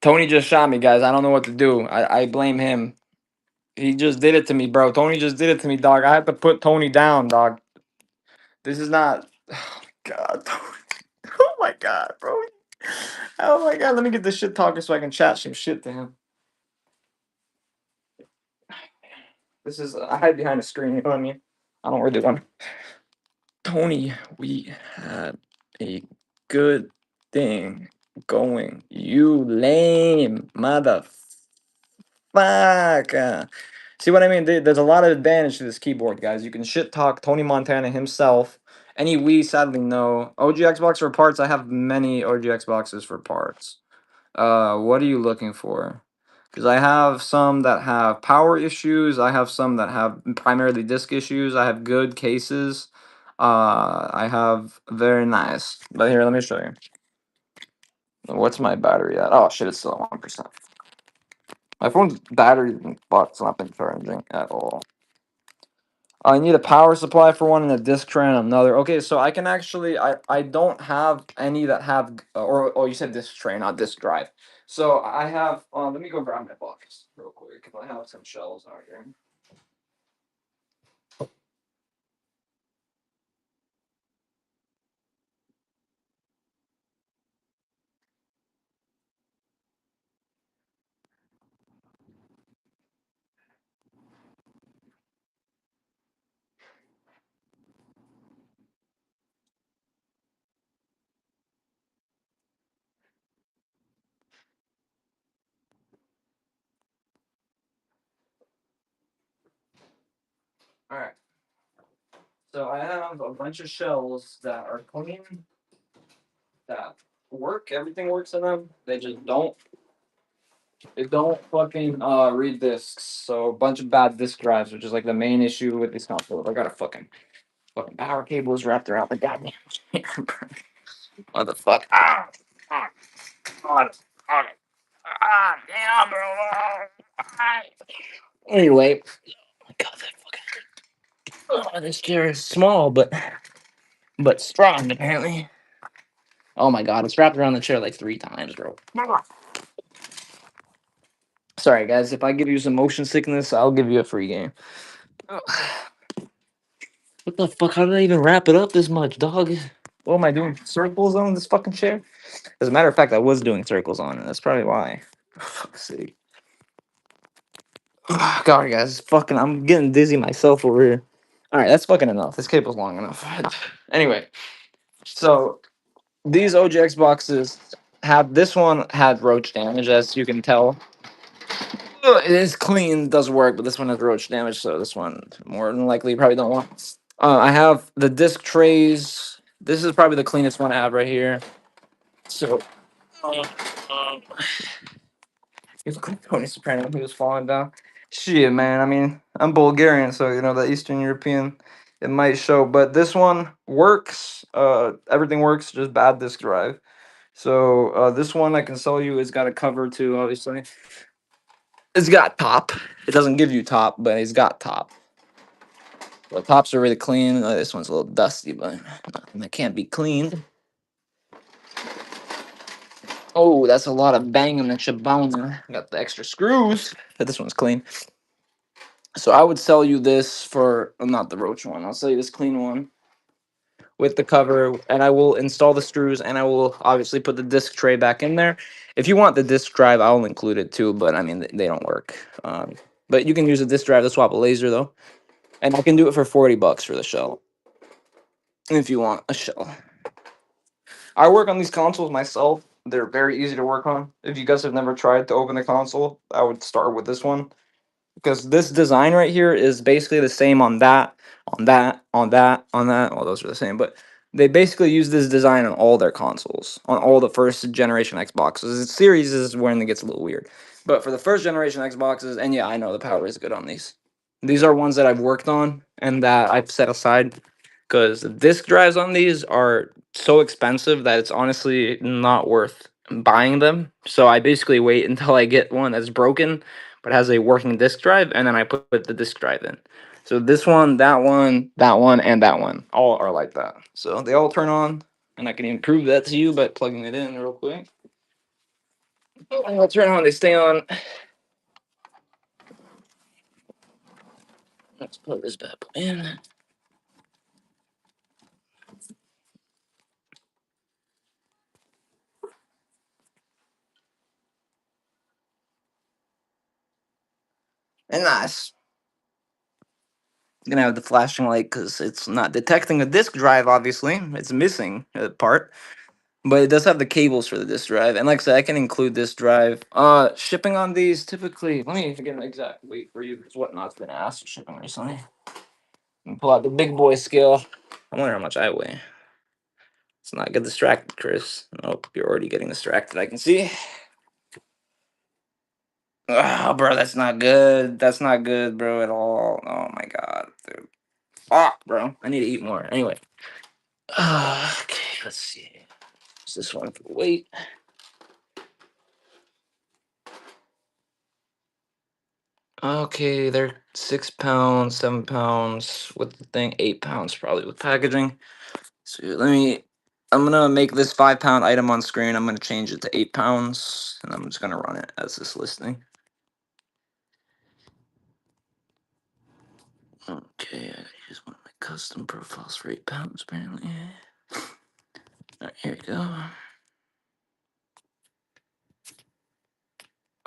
Tony just shot me, guys. I don't know what to do. I blame him. He just did it to me, bro. Tony just did it to me, dog. I have to put Tony down, dog. This is not. Oh my god, Tony. Oh my god, bro. Oh my god, let me get this shit talking so I can chat some shit to him. This is I hide behind a screen. You know what I mean? I don't really want. Tony, we had a good thing going. You lame motherfucker. See what I mean? There's a lot of advantage to this keyboard, guys. You can shit talk Tony Montana himself. Any Wii, sadly, no. OG Xbox for parts. I have many OG Xboxes for parts. What are you looking for? Because I have some that have power issues. I have some that have primarily disk issues. I have good cases. I have very nice. But here, let me show you. What's my battery at? Oh shit, it's still at 1%. My phone's battery box not been charging at all. I need a power supply for one and a disk tray on another. Okay, so I can actually I don't have any that have or oh you said disk tray, not disk drive. So I have let me go grab my box real quick because I have some shells out here. All right. So I have a bunch of shells that are clean that work. Everything works in them. They just don't. They don't fucking read discs. So a bunch of bad disk drives, which is like the main issue with this console. I got a fucking power cables wrapped around the goddamn chair. Motherfucker. Ah, God, God, damn, bro. Anyway, oh my God, that fucking. Oh, this chair is small, but strong apparently. Oh my God, it's wrapped around the chair like 3 times, bro. Sorry, guys. If I give you some motion sickness, I'll give you a free game. What the fuck? How did I even wrap it up this much, dog? What am I doing? Circles on this fucking chair? As a matter of fact, I was doing circles on it. That's probably why. For fuck's sake. God, guys, fucking, I'm getting dizzy myself over here. All right, that's fucking enough. This cable's long enough. Anyway, so these OG Xboxes have this one had roach damage, as you can tell. It is clean, does work, but this one has roach damage, so this one more than likely you probably don't want. I have the disc trays. This is probably the cleanest one I have right here. So, uh, you look like Tony Soprano who was falling down. Shit, man. I mean, I'm Bulgarian, so you know the Eastern European, it might show. But this one works. Everything works. Just bad disk drive. So this one I can sell you. It's got a cover too. Obviously, it's got top. It doesn't give you top, but it's got top. The tops are really clean. This one's a little dusty, but nothing that can't be cleaned. Oh, that's a lot of banging and shabang. Got the extra screws, but this one's clean. So I would sell you this for not the roach one. I'll sell you this clean one with the cover, and I will install the screws, and I will obviously put the disc tray back in there. If you want the disc drive, I'll include it too, but I mean they don't work. But you can use a disc drive to swap a laser though, and I can do it for $40 for the shell if you want a shell. I work on these consoles myself. They're very easy to work on. If you guys have never tried to open the console, I would start with this one because this design right here is basically the same on that, on that, on that, on that. Well, those are the same, but they basically use this design on all their consoles, on all the first generation Xboxes. The series is when it gets a little weird, but for the first generation Xboxes, and yeah, I know the power is good on these. These are ones that I've worked on and that I've set aside because the disk drives on these are so expensive that it's honestly not worth buying them. So I basically wait until I get one that's broken but has a working disk drive, and then I put the disk drive in. So this one, that one, that one, and that one all are like that. So they all turn on, and I can even prove that to you by plugging it in real quick. I'll turn on, they stay on. Let's plug this bad boy in. And nice. Gonna have the flashing light because it's not detecting a disk drive. Obviously, it's missing a part, but it does have the cables for the disk drive. And like I said, I can include this drive. Shipping on these typically. Let me get an exact weight for you because whatnot's been asked for shipping recently. And pull out the big boy scale. I wonder how much I weigh. Let's not get distracted, Chris. Nope, you're already getting distracted. I can see. Oh, bro, that's not good. That's not good, bro, at all. Oh my god, dude. Fuck, bro. I need to eat more. Anyway. Okay, let's see. What's this one for weight? Okay, they're 6 pounds, 7 pounds with the thing, 8 pounds probably with packaging. So I'm gonna make this 5 pound item on screen. I'm gonna change it to 8 pounds, and I'm just gonna run it as this listing. Okay, I gotta use one of my custom profiles for 8 pounds apparently. Alright, here we go.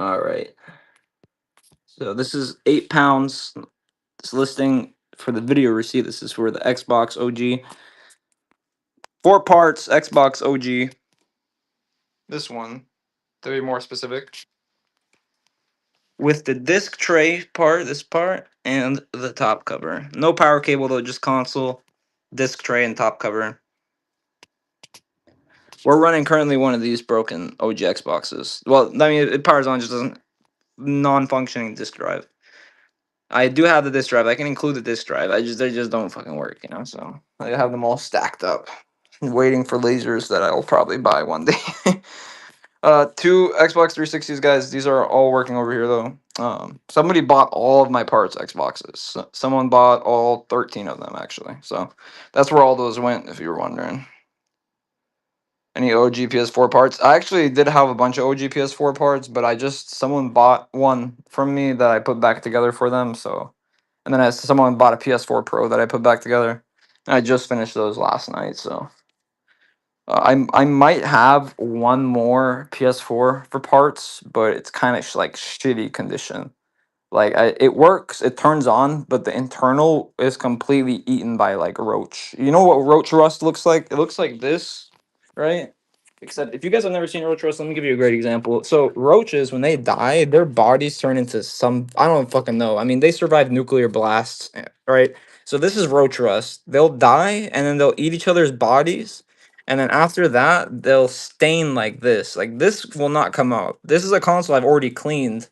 Alright. So this is 8 pounds. This listing for the video receipt. This is for the Xbox OG. 4 parts, Xbox OG. This one, to be more specific. With the disc tray part, this part, and the top cover. No power cable though, just console, disc tray, and top cover. We're running currently one of these broken OG Xboxes. Well, I mean, it powers on, just doesn't non-functioning disk drive. I do have the disk drive. I can include the disk drive. They just don't fucking work, you know. So I have them all stacked up, waiting for lasers that I'll probably buy one day. Two Xbox 360s, guys. These are all working over here though. Somebody bought all of my parts Xboxes. Someone bought all 13 of them actually. So that's where all those went, if you were wondering. Any OG PS4 parts? I actually did have a bunch of OG PS4 parts, but someone bought one from me that I put back together for them. So, and then someone bought a PS4 Pro that I put back together. And I just finished those last night. So, I might have one more PS4 for parts, but it's kind of like shitty condition. Like it works, it turns on, but the internal is completely eaten by like roach. You know what roach rust looks like? It looks like this, right? Except if you guys have never seen roach rust, let me give you a great example. So roaches, when they die, their bodies turn into some, I don't fucking know. I mean, they survive nuclear blasts, right? So this is roach rust. They'll die and then they'll eat each other's bodies. And then after that, they'll stain like this. Like this will not come out. This is a console I've already cleaned.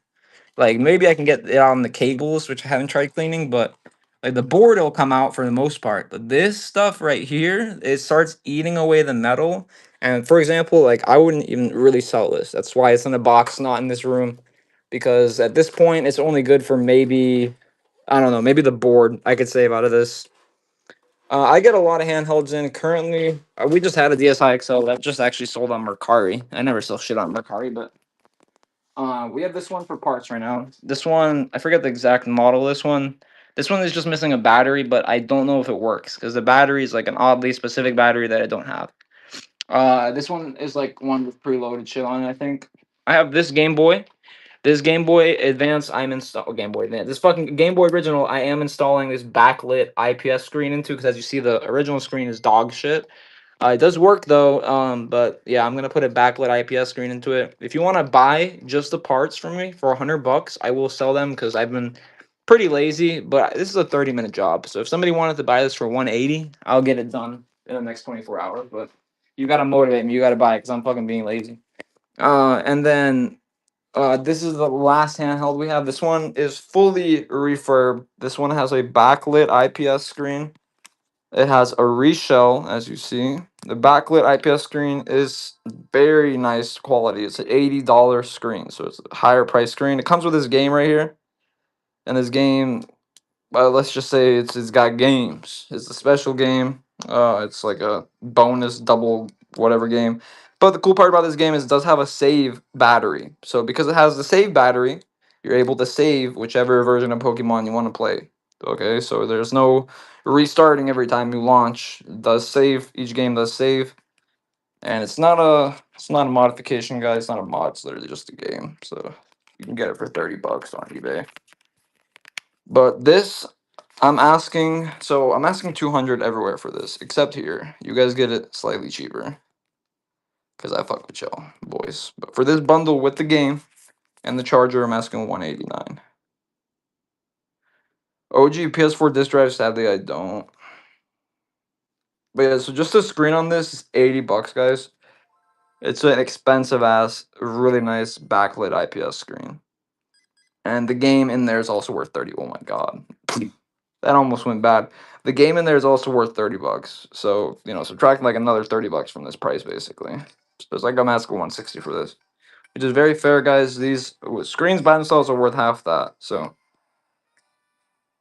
Like maybe I can get it on the cables, which I haven't tried cleaning, but like the board will come out for the most part. But this stuff right here, it starts eating away the metal. And for example, like I wouldn't even really sell this. That's why it's in a box, not in this room. Because at this point, it's only good for maybe, I don't know, maybe the board I could save out of this. I get a lot of handhelds in currently. We just had a DSi XL that just actually sold on Mercari. I never sell shit on Mercari, but We have this one for parts right now. This one, I forget the exact model. This one is just missing a battery, but I don't know if it works because the battery is like an oddly specific battery that I don't have. This one is like one with preloaded shit on it. I think I have this Game Boy. This Game Boy Advance, I'm install Game Boy Advance. This fucking Game Boy Original, I am installing this backlit IPS screen into because as you see, the original screen is dog shit. It does work though, but yeah, I'm gonna put a backlit IPS screen into it. If you want to buy just the parts from me for $100, I will sell them because I've been pretty lazy. But this is a 30-minute job, so if somebody wanted to buy this for 180, I'll get it done in the next 24 hours. But you gotta motivate me. You gotta buy it because I'm fucking being lazy. And then this is the last handheld we have. This one is fully refurb. This one has a backlit IPS screen. It has a reshell, as you see. The backlit IPS screen is very nice quality. It's an $80 screen, so it's a higher price screen. It comes with this game right here, and this game, well, let's just say it's got games. It's a special game. It's like a bonus double whatever game. But the cool part about this game is it does have a save battery. So because it has the save battery, you're able to save whichever version of Pokemon you want to play. Okay, so there's no restarting every time you launch. It does save. Each game does save. And it's not a modification, guys. It's not a mod. It's literally just a game. So you can get it for $30 on eBay. But this I'm asking 200 everywhere for this, except here. You guys get it slightly cheaper. Cause I fuck with y'all, boys. But for this bundle with the game and the charger, I'm asking 189. OG PS4 disc drive, sadly I don't. But yeah, so just the screen on this is $80, guys. It's an expensive ass, really nice backlit IPS screen. And the game in there is also worth 30. Oh my god. That almost went bad. The game in there is also worth $30. So, subtract like another $30 from this price basically. So it's like I'm asking 160 for this. Which is very fair, guys. These screens by themselves are worth half that. So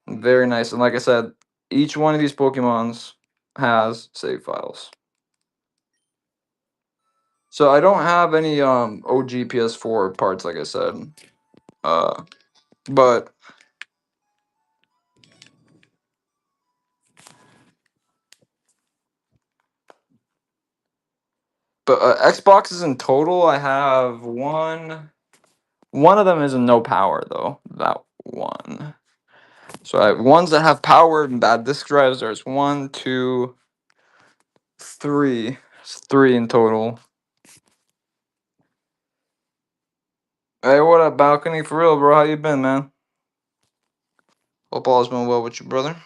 very nice. And like I said, each one of these Pokemons has save files. So I don't have any OG PS4 parts, like I said. But Xboxes in total, I have one. One of them is a no power though. That one. So I have ones that have power and bad disk drives. There's one, two, three. It's three in total. Hey, what up, balcony? For real, bro. How you been, man? Hope all has been well with you, brother.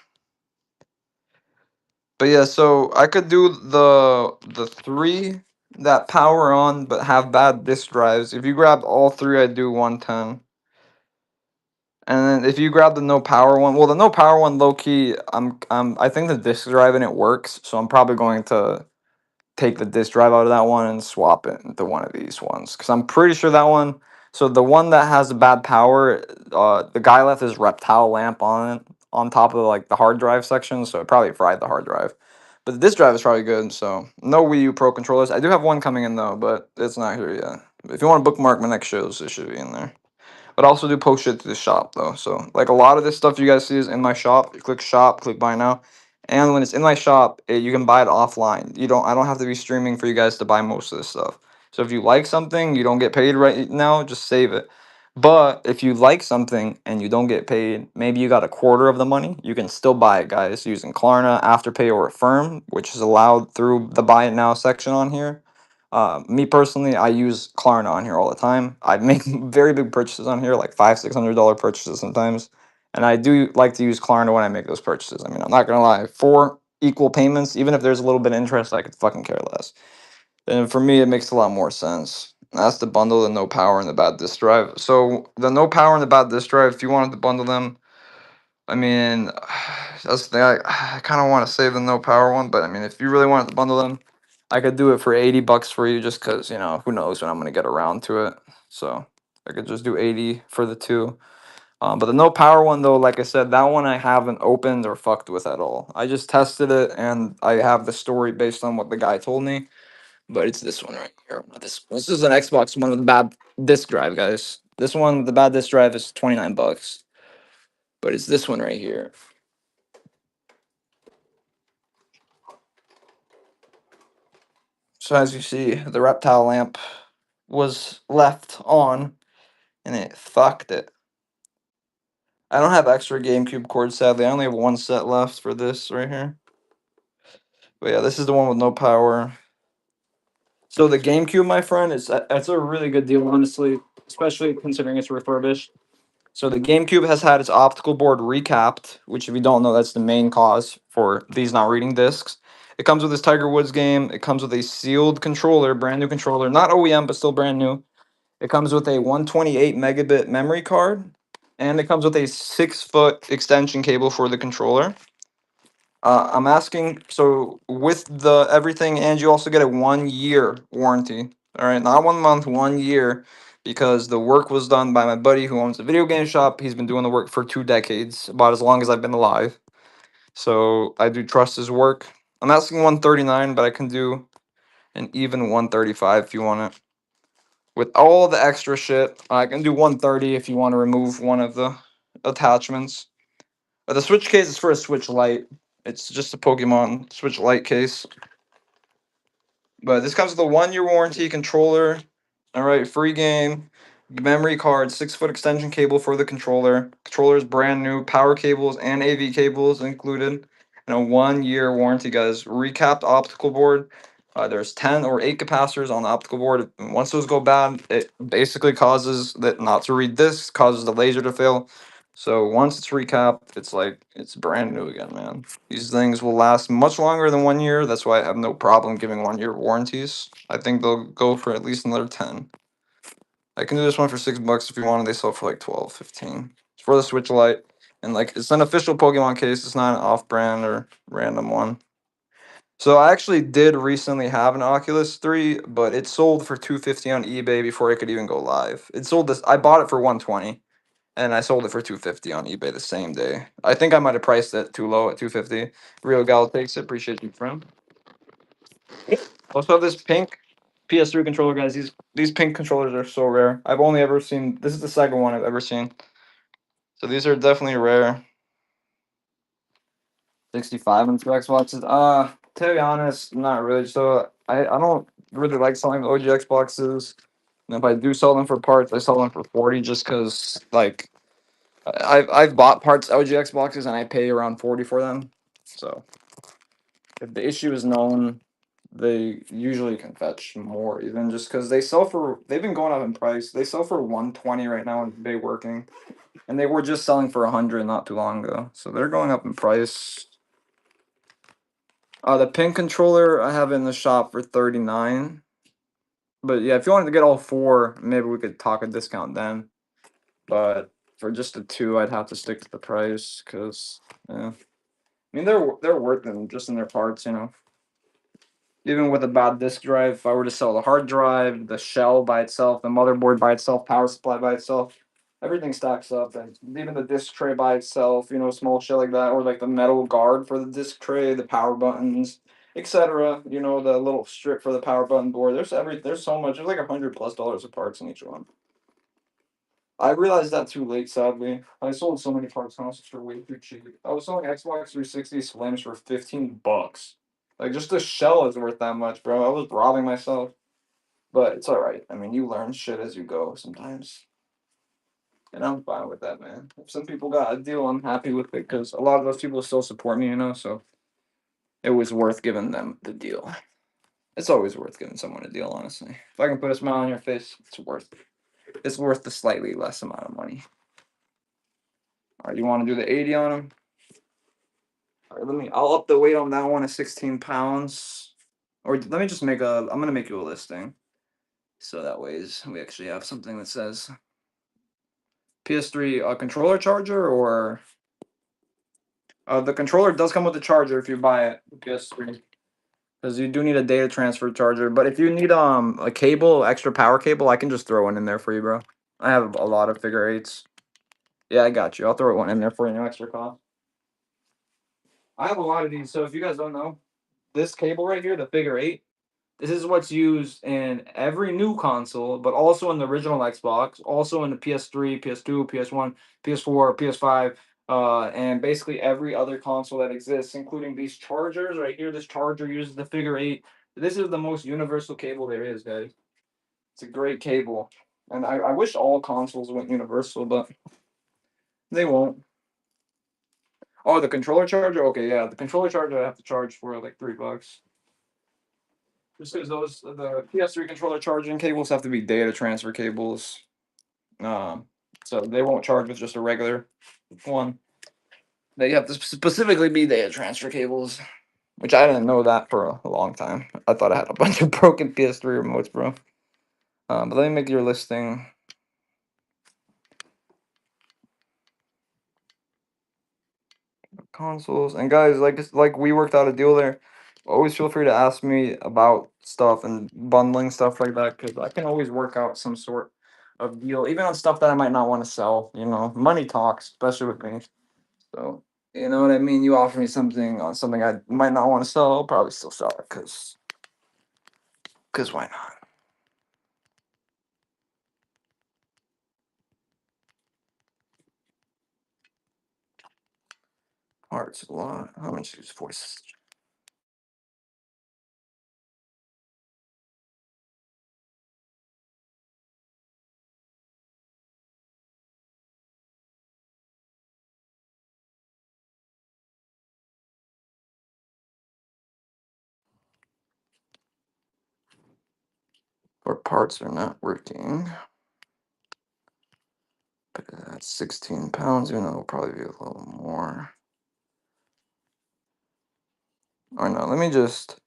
But yeah, so I could do the three that power on but have bad disk drives. If you grabbed all three, I'd do 110. And then if you grab the no power one, well, the no power one, low key, I think the disk drive in it works, so I'm probably going to take the disk drive out of that one and swap it into one of these ones because I'm pretty sure that one. So the one that has the bad power, the guy left his reptile lamp on it on top of like the hard drive section, so it probably fried the hard drive. But the disk drive is probably good. So no Wii U Pro controllers. I do have one coming in though, but it's not here yet. If you want to bookmark my next shows, it should be in there. But I also do post shit to the shop though. So like a lot of this stuff you guys see is in my shop. You click shop, click buy now. And when it's in my shop, you can buy it offline. I don't have to be streaming for you guys to buy most of this stuff. So if you like something, you don't get paid right now, just save it. But if you like something and you don't get paid, maybe you got a quarter of the money, you can still buy it, guys, using Klarna, Afterpay, or Affirm, which is allowed through the buy it now section on here. Me personally, I use Klarna on here all the time. I make very big purchases on here, like $500-$600 purchases sometimes, and I do like to use Klarna when I make those purchases. I mean, I'm not gonna lie, for equal payments, even if there's a little bit of interest, I could fucking care less. And for me, it makes a lot more sense. That's the bundle, the no power and the bad disk drive. So the no power and the bad disk drive, if you wanted to bundle them, I mean, that's the thing. I kind of want to save the no power one, but I mean, if you really wanted to bundle them, I could do it for $80 for you, just because who knows when I'm gonna get around to it. So I could just do 80 for the two. But the no power one though, like I said, that one I haven't opened or fucked with at all. I just tested it, and I have the story based on what the guy told me. But it's this one right here. Not this one. This is an Xbox one with bad disk drive, guys. This one, the bad disk drive, is $29, but it's this one right here. So as you see, the reptile lamp was left on, and it fucked it. I don't have extra GameCube cords, sadly. I only have one set left for this right here. But yeah, this is the one with no power. So the GameCube, my friend, it's a really good deal, honestly, especially considering it's refurbished. So the GameCube has had its optical board recapped, which if you don't know, that's the main cause for these not reading discs. It comes with this Tiger Woods game. It comes with a sealed controller, brand new controller, not OEM, but still brand new. It comes with a 128 megabit memory card, and it comes with a 6 foot extension cable for the controller. I'm asking, so with the everything, and you also get a 1 year warranty. All right, not 1 month, 1 year, because the work was done by my buddy who owns a video game shop. He's been doing the work for 2 decades, about as long as I've been alive. So I do trust his work. I'm asking 139, but I can do an even 135 if you want it. With all the extra shit, I can do 130 if you want to remove one of the attachments. The Switch case is for a Switch Lite. It's just a Pokemon Switch Lite case. But this comes with a 1 year warranty, controller. All right, free game, memory card, 6 foot extension cable for the controller. Controller is brand new, power cables and AV cables included, and a 1 year warranty, guys. Recapped optical board. There's 10 or 8 capacitors on the optical board. And once those go bad, it basically causes that not to read this, causes the laser to fail. So once it's recapped, it's like it's brand new again, man. These things will last much longer than 1 year. That's why I have no problem giving 1 year warranties. I think they'll go for at least another 10. I can do this one for $6 if you want, and they sell for like 12, 15. It's for the Switch Lite. And like it's an official Pokemon case, it's not an off-brand or random one. So I actually did recently have an Oculus 3, but it sold for 250 on eBay before it could even go live. It sold this I bought it for 120 and I sold it for 250 on eBay the same day. I think I might have priced it too low at 250. Real gal takes it. Appreciate you, friend. Also have this pink PS3 controller, guys. These pink controllers are so rare. I've only ever seen. This is the second one I've ever seen. So these are definitely rare. 65 on Xboxes. To be honest, not really. So I don't really like selling OG Xboxes. And if I do sell them for parts, I sell them for 40 just because like I've bought parts OG Xboxes and I pay around 40 for them. So if the issue is known, they usually can fetch more even just because they've been going up in price. They sell for 120 right now in eBay working. And they were just selling for 100 not too long ago. So they're going up in price. The pin controller I have in the shop for 39. But yeah, if you wanted to get all four, maybe we could talk a discount then. But for just the two, I'd have to stick to the price because yeah. I mean they're worth them just in their parts, you know. Even with a bad disk drive, if I were to sell the hard drive, the shell by itself, the motherboard by itself, power supply by itself, everything stacks up. And even the disk tray by itself, you know, small shit like that, or like the metal guard for the disk tray, the power buttons, etc. You know, the little strip for the power button board. There's so much. There's like $100+ of parts in each one. I realized that too late, sadly. I sold so many parts houses for way too cheap. I was selling Xbox 360 Slims for $15. Like just the shell is worth that much, bro. I was robbing myself. But it's alright. I mean, you learn shit as you go sometimes. And I'm fine with that, man. If some people got a deal, I'm happy with it because a lot of those people still support me, you know, so it was worth giving them the deal. It's always worth giving someone a deal, honestly. If I can put a smile on your face, it's worth the slightly less amount of money. Alright, you want to do the 80 on them? Alright, I'll up the weight on that one to 16 pounds. Or let me just I'm gonna make you a listing. So that ways we actually have something that says PS3 controller charger or the controller does come with the charger if you buy it PS3 because you do need a data transfer charger. But if you need a cable, extra power cable, I can just throw one in there for you, bro. I have a lot of figure eights. Yeah, I got you. I'll throw one in there for you, no extra cost. I have a lot of these, so if you guys don't know, this cable right here, the figure eight, This is what's used in every new console, but also in the original Xbox, also in the PS3, PS2, PS1, PS4, PS5, and basically every other console that exists, including these chargers right here. This charger uses the figure eight. This is the most universal cable there is, guys. It's a great cable. And I wish all consoles went universal, but they won't. Oh, the controller charger? Okay, yeah. The controller charger I have to charge for like $3. Just because the PS3 controller charging cables have to be data transfer cables. Um, so they won't charge with just a regular one. They have to specifically be data transfer cables, which I didn't know that for a long time. I thought I had a bunch of broken PS3 remotes, bro. But let me make your listing. Consoles and guys, like we worked out a deal there. Always feel free to ask me about stuff and bundling stuff like that because I can always work out some sort of deal, even on stuff that I might not want to sell. You know, money talks, especially with me. So you know what I mean. You offer me something on something I might not want to sell, I'll probably still sell it because why not? Parts a lot. How much is 40? Or parts are not working. But that's 16 pounds, even though it'll probably be a little more. Or no, let me just,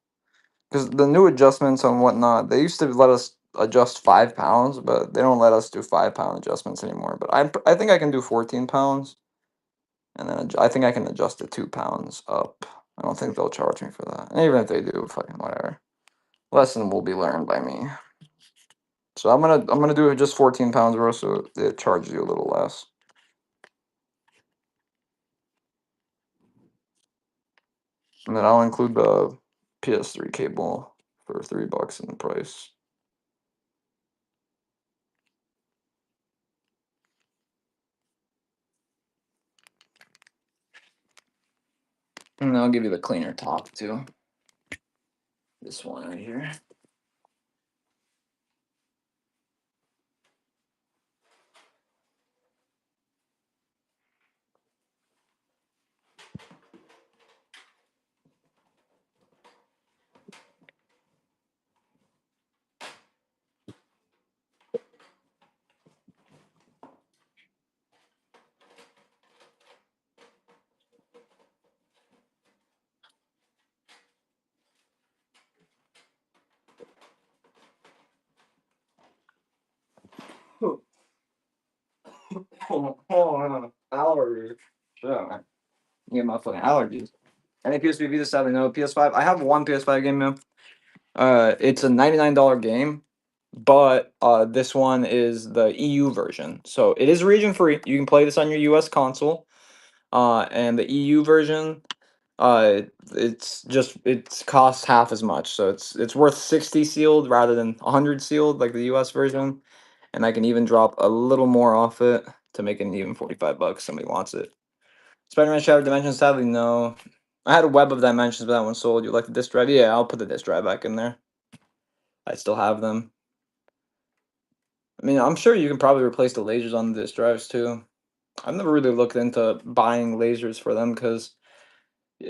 because the new adjustments and whatnot, they used to let us adjust 5 pounds, but they don't let us do 5 pound adjustments anymore. But I think I can do 14 pounds, and then I think I can adjust it 2 pounds up. I don't think they'll charge me for that. And even if they do, fucking whatever. Lesson will be learned by me. So I'm gonna do it just 14 pounds, bro. So it charges you a little less. And then I'll include the PS3 cable for $3 in the price. And I'll give you the cleaner top too. This one right here. Oh, allergies. Sure. You get my fucking allergies. Any PSP Vita sadly no PS5. I have one PS5 game, man. It's a $99 game, but this one is the EU version. So it is region free. You can play this on your US console. And the EU version, it's costs half as much. So it's worth 60 sealed rather than 100 sealed like the US version. And I can even drop a little more off it to make it even $45. Somebody wants it. Spider-Man Shattered Dimensions, sadly, no. I had a Web of Dimensions, but that one sold. You like the disk drive? Yeah, I'll put the disk drive back in there. I still have them. I mean, I'm sure you can probably replace the lasers on the disk drives too. I've never really looked into buying lasers for them because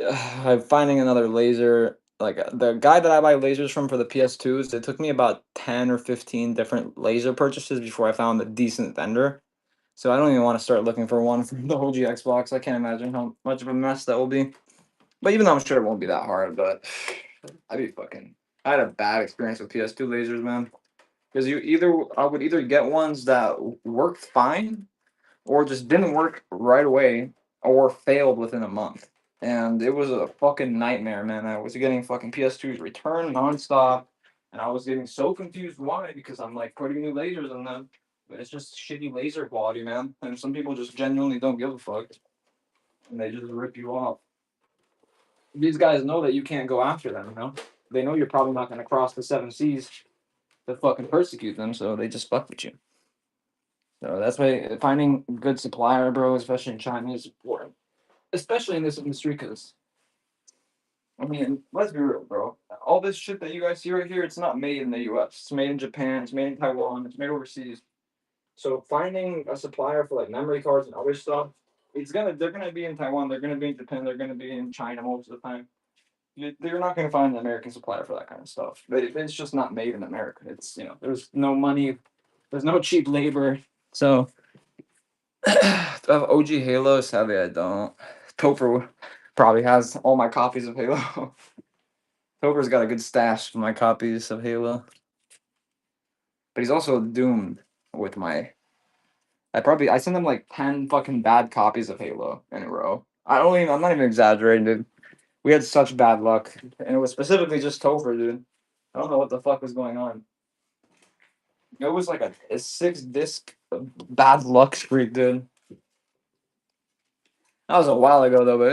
I'm finding another laser. Like the guy that I buy lasers from for the PS2s, it took me about 10 or 15 different laser purchases before I found a decent vendor. So I don't even want to start looking for one from the OG Xbox. I can't imagine how much of a mess that will be. But even though I'm sure it won't be that hard, but I'd be fucking. I had a bad experience with PS2 lasers, man. Because I would either get ones that worked fine, or just didn't work right away, or failed within a month. And it was a fucking nightmare, man. I was getting fucking PS2s returned nonstop, and I was getting so confused why, because I'm like putting new lasers in them, but it's just shitty laser quality, man. And some people just genuinely don't give a fuck, and they just rip you off. These guys know that you can't go after them, you know? they know you're probably not gonna cross the 7 seas to fucking persecute them, so they just fuck with you. So that's why finding a good supplier, bro, especially in China, is important. Especially in this industry, because I mean, let's be real, bro. All this shit that you guys see right here, it's not made in the U.S. It's made in Japan. It's made in Taiwan. It's made overseas. So finding a supplier for like memory cards and other stuff, they're gonna be in Taiwan. They're gonna be in Japan. They're gonna be in China most of the time. They're not gonna find an American supplier for that kind of stuff. It's just not made in America. It's there's no money. There's no cheap labor. So do I have OG Halo? Sadly, I don't. Topher probably has all my copies of Halo. Topher's got a good stash of my copies of Halo. But he's also doomed with my. I sent him like 10 fucking bad copies of Halo in a row. I'm not even exaggerating, dude. We had such bad luck. And it was specifically just Topher, dude. I don't know what the fuck was going on. It was like a 6 disc bad luck streak, dude. That was a while ago though, but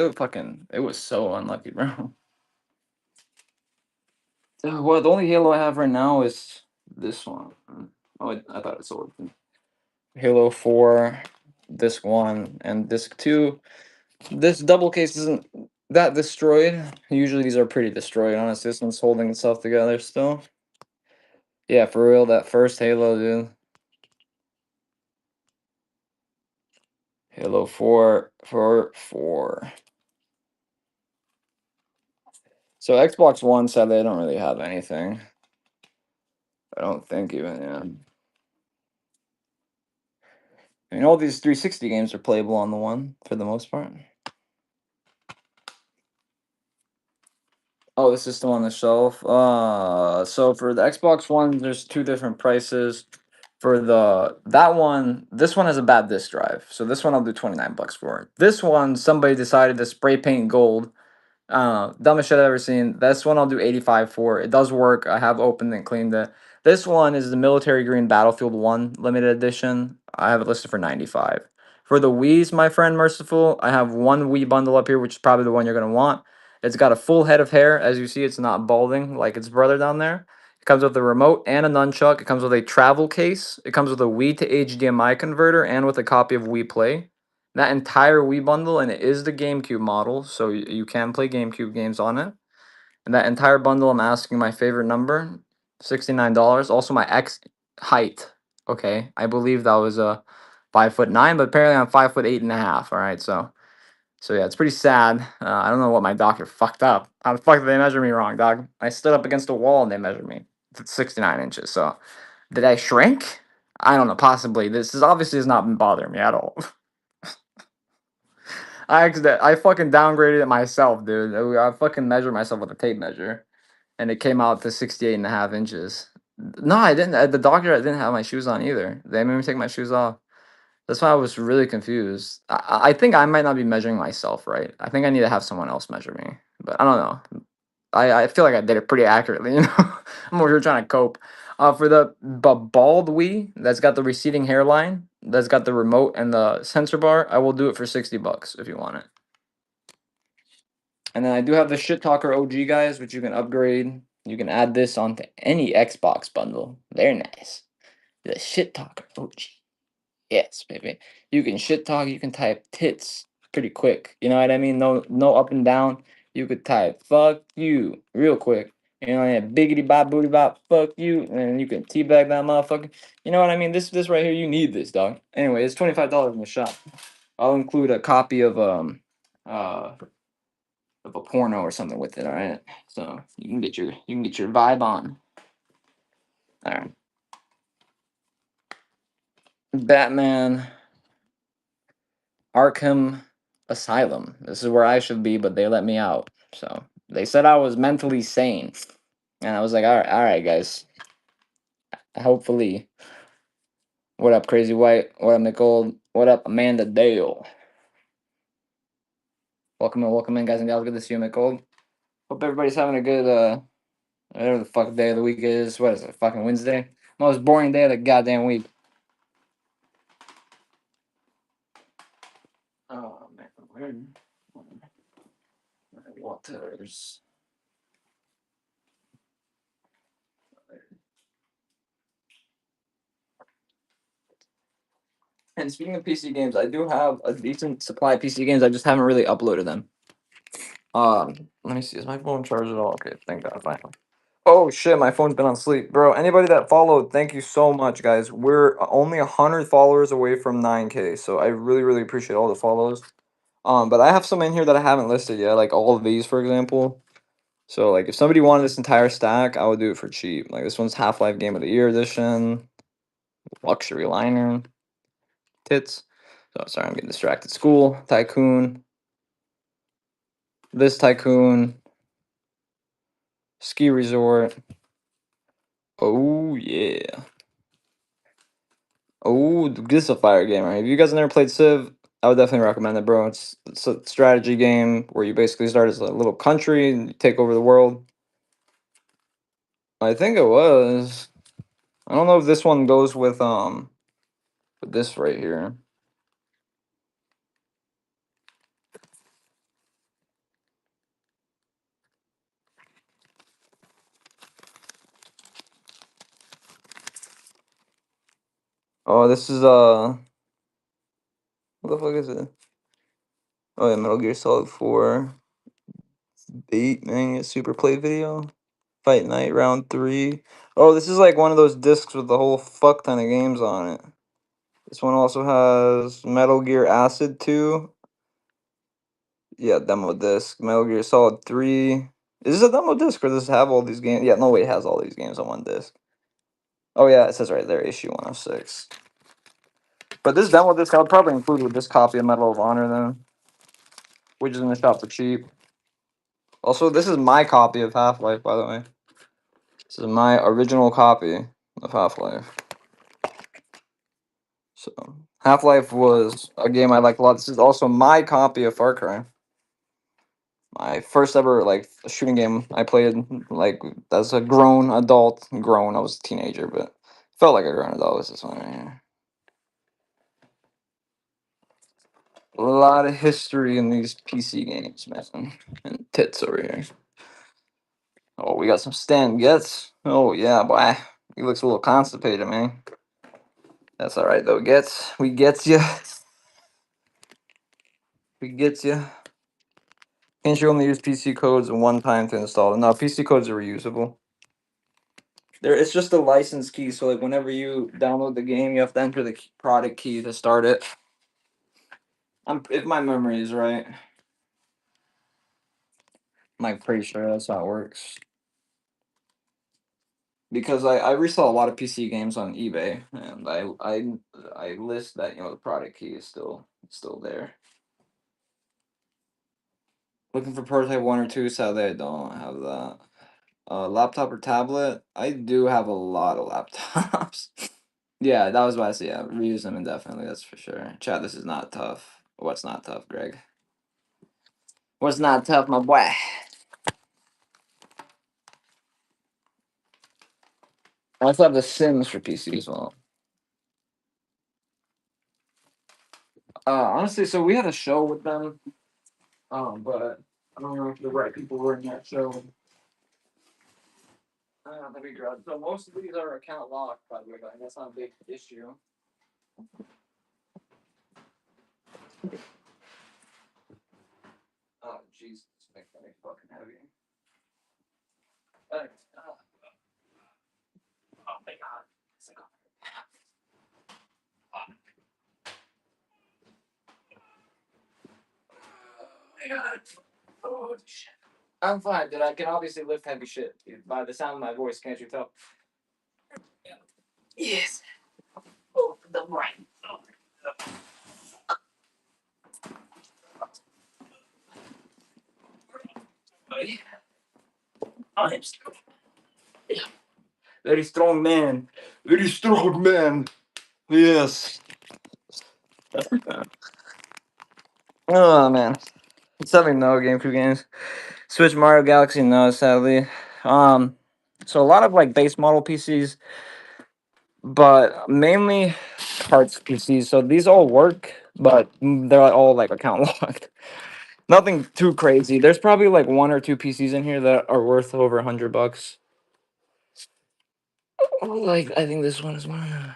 it was so unlucky, bro. Well, the only Halo I have right now is this one. Oh, I thought it sold. Halo 4, disc 1, and disc 2. This double case isn't that destroyed. Usually these are pretty destroyed, honestly. This one's holding itself together still. Yeah, for real, that first Halo, dude. Halo 4 for 4. So Xbox One, sadly, I don't really have anything. I don't think even, yeah. I mean, all these 360 games are playable on the one, for the most part. Oh, the system on the shelf. So for the Xbox One, there's two different prices. For that one, this one has a bad disk drive. So this one I'll do $29 for. This one, somebody decided to spray paint gold. Dumbest shit I've ever seen. This one I'll do 85 for. It does work. I have opened and cleaned it. This one is the Military Green Battlefield 1 limited edition. I have it listed for 95. For the Wii's, my friend Merciful, I have one Wii bundle up here, which is probably the one you're gonna want. It's got a full head of hair. As you see, it's not balding like its brother down there. It comes with a remote and a nunchuck. It comes with a travel case. It comes with a Wii to HDMI converter and with a copy of Wii Play. That entire Wii bundle, and it is the GameCube model, so you can play GameCube games on it. And that entire bundle, I'm asking my favorite number, $69. Also, my X height. Okay, I believe that was a 5'9", but apparently I'm 5'8.5". All right, so yeah, it's pretty sad. I don't know what my doctor fucked up. How the fuck did they measure me wrong, dog? I stood up against a wall and they measured me. It's 69 inches. So did I shrink? I don't know. Possibly. This is obviously has not been bothering me at all. I fucking downgraded it myself, dude. I fucking measured myself with a tape measure, and it came out to 68.5 inches. No, I didn't. At the doctor, I didn't have my shoes on either. They made me take my shoes off. That's why I was really confused. I think I might not be measuring myself right. I think I need to have someone else measure me. But I don't know. I feel like I did it pretty accurately, you know. I'm over here trying to cope. For the bald Wii that's got the receding hairline, that's got the remote and the sensor bar, I will do it for $60 if you want it. And then I do have the Shit Talker OG guys, which you can upgrade. You can add this onto any Xbox bundle. Very nice. The Shit Talker OG. Yes, baby. You can shit talk. You can type tits pretty quick. You know what I mean? No up and down. You could type fuck you real quick. You know, yeah, biggity bop booty bop, fuck you, and you can teabag that motherfucker. You know what I mean? This right here, you need this, dog. Anyway, it's $25 in the shop. I'll include a copy uh of a porno or something with it. All right, so you can get your vibe on. All right, Batman Arkham Asylum. This is where I should be, but they let me out. So they said I was mentally sane, and I was like, all right, guys. Hopefully, what up, Crazy White? What up, Nicole? What up, Amanda Dale? Welcome in, guys and gals. Good to see you, Nicole. Hope everybody's having a good whatever the fuck day of the week is. What is it? Fucking Wednesday. Most boring day of the goddamn week. Oh man, where? Waters. And speaking of PC games, I do have a decent supply of PC games. I just haven't really uploaded them. Let me see. Is my phone charged at all? Okay, thank God, finally. Oh shit, my phone's been on sleep, bro. Anybody that followed, thank you so much, guys. We're only 100 followers away from 9K, so I really, really appreciate all the follows. But I have some in here that I haven't listed yet, like all of these, for example. So, like, if somebody wanted this entire stack, I would do it for cheap. Like, this one's Half-Life Game of the Year edition, luxury liner, tits. So, sorry, I'm getting distracted. School, Tycoon, this Tycoon, Ski Resort. Oh, yeah. Oh, this is a fire game, right? If you guys have never played Civ, I would definitely recommend it, bro. It's a strategy game where you basically start as a little country and you take over the world. I think it was. I don't know if this one goes with this right here. Oh, this is what the fuck is it? Oh yeah, Metal Gear Solid 4 Beat Man Super Play video. Fight Night Round 3. Oh, this is like one of those discs with the whole fuck ton of games on it. This one also has Metal Gear Acid 2. Yeah, demo disc. Metal Gear Solid 3. Is this a demo disc or does it have all these games? Yeah, no way it has all these games on one disc. Oh yeah, it says right there, issue 106. But this demo disc I would probably include with this copy of Medal of Honor then, which is in the shop for cheap. Also, this is my copy of Half-Life, by the way. This is my original copy of Half-Life. So, Half-Life was a game I liked a lot. This is also my copy of Far Cry. My first ever like shooting game I played like as a grown adult. Grown, I was a teenager, but felt like a grown adult. Was this one right here? A lot of history in these PC games, man. And tits over here. Oh, we got some Stan Getz. Oh yeah, boy. He looks a little constipated, man. That's all right though. Getz, we gets you. We gets you. Can't you only use PC codes one time to install it? No, PC codes are reusable. It's just a license key, so like whenever you download the game, you have to enter the product key to start it. If my memory is right, I'm like pretty sure that's how it works. Because I resell a lot of PC games on eBay, and I list that the product key is still there. Looking for prototype 1 or 2, sadly I don't have that. Laptop or tablet? I do have a lot of laptops. Yeah, that was what I said. Yeah, reuse them indefinitely. That's for sure. Chat, this is not tough. What's not tough, Greg? What's not tough, my boy? I also have The Sims for PC as well. Honestly, so we had a show with them, but I don't know if the right people were in that show. Let me grab. So most of these are account locked, by the way, but that's not a big issue. Oh Jesus, make that fucking heavy. Oh my God. Oh my God. Oh shit. I'm fine, dude. I can obviously lift heavy shit by the sound of my voice. Can't you tell? Yes. Oh, the right. I'm strong. Very strong man. Very strong man. Yes. Oh man. Sadly, no GameCube games. Switch Mario Galaxy, no, sadly. So a lot of like base model PCs, but mainly parts PCs. So these all work, but they're all like account locked. Nothing too crazy. There's probably like 1 or 2 PCs in here that are worth over $100. Like I think this one is one.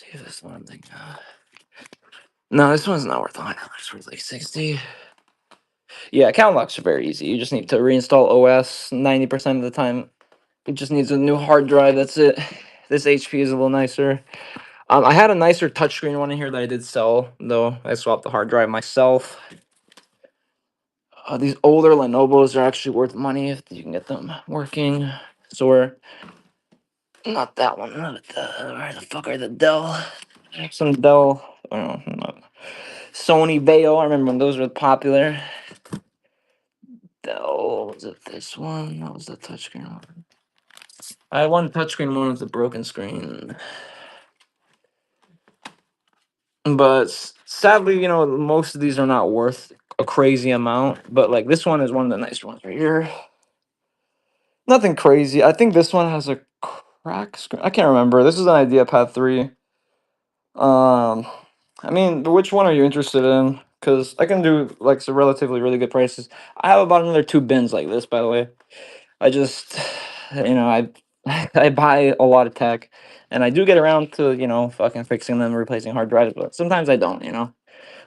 see if this one I'm thinking of. No, this one's not worth $100. It's worth like 60. Yeah, account locks are very easy. You just need to reinstall OS 90% of the time. It just needs a new hard drive. That's it. This HP is a little nicer. I had a nicer touchscreen one in here that I did sell, though. I swapped the hard drive myself. These older Lenovo's are actually worth money if you can get them working. So we're not that one. Not the, where the fuck are the Dell? I have some Dell. Oh, no, not Sony Vaio. I remember when those were popular. Dell. Was it this one? What was the touchscreen one? I had one touchscreen one with a broken screen. But sadly, you know, most of these are not worth a crazy amount. But like this one is one of the nicer ones right here. Nothing crazy. I think this one has a crack screen. I can't remember. This is an IdeaPad 3. I mean, which one are you interested in? Because I can do like some relatively really good prices. I have about another 2 bins like this, by the way. I just, you know, I I buy a lot of tech, and I do get around to fucking fixing them, replacing hard drives, but sometimes I don't.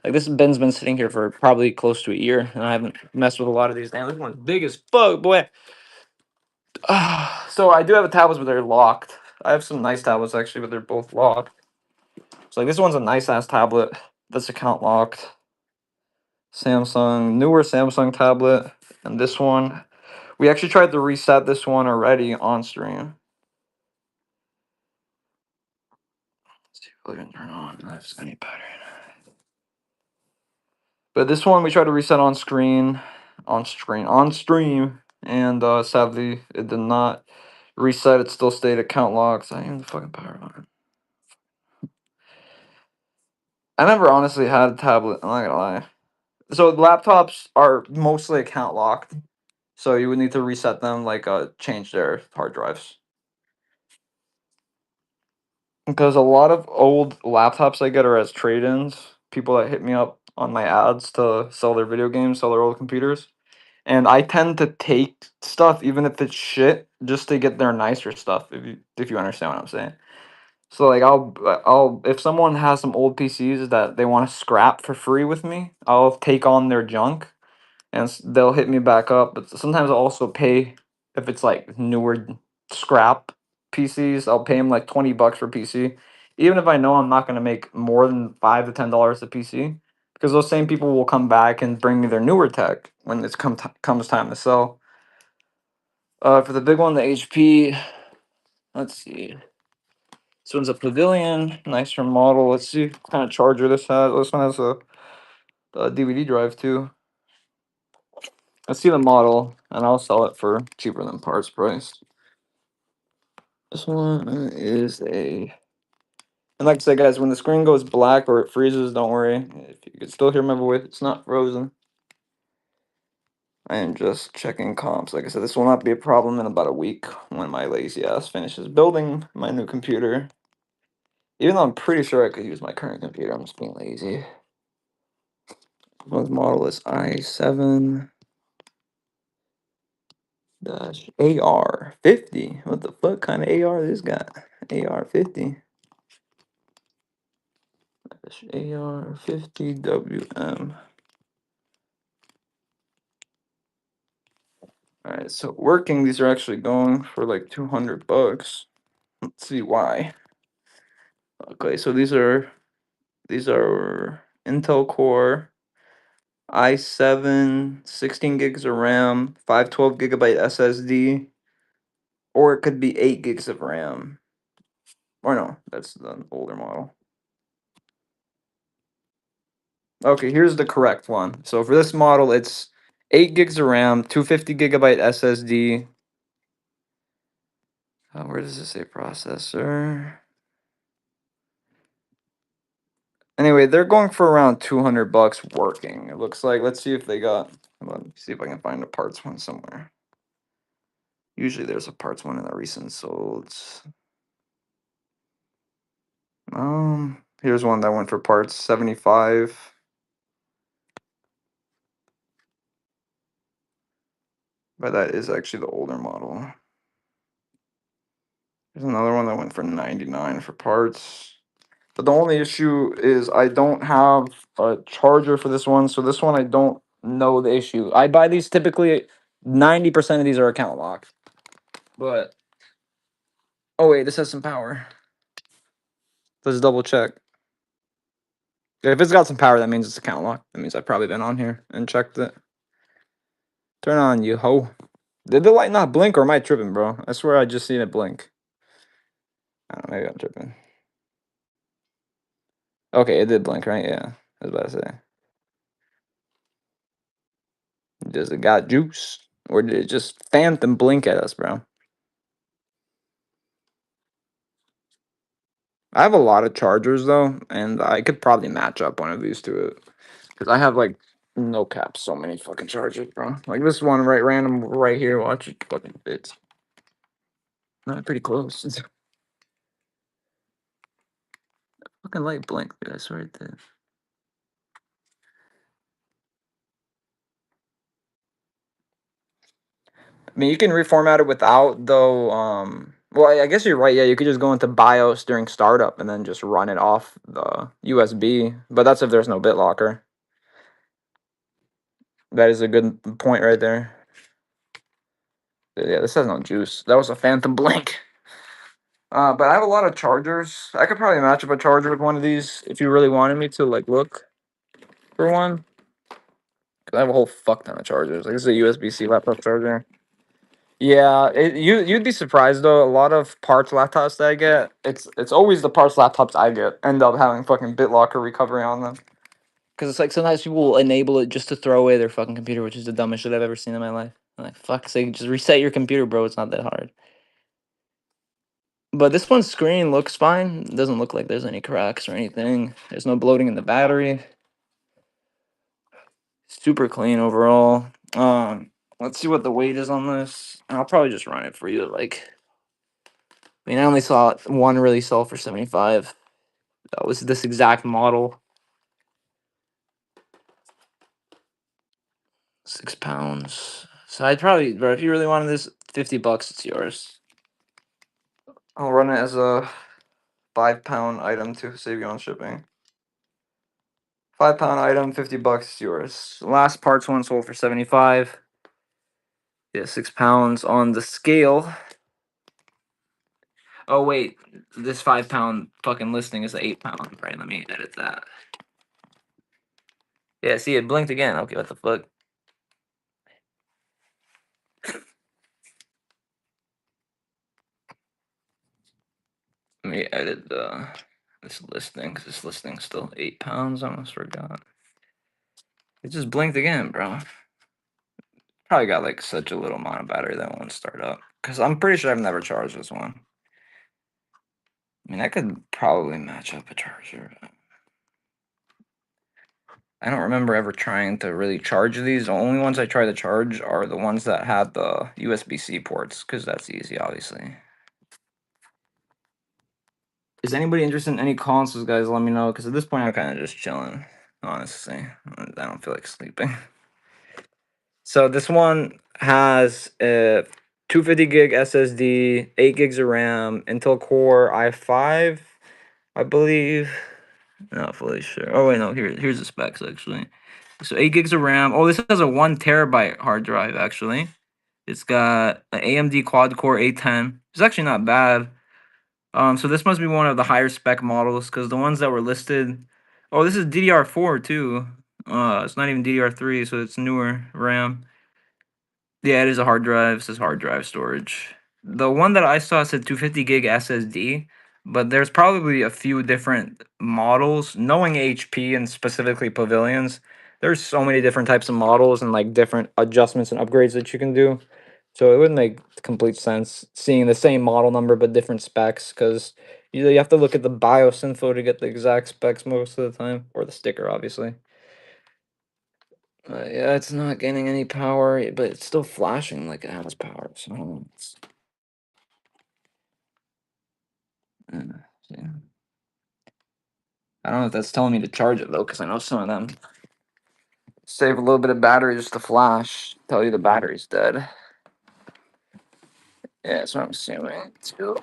Like this bin's been sitting here for probably close to a year, and I haven't messed with a lot of these. Damn, this one's big as fuck, boy. So I do have a tablets, but they're locked. I have some nice tablets actually, but they're both locked. So like this one's a nice ass tablet that's account locked. Samsung, newer Samsung tablet, and this one. We actually tried to reset this one already on stream. Let's see if we can turn on. That's any better. But this one we tried to reset on stream, and sadly it did not reset. It still stayed account locked. I am the fucking power on. I never honestly had a tablet. I'm not gonna lie. So laptops are mostly account locked. So you would need to reset them, like change their hard drives. Because a lot of old laptops I get are as trade-ins. People that hit me up on my ads to sell their video games, sell their old computers. And I tend to take stuff, even if it's shit, just to get their nicer stuff. If you understand what I'm saying. So like I'll if someone has some old PCs that they want to scrap for free with me, I'll take on their junk, and they'll hit me back up. But sometimes I'll also pay if it's like newer scrap PCs. I'll pay them like $20 for PC, even if I know I'm not gonna make more than $5 to $10 a PC, because those same people will come back and bring me their newer tech when comes time to sell. For the big one, the HP. Let's see. This one's a Pavilion, nicer model. Let's see what kind of charger this has. This one has a DVD drive too. Let's see the model, and I'll sell it for cheaper than parts price. This one is a. And like I said, guys, when the screen goes black or it freezes, don't worry. If you can still hear my voice, it's not frozen. I am just checking comps. Like I said, this will not be a problem in about a week when my lazy ass finishes building my new computer. Even though I'm pretty sure I could use my current computer, I'm just being lazy. This model is i7 dash AR50. What the fuck kind of AR this got? AR50. Dash AR50WM. Alright, so working, these are actually going for like $200. Let's see why. Okay, so these are Intel Core i7, 16 gigs of RAM, 512 GB SSD, or it could be 8 gigs of RAM. Or no, that's the older model. Okay, here's the correct one. So for this model, it's 8 gigs of RAM, 250 GB SSD. Where does it say processor? Anyway, they're going for around $200 working. It looks like. Let's see if they got. Let me see if I can find a parts one somewhere. Usually there's a parts one in the recent solds. Here's one that went for parts 75. But that is actually the older model. There's another one that went for 99 for parts. But the only issue is I don't have a charger for this one, so this one I don't know the issue. I buy these typically 90% of these are account locked. But oh wait, this has some power. Let's double check. If it's got some power, that means it's account locked. That means I've probably been on here and checked it. Turn on, you ho. Did the light not blink or am I tripping, bro? I swear I just seen it blink. I don't know, maybe I'm tripping. Okay, it did blink, right? Yeah, I was about to say. Does it got juice? Or did it just phantom blink at us, bro? I have a lot of chargers, though, and I could probably match up one of these to it. Because I have, like, no cap, so many fucking chargers, bro. Like, this one right random right here, watch it fucking fits. Not pretty close. It's fucking light blink, dude. I swear it did. I mean, you can reformat it without though. Well, I guess you're right. Yeah, you could just go into BIOS during startup and then just run it off the USB. But that's if there's no BitLocker. That is a good point right there. Yeah, this has no juice. That was a phantom blink. But I have a lot of chargers. I could probably match up a charger with one of these if you really wanted me to like look for one. 'Cause I have a whole fuck ton of chargers. Like this is a USB-C laptop charger. Yeah, you'd be surprised though. A lot of parts laptops that I get, it's always the parts laptops I get end up having fucking BitLocker recovery on them. Because it's like sometimes people will enable it just to throw away their fucking computer, which is the dumbest shit I've ever seen in my life. I'm like, fuck's sake, just reset your computer, bro. It's not that hard. But this one's screen looks fine. It doesn't look like there's any cracks or anything. There's no bloating in the battery. Super clean overall. Let's see what the weight is on this. I'll probably just run it for you. Like, I mean, I only saw one really sell for 75. That was this exact model. 6 pounds. So I'd probably, bro, if you really wanted this, $50, it's yours. I'll run it as a 5 pound item to save you on shipping. 5 pound item, $50, it's yours. Last parts one sold for 75. Yeah, 6 pounds on the scale. Oh wait, this 5 pound fucking listing is the 8 pound. Right, let me edit that. Yeah, see it blinked again. Okay, what the fuck? Let me edit this listing because this listing's still 8 pounds. I almost forgot. It just blinked again, bro. Probably got like such a little amount of battery that won't start up. Because I'm pretty sure I've never charged this one. I mean, I could probably match up a charger. I don't remember ever trying to really charge these. The only ones I try to charge are the ones that have the USB-C ports, because that's easy, obviously. Is anybody interested in any consoles, guys? Let me know, because at this point I'm kind of just chilling, honestly. I don't feel like sleeping. So this one has a 250 gig SSD, 8 gigs of RAM, Intel Core i5, I believe. Not fully sure. Oh wait, no. Here's the specs actually. So 8 gigs of RAM. Oh, this has a 1 terabyte hard drive actually. It's got an AMD quad core A10. It's actually not bad. So this must be one of the higher spec models because the ones that were listed. Oh, this is DDR4 too. It's not even DDR3, so it's newer RAM. Yeah, it is a hard drive. It says hard drive storage. The one that I saw said 250 gig SSD, but there's probably a few different models. Knowing HP and specifically Pavilions, there's so many different types of models and like different adjustments and upgrades that you can do. So it would make complete sense seeing the same model number but different specs because you have to look at the BIOS info to get the exact specs most of the time, or the sticker, obviously. Yeah, it's not gaining any power, but it's still flashing like it has power. So yeah. I don't know if that's telling me to charge it though, because I know some of them save a little bit of battery just to flash. Tell you the battery's dead. Yeah, that's what I'm assuming too.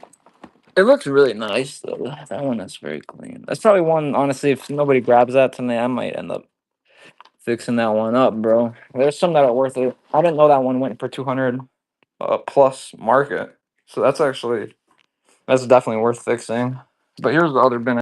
It looks really nice though. That one is very clean. That's probably one. Honestly, if nobody grabs that tonight, I might end up fixing that one up, bro. There's some that are worth it. I didn't know that one went for 200 plus market. So that's definitely worth fixing. But here's the other bin.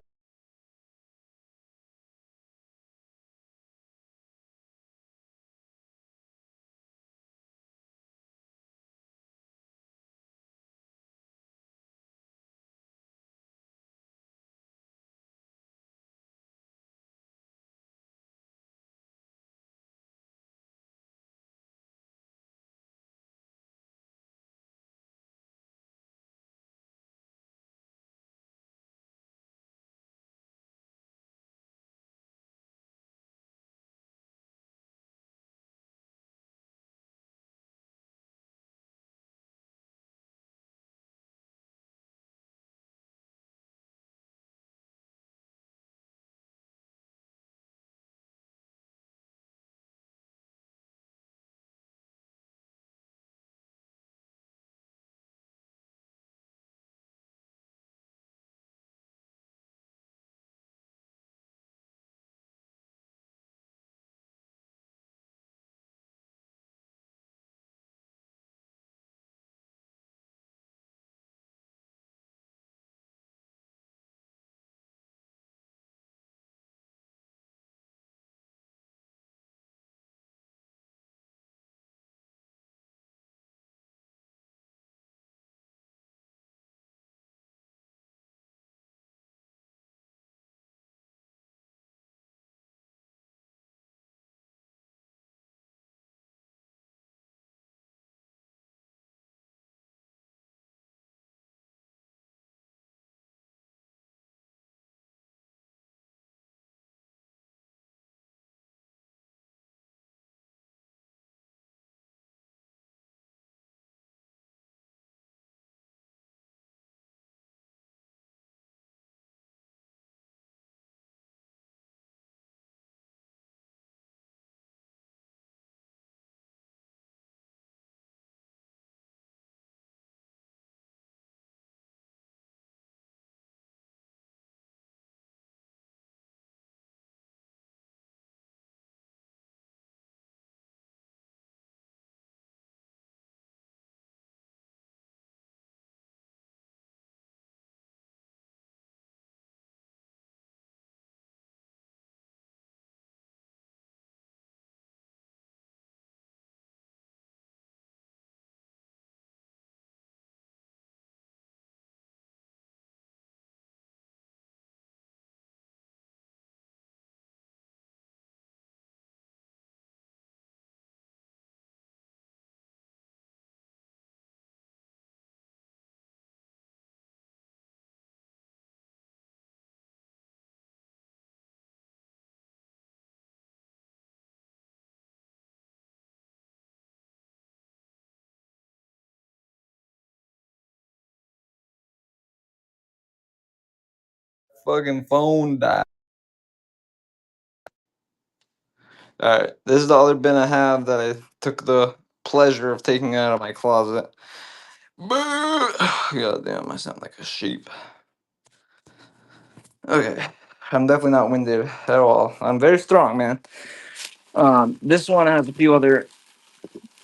Fucking phone died. All right, this is the other bin I have that I took the pleasure of taking out of my closet. God damn, I sound like a sheep. Okay, I'm definitely not winded at all. I'm very strong, man. This one has a few other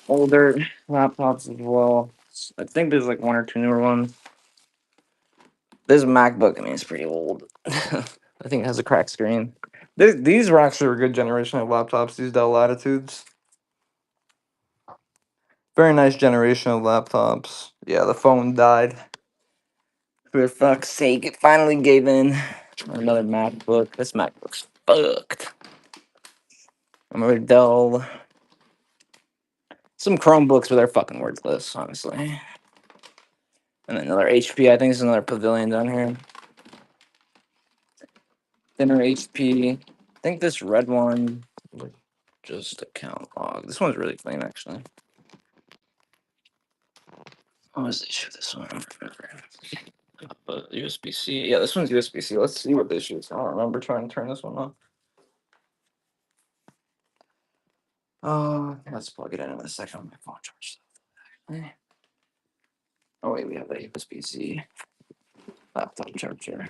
older laptops as well. I think there's like one or two newer ones. This MacBook, I mean, it's pretty old. I think it has a cracked screen. These were actually a good generation of laptops. These Dell Latitudes. Very nice generation of laptops. Yeah, the phone died. For fuck's sake, it finally gave in. Another MacBook. This MacBook's fucked. Another Dell. Some Chromebooks, but they're fucking worthless, honestly. And then another HP. I think there's another Pavilion down here. Thinner HP. I think this red one. Just account log. This one's really clean, actually. What was the issue? This one? I don't remember. USB-C. Yeah, this one's USB-C. Let's see what the issue is. I don't remember trying to turn this one on. Let's plug it in a second on my phone charge. Oh wait, we have the USB-C. laptop charger.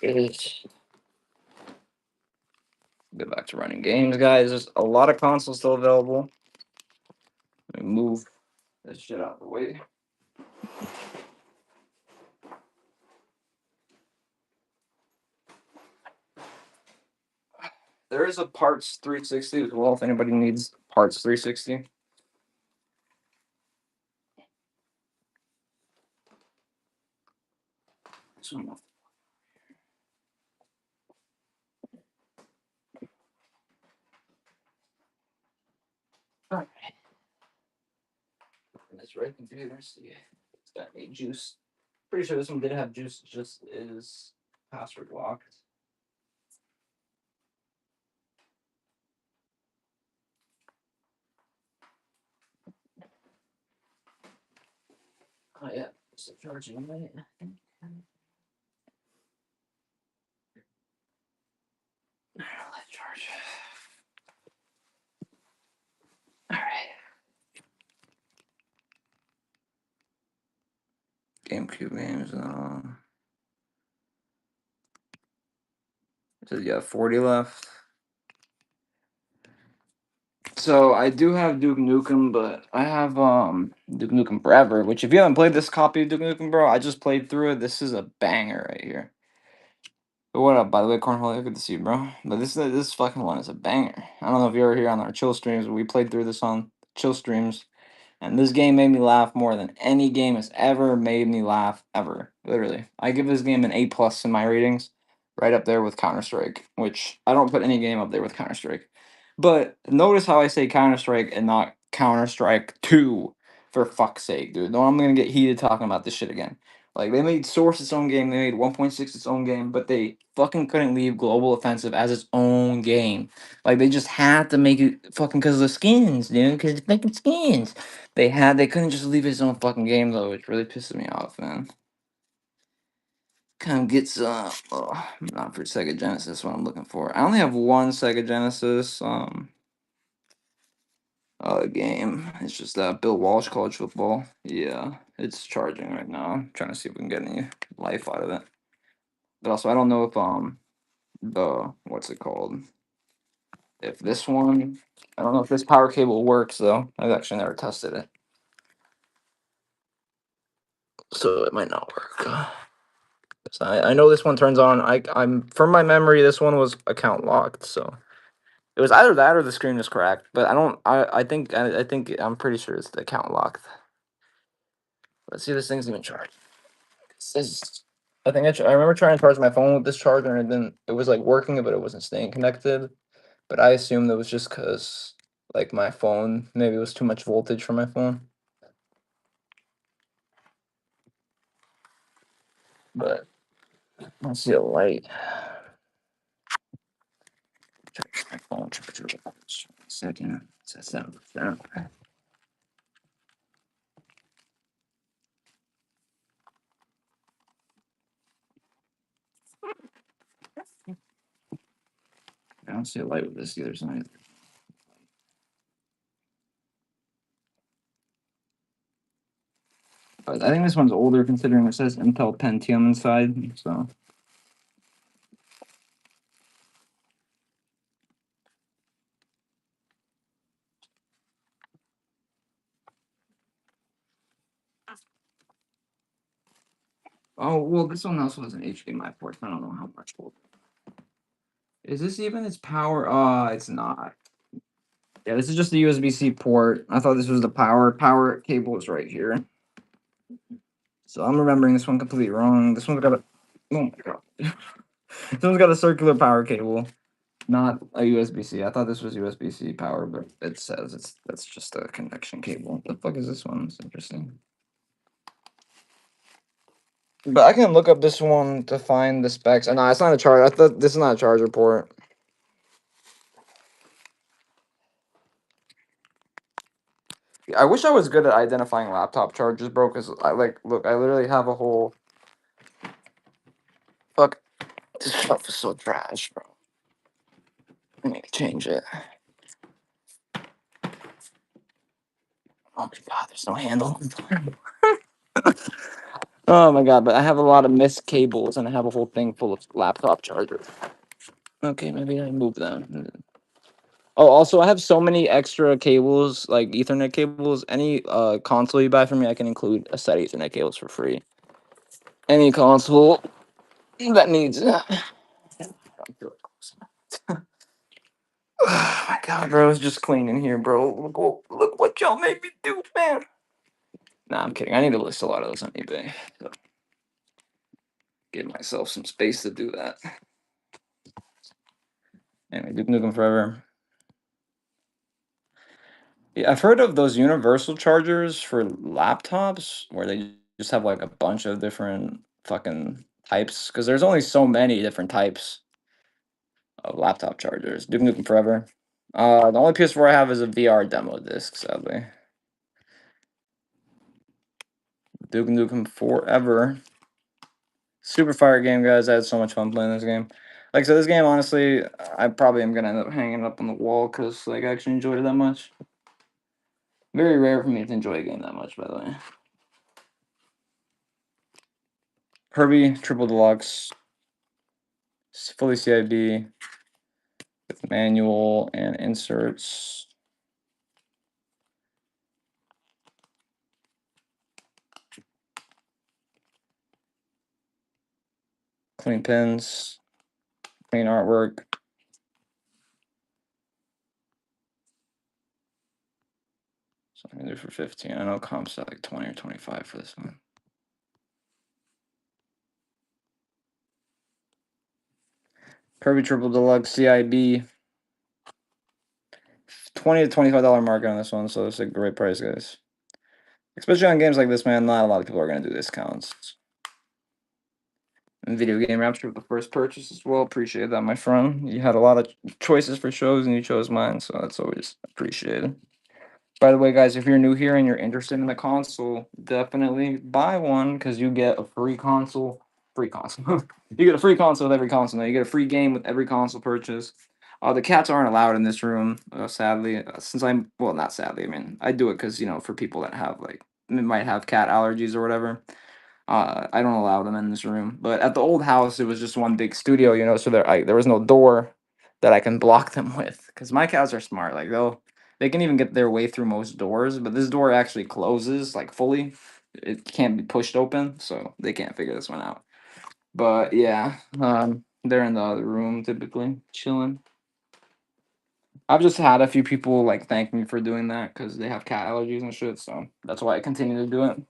It's go back to running games, guys. There's a lot of consoles still available. Let me move this shit out of the way. There is a parts 360 as well if anybody needs parts 360. So alright. That's right, computer. See, it's got a juice. Pretty sure this one did have juice, just is password locked. Oh yeah, it's charging, right? Let's charge. Alright. GameCube games. It says you have 40 left. So I do have Duke Nukem, but I have Duke Nukem Forever, which if you haven't played this copy of Duke Nukem, bro, I just played through it. This is a banger right here. But what up, by the way, Cornhole? Good to see you, bro. But this fucking one is a banger. I don't know if you're here on our chill streams, but we played through this on chill streams. And this game made me laugh more than any game has ever made me laugh ever. Literally. I give this game an A plus in my ratings. Right up there with Counter-Strike, which I don't put any game up there with Counter-Strike. But notice how I say Counter-Strike and not Counter-Strike 2. For fuck's sake, dude. No, I'm gonna get heated talking about this shit again. Like, they made Source its own game, they made 1.6 its own game, but they fucking couldn't leave Global Offensive as its own game. Like, they just had to make it fucking because of the skins, dude. Because the fucking skins. They couldn't just leave his own fucking game though, which really pisses me off, man. Kind of gets not for Sega Genesis what I'm looking for. I only have one Sega Genesis game. It's just Bill Walsh College Football. Yeah, it's charging right now. I'm trying to see if we can get any life out of it. But also I don't know if the what's it called? If this one I don't know if this power cable works though. I've actually never tested it. So it might not work. So I know this one turns on. I'm from my memory, this one was account locked, so it was either that or the screen was cracked. But I don't. I think I'm pretty sure it's the account locked. Let's see if this thing's even charged. I think I remember trying to charge my phone with this charger, and then it was like working, but it wasn't staying connected. But I assumed that was just because like my phone maybe it was too much voltage for my phone. But let's see a light. Charge my phone charger. Second. It's at 7%. I don't see a light with this either. But I think this one's older considering it says Intel Pentium inside. So oh well, this one also has an HDMI port. I don't know how much older. Is this even its power? It's not. Yeah, this is just the USB-C port. I thought this was the power. Power cable is right here. So I'm remembering this one completely wrong. This one's got a oh my god. This one's got a circular power cable, not a USB-C. I thought this was USB-C power, but it says that's just a connection cable. What the fuck is this one? It's interesting. But I can look up this one to find the specs. No, it's not a charger. I thought this is not a charger port. I wish I was good at identifying laptop chargers, bro. Cause I look. I literally have a whole. Fuck, this stuff is so trash, bro. I need to change it. Oh my god, there's no handle. Oh my god, but I have a lot of missed cables and I have a whole thing full of laptop chargers. Okay, maybe I move them. Oh, also I have so many extra cables, like Ethernet cables. Any console you buy from me, I can include a set of Ethernet cables for free. Any console that needs oh my god, bro, it's just clean in here, bro. Look what y'all made me do, man. Nah, I'm kidding. I need to list a lot of those on eBay. So give myself some space to do that. Anyway, Duke Nukem Forever. Yeah, I've heard of those universal chargers for laptops where they just have like a bunch of different fucking types. Because there's only so many different types of laptop chargers. Duke Nukem Forever. The only PS4 I have is a VR demo disc, sadly. Duke Nukem Forever. Super fire game, guys. I had so much fun playing this game. Like I said, this game, honestly, I probably am gonna end up hanging it up on the wall because like I actually enjoyed it that much. Very rare for me to enjoy a game that much, by the way. Herbie Triple Deluxe, fully CIB with manual and inserts. Clean pins, clean artwork. So I'm gonna do for 15. I know comps at like 20 or 25 for this one. Kirby Triple Deluxe CIB. $20 to $25 market on this one, so it's a great price, guys. Especially on games like this, man, not a lot of people are gonna do discounts. And Video Game Rapture with the first purchase as well. Appreciate that, my friend. You had a lot of choices for shows and you chose mine, so that's always appreciated. By the way, guys, if you're new here and you're interested in the console, definitely buy one because you get a free console. Free console. You get a free console with every console. Now you get a free game with every console purchase. The cats aren't allowed in this room, sadly. Since I'm well, not sadly. I mean, I do it because for people that have like might have cat allergies or whatever. I don't allow them in this room. But at the old house, it was just one big studio, so there was no door that I can block them with. Because my cats are smart. Like they can even get their way through most doors, but this door actually closes like fully. It can't be pushed open, so they can't figure this one out. But yeah, they're in the other room typically chilling. I've just had a few people like thank me for doing that because they have cat allergies and shit, so that's why I continue to do it.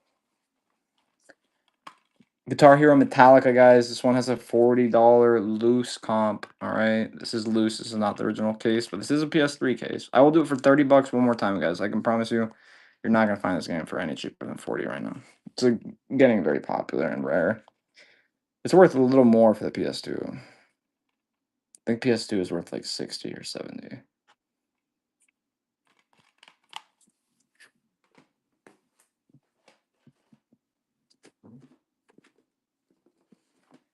Guitar Hero Metallica, guys. This one has a $40 loose comp. All right, this is loose. This is not the original case, but this is a PS3 case. I will do it for $30 one more time, guys. I can promise you, you're not gonna find this game for any cheaper than 40 right now. It's getting very popular and rare. It's worth a little more for the PS2. I think PS2 is worth like 60 or 70.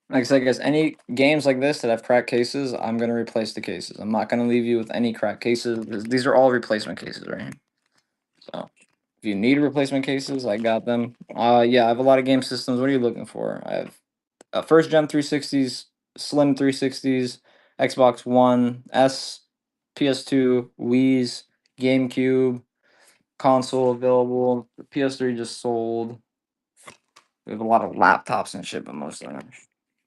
Like I said, guys, any games like this that have cracked cases, I'm gonna replace the cases. I'm not gonna leave you with any cracked cases. These are all replacement cases right here. So if you need replacement cases, I got them. Yeah, I have a lot of game systems. What are you looking for? I have first gen 360s, slim 360s, Xbox One S, PS2, Wii's, GameCube, console available. The PS3 just sold. We have a lot of laptops and shit, but most of them are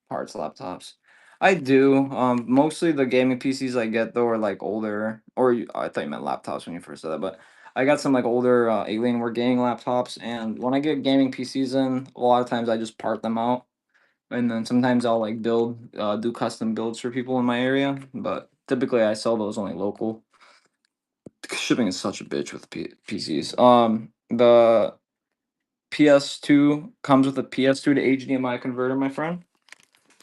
parts laptops. I do. Mostly the gaming PCs I get though are like older, or I thought you meant laptops when you first said that, but I got some like older Alienware gaming laptops, and when I get gaming PCs in, a lot of times I just part them out, and then sometimes I'll like do custom builds for people in my area, but typically I sell those only local. Shipping is such a bitch with PCs. The PS2 comes with a PS2 to HDMI converter, my friend.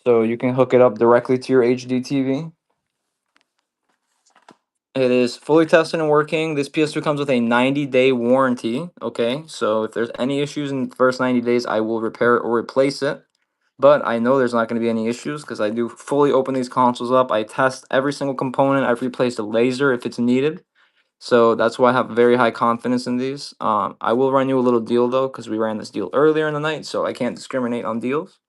So you can hook it up directly to your HD TV. It is fully tested and working. This PS2 comes with a 90-day warranty. Okay, so if there's any issues in the first 90 days, I will repair it or replace it. But I know there's not going to be any issues because I do fully open these consoles up. I test every single component. I've replaced a laser if it's needed. So that's why I have very high confidence in these. I will run you a little deal though, because we ran this deal earlier in the night, so I can't discriminate on deals.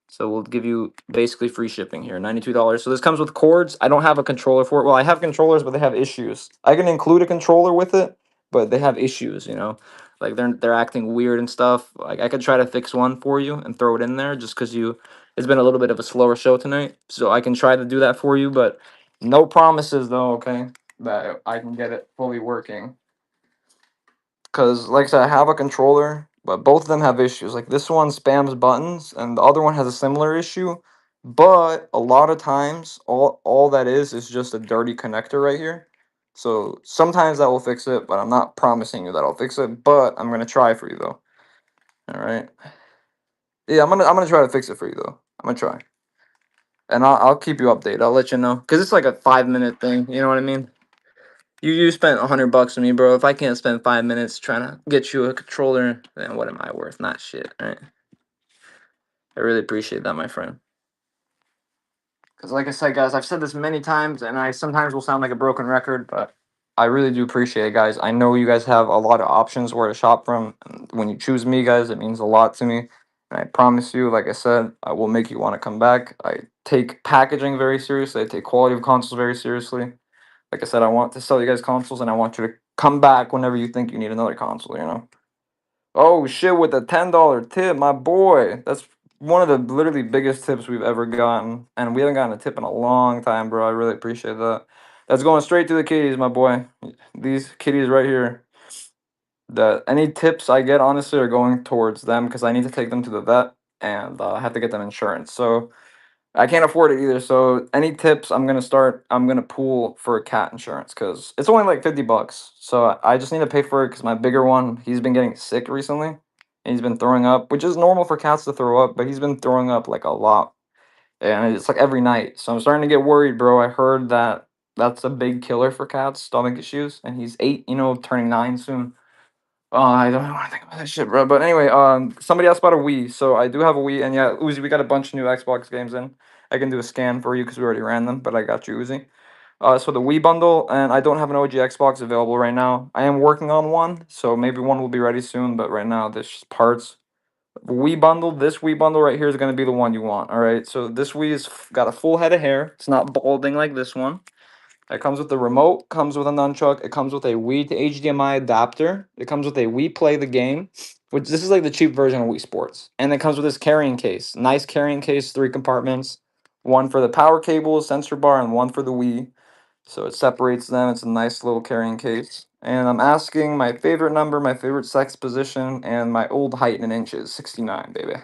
So we'll give you basically free shipping here, $92. So this comes with cords. I don't have a controller for it. Well, I have controllers, but they have issues. I can include a controller with it, but they have issues, you know. Like they're acting weird and stuff. Like I could try to fix one for you and throw it in there just because you it's been a little bit of a slower show tonight. So I can try to do that for you, but no promises though, okay? That I can get it fully working. Cause like I said, I have a controller, but both of them have issues. Like this one spams buttons, and the other one has a similar issue. But a lot of times, all that is just a dirty connector right here. So sometimes that will fix it, but I'm not promising you that I'll fix it. But I'm gonna try for you though. All right. Yeah, I'm gonna try to fix it for you though. I'm gonna try, and I'll keep you updated. I'll let you know, cause it's like a 5 minute thing. You know what I mean? You spent $100 on me, bro. If I can't spend 5 minutes trying to get you a controller, then what am I worth? Not shit, right? I really appreciate that, my friend. Because, like I said, guys, I've said this many times, and I sometimes will sound like a broken record, but I really do appreciate it, guys. I know you guys have a lot of options where to shop from. And when you choose me, guys, it means a lot to me. And I promise you, like I said, I will make you want to come back. I take packaging very seriously. I take quality of consoles very seriously. Like I said, I want to sell you guys consoles, and I want you to come back whenever you think you need another console, you know? Oh shit, with a $10 tip, my boy. That's one of the literally biggest tips we've ever gotten. And we haven't gotten a tip in a long time, bro. I really appreciate that. That's going straight to the kitties, my boy. These kitties right here. That any tips I get honestly are going towards them because I need to take them to the vet and I have to get them insurance. So I can't afford it either. So any tips I'm gonna pool for cat insurance because it's only like $50. So I just need to pay for it because my bigger one, he's been getting sick recently. And he's been throwing up, which is normal for cats to throw up, but he's been throwing up like a lot. And it's like every night. So I'm starting to get worried, bro. I heard that that's a big killer for cats, stomach issues. And he's 8, turning 9 soon. I don't want to think about that shit, bro. But anyway, somebody asked about a Wii, so I do have a Wii, and yeah, Uzi, we got a bunch of new Xbox games in. I can do a scan for you because we already ran them, but I got you, Uzi. So the Wii bundle, and I don't have an OG Xbox available right now. I am working on one, so maybe one will be ready soon. But right now, this just parts. Wii bundle. This Wii bundle right here is gonna be the one you want. All right. So this Wii is got a full head of hair. It's not balding like this one. It comes with the remote, comes with a nunchuck, it comes with a Wii to HDMI adapter, it comes with a Wii Play the game, which this is like the cheap version of Wii Sports. And it comes with this carrying case. Nice carrying case, 3 compartments. One for the power cable, sensor bar, and one for the Wii. So it separates them. It's a nice little carrying case. And I'm asking my favorite number, my favorite sex position, and my old height in inches, 69, baby.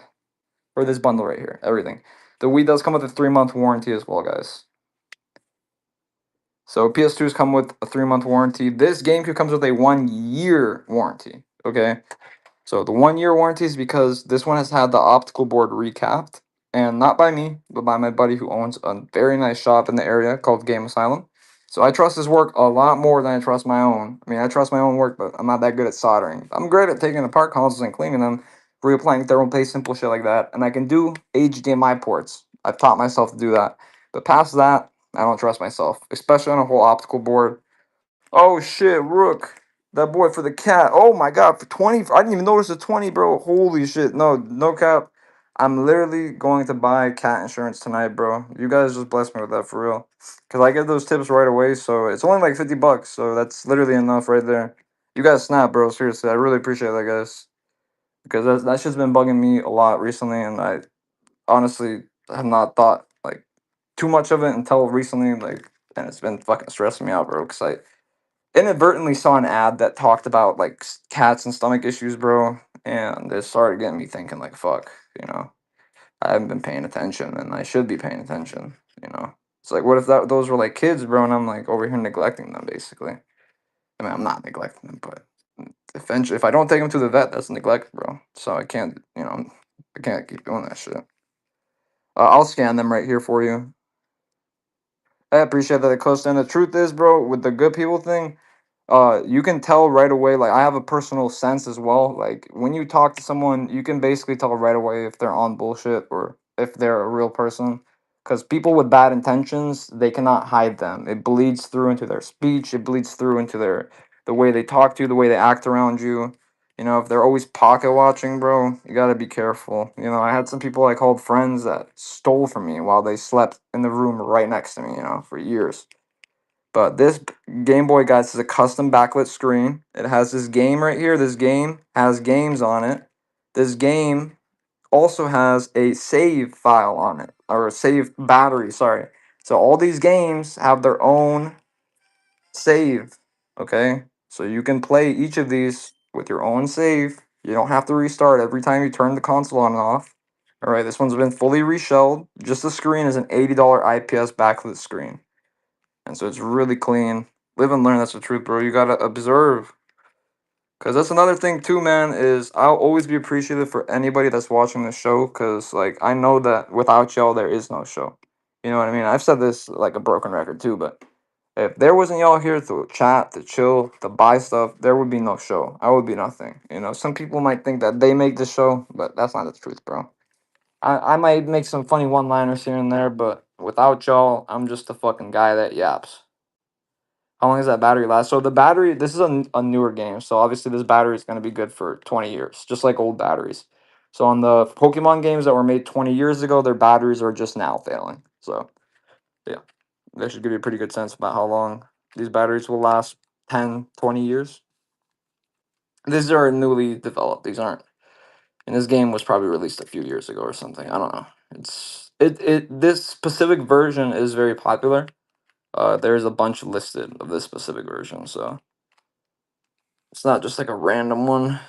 For this bundle right here, everything. The Wii does come with a 3-month warranty as well, guys. So PS2s come with a 3-month warranty. This GameCube comes with a 1-year warranty. Okay. So the 1-year warranty is because this one has had the optical board recapped, and not by me, but by my buddy who owns a very nice shop in the area called Game Asylum. So I trust his work a lot more than I trust my own. I mean, I trust my own work, but I'm not that good at soldering. I'm great at taking apart consoles and cleaning them, reapplying thermal paste, simple shit like that, and I can do HDMI ports. I've taught myself to do that. But past that, I don't trust myself, especially on a whole optical board. Oh shit, Rook. That boy for the cat. Oh my god, for 20. I didn't even notice the 20, bro. Holy shit. No, no cap. I'm literally going to buy cat insurance tonight, bro. You guys just bless me with that for real. Cause I get those tips right away, so it's only like $50, so that's literally enough right there. You guys snap, bro. Seriously, I really appreciate that, guys. Because that shit's been bugging me a lot recently, and I honestly have not thought like too much of it until recently, like, and it's been fucking stressing me out, bro. Cause I inadvertently saw an ad that talked about like cats and stomach issues, bro, and it started getting me thinking, like, fuck, I haven't been paying attention, and I should be paying attention, It's like, what if those were like kids, bro, and I'm like over here neglecting them, basically. I mean, I'm not neglecting them, but eventually, if I don't take them to the vet, that's neglect, bro. So I can't keep doing that shit. I'll scan them right here for you. I appreciate that, close. And the truth is, bro, with the good people thing, you can tell right away. Like, I have a personal sense as well. Like, when you talk to someone, you can basically tell right away if they're on bullshit or if they're a real person. Because people with bad intentions, they cannot hide them. It bleeds through into their speech. It bleeds through into the way they talk to you, the way they act around you. You know, if they're always pocket watching, bro, you gotta be careful. You know, I had some people I called friends that stole from me while they slept in the room right next to me, you know, for years. But this Game Boy, guys, is a custom backlit screen. It has this game right here. This game has games on it. This game also has a save file on it, or a save battery, sorry. So all these games have their own save, okay? So you can play each of these with your own save. You don't have to restart every time you turn the console on and off. All right, this one's been fully reshelled. Just the screen is an $80 IPS backlit screen. And so it's really clean. Live and learn, that's the truth, bro. You gotta observe. Cause that's another thing too, man, is I'll always be appreciative for anybody that's watching the show. Cause like I know that without y'all there is no show. You know what I mean? I've said this like a broken record too, but if there wasn't y'all here to chat, to chill, to buy stuff, there would be no show. I would be nothing. You know, some people might think that they make the show, but that's not the truth, bro. I might make some funny one-liners here and there, but without y'all, I'm just a fucking guy that yaps. How long does that battery last? So the battery, this is a newer game, so obviously this battery is going to be good for 20 years, just like old batteries. So on the Pokemon games that were made 20 years ago, their batteries are just now failing. So yeah, that should give you a pretty good sense about how long these batteries will last. 10, 20 years. These are newly developed. These aren't. And this game was probably released a few years ago or something. I don't know. This specific version is very popular. There's a bunch listed of this specific version, so it's not just like a random one.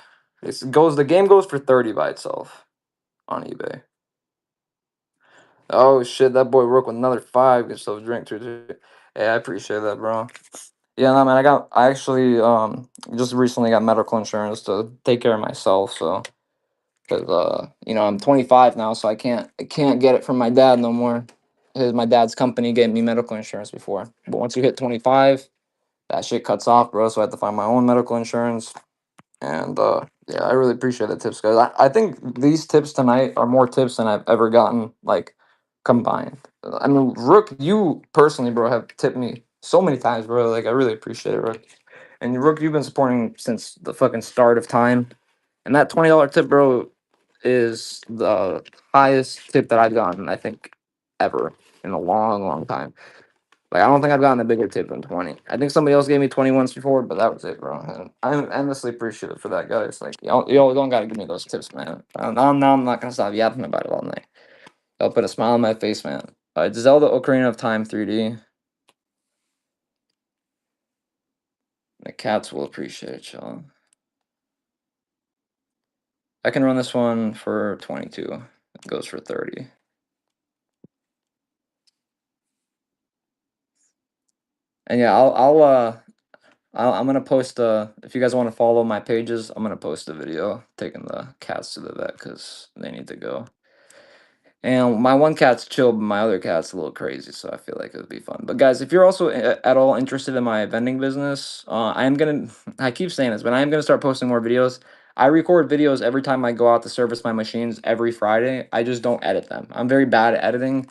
The game goes for 30 by itself on eBay. Oh shit, that boy worked with another 5, get yourself a drink too. Yeah, I appreciate that, bro. Yeah, no man, I actually just recently got medical insurance to take care of myself, so because you know, I'm 25 now, so I can't get it from my dad no more. My dad's company gave me medical insurance before. But once you hit 25, that shit cuts off, bro, so I had to find my own medical insurance. And yeah, I really appreciate the tips, guys. I think these tips tonight are more tips than I've ever gotten, like combined. I mean, Rook, you personally, bro, have tipped me so many times, bro. Like, I really appreciate it, Rook. And Rook, you've been supporting since the fucking start of time. And that $20 tip, bro, is the highest tip that I've gotten, I think, ever in a long, long time. Like, I don't think I've gotten a bigger tip than 20. I think somebody else gave me 20 once before, but that was it, bro. And I'm endlessly appreciative for that, guys. Like, y'all don't gotta give me those tips, man. Now I'm not gonna stop yapping about it all night. Y'all put a smile on my face, man. It's Zelda Ocarina of Time 3D. The cats will appreciate it, y'all. I can run this one for 22. It goes for 30. And yeah, I'm gonna post if you guys want to follow my pages, I'm gonna post a video taking the cats to the vet because they need to go. And my one cat's chill, but my other cat's a little crazy, so I feel like it would be fun. But guys, if you're also at all interested in my vending business, I am gonna. I keep saying this, but I am gonna start posting more videos. I record videos every time I go out to service my machines every Friday. I just don't edit them. I'm very bad at editing.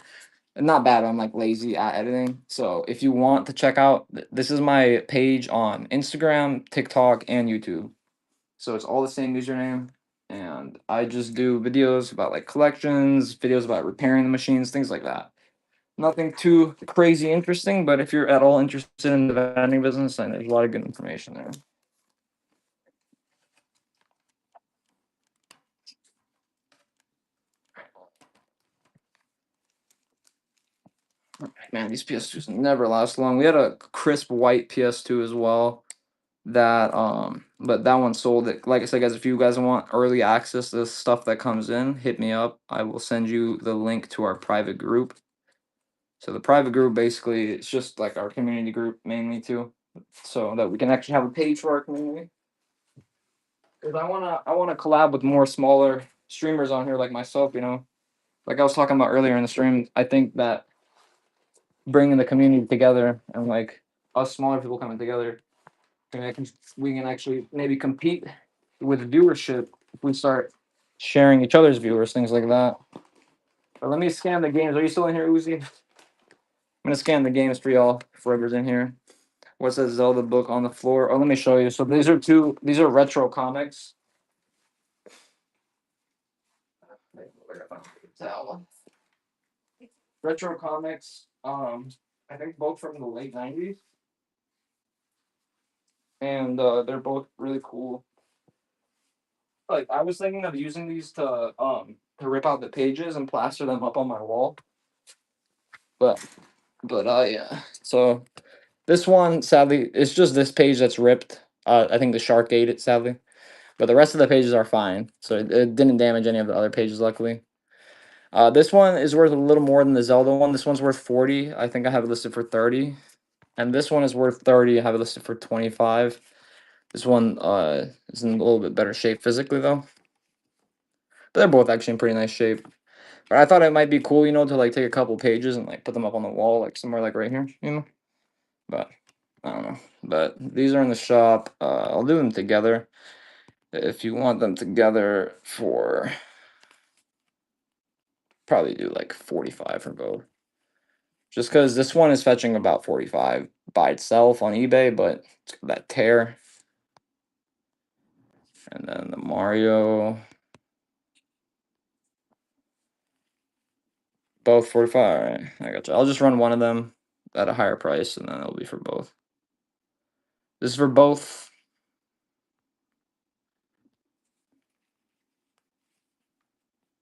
Not bad, I'm like lazy at editing. So if you want to check out, this is my page on Instagram, TikTok, and YouTube. So it's all the same username. And I just do videos about like collections, videos about repairing the machines, things like that. Nothing too crazy interesting, but if you're at all interested in the vending business, then there's a lot of good information there. Man, these PS2s never last long. We had a crisp white PS2 as well. That but that one sold it. Like I said, guys, if you guys want early access to the stuff that comes in, hit me up. I will send you the link to our private group. So the private group basically it's just like our community group mainly too, so that we can actually have a page for our community. Because I wanna collab with more smaller streamers on here like myself. You know, like I was talking about earlier in the stream. I think that bringing the community together and like us smaller people coming together, we can actually maybe compete with viewership if we start sharing each other's viewers, things like that. Let me scan the games. Are you still in here, Uzi? I'm gonna scan the games for y'all. Forever's in here. What's that Zelda book on the floor? Oh, let me show you. So these are two. These are retro comics. Retro comics. I think both from the late '90s, and they're both really cool. Like I was thinking of using these to rip out the pages and plaster them up on my wall, but yeah. So this one, sadly, it's just this page that's ripped. I think the shark ate it, sadly, but the rest of the pages are fine. So it didn't damage any of the other pages, luckily. This one is worth a little more than the Zelda one. This one's worth 40. I think I have it listed for 30. And this one is worth 30. I have it listed for 25. This one is in a little bit better shape physically though. But they're both actually in pretty nice shape. But I thought it might be cool, to like take a couple pages and like put them up on the wall, like somewhere like right here. But I don't know. But these are in the shop. I'll do them together. If you want them together for probably do like 45 for both. Just because this one is fetching about 45 by itself on eBay, but it's got that tear. And then the Mario. Both 45. All right, I got you. I'll just run one of them at a higher price, and then it'll be for both. This is for both.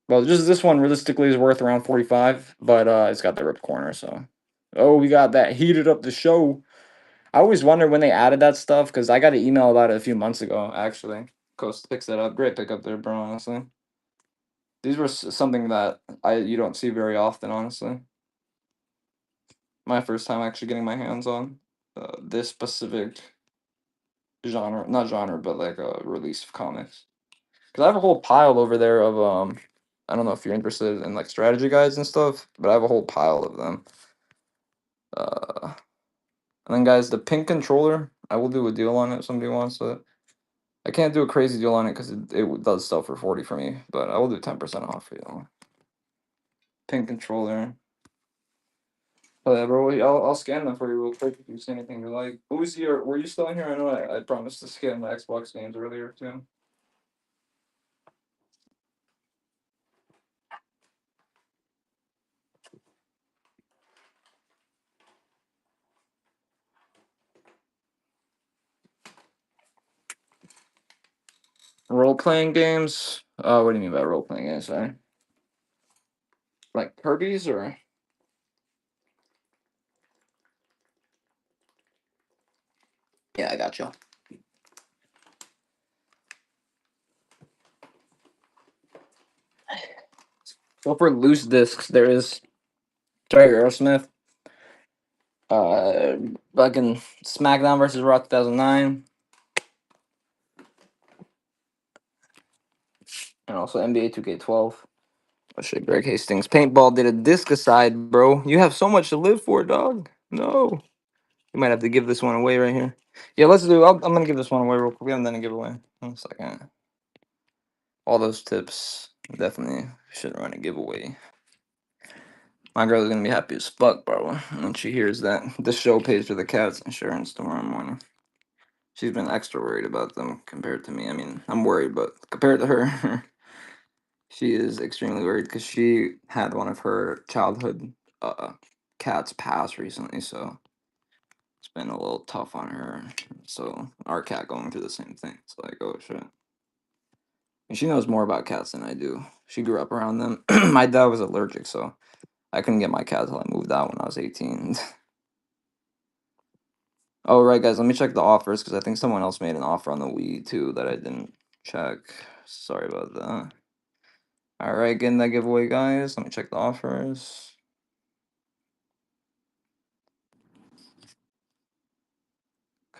Well, just this one realistically is worth around 45, but it's got the ripped corner, so. Oh, we got that heated up the show. I always wonder when they added that stuff, because I got an email about it a few months ago, actually. Coast picks that up. Great pickup there, bro, honestly. These were something that you don't see very often, honestly. My first time actually getting my hands on this specific genre, not genre, but like a release of comics. Because I have a whole pile over there of I don't know if you're interested in like strategy guides and stuff, but I have a whole pile of them. And then guys, the pink controller, I will do a deal on it if somebody wants it. I can't do a crazy deal on it because it does sell for 40 for me, but I will do 10% off for you. Pink controller. Oh yeah, bro. I'll scan them for you real quick if you see anything you like. Were you still in here? I know I promised to scan the Xbox games earlier too. Role playing games. What do you mean by role playing games? Sorry. Like Kirby's or? Yeah, I got you. So for loose discs, there is Terry Aerosmith. Fucking SmackDown versus Raw 2009. And also NBA 2K12. Oh shit, Greg Hastings. Paintball did a disc aside, bro. You have so much to live for, dog. No. You might have to give this one away right here. Yeah, let's do. I'm gonna give this one away real quick. We haven't done a giveaway. 1 second. All those tips definitely should run a giveaway. My girl is gonna be happy as fuck, bro, when she hears that the show pays for the cat's insurance tomorrow morning. She's been extra worried about them compared to me. I mean, I'm worried, but compared to her, she is extremely worried because she had one of her childhood cats pass recently, so it's been a little tough on her. So our cat going through the same thing. It's like, oh shit. And she knows more about cats than I do. She grew up around them. My dad was allergic, so I couldn't get my cat till I moved out when I was 18. Oh, right, guys, let me check the offers because I think someone else made an offer on the Wii too that I didn't check. Sorry about that. All right, getting that giveaway, guys. Let me check the offers.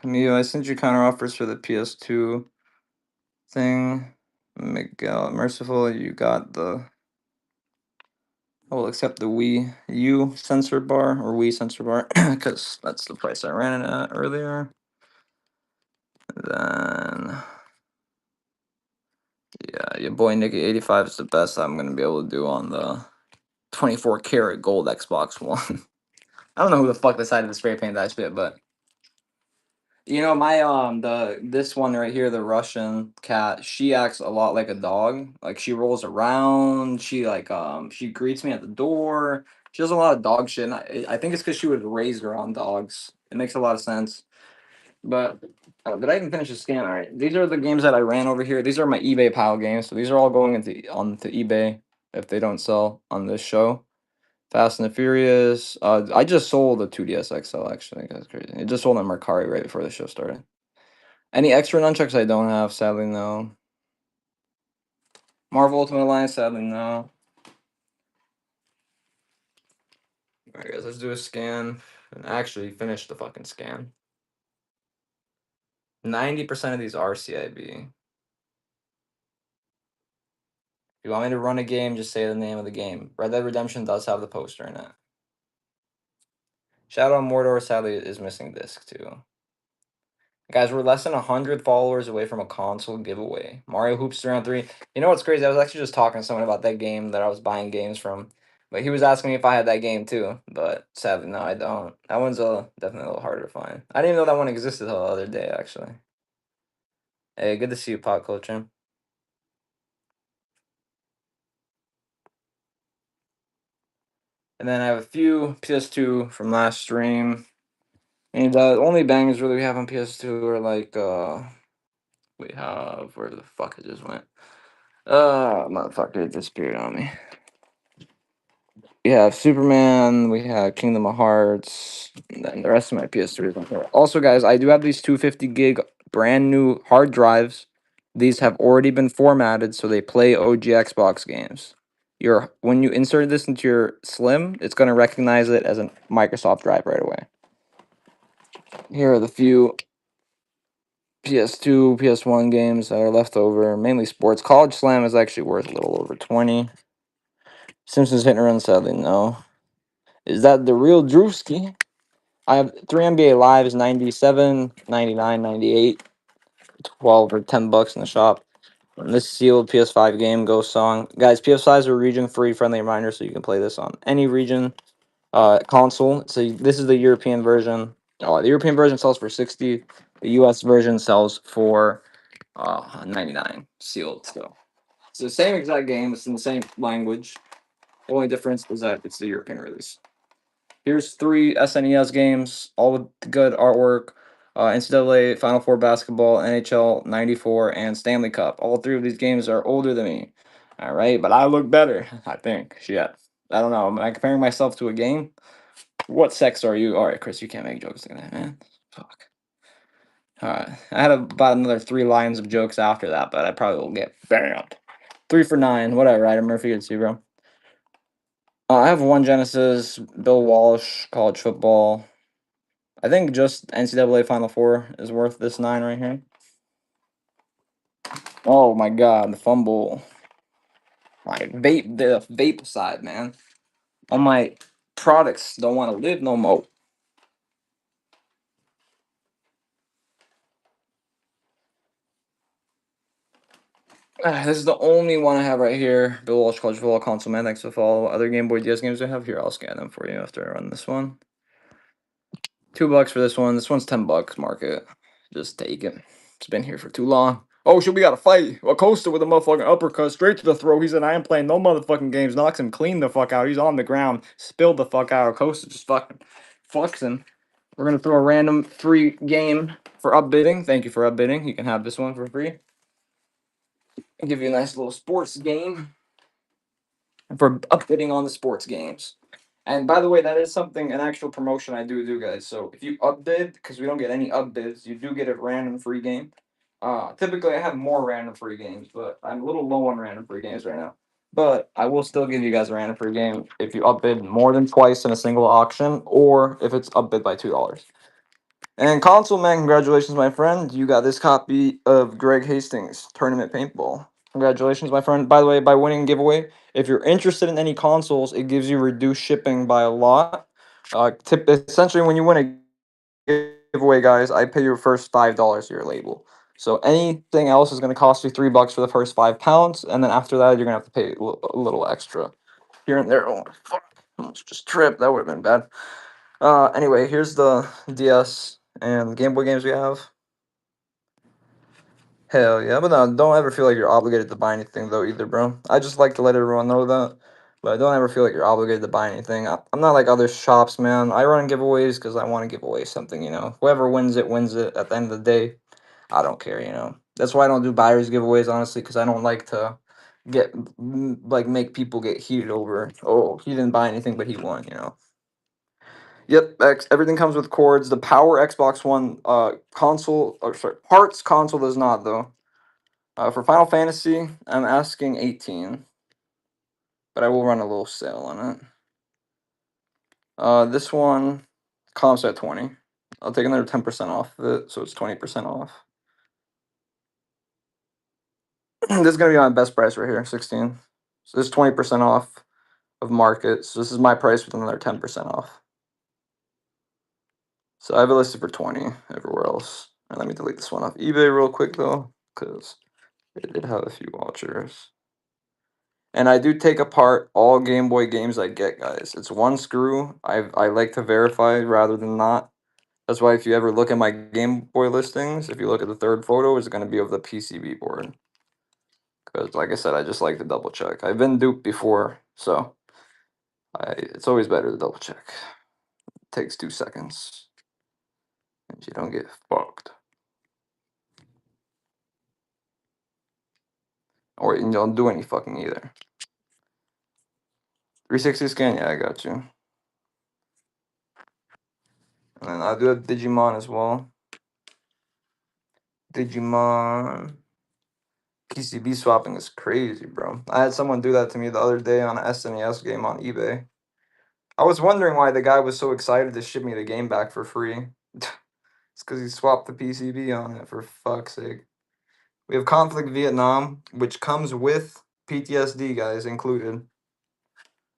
Camille, I sent you counter offers for the PS2 thing. Miguel, Merciful, you got the. I will accept the Wii U sensor bar or Wii sensor bar because that's the price I ran it at earlier. Then, yeah, your boy Nicky85 is the best I'm gonna be able to do on the 24 karat gold Xbox One. I don't know who the fuck decided to spray paint that shit, but you know, my this one right here, the Russian cat, she acts a lot like a dog. Like she rolls around, she greets me at the door. She does a lot of dog shit. And I think it's because she was raised around dogs. It makes a lot of sense. But did I even finish the scan? All right, these are the games that I ran over here. These are my eBay pile games. So these are all going onto eBay if they don't sell on this show. Fast and the Furious. I just sold a 2DS XL actually. That's crazy. It just sold on Mercari right before the show started. Any extra nunchucks I don't have, sadly no. Marvel Ultimate Alliance, sadly no. Alright guys, let's do a scan and actually finish the fucking scan. 90% of these are CIB. If you want me to run a game, just say the name of the game. Red Dead Redemption does have the poster in it. Shadow of Mordor sadly is missing disc too. Guys, we're less than 100 followers away from a console giveaway. Mario Hoops 3-on-3. You know what's crazy? I was actually just talking to someone about that game that I was buying games from. But he was asking me if I had that game too. But sadly, no, I don't. That one's definitely a little harder to find. I didn't even know that one existed the other day, actually. Hey, good to see you, Pop Culture. And then I have a few PS2 from last stream. And the only bangers really we have on PS2 are like, we have, where the fuck it just went? Motherfucker, it disappeared on me. We have Superman, we have Kingdom of Hearts, and then the rest of my PS3 is on here. Also, guys, I do have these 250 gig brand new hard drives. These have already been formatted so they play OG Xbox games. When you insert this into your Slim, it's going to recognize it as a Microsoft drive right away. Here are the few PS2, PS1 games that are left over, mainly sports. College Slam is actually worth a little over 20. Simpsons Hit and Run, sadly, no. Is that the real Drewski? I have 3 NBA Lives, 97, 99, 98, 12 or $10 in the shop. And this sealed PS5 game, Ghost Song. Guys, PS5s are region free, friendly reminder, so you can play this on any region console. So this is the European version. Oh, the European version sells for 60. The US version sells for 99 sealed. So it's the same exact game. It's in the same language. The only difference is that it's the European release. Here's 3 SNES games, all with good artwork. NCAA, Final Four basketball, NHL 94, and Stanley Cup. All 3 of these games are older than me. All right, but I look better, I think. Shit. I don't know. Am I comparing myself to a game? What sex are you? All right, Chris, you can't make jokes like that, man. Fuck. All right. I had about another 3 lines of jokes after that, but I probably will get banned. 3 for 9. Whatever, Ryder Murphy. Good to see you, bro. I have 1 Genesis, Bill Walsh, college football. I think just NCAA Final Four is worth this 9 right here. Oh my god, the fumble. The vape side, man. All my products don't want to live no more. This is the only one I have right here. Bill Walsh College Football Console, man. Thanks for follow. Other Game Boy DS games I have here, I'll scan them for you after I run this one. $2 for this one. This one's $10. Mark it. Just take it. It's been here for too long. Oh shit, we got a fight. Acosta with a motherfucking uppercut straight to the throat. He said, I ain't playing no motherfucking games. Knocks him clean the fuck out. He's on the ground. Spilled the fuck out. Acosta just fucking fucks him. We're gonna throw a random free game for upbidding. Thank you for upbidding. You can have this one for free. I'll give you a nice little sports game for upbidding on the sports games. And by the way, that is something, an actual promotion I do, guys. So if you upbid, because we don't get any upbids, you do get a random free game. Typically I have more random free games, but I'm a little low on random free games right now. But I will still give you guys a random free game if you upbid more than twice in a single auction, or if it's upbid by $2. And console man, congratulations, my friend. You got this copy of Greg Hastings Tournament Paintball. Congratulations, my friend. By the way, by winning giveaway, if you're interested in any consoles, it gives you reduced shipping by a lot. Essentially, when you win a giveaway, guys, I pay your first $5 to your label. So anything else is going to cost you $3 for the first £5, and then after that, you're going to have to pay a little extra. here and there. Oh fuck! Almost just tripped. That would have been bad. Anyway, here's the DS and the Game Boy games we have. Hell yeah, but no, don't ever feel like you're obligated to buy anything though either, bro. I just like to let everyone know that, but don't ever feel like you're obligated to buy anything. I'm not like other shops, man. I run giveaways because I want to give away something, you know. Whoever wins it wins it. At the end of the day, I don't care, you know. That's why I don't do buyers giveaways, honestly, because I don't like to like make people get heated over. Oh, he didn't buy anything, but he won, you know. Yep, everything comes with cords. The Power Xbox One console, or sorry, parts console does not though. For Final Fantasy, I'm asking 18, but I will run a little sale on it. This one comps at 20. I'll take another 10% off of it, so it's 20% off. This is gonna be my best price right here, 16. So this is 20% off of market. So this is my price with another 10% off. So I have it listed for 20 everywhere else. And let me delete this one off eBay real quick though, because it did have a few watchers. And I do take apart all Game Boy games I get, guys. It's one screw. I like to verify rather than not. That's why if you ever look at my Game Boy listings, if you look at the third photo, it's going to be of the PCB board. Because like I said, I just like to double check. I've been duped before, so it's always better to double check. It takes 2 seconds. And you don't get fucked. Or you don't do any fucking either. 360 scan, yeah, I got you. And then I do have Digimon as well. Digimon. PCB swapping is crazy, bro. I had someone do that to me the other day on an SNES game on eBay. I was wondering why the guy was so excited to ship me the game back for free. It's because he swapped the PCB on it, for fuck's sake. We have Conflict Vietnam, which comes with PTSD, guys, included.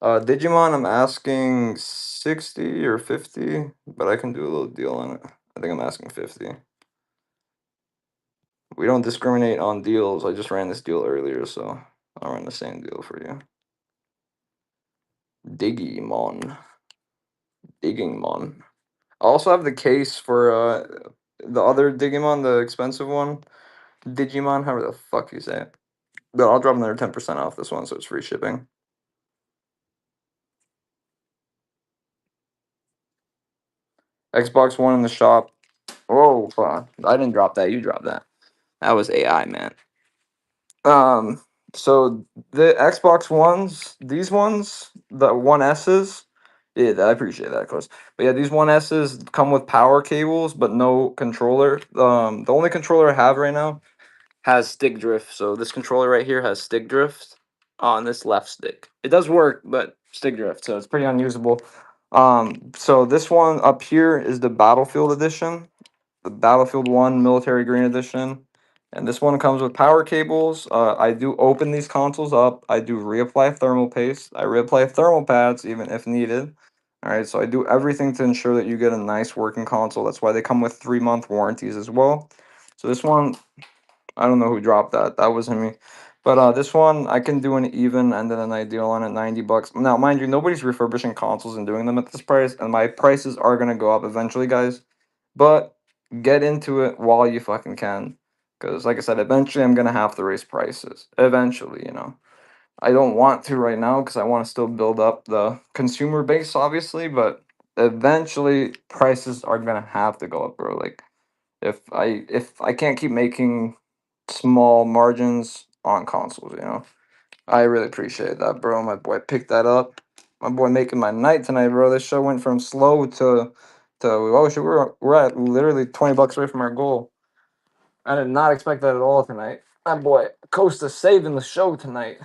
Digimon, I'm asking 60 or 50, but I can do a little deal on it. I think I'm asking 50. We don't discriminate on deals. I just ran this deal earlier, so I'll run the same deal for you. Digimon. Digimon. I also have the case for the other Digimon, the expensive one. Digimon, however the fuck you say it. But I'll drop another 10% off this one, so it's free shipping. Xbox One in the shop. Oh, fuck. I didn't drop that. You dropped that. That was AI, man. So the Xbox Ones, these ones, the One S's, yeah, I appreciate that, of course. But yeah, these One S's come with power cables, but no controller. The only controller I have right now has stick drift. So this controller right here has stick drift on this left stick. It does work, but stick drift, so it's pretty unusable. So this one up here is the Battlefield edition, the Battlefield 1 Military Green Edition. And this one comes with power cables. I do open these consoles up. I do reapply thermal paste. I reapply thermal pads even if needed. All right, so I do everything to ensure that you get a nice working console. That's why they come with 3-month warranties as well. So this one, I don't know who dropped that. That wasn't me. But this one, I can do an even and then an ideal on it, $90. Now, mind you, nobody's refurbishing consoles and doing them at this price, and my prices are gonna go up eventually, guys. But get into it while you fucking can, because like I said, eventually I'm gonna have to raise prices. Eventually, you know. I don't want to right now because I want to still build up the consumer base, obviously, but eventually prices are gonna have to go up, bro. Like if I can't keep making small margins on consoles, you know. I really appreciate that, bro. My boy picked that up. My boy making my night tonight, bro. This show went from slow to oh shit, we're at literally $20 away from our goal. I did not expect that at all tonight. That boy Costa saving the show tonight.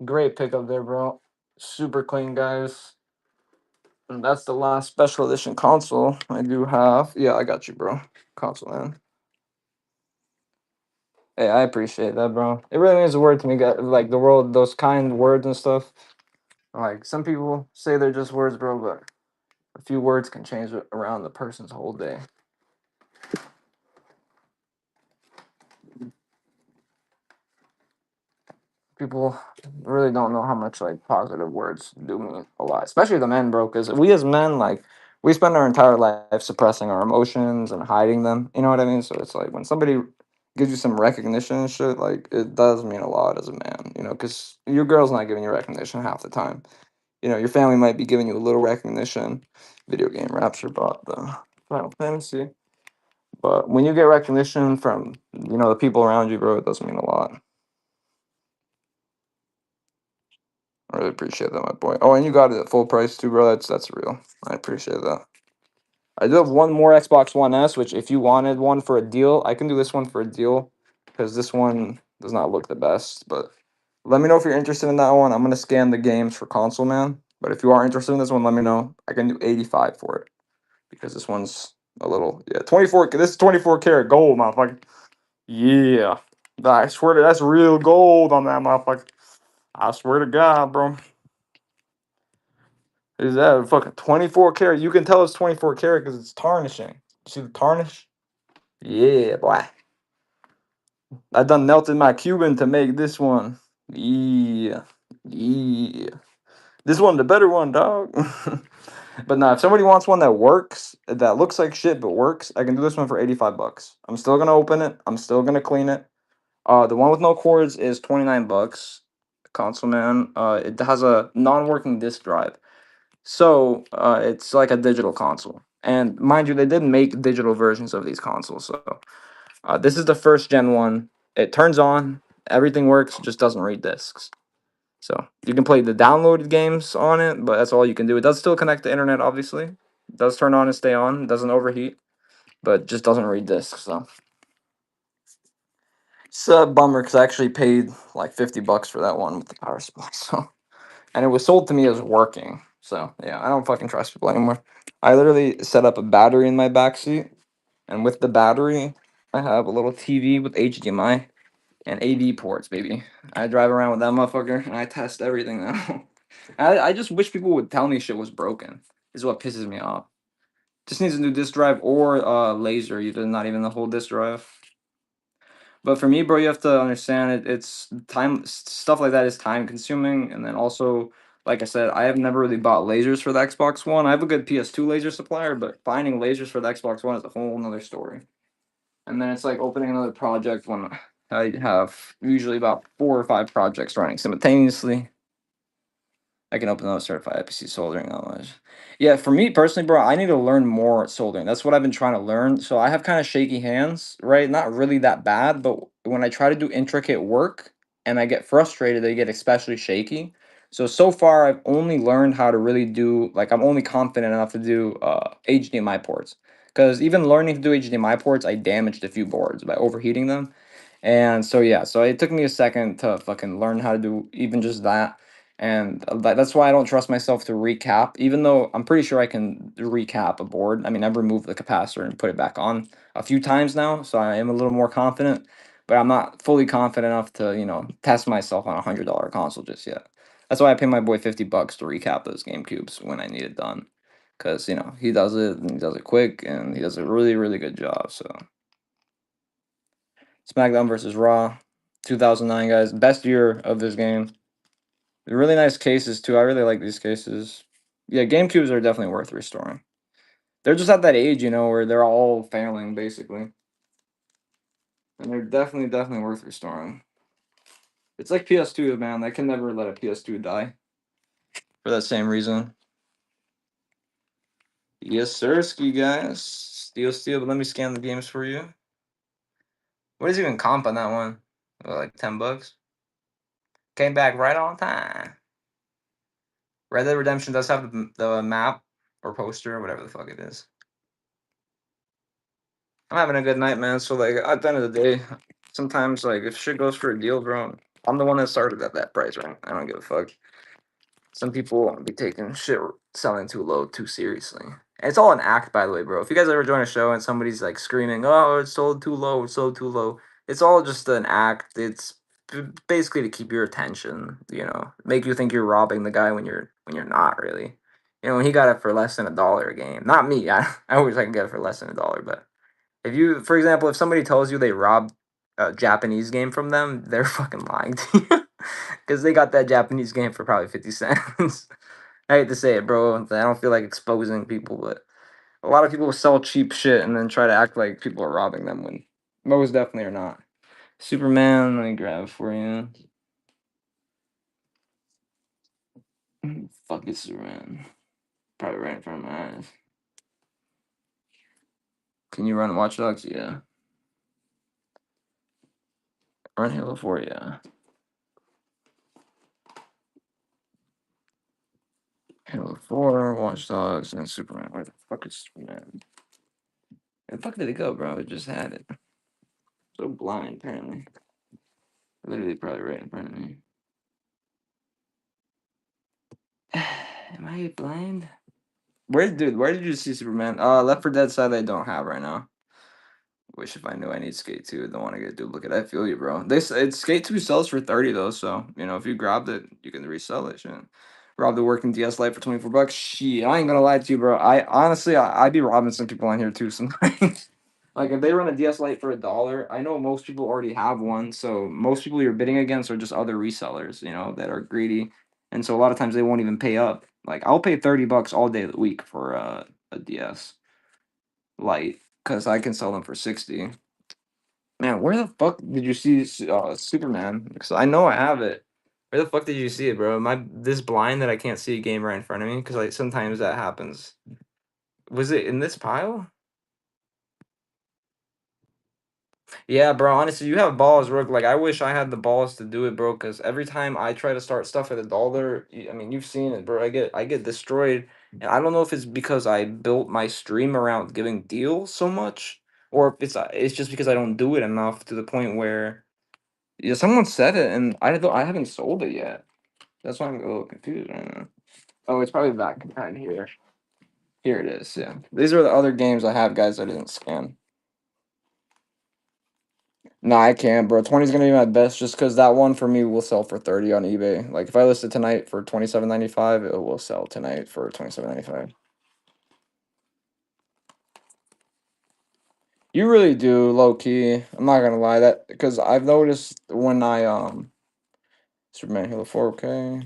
Great pickup there, bro. Super clean, guys. And that's the last special edition console I do have. Yeah, I got you, bro. Console, man. Hey, I appreciate that, bro. It really means the word to me, guys. Like the world, those kind words and stuff. Like some people say they're just words, bro, but a few words can change around the person's whole day. people really don't know how much like positive words do mean a lot, especially the men, bro. Because we as men, like, we spend our entire life suppressing our emotions and hiding them. You know what I mean? So it's like when somebody gives you some recognition and shit, like it does mean a lot as a man. You know, because your girl's not giving you recognition half the time. You know, your family might be giving you a little recognition. Video game Rapture bought the Final Fantasy. But when you get recognition from, you know, the people around you, bro, it does mean a lot. I really appreciate that, my boy. Oh, and you got it at full price too, bro. That's real. I appreciate that. I do have one more Xbox One S, which if you wanted one for a deal, I can do this one for a deal because this one does not look the best. But let me know if you're interested in that one. I'm gonna scan the games for console, man. But if you are interested in this one, let me know. I can do 85 for it because this one's a little 24. This is 24 karat gold, motherfucker. Yeah, I swear to that's real gold on that motherfucker. I swear to God, bro. Is that a fucking 24 karat? You can tell it's 24 karat because it's tarnishing. You see the tarnish? Yeah, boy. I done melted my Cuban to make this one. Yeah. Yeah. This one, the better one, dog. But nah, if somebody wants one that works, that looks like shit but works, I can do this one for 85 bucks. I'm still gonna open it. I'm still gonna clean it. The one with no cords is 29 bucks. Console man. It has a non-working disk drive. So it's like a digital console. And mind you, they did make digital versions of these consoles. So this is the first gen one. It turns on, everything works, just doesn't read discs. So you can play the downloaded games on it, but that's all you can do. It does still connect to internet, obviously. It does turn on and stay on. It doesn't overheat, but just doesn't read discs. So it's a bummer because I actually paid like 50 bucks for that one with the power supply. So and it was sold to me as working. So yeah, I don't fucking trust people anymore. I literally set up a battery in my backseat, and with the battery, I have a little TV with HDMI and AV ports, baby. I drive around with that motherfucker and I test everything now. I just wish people would tell me shit was broken. Is what pisses me off. Just needs a new disk drive or laser, either not even the whole disk drive. But for me, bro, you have to understand it's time stuff like that is time consuming, and then also, like I said, I have never really bought lasers for the Xbox One. I have a good PS2 laser supplier, but finding lasers for the Xbox One is a whole nother story. And then it's like opening another project when I have usually about 4 or 5 projects running simultaneously. I can open those certified IPC soldering knowledge. Yeah, for me personally, bro, I need to learn more soldering. That's what I've been trying to learn. So I have kind of shaky hands, right? Not really that bad, but when I try to do intricate work and I get frustrated, they get especially shaky. So far, I've only learned how to really do, like, I'm only confident enough to do HDMI ports. Because even learning to do HDMI ports, I damaged a few boards by overheating them. And so, yeah, so it took me a second to fucking learn how to do even just that. And that's why I don't trust myself to recap, even though I'm pretty sure I can recap a board. I mean, I've removed the capacitor and put it back on a few times now, so I am a little more confident. But I'm not fully confident enough to, test myself on $100 console just yet. That's why I pay my boy 50 bucks to recap those GameCubes when I need it done, because he does it and he does it quick and he does a really really good job. So SmackDown versus Raw, 2009 guys, best year of this game. Really nice cases too. I really like these cases. Yeah, GameCubes are definitely worth restoring. They're just at that age, where they're all failing basically, and they're definitely worth restoring. It's like PS2, man. I can never let a PS2 die for that same reason. Yes, sir, ski guys. Steel. But let me scan the games for you. What is even comp on that one? Like 10 bucks. Came back right on time. Red Dead Redemption does have the map or poster or whatever the fuck it is. I'm having a good night, man. So like at the end of the day, sometimes like if shit goes for a deal, bro, I'm the one that started at that price, right? I don't give a fuck. Some people be taking shit selling too low too seriously. And it's all an act, by the way, bro. If you guys ever join a show and somebody's like screaming, "Oh, it's sold too low, it's sold too low," it's all just an act. It's basically to keep your attention, make you think you're robbing the guy when you're not really. When he got it for less than $1 a game. Not me. I wish I could get it for less than $1, but if you, for example, if somebody tells you they robbed a Japanese game from them, they're fucking lying to you. because they got that Japanese game for probably 50 cents. I hate to say it, bro. I don't feel like exposing people, but a lot of people sell cheap shit and then try to act like people are robbing them when most definitely are not. Superman, let me grab for you. Fuck it, Superman. Probably right in front of my eyes. Can you run Watch Dogs? Yeah. Run Halo 4, yeah. Halo 4, Watch Dogs, and Superman. Where the fuck is Superman? Where the fuck did it go, bro? It just had it. So blind, apparently. Literally probably right in front of me. Am I blind? Where did you see Superman? Left 4 Dead side I don't have right now. Wish if I knew I need Skate 2. Don't want to get a duplicate. I feel you, bro. It's Skate 2 sells for 30 though, so if you grabbed it, you can resell it. Shit. Rob the working DS Lite for 24 bucks. Shit, I ain't gonna lie to you, bro. I honestly I'd be robbing some people on here too sometimes. Like if they run a DS Lite for $1, I know most people already have one, so most people you're bidding against are just other resellers, that are greedy. And so a lot of times they won't even pay up. Like I'll pay 30 bucks all day of the week for a DS Lite because I can sell them for 60. Man, where the fuck did you see Superman? Because I know I have it. Where the fuck did you see it, bro? Am I this blind that I can't see a game right in front of me? Because like sometimes that happens. Was it in this pile? Yeah, bro. Honestly, you have balls, Rook. Like I wish I had the balls to do it, bro. Because every time I try to start stuff at $1, I mean, you've seen it, bro. I get destroyed, and I don't know if it's because I built my stream around giving deals so much, or if it's just because I don't do it enough to the point where yeah, someone said it, and I haven't sold it yet. That's why I'm a little confused right now. Oh, it's probably back behind here. Here it is. Yeah, these are the other games I have, guys. I didn't scan. No, I can't, bro. 20 is gonna be my best, just because that one for me will sell for 30 on eBay. Like if I list it tonight for 27.95, it will sell tonight for 27.95. You really do, low key. I'm not gonna lie that because I've noticed when I Superman Halo 4, okay.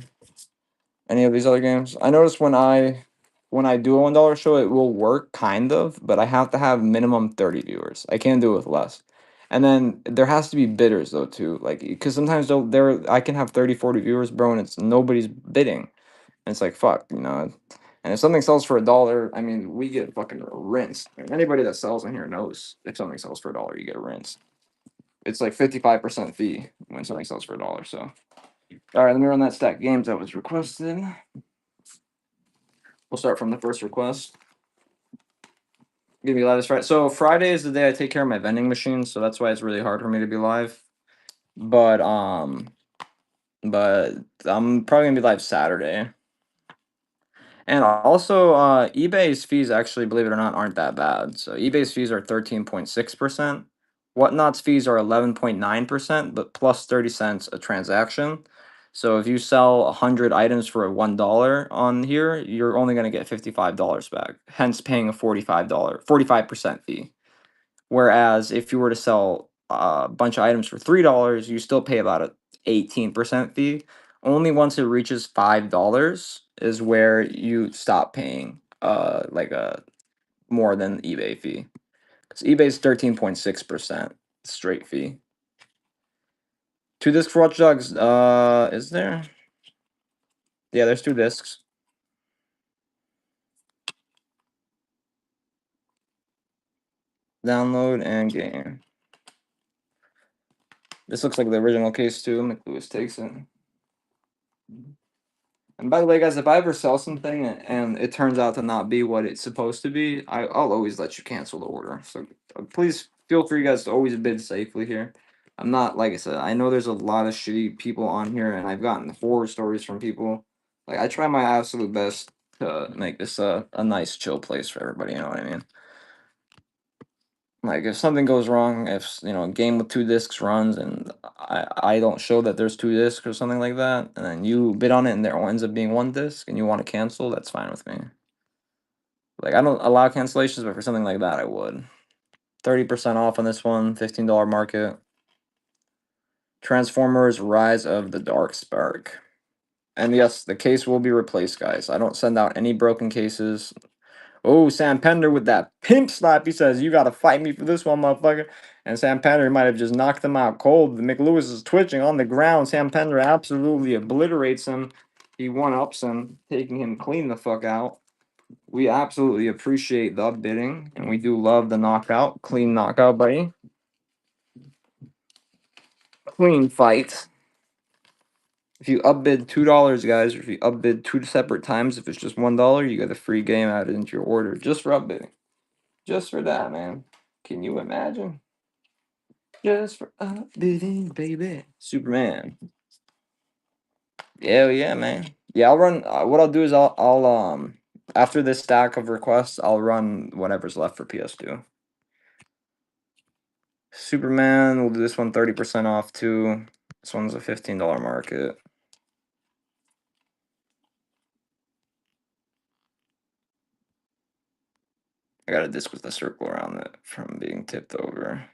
Any of these other games. I notice when I do a $1 show, it will work kind of, but I have to have minimum 30 viewers. I can't do it with less. And then there has to be bidders though too, like because sometimes I can have 30, 40 viewers, bro, and it's nobody's bidding. And it's like fuck. And if something sells for $1, I mean, we get fucking rinsed. And anybody that sells in here knows if something sells for $1, you get rinsed. It's like 55% fee when something sells for $1. So, all right, let me run that stack games that was requested. We'll start from the first request. Gonna be live this Friday. So Friday is the day I take care of my vending machine, so that's why it's really hard for me to be live. But but I'm probably gonna be live Saturday. And also, eBay's fees actually, believe it or not, aren't that bad. So eBay's fees are 13.6%. Whatnot's fees are 11.9%, but plus 30 cents a transaction. So if you sell 100 items for $1 on here, you're only going to get $55 back, hence paying a $45, 45% fee. Whereas if you were to sell a bunch of items for $3, you still pay about a 18% fee. Only once it reaches $5 is where you stop paying like a more than eBay fee. Because eBay's 13.6% straight fee. 2 discs for Watch Dogs, is there? Yeah, there's 2 discs. Download and game. This looks like the original case too. McLewis takes it. And by the way, guys, if I ever sell something and it turns out to not be what it's supposed to be, I'll always let you cancel the order. So please feel free, guys, to always bid safely here. I'm not, like I said, I know there's a lot of shitty people on here, and I've gotten horror stories from people. Like, I try my absolute best to make this a nice, chill place for everybody, you know what I mean? Like if something goes wrong, if a game with 2 discs runs and I don't show that there's 2 discs or something like that, and then you bid on it and there ends up being 1 disc and you want to cancel, that's fine with me. Like I don't allow cancellations, but for something like that, I would. 30% off on this one, $15 market. Transformers Rise of the Dark Spark. And yes, the case will be replaced, guys. I don't send out any broken cases. Oh, Sam Pender with that pimp slap. He says, "You got to fight me for this one, motherfucker." And Sam Pender might have just knocked him out cold. McLewis is twitching on the ground. Sam Pender absolutely obliterates him. He one-ups him, taking him clean the fuck out. We absolutely appreciate the upbidding, and we do love the knockout. Clean knockout, buddy. Clean fight. If you upbid $2, guys, or if you upbid 2 separate times, if it's just $1, you get a free game added into your order just for upbidding. Just for that, man. Can you imagine? Just for upbidding, baby. Superman. Yeah, yeah, man. Yeah, I'll run. What I'll do is I'll after this stack of requests, I'll run whatever's left for PS2. Superman. We'll do this one 30% off too. This one's a $15 market. I got a disc with a circle around it from being tipped over.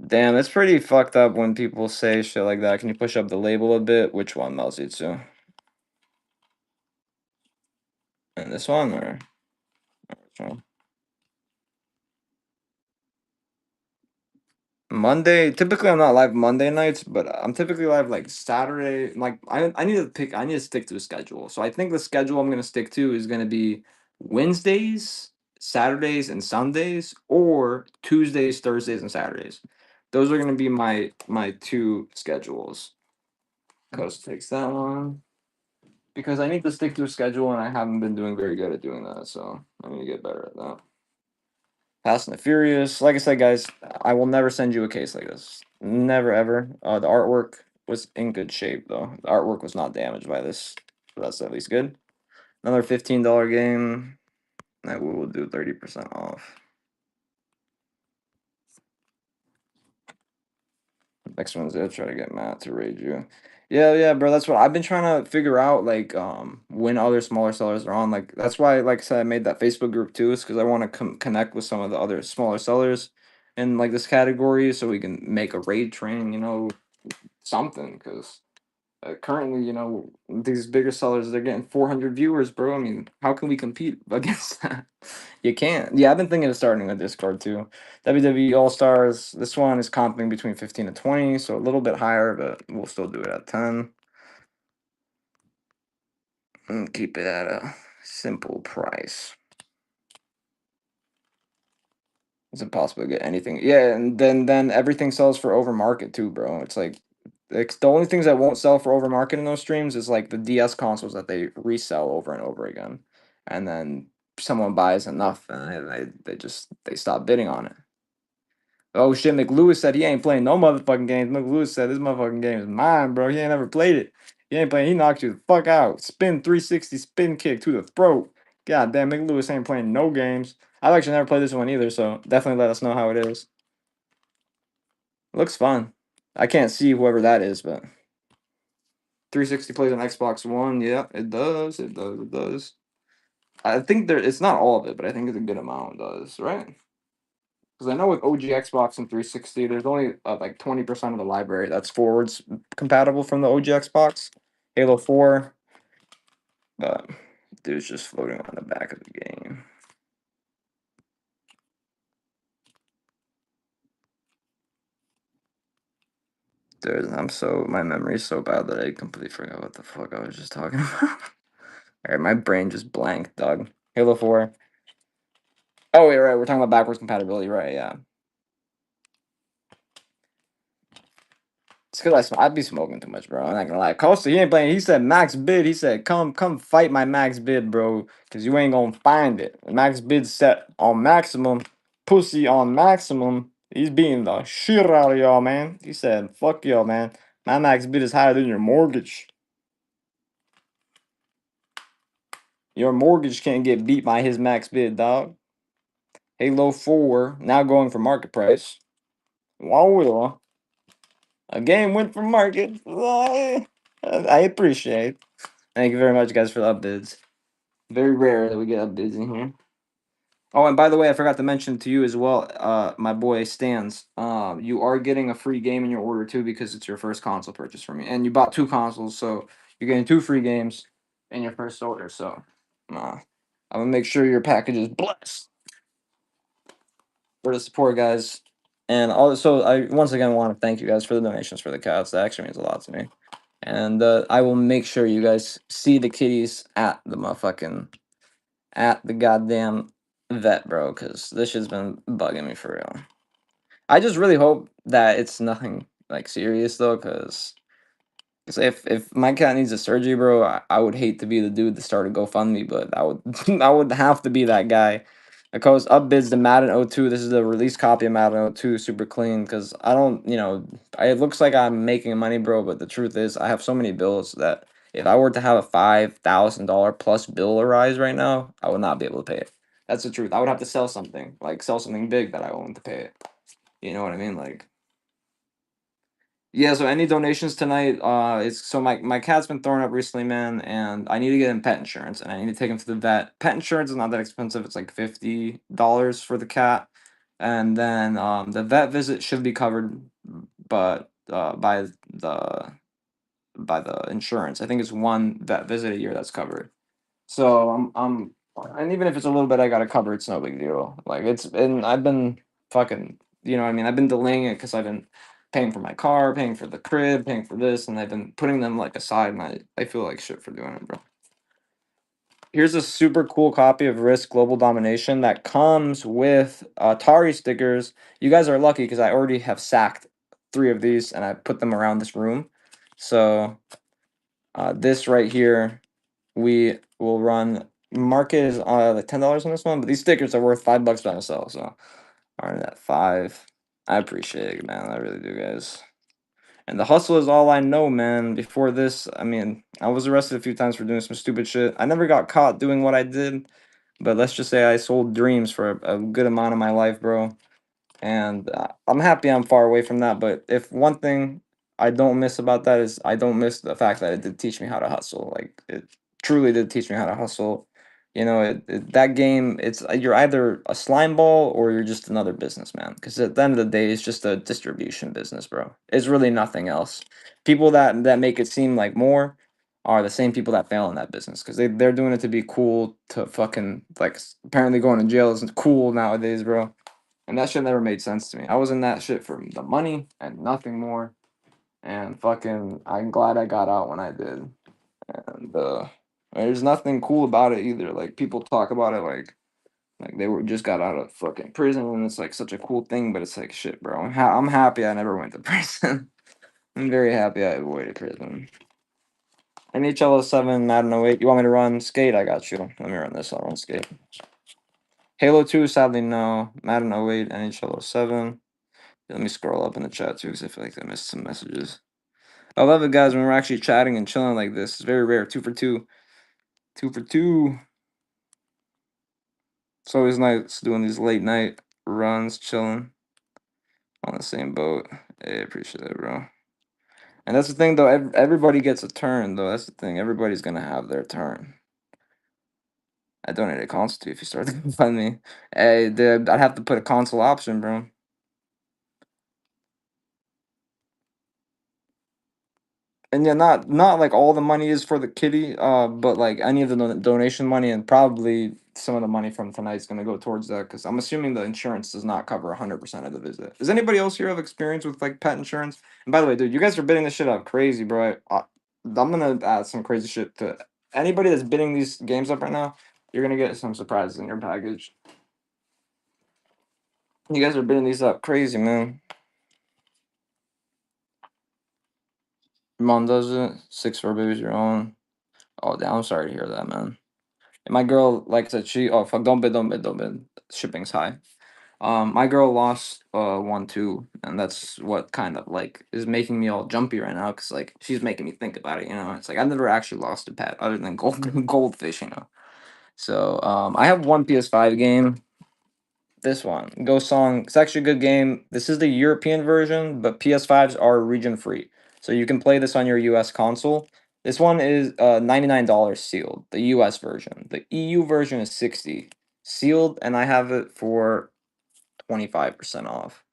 Damn, it's pretty fucked up when people say shit like that. Can you push up the label a bit? Which one, Melzitsu? And this one, or which one? Monday. Typically, I'm not live Monday nights, but I'm typically live like Saturday. Like I need to pick. I need to stick to a schedule. So I think the schedule I'm gonna stick to is gonna be Wednesdays, Saturdays, and Sundays, or Tuesdays, Thursdays, and Saturdays. Those are gonna be my two schedules. Coast takes that one because I need to stick to a schedule, and I haven't been doing very good at doing that. So I need to get better at that. Fast and the Furious. Like I said, guys, I will never send you a case like this. Never ever. The artwork was in good shape though. The artwork was not damaged by this. So that's at least good. Another $15 game that we will do 30% off. Next one's it. Try to get Matt to raid you. Yeah, yeah, bro. That's what I've been trying to figure out. Like, when other smaller sellers are on. Like, that's why, like I said, I made that Facebook group too. Is because I want to connect with some of the other smaller sellers in like this category, so we can make a raid train. You know, something. Because currently, you know, these bigger sellers they're getting 400 viewers, bro. I mean, how can we compete against that? You can't. Yeah, I've been thinking of starting a Discord too. WWE All Stars. This one is comping between 15 and 20, so a little bit higher, but we'll still do it at 10. And keep it at a simple price. It's impossible to get anything. Yeah, and then everything sells for over market too, bro. It's like the only things that won't sell for over market in those streams is like the DS consoles that they resell over and over again, and then someone buys enough and they stop bidding on it. Oh shit, McLewis said he ain't playing no motherfucking games. McLewis said this motherfucking game is mine, bro. He ain't never played it. He ain't playing. He knocked you the fuck out. Spin 360 spin kick to the throat. God damn, McLewis ain't playing no games. I've actually never played this one either, so definitely let us know how it is. Looks fun. I can't see whoever that is, but 360 plays on Xbox One. Yeah, it does. It does. It does. I think it's not all of it, but I think it's a good amount does, right? Because I know with OG Xbox and 360, there's only like 20% of the library that's forwards compatible from the OG Xbox. Halo 4, but dude's just floating on the back of the game. Dude, my memory's so bad that I completely forgot what the fuck I was just talking about. Alright, my brain just blanked, dog. Halo 4. Oh, wait, right, we're talking about backwards compatibility, right, yeah. It's because I'd be smoking too much, bro. I'm not gonna lie. Costa, he ain't playing. He said max bid. He said, come fight my max bid, bro. Cause you ain't gonna find it. Max bid set on maximum. Pussy on maximum. He's beating the shit out of y'all, man. He said, fuck y'all, man. My max bid is higher than your mortgage. Your mortgage can't get beat by his max bid, dog. Halo 4, now going for market price. Wow, a game went for market. I appreciate. Thank you very much, guys, for the upbids. Very rare that we get upbids in here. Oh, and by the way, I forgot to mention to you as well, my boy Stans. You are getting a free game in your order too because it's your first console purchase from me, and you bought two consoles, so you're getting two free games in your first order. So, I'm gonna make sure your package is blessed for the support, guys. And also, I once again want to thank you guys for the donations for the cats. That actually means a lot to me. And I will make sure you guys see the kitties at the motherfucking at the goddamn vet, bro, because this shit's been bugging me for real. I just really hope that it's nothing like serious though, because if my cat needs a surgery, bro, I would hate to be the dude that started GoFundMe, but I would I would have to be that guy. Because upbids the Madden 02. This is the release copy of Madden 02, super clean. Because I don't, it looks like I'm making money, bro, but the truth is I have so many bills that if I were to have a $5,000 plus bill arise right now, I would not be able to pay it. That's the truth. I would have to sell something, like sell something big that I own to pay it. You know what I mean? Like, yeah, so any donations tonight? It's so my cat's been throwing up recently, man, and I need to get him pet insurance, and I need to take him to the vet. Pet insurance is not that expensive; it's like $50 for the cat, and then the vet visit should be covered, but the by the insurance. I think it's one vet visit a year that's covered. So and even if it's a little bit, I gotta cover. It's no big deal. Like it's and I've been fucking, you know what I mean? I've been delaying it because I've been paying for my car, paying for the crib, paying for this, and I've been putting them like aside, and I feel like shit for doing it, bro. Here's a super cool copy of Risk Global Domination that comes with Atari stickers. You guys are lucky because I already have sacked 3 of these and I put them around this room. So this right here we will run. Market is like $10 on this one, but these stickers are worth $5 by themselves. So aren't at 5. I appreciate it, man. I really do, guys. And the hustle is all I know, man. Before this, I mean, I was arrested a few times for doing some stupid shit. I never got caught doing what I did, but let's just say I sold dreams for a good amount of my life, bro. And I'm happy I'm far away from that. But if one thing I don't miss about that is I don't miss the fact that it did teach me how to hustle. Like it truly did teach me how to hustle. That game, you're either a slime ball or you're just another businessman. Because at the end of the day, it's just a distribution business, bro. It's really nothing else. People that make it seem like more are the same people that fail in that business because they're doing it to be cool to fucking like apparently going to jail isn't cool nowadays, bro. And that shit never made sense to me. I was in that shit for the money and nothing more. And fucking, I'm glad I got out when I did. And there's nothing cool about it either. Like people talk about it like they were just got out of fucking prison and it's like such a cool thing, but it's like shit, bro. I'm happy I never went to prison. I'm very happy I avoided prison. NHL 07, Madden 08. You want me to run skate? I got you. Let me run this. I'll run skate. Halo 2, sadly no. Madden 08, NHL 07. Let me scroll up in the chat too, because I feel like I missed some messages. I love it, guys, when we're actually chatting and chilling like this. It's very rare. 2 for 2. 2 for 2. It's always nice doing these late night runs, chilling on the same boat. Hey, I appreciate it, bro. And that's the thing, though. Everybody gets a turn, though. That's the thing. Everybody's going to have their turn. I donated a console to you if you start to fund me. Hey, dude, I'd have to put a console option, bro. And yeah, not like all the money is for the kitty, but like any of the donation money and probably some of the money from tonight's gonna go towards that because I'm assuming the insurance does not cover 100% of the visit. Does anybody else here have experience with like pet insurance? And by the way, dude, you guys are bidding this shit up crazy, bro. I'm gonna add some crazy shit to anybody that's bidding these games up right now. You're gonna get some surprises in your package. You guys are bidding these up crazy, man. Your mom does it. 6 for babies your own. Oh, damn, I'm sorry to hear that, man. And my girl, like I said, oh fuck, don't bid. Shipping's high. My girl lost 1-2, and that's what kind of like is making me all jumpy right now, cause like she's making me think about it. It's like I've never actually lost a pet other than goldfish. So I have one PS5 game. This one, Go Song. It's actually a good game. This is the European version, but PS5s are region free, so you can play this on your US console. This one is $99 sealed, the US version. The EU version is 60. sealed, and I have it for 25% off.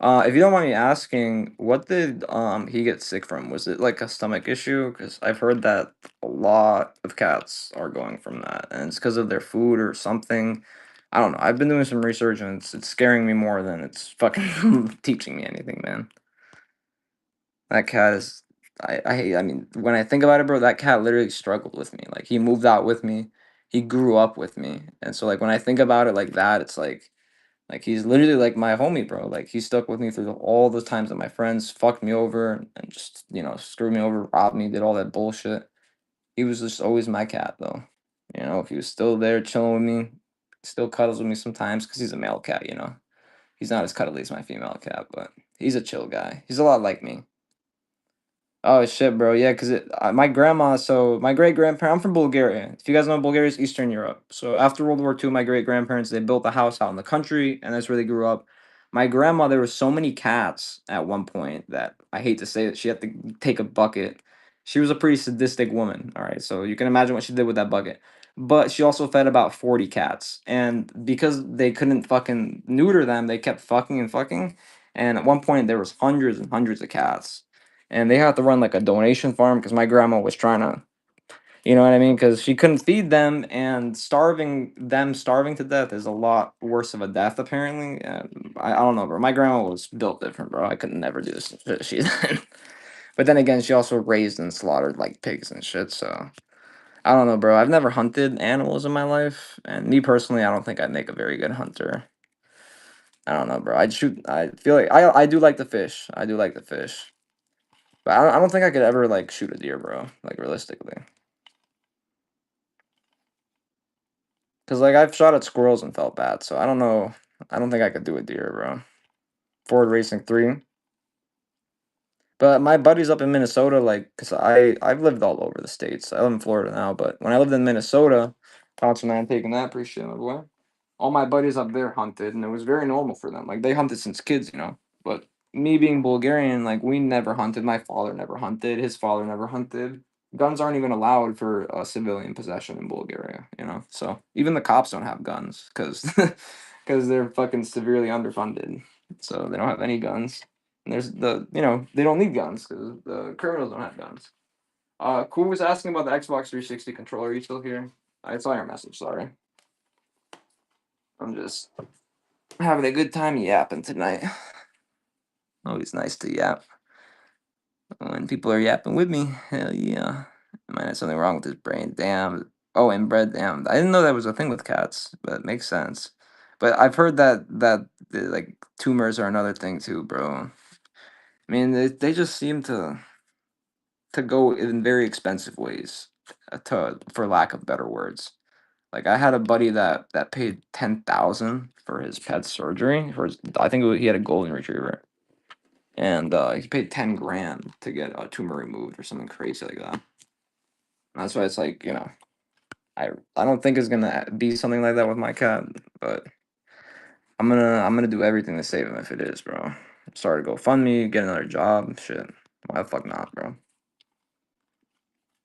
If you don't mind me asking, what did he get sick from? Was it like a stomach issue? Because I've heard that a lot of cats are going from that, and it's because of their food or something. I don't know. I've been doing some research, and it's scaring me more than it's fucking teaching me anything, man. That cat is. I mean, when I think about it, bro, that cat literally struggled with me. Like he moved out with me, he grew up with me, and so like when I think about it like that, it's like he's literally like my homie, bro. Like he stuck with me through all those times that my friends fucked me over and just screwed me over, robbed me, did all that bullshit. He was just always my cat, though. He was still there chilling with me, still cuddles with me sometimes because he's a male cat. He's not as cuddly as my female cat, but he's a chill guy. He's a lot like me. Oh shit, bro. Yeah, cause my grandma. So my great grandparent. I'm from Bulgaria. If you guys know, Bulgaria is Eastern Europe. So after World War II, my great grandparents they built a house out in the country, and that's where they grew up. My grandma, there were so many cats at one point that I hate to say that she had to take a bucket. She was a pretty sadistic woman. All right, so you can imagine what she did with that bucket. But she also fed about 40 cats, and because they couldn't fucking neuter them, they kept fucking and fucking. And at one point, there was hundreds and hundreds of cats and they had to run like a donation farm because my grandma was trying to, you know what I mean? Because she couldn't feed them, and starving to death is a lot worse of a death apparently. I don't know, bro. My grandma was built different, bro. I could never do this shit she did. But then again, she also raised and slaughtered like pigs and shit. So I don't know, bro. I've never hunted animals in my life, and me personally, I don't think I'd make a very good hunter. I don't know, bro. I'd shoot. I feel like I do like the fish. I do like the fish. But I don't think I could ever like shoot a deer, bro. Like realistically, because like I've shot at squirrels and felt bad, so I don't know. I don't think I could do a deer, bro. Ford Racing 3. But my buddies up in Minnesota, like, cause I've lived all over the states. I live in Florida now, but when I lived in Minnesota, thanks man taking that, appreciate it, my boy. All my buddies up there hunted, and it was very normal for them. Like they hunted since kids. But me being Bulgarian, like we never hunted. My father never hunted. His father never hunted. Guns aren't even allowed for civilian possession in Bulgaria. So even the cops don't have guns because because they're fucking severely underfunded. So they don't have any guns. And they don't need guns because the criminals don't have guns. Cool was asking about the Xbox 360 controller. Are you still here? I saw your message. Sorry, I'm just having a good time yapping tonight. Always nice to yap when people are yapping with me. Hell yeah. Might have something wrong with his brain. Damn. Oh, inbred. Damn. I didn't know that was a thing with cats, but it makes sense. But I've heard that like tumors are another thing too, bro. I mean, they just seem to go in very expensive ways, for lack of better words. Like I had a buddy that paid 10,000 for his pet's surgery. I think he had a golden retriever, and he paid 10 grand to get a tumor removed or something crazy like that. That's why it's like I don't think it's gonna be something like that with my cat, but I'm gonna do everything to save him if it is, bro. Start a GoFundMe, get another job, shit. Why the fuck not, bro?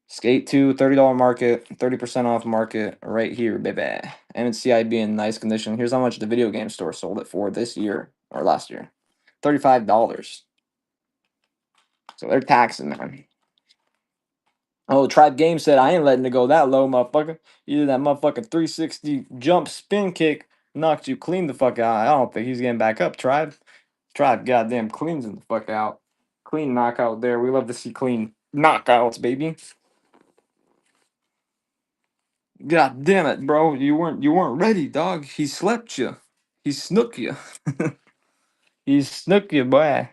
Skate 2, $30 market, 30% off market right here, baby. And it's CIB in nice condition. Here's how much the video game store sold it for this year or last year. $35. So they're taxing, man. Oh, Tribe Game said, I ain't letting it go that low, motherfucker. Either that motherfucking 360 jump spin kick knocked you clean the fuck out. I don't think he's getting back up, Tribe. Tribe goddamn cleans him the fuck out. Clean knockout there. We love to see clean knockouts, baby. God damn it, bro. You weren't ready, dog. He slept you. He snook you. He snook you, boy.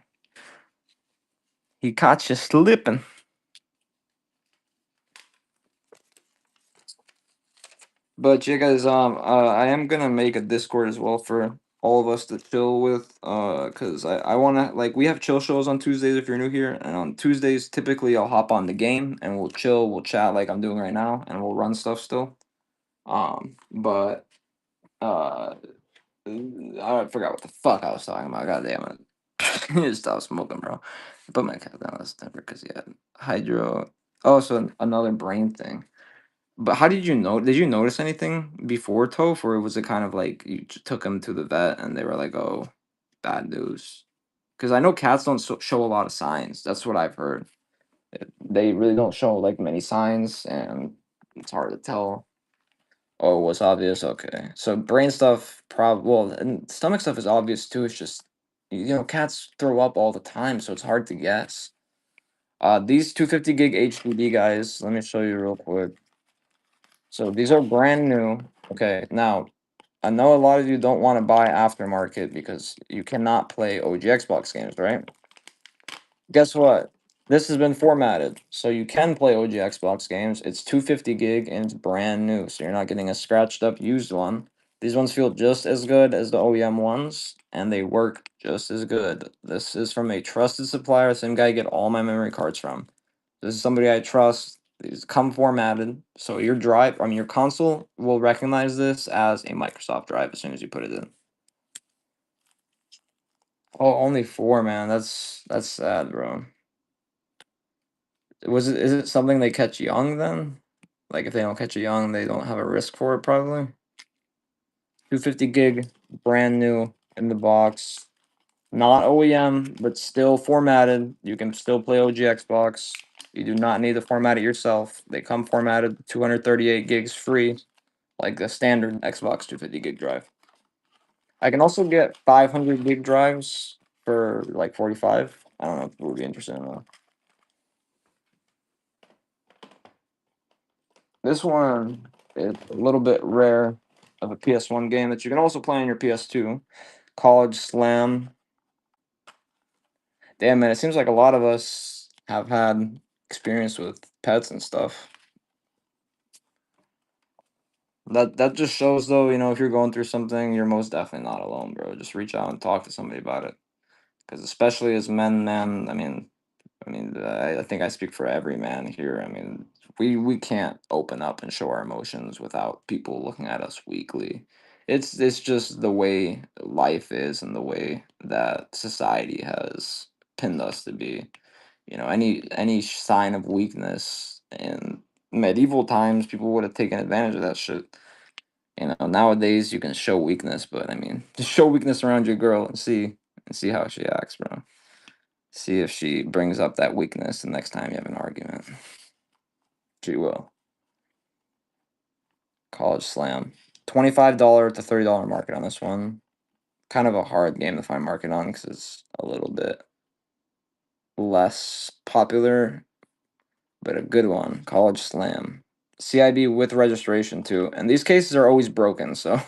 He caught you slipping. But yeah, guys, I am gonna make a Discord as well for all of us to chill with. Cause I wanna like we have chill shows on Tuesdays if you're new here, and on Tuesdays typically I'll hop on the game and we'll chill, we'll chat like I'm doing right now, and we'll run stuff still. But I forgot what the fuck I was talking about. God damn it. Just stop smoking, bro. I put my cat down last September because he had hydro. Oh, so another brain thing. But how did you know? Did you notice anything before Toph, or was it kind of like you took him to the vet and they were like, "Oh, bad news"? Because I know cats don't show a lot of signs. That's what I've heard. They really don't show like many signs, and it's hard to tell. Oh, it was obvious. Okay, so brain stuff, well, and stomach stuff is obvious too. It's just cats throw up all the time, so it's hard to guess. These 250 gig HDD guys, let me show you real quick. So these are brand new. Okay, now I know a lot of you don't want to buy aftermarket because you cannot play OG Xbox games, right? Guess what? This has been formatted, so you can play OG Xbox games. It's 250 gig and it's brand new, so you're not getting a scratched up used one. These ones feel just as good as the OEM ones, and they work just as good. This is from a trusted supplier, same guy I get all my memory cards from. This is somebody I trust. These come formatted, so your console will recognize this as a Microsoft drive as soon as you put it in. Oh, only four, man. That's sad, bro. Is it something they catch young then? Like if they don't catch it young, they don't have a risk for it probably. 250 gig, brand new in the box. Not OEM, but still formatted. You can still play OG Xbox. You do not need to format it yourself. They come formatted 238 gigs free, like the standard Xbox 250 gig drive. I can also get 500 gig drives for like 45. I don't know if people would be interested in that. This one is a little bit rare of a PS1 game that you can also play on your PS2. College Slam. Damn man, it seems like a lot of us have had experience with pets and stuff. That just shows though, if you're going through something, you're most definitely not alone, bro. Just reach out and talk to somebody about it. Because especially as men, man, I think I speak for every man here. I mean, we can't open up and show our emotions without people looking at us weakly. It's just the way life is and the way that society has pinned us to be. Any sign of weakness in medieval times, people would have taken advantage of that shit. Nowadays you can show weakness, but I mean, just show weakness around your girl and see how she acts, bro. See if she brings up that weakness the next time you have an argument. She will. College Slam. $25 to $30 market on this one. Kind of a hard game to find market on because it's a little bit less popular, but a good one. College Slam. CIB with registration too. And these cases are always broken, so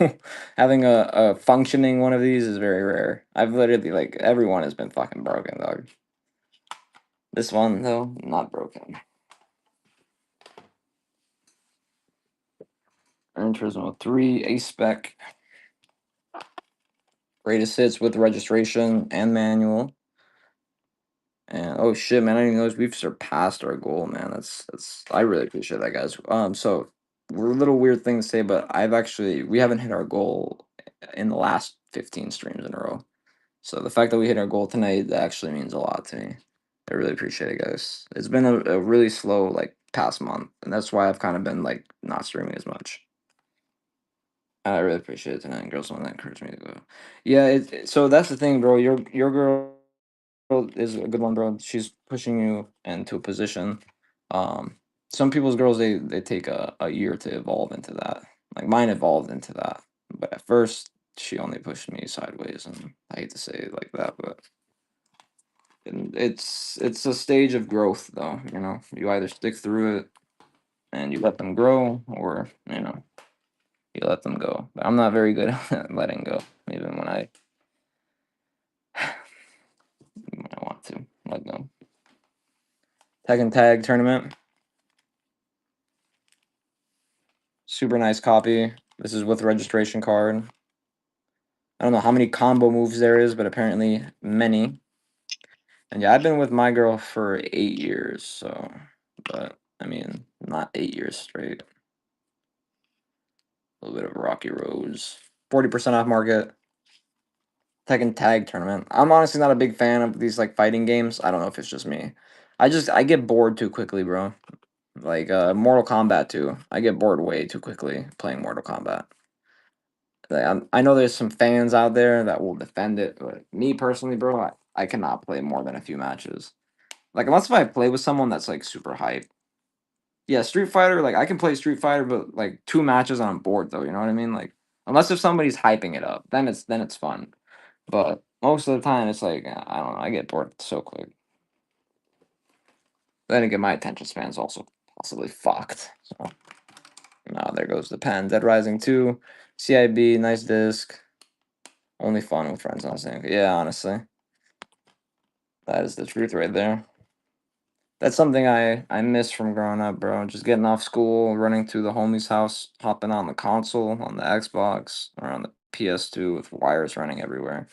having a functioning one of these is very rare. I've literally, like, everyone has been fucking broken, dog. This one, though, not broken. Gran Turismo 3, A-Spec. Greatest hits with registration and manual. And oh shit, man, I didn't even notice we've surpassed our goal, man. That's I really appreciate that, guys. So we're a little weird thing to say, but we haven't hit our goal in the last 15 streams in a row. So the fact that we hit our goal tonight, that actually means a lot to me. I really appreciate it, guys. It's been a really slow, like, past month, and that's why I've kind of been, like, not streaming as much. I really appreciate it tonight. Girls want to encourage me to go. Yeah, so that's the thing, bro. Your girl is a good one, bro. She's pushing you into a position. Some people's girls they take a year to evolve into that. Like mine evolved into that, but at first she only pushed me sideways, and I hate to say it like that, but it's a stage of growth, though. You either stick through it and you let them grow, or you let them go. But I'm not very good at letting go, even when I want to let go. Tekken Tag Tournament. Super nice copy. This is with registration card. I don't know how many combo moves there is, but apparently many. And yeah, I've been with my girl for 8 years, so, but I mean, not 8 years straight. A little bit of Rocky Roads. 40% off market. Tekken Tag Tournament. I'm honestly not a big fan of these like fighting games. I don't know if it's just me. I get bored too quickly, bro. Like Mortal Kombat 2. I get bored way too quickly playing Mortal Kombat. Like, I know there's some fans out there that will defend it, but me personally, bro, I cannot play more than a few matches. Like unless if I play with someone that's like super hype. Yeah, Street Fighter, like I can play Street Fighter, but like 2 matches and I'm bored though, you know what I mean? Like unless if somebody's hyping it up, then it's fun. But most of the time it's like I don't know, I get bored so quick. Then again, my attention span's also possibly fucked. So now there goes the pen. Dead Rising 2, CIB, nice disc. Only fun with friends, I think. Yeah, honestly. That is the truth right there. That's something I miss from growing up, bro. Just getting off school, running to the homie's house, hopping on the console, on the Xbox, or on the PS2 with wires running everywhere.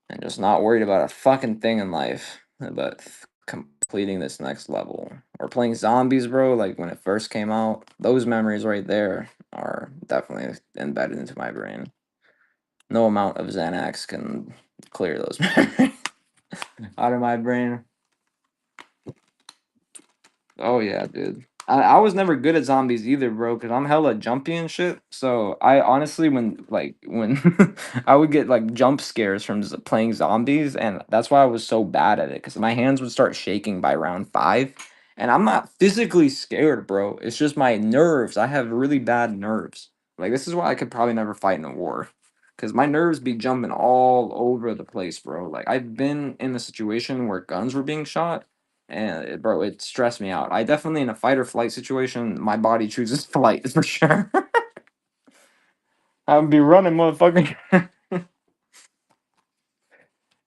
And just not worried about a fucking thing in life, but completing this next level. Or playing zombies, bro, like when it first came out. Those memories right there are definitely embedded into my brain. No amount of Xanax can clear those memories out of my brain. Oh yeah, dude. I was never good at zombies either, bro, because I'm hella jumpy and shit. So I honestly, when I would get like jump scares from playing zombies, and that's why I was so bad at it, because my hands would start shaking by round 5, and I'm not physically scared, bro. It's just my nerves. I have really bad nerves. Like this is why I could probably never fight in a war, because my nerves be jumping all over the place, bro. Like I've been in a situation where guns were being shot and bro, it stressed me out. I definitely in a fight or flight situation, my body chooses flight for sure. I would be running, motherfucker.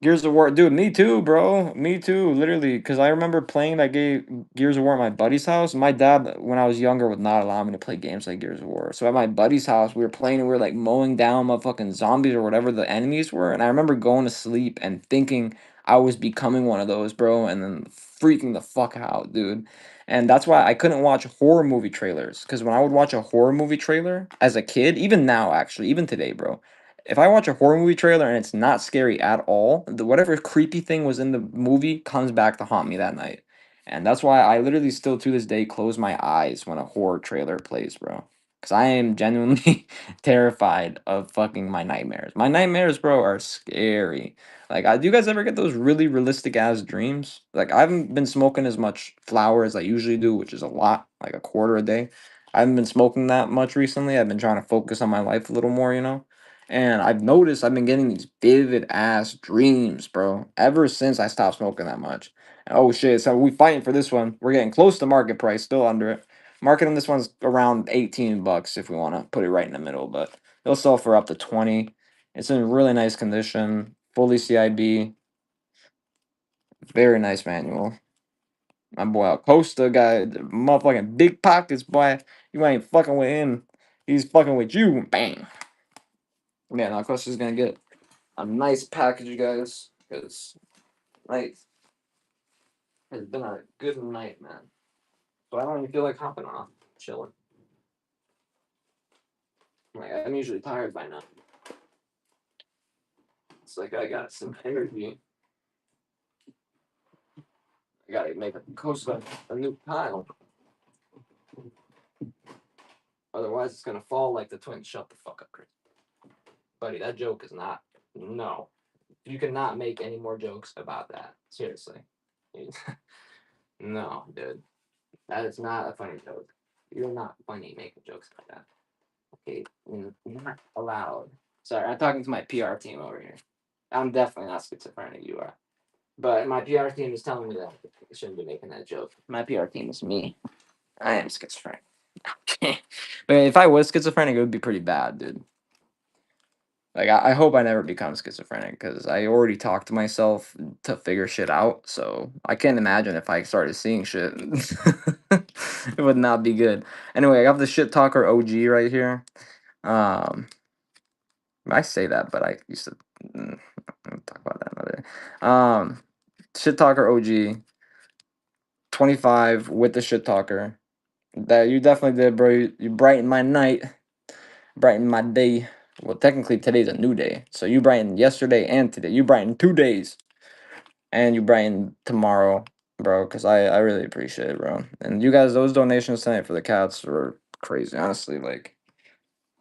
Gears of War, dude, me too, bro. Me too, literally. Because I remember playing that game, Gears of War, at my buddy's house. My dad, when I was younger, would not allow me to play games like Gears of War. So at my buddy's house, we were playing and we were like mowing down motherfucking zombies or whatever the enemies were. And I remember going to sleep and thinking I was becoming one of those, bro, and then freaking the fuck out, dude. And that's why I couldn't watch horror movie trailers. Because when I would watch a horror movie trailer as a kid, even now, actually, even today, bro, if I watch a horror movie trailer and it's not scary at all, whatever creepy thing was in the movie comes back to haunt me that night. And that's why I literally still to this day close my eyes when a horror trailer plays, bro. Because I am genuinely terrified of fucking my nightmares. My nightmares, bro, are scary. Like, do you guys ever get those really realistic ass dreams? Like, I haven't been smoking as much flower as I usually do, which is a lot, like a quarter a day. I haven't been smoking that much recently. I've been trying to focus on my life a little more, you know? And I've noticed I've been getting these vivid ass dreams, bro, ever since I stopped smoking that much. Oh shit, so we fighting for this one. We're getting close to market price, still under it. Market on this one's around 18 bucks if we want to put it right in the middle, but it'll sell for up to 20. It's in really nice condition, fully CIB, very nice manual. My boy Costa got motherfucking big pockets, boy. You ain't fucking with him. He's fucking with you. Bang. Yeah, now Costa's gonna get a nice package, you guys, because night has been a good night, man. So I don't even feel like hopping off, chilling. Like I'm usually tired by now. It's like I got some energy. I gotta make a Costa a new pile. Otherwise, it's gonna fall like the twins. Shut the fuck up, Chris. Buddy, that joke is not. No. You cannot make any more jokes about that. Seriously. No, dude. That is not a funny joke. You're not funny making jokes like that. Okay, not allowed. Sorry, I'm talking to my PR team over here. I'm definitely not schizophrenic. You are, but my PR team is telling me that I shouldn't be making that joke. My PR team is me. I am schizophrenic. But if I was schizophrenic, it would be pretty bad, dude. Like I hope I never become schizophrenic because I already talked to myself to figure shit out. So I can't imagine if I started seeing shit. It would not be good. Anyway, I got the shit talker OG right here. I say that, but I used to talk about that another day. Shit talker OG 25 with the shit talker. That you definitely did, bro. You brightened my night, brightened my day. Well, technically today's a new day, so you brightened yesterday and today. You brightened 2 days, and you brightened tomorrow. bro, because I really appreciate it, bro. And you guys, those donations tonight for the cats were crazy. Honestly, like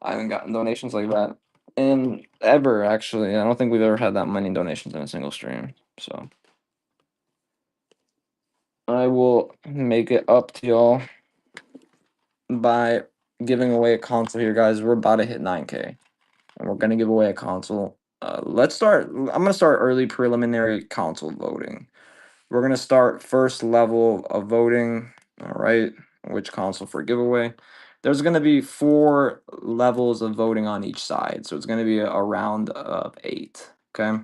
I haven't gotten donations like that in ever. Actually, I don't think we've ever had that many donations in a single stream. So I will make it up to y'all by giving away a console here, guys. We're about to hit 9K, and we're gonna give away a console. Let's start. I'm gonna start early preliminary console voting. We're gonna start first level of voting. All right, which console for giveaway? There's gonna be 4 levels of voting on each side, so it's gonna be a round of 8. Okay.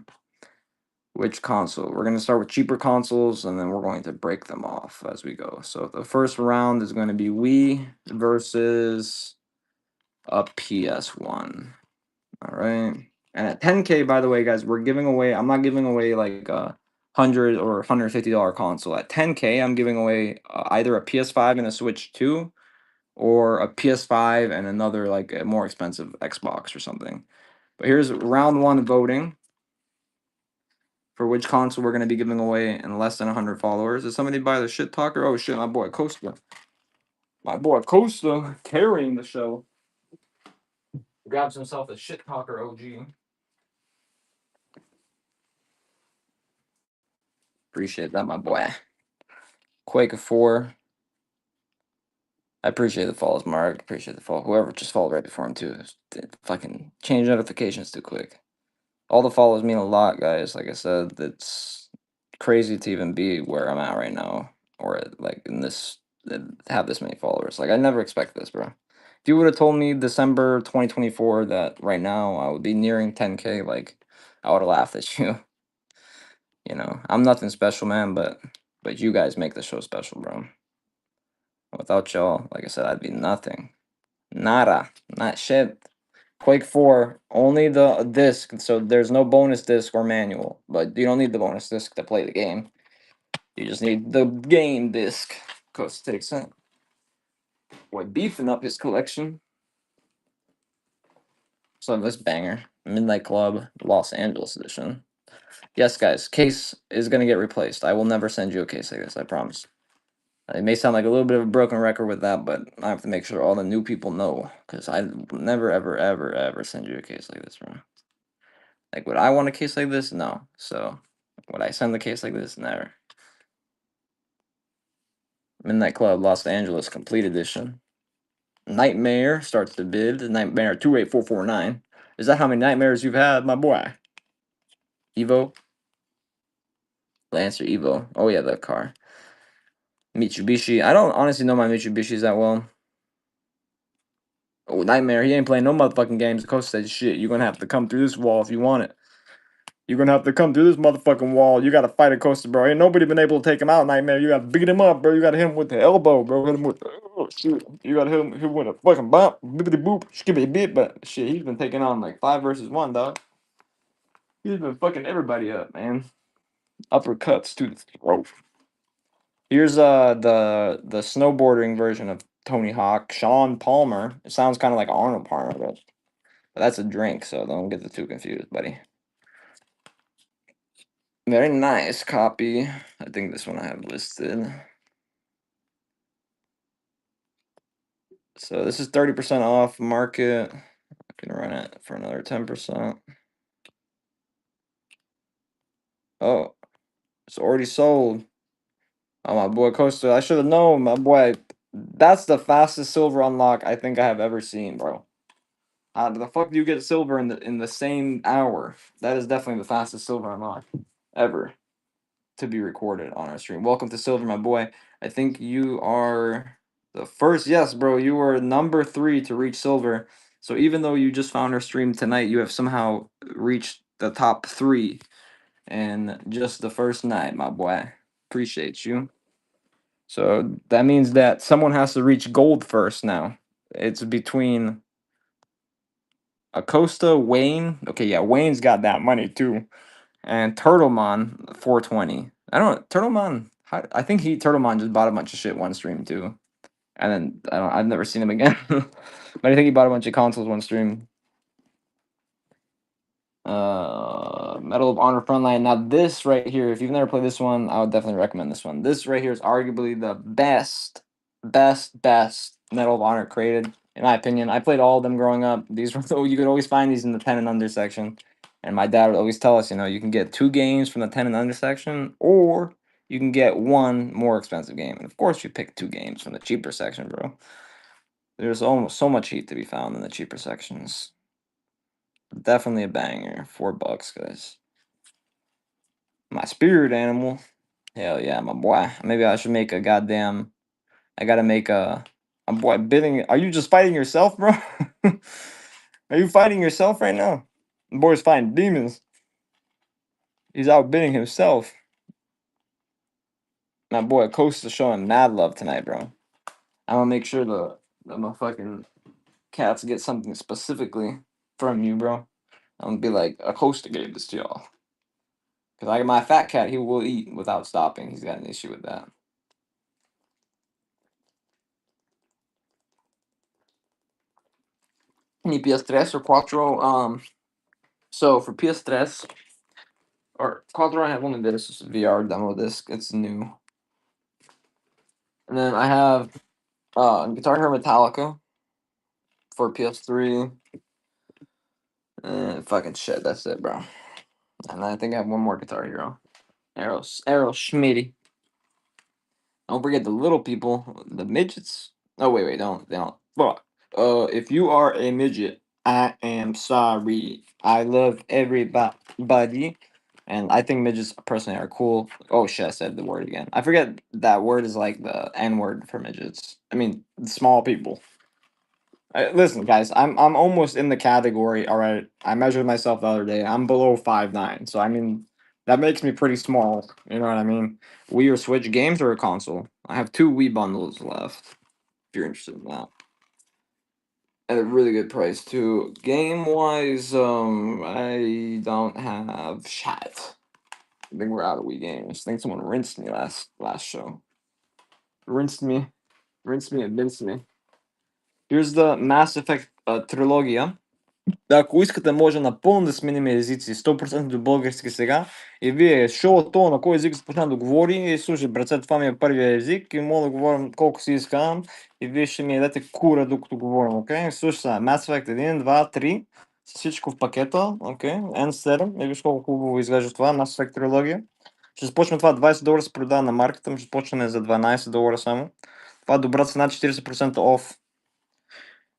Which console? We're gonna start with cheaper consoles, and then we're going to break them off as we go. So the first round is going to be Wii versus a PS1. All right. And at 10K, by the way, guys, we're giving away. I'm not giving away like a $100 or $150 console. At 10K, I'm giving away either a PS5 and a Switch 2, or a PS5 and another like a more expensive Xbox or something. But here's round one voting for which console we're going to be giving away in less than 100 followers. Is somebody by the shit talker? Oh shit, my boy Costa. My boy Costa carrying the show. Grabs himself a shit talker OG. Appreciate that, my boy. Quake of 4. I appreciate the follows, Mark. Appreciate the follow. Whoever just followed right before him too. Fucking change notifications too quick. All the follows mean a lot, guys. Like I said, it's crazy to even be where I'm at right now, or like in this, have this many followers. Like I never expected this, bro. If you would have told me December 2024 that right now I would be nearing 10K, like I would have laughed at you. You know, I'm nothing special, man, but you guys make the show special, bro. Without y'all, like I said, I'd be nothing. Nada. Not shit. Quake 4, only the disc, so there's no bonus disc or manual. But you don't need the bonus disc to play the game. You just need the game disc. Cause takes it. Boy, beefing up his collection. So this banger. Midnight Club, Los Angeles edition. Yes, guys, case is gonna get replaced. I will never send you a case like this, I promise. It may sound like a little bit of a broken record with that, but I have to make sure all the new people know. Because I never, ever, ever, ever send you a case like this, bro. Like, would I want a case like this? No. So, would I send the case like this? Never. Midnight Club, Los Angeles, Complete Edition. Nightmare starts the bid. Nightmare 28449. Is that how many nightmares you've had, my boy? Evo? Lancer Evo. Oh, yeah, that car. Mitsubishi. I don't honestly know my Mitsubishis that well. Oh, Nightmare. He ain't playing no motherfucking games. The coach said, shit, you're going to have to come through this wall if you want it. You're gonna have to come through this motherfucking wall. You gotta fight a Coaster, bro. Ain't nobody been able to take him out, Nightmare. You gotta beat him up, bro. You gotta hit him with the elbow, bro. Hit him with oh shit. You gotta hit him with a fucking bump. Bippity boop. Skippity bit. But shit, he's been taking on like 5 versus 1, dog. He's been fucking everybody up, man. Uppercuts to the throat. Here's the snowboarding version of Tony Hawk. Sean Palmer. It sounds kind of like Arnold Palmer, but that's a drink, so don't get the two confused, buddy. Very nice copy. I think this one I have listed. So this is 30% off market. I can run it for another 10%. Oh, it's already sold. Oh, my boy Costa. I should have known, my boy. That's the fastest silver unlock I think I have ever seen, bro. How the fuck do you get silver in the same hour? That is definitely the fastest silver unlock ever to be recorded on our stream. Welcome to Silver, my boy. I think you are the first. Yes, bro, you were number 3 to reach Silver. So even though you just found our stream tonight, you have somehow reached the top 3 in just the first night, my boy. Appreciate you. So that means that someone has to reach gold first now. It's between Acosta, Wayne. Okay, yeah, Wayne's got that money too. And Turtlemon 420. I don't Turtlemon. I think Turtlemon just bought a bunch of shit one stream too, and then I've never seen him again. But I think he bought a bunch of consoles one stream. Medal of Honor Frontline. Now this right here, if you've never played this one, I would definitely recommend this one. This right here is arguably the best Medal of Honor created, in my opinion. I played all of them growing up. These were you could always find these in the 10 and under section. And my dad would always tell us, you can get 2 games from the 10 and under section, or you can get one more expensive game. And of course, you pick 2 games from the cheaper section, bro. There's almost so much heat to be found in the cheaper sections. Definitely a banger. $4, guys. My spirit animal. Hell yeah, my boy. Maybe I should make a goddamn. I gotta make a boy bidding. Are you just fighting yourself, bro? Are you fighting yourself right now? The boy's fighting demons. He's outbidding himself. My boy Costa's showing mad love tonight, bro. I'm gonna make sure the motherfucking cats get something specifically from you, bro. I'm gonna be like, Acosta gave this to y'all. Because my fat cat, he will eat without stopping. He's got an issue with that. Any PS3 or Quattro? So for PS3 or Quattro, I have only this. It's a VR demo disc. It's new. And then I have Guitar Hero Metallica for PS3. And fucking shit, that's it, bro. And I think I have one more Guitar Hero. Arrow Schmitty. Don't forget the little people, the midgets. Oh wait, don't. Fuck. If you are a midget, I am sorry. I love everybody, and I think midgets personally are cool. Oh shit, I said the word again. I forget that word is like the N word for midgets. I mean, small people. Listen, guys, I'm almost in the category. All right, I measured myself the other day. I'm below 5'9", so I mean that makes me pretty small. You know what I mean? Wii or Switch games or a console? I have 2 Wii bundles left. If you're interested in that, at a really good price too. Game wise, I don't have chat. I think we're out of Wii games. I think someone rinsed me last show. Rinsed me and minced me. Here's the Mass Effect Trilogia. Ако искате, може напълно да сменим езици 100% до български сега. И вие, шоу то на кой език започна да говори. И слушай, брат, това ми е първия език и мога да говорим колко си искам. И вие ще ми ядете кура, докато говорим, окей? Слушай сега, Mass Effect 1, 2, 3. Всичко в пакета, окей? N7. И виж колко хубаво изглежда това, Mass Effect трилогия. Ще започне това, $20 се продава на маркета, ще започне за $12 само. Това е добра цена, 40% off.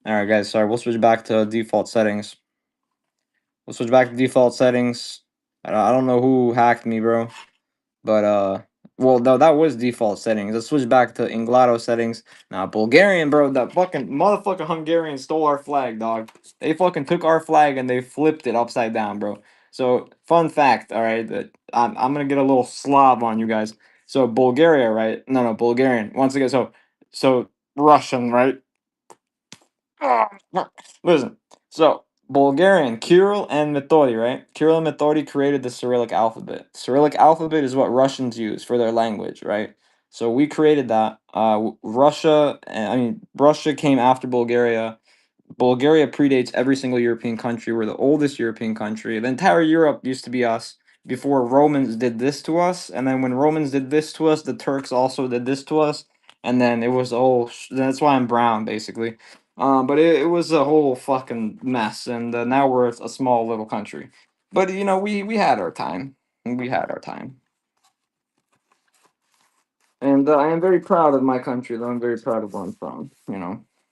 Alright guys, sorry, we'll switch back to default settings. We'll switch back to default settings. I don't know who hacked me, bro. But, well, no, that was default settings. Let's switch back to Inglado settings. Now, Bulgarian, bro, that fucking motherfucking Hungarian stole our flag, dog. They fucking took our flag and they flipped it upside down, bro. So, fun fact, all right, that I'm gonna get a little Slav on you guys. So, Bulgaria, right? No, Bulgarian. Once again, so Russian, right? Listen, so Bulgarian, Kirill and Methodi, right? Kirill and Methodi created the Cyrillic alphabet. Cyrillic alphabet is what Russians use for their language, right? So we created that. Russia came after Bulgaria. Bulgaria predates every single European country. We're the oldest European country. The entire Europe used to be us before Romans did this to us. And then when Romans did this to us, the Turks also did this to us. And then it was that's why I'm brown, basically. But it was a whole fucking mess. And now we're a small little country. But, we had our time. We had our time. And I am very proud of my country, though. I'm very proud of where I'm from,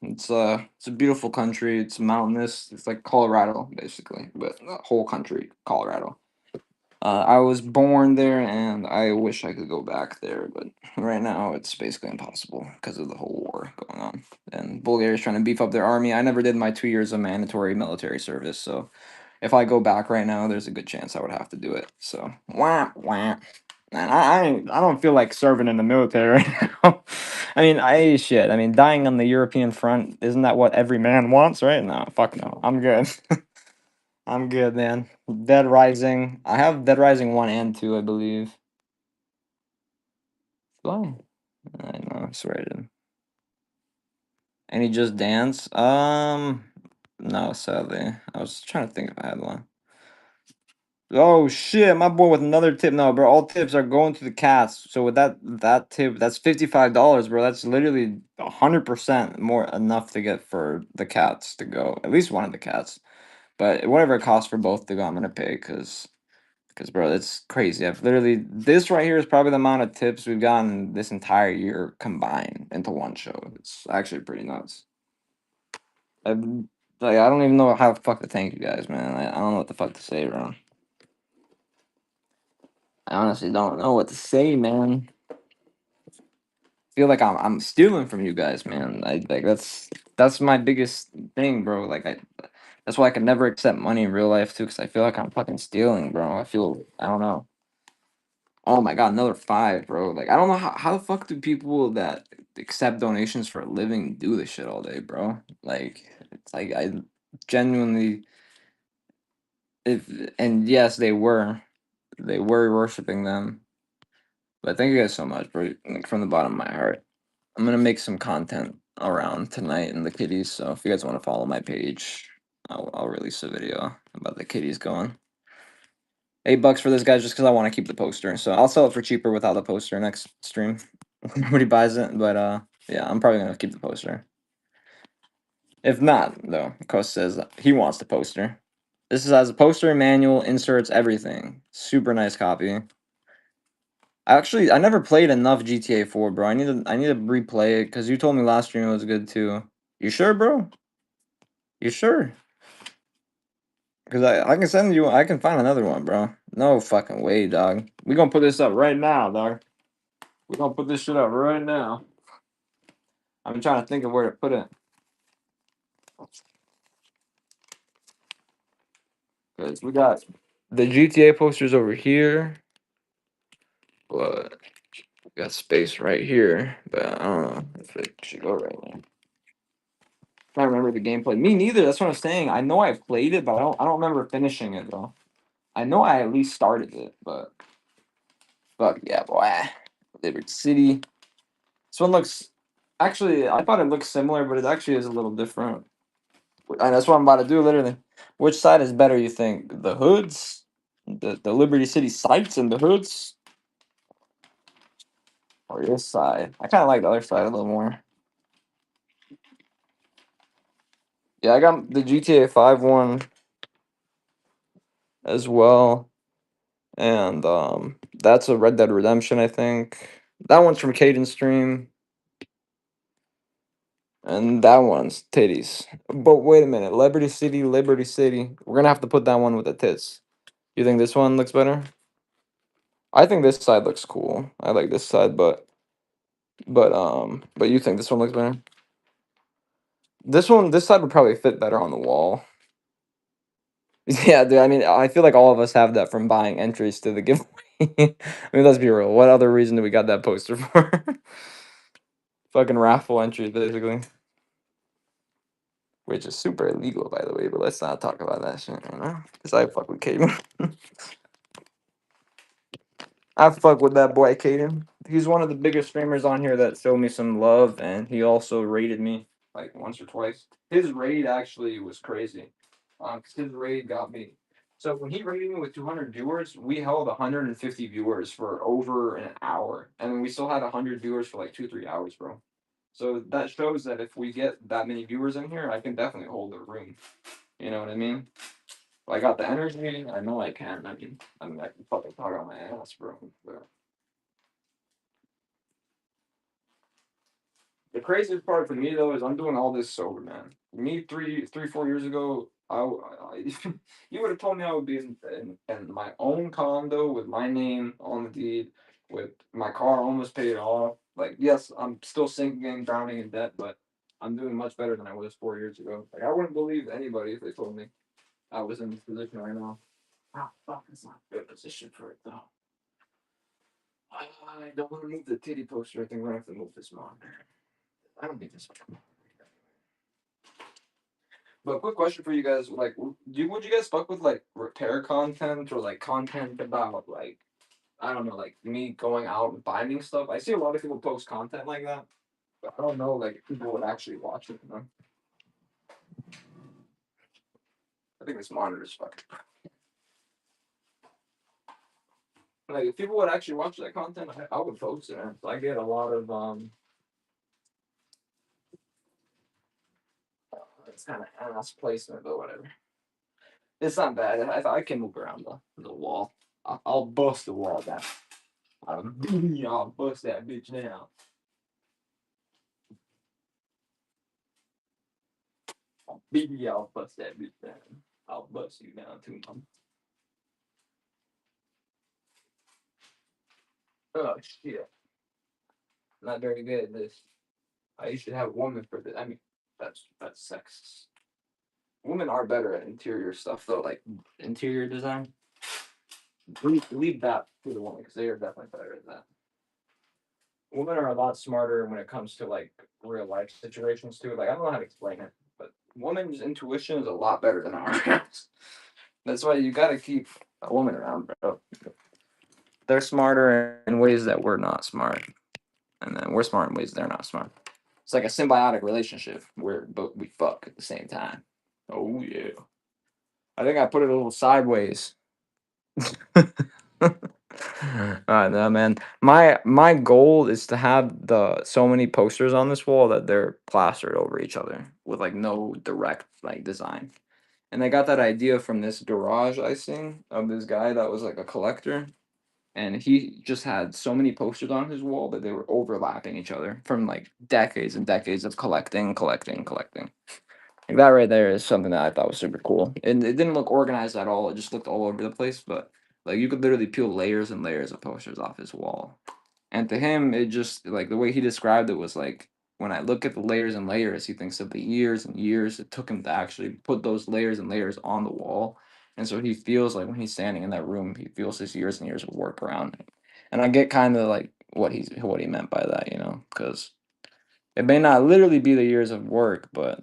It's a beautiful country. It's mountainous. It's like Colorado, basically, but the whole country, Colorado. I was born there, and I wish I could go back there, but right now it's basically impossible because of the whole war going on. And Bulgaria's trying to beef up their army. I never did my 2 years of mandatory military service, so if I go back right now, there's a good chance I would have to do it. So, wah, wah. Man, I don't feel like serving in the military right now. I mean, dying on the European front, isn't that what every man wants, right? No, fuck no. I'm good. I'm good, man. Dead Rising. I have Dead Rising 1 and 2, I believe. Why? I know, I swear I didn't. Any Just Dance? No, sadly. I was trying to think if I had one. Oh shit, my boy with another tip. No, bro, all tips are going to the cats. So with that tip, that's $55, bro. That's literally 100% more enough to get for the cats to go. At least one of the cats. But whatever it costs for both to go, I'm gonna pay because bro, it's crazy. I've literally this right here is probably the amount of tips we've gotten this entire year combined into one show. It's actually pretty nuts. I've like I don't even know how the fuck to thank you guys, man. I don't know what the fuck to say, bro. I honestly don't know what to say, man. Feel like I'm stealing from you guys, man. I like that's my biggest thing, bro. Like that's why I can never accept money in real life too, because I feel like I'm fucking stealing, bro. I don't know. Oh my god, another five, bro. Like I don't know how the fuck do people that accept donations for a living do this shit all day, bro? Like it's like I genuinely if and yes, they were worshiping them. But thank you guys so much, bro. Like from the bottom of my heart. I'm gonna make some content around tonight and the kitties. So if you guys want to follow my page, I'll release a video about the kitties going. $8 for this guy just because I want to keep the poster. So I'll sell it for cheaper without the poster next stream. Nobody buys it, but yeah, I'm probably gonna keep the poster. If not, though, Coast says he wants the poster. This has a poster, manual, inserts, everything. Super nice copy. I never played enough GTA 4, bro. I need to replay it because you told me last stream it was good too. You sure, bro? You sure? Because I can find another one, bro. No fucking way, dog. We gonna put this up right now, dog. We gonna put this shit up right now. I'm trying to think of where to put it. Because we got the GTA posters over here. But we got space right here. But I don't know if it should go right there. Can't remember the gameplay. Me neither. That's what I'm saying. I know I played it, but I don't remember finishing it though. I know I at least started it, but fuck yeah, boy. Liberty City. This one looks actually I thought it looked similar, but it actually is a little different. And that's what I'm about to do literally. Which side is better, you think? The hoods? The Liberty City sites and the hoods? Or this side? I kinda like the other side a little more. Yeah, I got the GTA 5 one as well. And that's a Red Dead Redemption, I think. That one's from Caden Stream. And that one's titties. But wait a minute, Liberty City, Liberty City. We're gonna have to put that one with the tits. You think this one looks better? I think this side looks cool. I like this side, but you think this one looks better? This side would probably fit better on the wall. Yeah, dude. I mean, I feel like all of us have that from buying entries to the giveaway. I mean, let's be real. What other reason do we got that poster for? Fucking raffle entries, basically. Which is super illegal, by the way. But let's not talk about that shit right now, cause I fuck with Caden. I fuck with that boy Caden. He's one of the biggest streamers on here that showed me some love, and he also raided me like once or twice. His raid actually was crazy. 'Cause his raid got me. So when he raided me with 200 viewers, we held 150 viewers for over an hour, and we still had 100 viewers for like 2 3 hours, bro. So that shows that if we get that many viewers in here, I can definitely hold the room. You know what I mean? I got the energy. I know I can. I can fucking talk on my ass, bro. But the craziest part for me though is I'm doing all this sober, man. Me 4 years ago, you would have told me I would be in my own condo with my name on the deed, with my car almost paid off. Like, yes, I'm still sinking and drowning in debt, but I'm doing much better than I was 4 years ago. Like, I wouldn't believe anybody if they told me I was in this position right now. Ah, fuck, it's not a good position for it though. I don't want to move the titty poster. I think we're gonna have to move this monitor. I don't need this. But quick question for you guys: like, would you guys fuck with like repair content or like content about like I don't know, like me going out and finding stuff? I see a lot of people post content like that, but I don't know like if people would actually watch it. You know? I think this monitor is fucking. Like if people would actually watch that content, I would post it. So I get a lot of it's kind of ass placement, but whatever. It's not bad. I can move around the wall. I'll bust the wall down. I'll bust that bitch down. Baby, I'll bust that bitch down. I'll bust you down too, mom. Oh shit. Not very good at this. I used to have a woman for this. I mean, that's sexist. Women are better at interior stuff though, like interior design. Leave that to the woman because they are definitely better at that. Women are a lot smarter when it comes to like real life situations too. Like I don't know how to explain it, but woman's intuition is a lot better than ours. That's why you got to keep a woman around, bro. They're smarter in ways that we're not smart, and then we're smart in ways they're not smart. It's like a symbiotic relationship where but we fuck at the same time. Oh yeah. I think I put it a little sideways. No, man. My goal is to have the so many posters on this wall that they're plastered over each other with like no direct like design. And I got that idea from this garage I seen of this guy that was like a collector, and he just had so many posters on his wall that they were overlapping each other from like decades and decades of collecting. Like that right there is something that I thought was super cool. And it didn't look organized at all. It just looked all over the place, but like you could literally peel layers and layers of posters off his wall. And to him, it just like the way he described it was like when I look at the layers and layers, he thinks of the years and years it took him to actually put those layers and layers on the wall. And so he feels like when he's standing in that room, he feels his years and years of work around him. And I get kind of like what he meant by that, because it may not literally be the years of work, but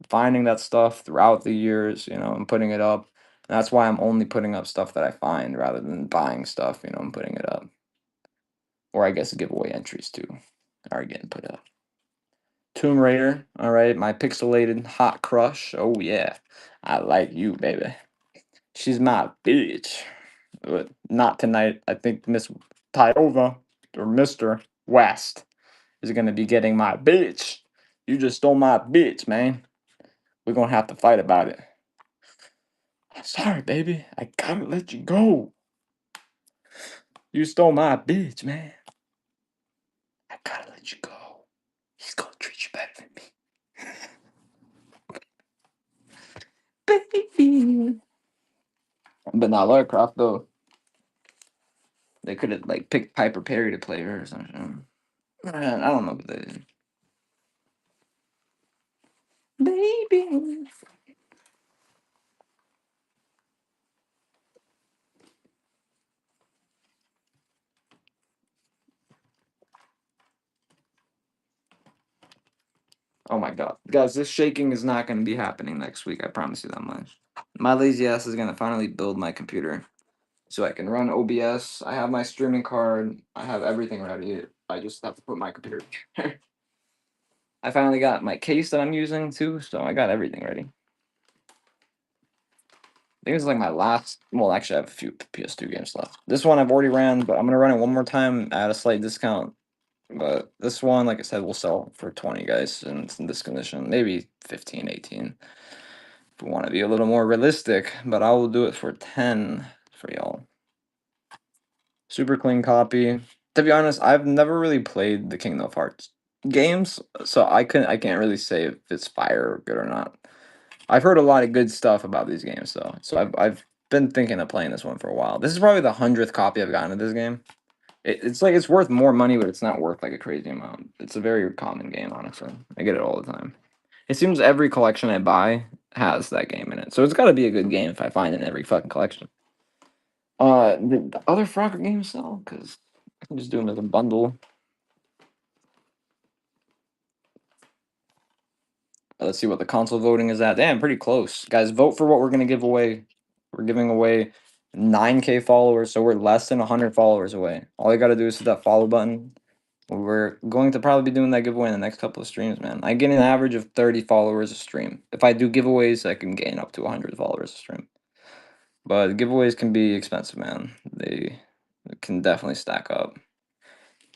finding that stuff throughout the years, and putting it up. And that's why I'm only putting up stuff that I find rather than buying stuff, and putting it up. Or I guess giveaway entries too are getting put up. Tomb Raider, all right, my pixelated hot crush. Oh yeah, I like you, baby. She's my bitch. But not tonight. I think Miss Tyova or Mr. West is gonna be getting my bitch. You just stole my bitch, man. We're gonna have to fight about it. I'm sorry, baby. I gotta let you go. You stole my bitch, man. I gotta let you go. He's gonna treat you better than me. Baby. But not Lara Croft though. They could have like picked Piper Perry to play her or something. I don't know what they did. Baby. Oh my god. Guys, this shaking is not gonna be happening next week. I promise you that much. My lazy ass is gonna finally build my computer so I can run OBS. I have my streaming card. I have everything ready. I just have to put my computer together. I finally got my case that I'm using too, so I got everything ready. I think it's like my last. Well, actually, I have a few PS2 games left. This one I've already ran, but I'm gonna run it one more time at a slight discount. But this one, like I said, will sell for 20, guys, and it's in this condition. Maybe 15, 18. If we want to be a little more realistic, but I will do it for 10 for y'all. Super clean copy. To be honest, I've never really played the Kingdom of Hearts games, so I can't really say if it's fire or good or not. I've heard a lot of good stuff about these games though, so I've been thinking of playing this one for a while. This is probably the 100th copy I've gotten of this game. It's like it's worth more money, but it's not worth like a crazy amount. It's a very common game, honestly. I get it all the time. It seems every collection I buy has that game in it, so it's got to be a good game if I find it in every fucking collection. The other Frogger games though, because I can just do them as a bundle. Let's see what the console voting is at. Damn, pretty close. Guys, vote for what we're gonna give away. We're giving away 9K followers, so we're less than 100 followers away. All you gotta do is hit that follow button. We're going to probably be doing that giveaway in the next couple of streams, man. I get an average of 30 followers a stream. If I do giveaways, I can gain up to 100 followers a stream. But giveaways can be expensive, man. can definitely stack up.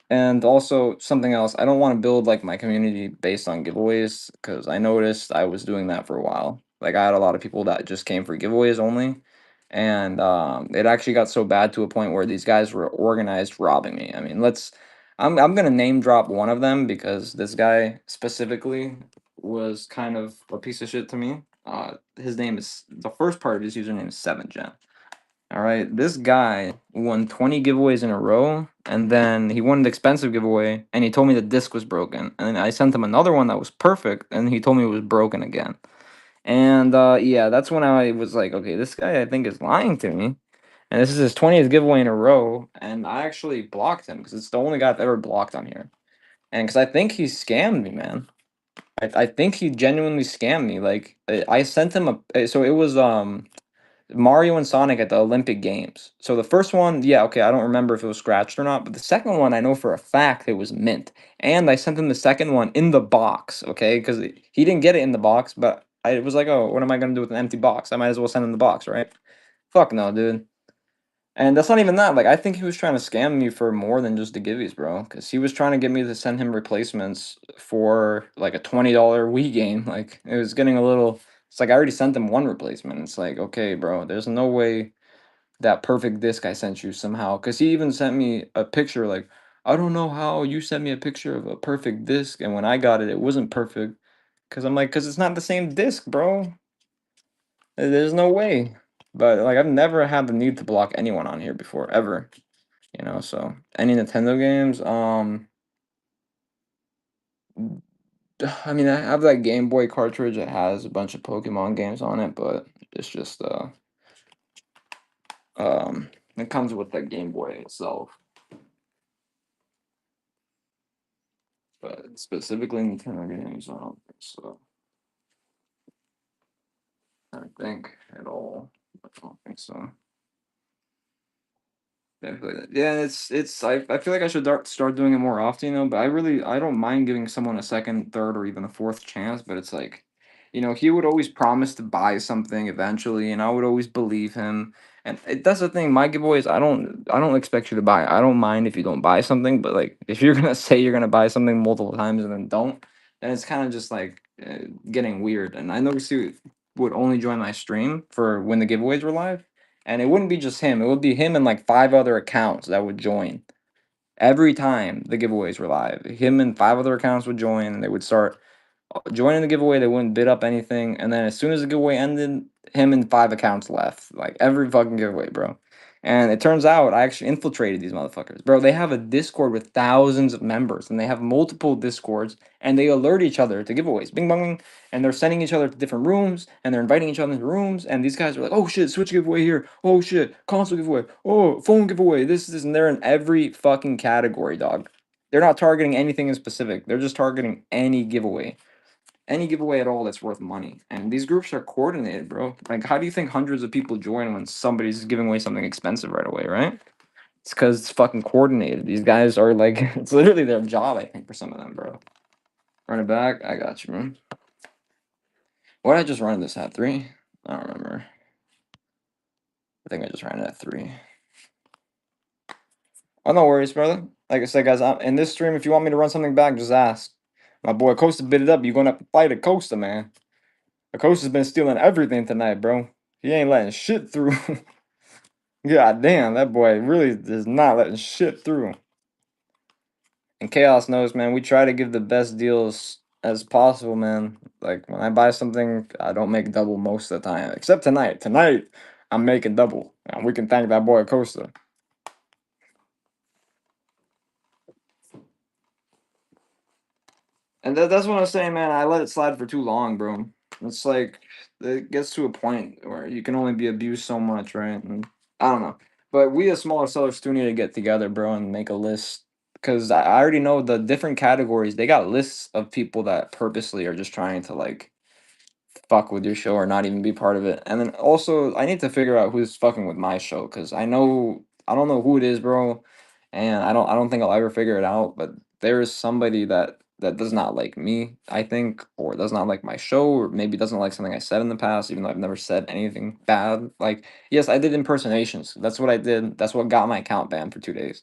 And also something else, I don't want to build like my community based on giveaways because I noticed I was doing that for a while. Like I had a lot of people that just came for giveaways only, and it actually got so bad to a point where these guys were organized robbing me. I mean, I'm gonna name drop one of them because this guy specifically was kind of a piece of shit to me. His name is the first part of his username is 7gen. All right, this guy won 20 giveaways in a row, and then he won an expensive giveaway, and he told me the disc was broken. And then I sent him another one that was perfect, and he told me it was broken again. And yeah, that's when I was like, okay, this guy I think is lying to me. And this is his 20th giveaway in a row, and I actually blocked him because it's the only guy I've ever blocked on here. And because I think he scammed me, man. I think he genuinely scammed me. Like I sent him so it was Mario and Sonic at the Olympic Games. So the first one, yeah, okay, I don't remember if it was scratched or not, but the second one, I know for a fact it was mint. And I sent him the second one in the box, okay, because he didn't get it in the box, but I was like, oh, what am I gonna do with an empty box? I might as well send him the box, right? Fuck no, dude. And that's not even that. Like, I think he was trying to scam me for more than just the giveies, bro. Because he was trying to get me to send him replacements for like a $20 Wii game. Like, it was getting a little. It's like I already sent him one replacement. It's like, okay, bro, there's no way that perfect disc I sent you somehow. Because he even sent me a picture. Like, I don't know how you sent me a picture of a perfect disc, and when I got it, it wasn't perfect. Because I'm like, because it's not the same disc, bro. There's no way. But like I've never had the need to block anyone on here before, ever. So any Nintendo games, I mean I have that Game Boy cartridge that has a bunch of Pokemon games on it, but it's just it comes with the Game Boy itself. But specifically Nintendo games, I don't think so. I don't think at all. I don't think so. Definitely. Yeah, it's I feel like I should start doing it more often, but I don't mind giving someone a second, third, or even a fourth chance, but it's like, he would always promise to buy something eventually, and I would always believe him. And that's the thing, my giveaways, I don't expect you to buy. I don't mind if you don't buy something, but like if you're gonna say you're gonna buy something multiple times and then don't, then it's kind of just like getting weird. And I noticed you would only join my stream for when the giveaways were live. And it wouldn't be just him. It would be him and like five other accounts that would join every time the giveaways were live. Him and five other accounts would join, and they would start joining the giveaway. They wouldn't bid up anything, and then as soon as the giveaway ended, him and five accounts left. Like every fucking giveaway, bro. And it turns out I actually infiltrated these motherfuckers, bro. They have a Discord with thousands of members, and they have multiple Discords, and they alert each other to giveaways. Bing bong, bing, and they're sending each other to different rooms, and they're inviting each other into rooms. And these guys are like, "Oh shit, Switch giveaway here! Oh shit, console giveaway! Oh, phone giveaway! This," and they're in every fucking category, dog. They're not targeting anything in specific. They're just targeting any giveaway at all that's worth money. And these groups are coordinated, bro. Like, how do you think hundreds of people join when somebody's giving away something expensive right away, right? It's because it's fucking coordinated. These guys are like, it's literally their job, I think, for some of them, bro. Run it back. I got you, man. What did I just run this at? 3? I don't remember. I think I just ran it at 3. Oh, no worries, brother. Like I said, guys, in this stream, if you want me to run something back, just ask. My boy Costa bid it up. You're going to have to fight a Costa, man. Costa's been stealing everything tonight, bro. He ain't letting shit through. God damn, that boy really is not letting shit through. And Chaos knows, man, we try to give the best deals as possible, man. Like, when I buy something, I don't make double most of the time. Except tonight. Tonight, I'm making double. And we can thank that boy Costa. And that's what I'm saying, man. I let it slide for too long, bro. It's like, it gets to a point where you can only be abused so much, right? And I don't know. But we as smaller sellers still need to get together, bro, and make a list. Because I already know the different categories. They got lists of people that purposely are just trying to, like, fuck with your show or not even be part of it. And then also, I need to figure out who's fucking with my show. Because I don't know who it is, bro. And I don't think I'll ever figure it out. But there is somebody that that does not like me, I think, or does not like my show, or maybe doesn't like something I said in the past, even though I've never said anything bad. Like, yes, I did impersonations. That's what I did. That's what got my account banned for 2 days.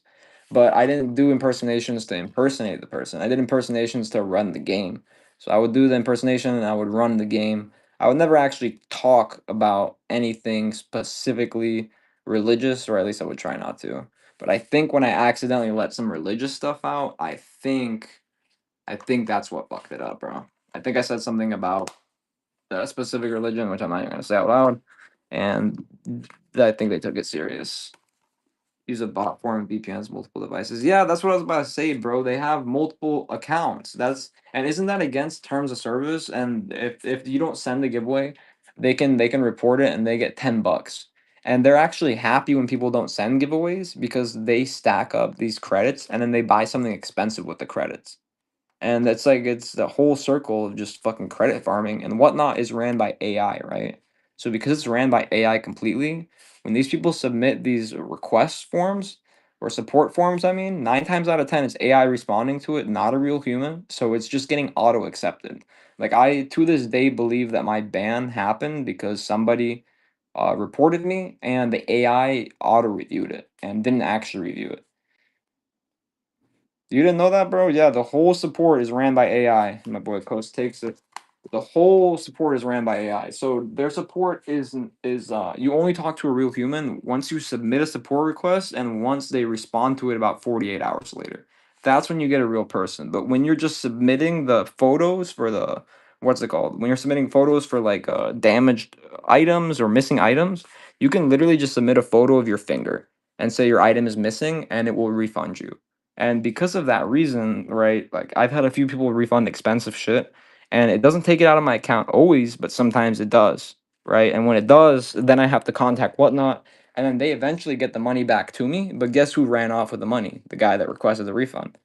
But I didn't do impersonations to impersonate the person. I did impersonations to run the game. So I would do the impersonation and I would run the game. I would never actually talk about anything specifically religious, or at least I would try not to. But I think when I accidentally let some religious stuff out, I think that's what fucked it up, bro. I think I said something about a specific religion, which I'm not even gonna say out loud, and I think they took it serious. Use a bot form VPNs, multiple devices. Yeah, that's what I was about to say, bro. They have multiple accounts. And isn't that against terms of service? And if you don't send the giveaway, they can report it and they get $10. And they're actually happy when people don't send giveaways because they stack up these credits and then they buy something expensive with the credits. And that's like it's the whole circle of just fucking credit farming, and whatnot is ran by AI, right? So because it's ran by AI completely, when these people submit these request forms or support forms, I mean, 9 times out of 10 it's AI responding to it, not a real human. So it's just getting auto accepted. Like I to this day believe that my ban happened because somebody reported me and the AI auto reviewed it and didn't actually review it. You didn't know that, bro? Yeah, the whole support is ran by AI. My boy Coast takes it. The whole support is ran by AI. So their support is you only talk to a real human once you submit a support request and once they respond to it about 48 hours later. That's when you get a real person. But when you're just submitting the photos for the what's it called? When you're submitting photos for like damaged items or missing items, you can literally just submit a photo of your finger and say your item is missing and it will refund you. And because of that reason, right, like I've had a few people refund expensive shit and it doesn't take it out of my account always, but sometimes it does, right? And when it does, then I have to contact whatnot and then they eventually get the money back to me. But guess who ran off with the money? The guy that requested the refund.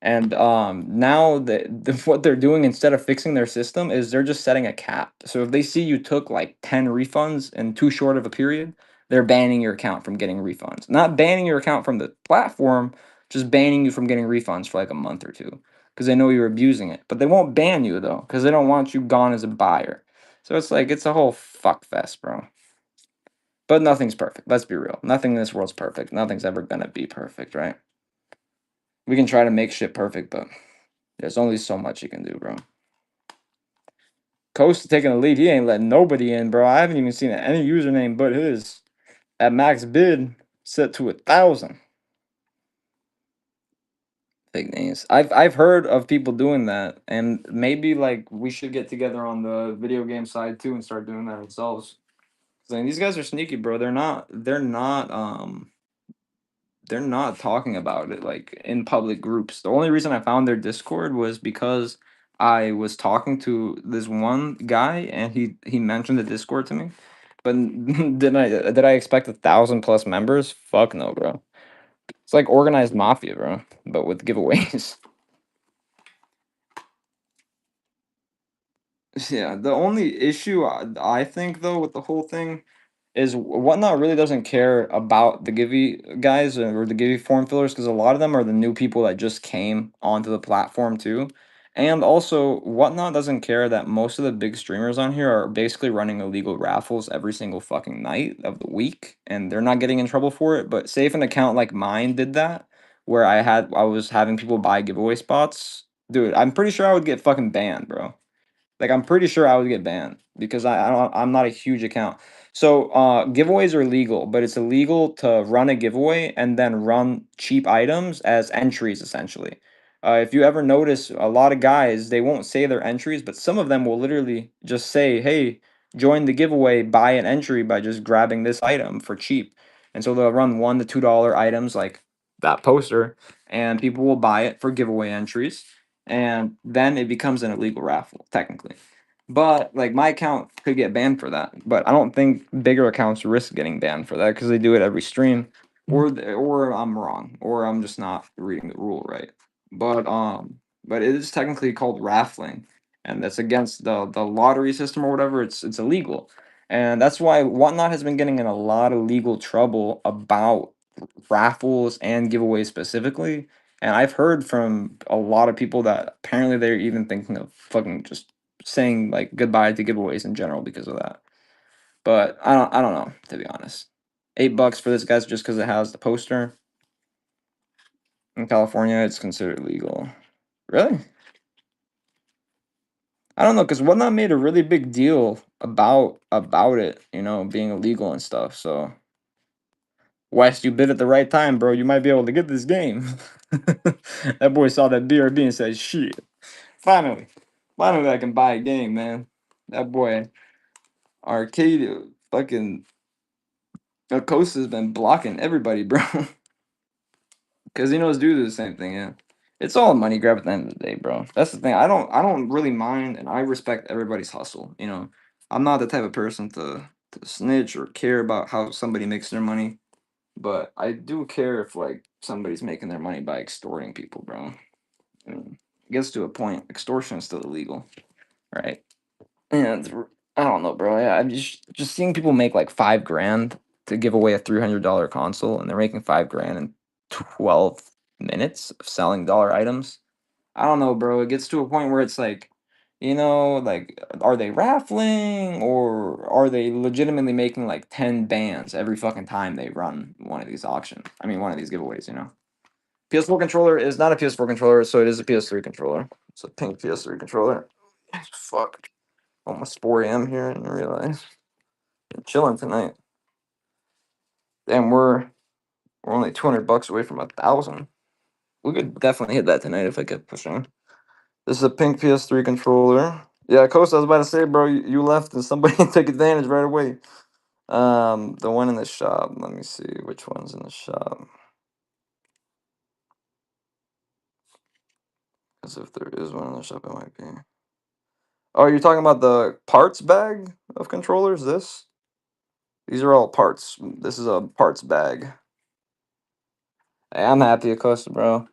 And now what they're doing instead of fixing their system is they're just setting a cap. So if they see you took like 10 refunds in too short of a period, they're banning your account from getting refunds. Not banning your account from the platform, just banning you from getting refunds for like a month or two because they know you're abusing it. But they won't ban you though because they don't want you gone as a buyer. So it's like it's a whole fuck fest, bro. But nothing's perfect. Let's be real. Nothing in this world's perfect. Nothing's ever gonna be perfect, right? We can try to make shit perfect, but there's only so much you can do, bro. Coast taking a lead. He ain't letting nobody in, bro. I haven't even seen any username but his. At max bid, set to 1,000. Big names. I've heard of people doing that, and maybe like we should get together on the video game side too and start doing that ourselves. 'Cause, I mean, these guys are sneaky, bro. They're not talking about it like in public groups. The only reason I found their Discord was because I was talking to this one guy and he mentioned the Discord to me. But did I expect 1,000 plus members? Fuck no, bro. It's like organized mafia, bro, but with giveaways. Yeah, the only issue I think though with the whole thing is whatnot really doesn't care about the Givey guys or the Givey form fillers because a lot of them are the new people that just came onto the platform too. And also, whatnot doesn't care that most of the big streamers on here are basically running illegal raffles every single fucking night of the week, and they're not getting in trouble for it. But say if an account like mine did that, where I was having people buy giveaway spots, dude, I'm pretty sure I would get fucking banned, bro. Like I'm pretty sure I would get banned because I'm not a huge account. So giveaways are legal, but it's illegal to run a giveaway and then run cheap items as entries essentially. If you ever notice, a lot of guys they won't say their entries, but some of them will literally just say, "Hey, join the giveaway, buy an entry by just grabbing this item for cheap." And so they'll run $1 to $2 items like that poster, and people will buy it for giveaway entries and then it becomes an illegal raffle technically. But like my account could get banned for that, but I don't think bigger accounts risk getting banned for that because they do it every stream, or I'm wrong, or I'm just not reading the rule right. But it is technically called raffling, and that's against the lottery system or whatever. It's illegal, and that's why Whatnot has been getting in a lot of legal trouble about raffles and giveaways specifically And I've heard from a lot of people that apparently they're even thinking of fucking just saying like goodbye to giveaways in general because of that. But I don't know, to be honest. $8 for this guy's just because it has the poster. In California, it's considered legal. Really? I don't know, because Whatnot made a really big deal about it, being illegal and stuff. So West, you bid at the right time, bro. You might be able to get this game. That boy saw that BRB and said, "Shit, finally, finally, I can buy a game, man." That boy, arcade, fucking Acosta's been blocking everybody, bro. Because he knows dudes do the same thing. Yeah, it's all a money grab at the end of the day, bro. That's the thing. I don't really mind, and I respect everybody's hustle. I'm not the type of person to snitch or care about how somebody makes their money. But I do care if like somebody's making their money by extorting people, bro. I mean, it gets to a point. Extortion is still illegal, right? And I don't know, bro. Yeah, I'm just seeing people make like 5 grand to give away a $300 console, and they're making 5 grand in 12 minutes of selling dollar items. I don't know, bro. It gets to a point where it's like, like, are they raffling or are they legitimately making like 10 bands every fucking time they run one of these auctions? I mean, one of these giveaways. PS4 controller is not a PS4 controller, so it is a PS3 controller. It's a pink PS3 controller. Fuck. Almost 4 a.m. here, and I realize I'm chilling tonight. Damn, we're only $200 away from 1,000. We could definitely hit that tonight if I kept pushing. This is a pink PS3 controller. Yeah, Costa, I was about to say, bro, you left and somebody took advantage right away. The one in the shop. Let me see which one's in the shop. Because if there is one in the shop, it might be. Oh, you're talking about the parts bag of controllers? These are all parts. This is a parts bag. Hey, I'm happy, Acosta, bro.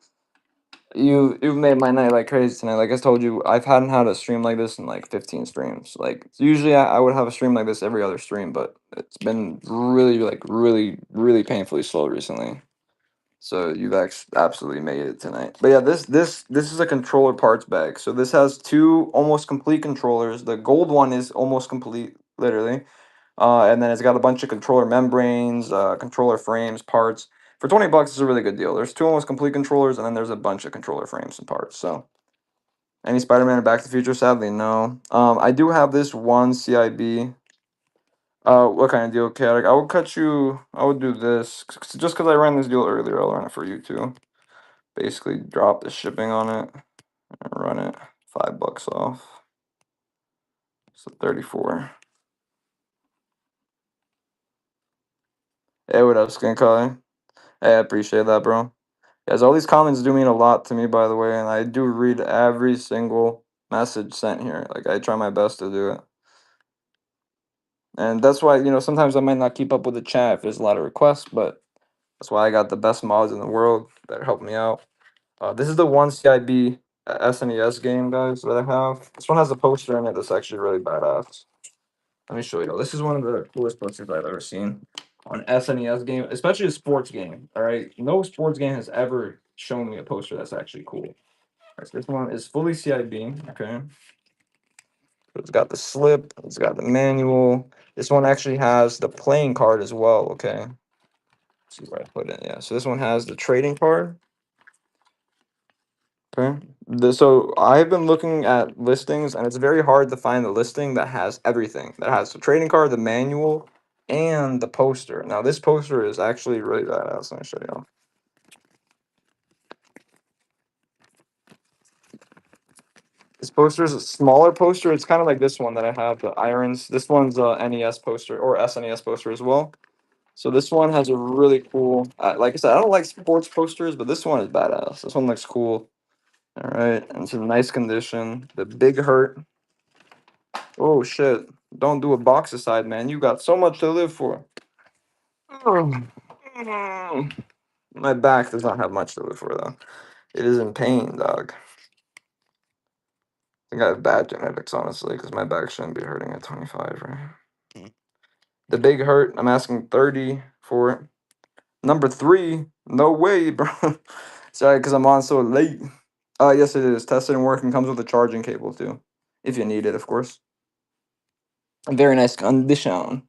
You've made my night like crazy tonight. Like I told you, I've hadn't had a stream like this in like 15 streams. Like usually I would have a stream like this every other stream, but it's been really like really really painfully slow recently. So you've actually absolutely made it tonight. But yeah, this is a controller parts bag. So this has two almost complete controllers. The gold one is almost complete, literally. And then it's got a bunch of controller membranes, controller frames, parts. For $20, it's a really good deal. There's two almost complete controllers, and then there's a bunch of controller frames and parts. So, any Spider-Man or Back to the Future? Sadly, no. I do have this one CIB. What kind of deal, Chaotic? I would cut you. I would do this just because I ran this deal earlier. I'll run it for you too. Basically, drop the shipping on it and run it $5 off. So 34. Hey, what up, Skin Kai? Hey, I appreciate that, bro. Guys, all these comments do mean a lot to me, by the way, and I do read every single message sent here. Like, I try my best to do it. And that's why, sometimes I might not keep up with the chat if there's a lot of requests, but that's why I got the best mods in the world that help me out. This is the one CIB SNES game, guys, that I have. This one has a poster in it that's actually really badass. Let me show you. This is one of the coolest posters I've ever seen on SNES game, especially a sports game. All right, no sports game has ever shown me a poster that's actually cool. All right, so this one is fully CIB. Okay, it's got the slip. It's got the manual. This one actually has the playing card as well. Okay, let's see where I put it. Yeah, so this one has the trading card. Okay. So I've been looking at listings, and it's very hard to find the listing that has everything. That has the trading card, the manual, and the poster. Now this poster is actually really badass. Let me show you. This poster is a smaller poster. It's kind of like this one that I have, the irons. This one's a NES poster or SNES poster as well. So this one has a really cool. Like I said, I don't like sports posters, but this one is badass. This one looks cool. All right, and it's in nice condition. The Big Hurt. Oh shit. Don't do a box aside, man. You got so much to live for. My back does not have much to live for, though. It is in pain, dog. I think I have bad genetics, honestly, because my back shouldn't be hurting at 25, right? The Big Hurt, I'm asking 30 for it. Number 3, no way, bro. Sorry, because I'm on so late. Yes, it is. Tested and working. Comes with a charging cable too, if you need it, of course. A very nice condition.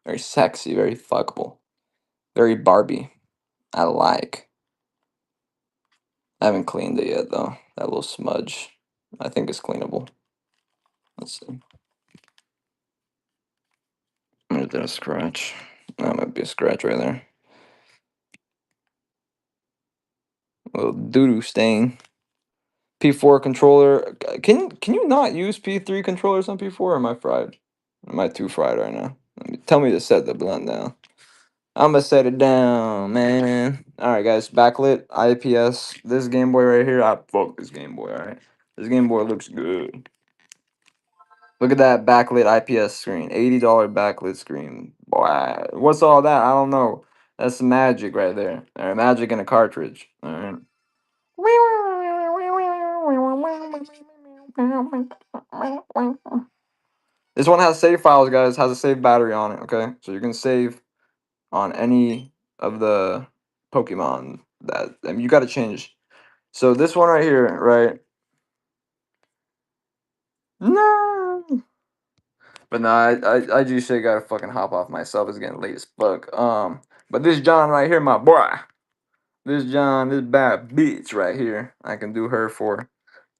Very sexy. Very fuckable. Very Barbie. I like. I haven't cleaned it yet though. That little smudge. I think it's cleanable. Let's see. Is that a scratch? That might be a scratch right there. Little doo-doo stain. P4 controller. Can you not use P3 controllers on P4 or am I fried? Am I too fried right now? Tell me to set the blunt down. I'm gonna set it down, man. Alright guys, backlit, IPS. This Game Boy right here, I fuck this Game Boy, alright? This Game Boy looks good. Look at that backlit IPS screen. $80 backlit screen. Boy, what's all that? I don't know. That's magic right there. Alright, magic in a cartridge. Alright. This one has save files, guys. Has a save battery on it, okay? So you can save on any of the Pokemon that you got to change. So this one right here, right? No. But no, I just say gotta fucking hop off myself. It's getting late as fuck. But this John right here, my boy. This John, this bad bitch right here. I can do her for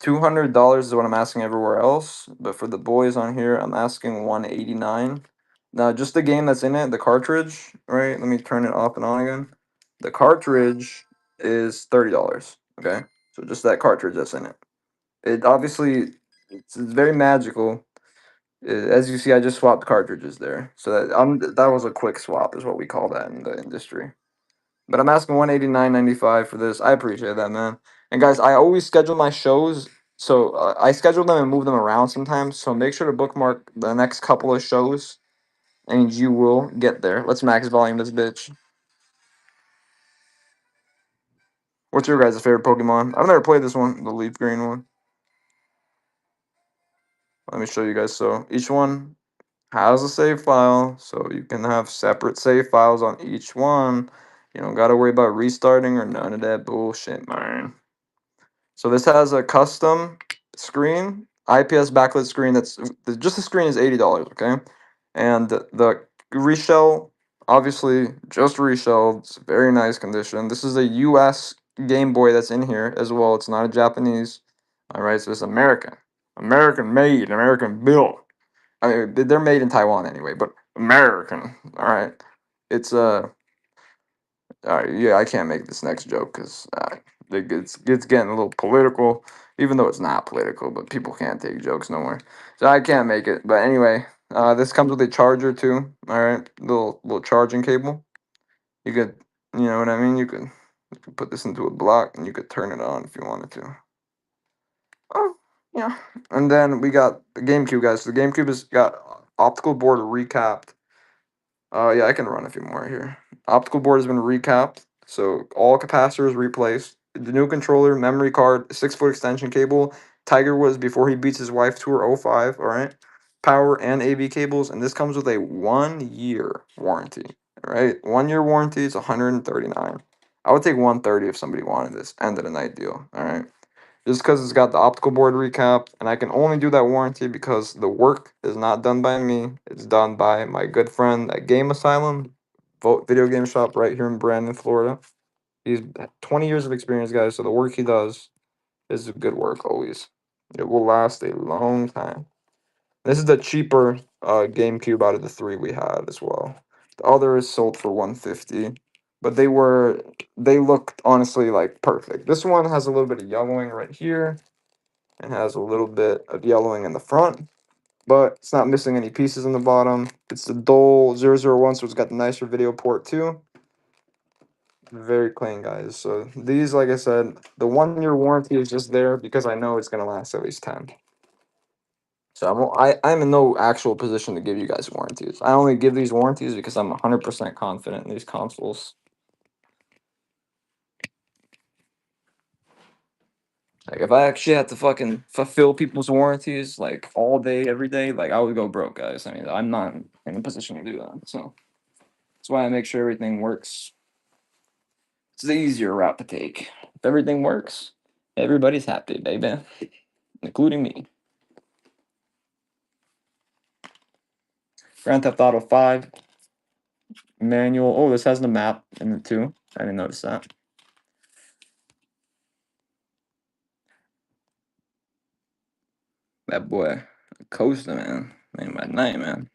$200 is what I'm asking everywhere else. But for the boys on here, I'm asking 189. Now, just the game that's in it, the cartridge, right? Let me turn it off and on again. The cartridge is $30. Okay, so just that cartridge that's in it. It obviously it's very magical. As you see, I just swapped cartridges there. So that was a quick swap, is what we call that in the industry. But I'm asking 189.95 for this. I appreciate that, man. And guys, I always schedule my shows. So I schedule them and move them around sometimes. So make sure to bookmark the next couple of shows, and you will get there. Let's max volume this bitch. What's your guys' favorite Pokemon? I've never played this one, the leaf green one. Let me show you guys. So each one has a save file, so you can have separate save files on each one. You don't gotta worry about restarting or none of that bullshit, man. So this has a custom screen, IPS backlit screen. Just the screen is $80, okay? And the reshell, obviously just reshelled. It's very nice condition. This is a US Game Boy that's in here as well. It's not a Japanese. All right, so it's American. American made, American built. I mean, they're made in Taiwan anyway, but American. All right. It's all right, yeah, I can't make this next joke because it's getting a little political, even though it's not political. But people can't take jokes no more, so I can't make it. But anyway, this comes with a charger too. All right, little charging cable. You could, you know what I mean. You could put this into a block and you could turn it on if you wanted to. Oh, yeah. And then we got the GameCube, guys. So the GameCube has got optical board recapped. Yeah, I can run a few more here. Optical board has been recapped, so all capacitors replaced. The new controller, memory card, 6-foot extension cable. Tiger Woods before he beats his wife tour '05. All right, power and AV cables, and this comes with a 1-year warranty. All right, 1-year warranty is 139. I would take 130 if somebody wanted this end of the night deal. All right. Just because it's got the optical board recap, and I can only do that warranty because the work is not done by me. It's done by my good friend at Game Asylum, video game shop right here in Brandon, Florida. He's 20 years of experience, guys, so the work he does is good work always. It will last a long time. This is the cheaper GameCube out of the three we had as well. The other is sold for 150, but they looked honestly like perfect. This one has a little bit of yellowing right here and has a little bit of yellowing in the front, but it's not missing any pieces in the bottom. It's the Dole 001, so it's got the nicer video port too. Very clean, guys. So these, like I said, the 1-year warranty is just there because I know it's gonna last at least 10. So I'm in no actual position to give you guys warranties. I only give these warranties because I'm 100% confident in these consoles. Like if I actually had to fucking fulfill people's warranties like all day, every day, like I would go broke, guys. I mean, I'm not in a position to do that. So that's why I make sure everything works. It's the easier route to take. If everything works, everybody's happy, baby, including me. Grand Theft Auto 5 manual. Oh, this has the map in it too. I didn't notice that. That boy, Coaster, man. Made my night, man.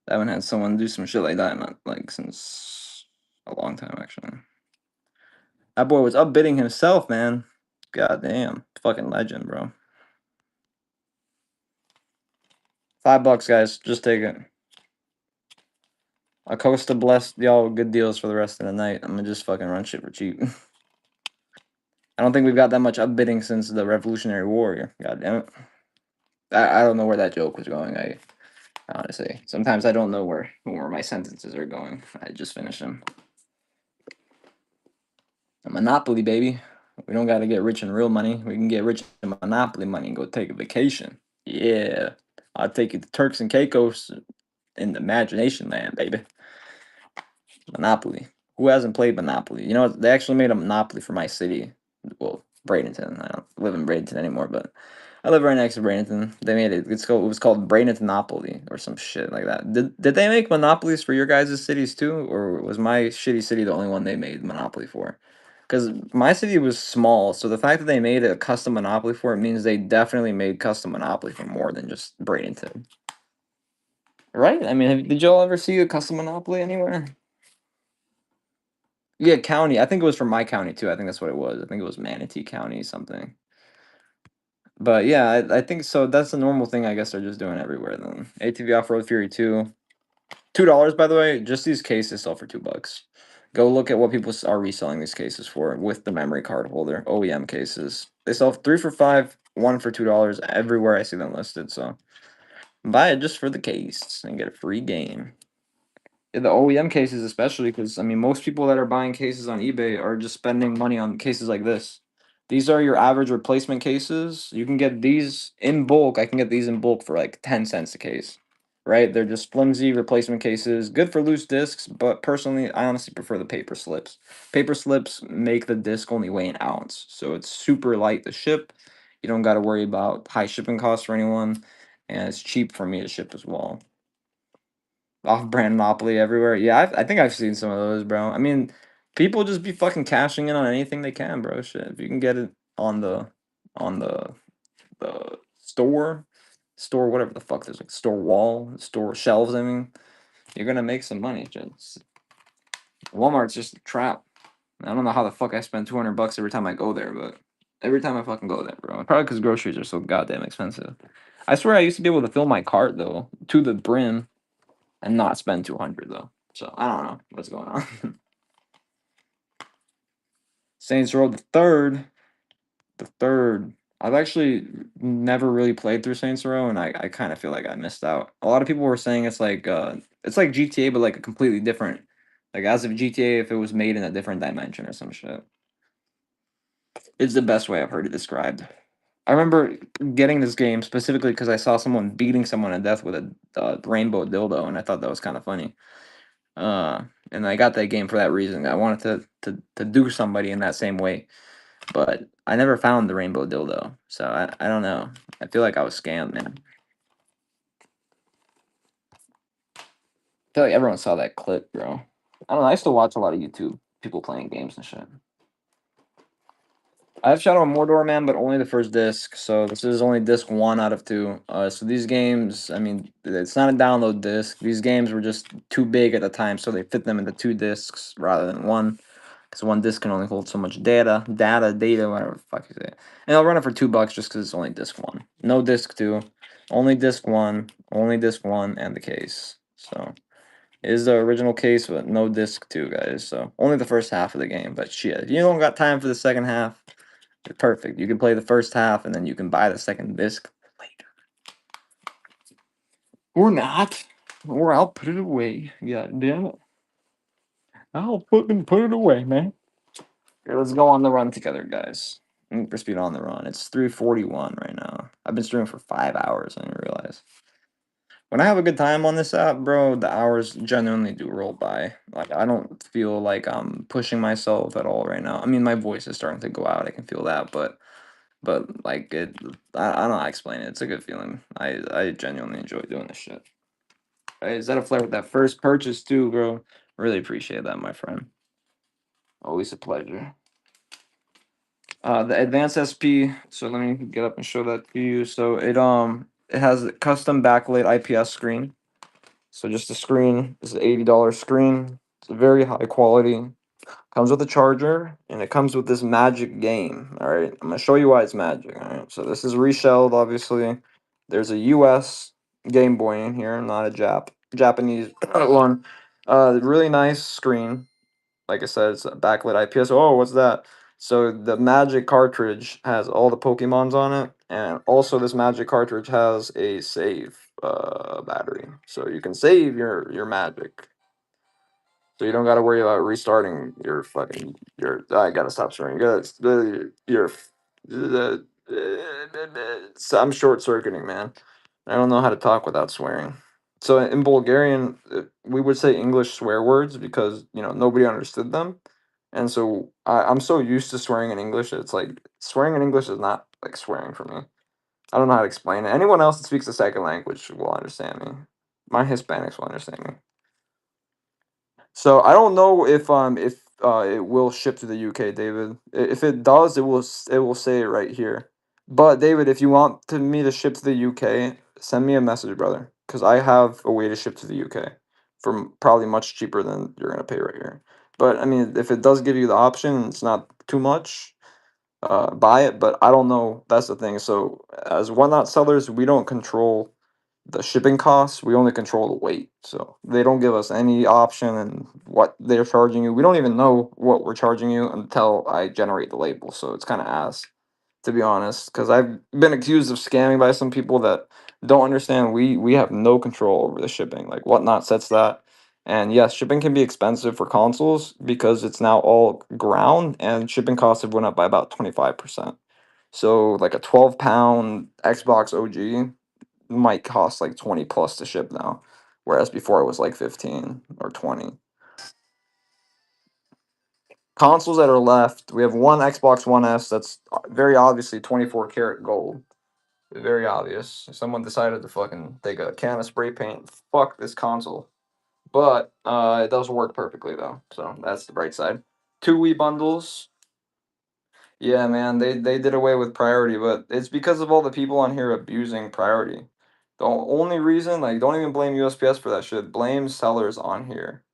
I haven't had someone do some shit like that in like since a long time, actually. That boy was upbidding himself, man. God damn, fucking legend, bro. $5, guys. Just take it. Acosta blessed y'all with good deals for the rest of the night. I'm gonna just fucking run shit for cheap. I don't think we've got that much upbidding since the Revolutionary War. God damn it. I don't know where that joke was going. I honestly sometimes I don't know where my sentences are going. I just finish them. A Monopoly, baby. We don't gotta get rich in real money. We can get rich in Monopoly money and go take a vacation. Yeah. I'll take you to Turks and Caicos in the imagination land, baby. Monopoly. Who hasn't played Monopoly? You know, they actually made a Monopoly for my city. Well, Bradenton. I don't live in Bradenton anymore, but I live right next to Bradenton. They made it. It was called Bradentonopoly or some shit like that. Did they make monopolies for your guys' cities too, or was my shitty city the only one they made Monopoly for? Because my city was small, so the fact that they made a custom Monopoly for it means they definitely made custom Monopoly for more than just Bradenton. Right? I mean, did y'all ever see a custom Monopoly anywhere? Yeah, county. I think it was from my county too. I think that's what it was. I think it was Manatee County something. But yeah, I think so. That's the normal thing. I guess they're just doing everywhere. Then ATV Off Road Fury 2, $2 by the way. Just these cases sell for $2. Go look at what people are reselling these cases for with the memory card holder. OEM cases. They sell 3 for $5, 1 for $2 everywhere I see them listed. So buy it just for the case and get a free game. Yeah, the OEM cases especially, because I mean most people that are buying cases on eBay are just spending money on cases like this. These are your average replacement cases. You can get these in bulk. I can get these in bulk for like 10 cents a case. Right? They're just flimsy replacement cases. Good for loose discs, but personally I honestly prefer the paper slips. Paper slips make the disc only weigh an ounce. So it's super light to ship. You don't gotta worry about high shipping costs for anyone. And it's cheap for me to ship as well. Off-brand Monopoly everywhere. Yeah, I think I've seen some of those, bro. I mean, people just be fucking cashing in on anything they can, bro. Shit, if you can get it on the store, whatever the fuck, there's like store wall, store shelves. I mean, you're gonna make some money. Just Walmart's just a trap. I don't know how the fuck I spend $200 every time I go there, but every time I fucking go there, bro. Probably because groceries are so goddamn expensive. I swear I used to be able to fill my cart though to the brim and not spend 200 though. So I don't know what's going on. Saints Row the third. The third. I've actually never really played through Saints Row, and I kind of feel like I missed out. A lot of people were saying it's like GTA, but like a completely different, like as of GTA if it was made in a different dimension or some shit. It's the best way I've heard it described. I remember getting this game specifically because I saw someone beating someone to death with a rainbow dildo, and I thought that was kind of funny. And I got that game for that reason. I wanted to do somebody in that same way, but I never found the rainbow dildo. So I don't know. I feel like I was scammed, man. I feel like everyone saw that clip, bro. I don't know. I used to watch a lot of YouTube people playing games and shit. I have Shadow of Mordor, man, but only the first disc. So this is only disc 1 out of 2. So these games, I mean, it's not a download disc. These games were just too big at the time, so they fit them into 2 discs rather than 1. Because 1 disc can only hold so much data, whatever the fuck you say. And I'll run it for $2 just because it's only disc 1. No disc 2. Only disc 1. Only disc 1 and the case. So it is the original case, but no disc 2, guys. So only the first half of the game. But shit, if you don't got time for the second half, perfect. You can play the first half and then you can buy the second disc later. Or not. Or I'll put it away. God damn it. I'll fucking put it away, man. Okay, let's go on the run together, guys. Need for Speed on the Run. It's 3:41 right now. I've been streaming for 5 hours. I didn't realize. when I have a good time on this app, bro, the hours genuinely do roll by. Like I don't feel like I'm pushing myself at all right now. I mean, my voice is starting to go out. I can feel that, but like I don't know how to explain it. It's a good feeling. I genuinely enjoy doing this shit. Hey, is that a flare with that first purchase too, bro? Really appreciate that, my friend. Always a pleasure. The advanced SP. So let me get up and show that to you. So it has a custom backlit IPS screen. So just the screen is an $80 screen. It's a very high quality. Comes with a charger and it comes with this magic game. All right, I'm gonna show you why it's magic. All right, so this is reshelled, obviously. There's a US Game Boy in here, not a Japanese one. Really nice screen. Like I said, it's a backlit IPS. Oh, what's that? So the Magic cartridge has all the Pokemons on it, and also this Magic cartridge has a save battery, so you can save your Magic. So you don't got to worry about restarting your fucking your. I gotta stop swearing. You gotta the. So I'm short circuiting, man. I don't know how to talk without swearing. So in Bulgarian, we would say English swear words because nobody understood them, and so I'm so used to swearing in English. It's like swearing in English is not like swearing for me. I don't know how to explain it. Anyone else that speaks a second language will understand me. My Hispanics will understand me. So I don't know if it will ship to the UK, David. If it does, it will say it right here. But David, if you want me to ship to the UK, send me a message, brother, because I have a way to ship to the UK for probably much cheaper than you're gonna pay right here. But I mean, if it does give you the option, it's not too much. Buy it, but I don't know. That's the thing. So as whatnot sellers, we don't control the shipping costs. We only control the weight. So they don't give us any option in what they're charging you. We don't even know what we're charging you until I generate the label. So it's kind of ass, to be honest, because I've been accused of scamming by some people that don't understand we have no control over the shipping. Like whatnot sets that. And yes, shipping can be expensive for consoles because it's now all ground and shipping costs have went up by about 25%. So like a 12-pound Xbox OG might cost like 20 plus to ship now, whereas before it was like 15 or 20. Consoles that are left, we have one Xbox One S that's very obviously 24 karat gold. Very obvious. Someone decided to fucking take a can of spray paint. Fuck this console. But it does work perfectly though, so that's the bright side. Two Wii bundles. Yeah, man, they did away with priority, but it's because of all the people on here abusing priority. The only reason, like, don't even blame USPS for that shit. Blame sellers on here.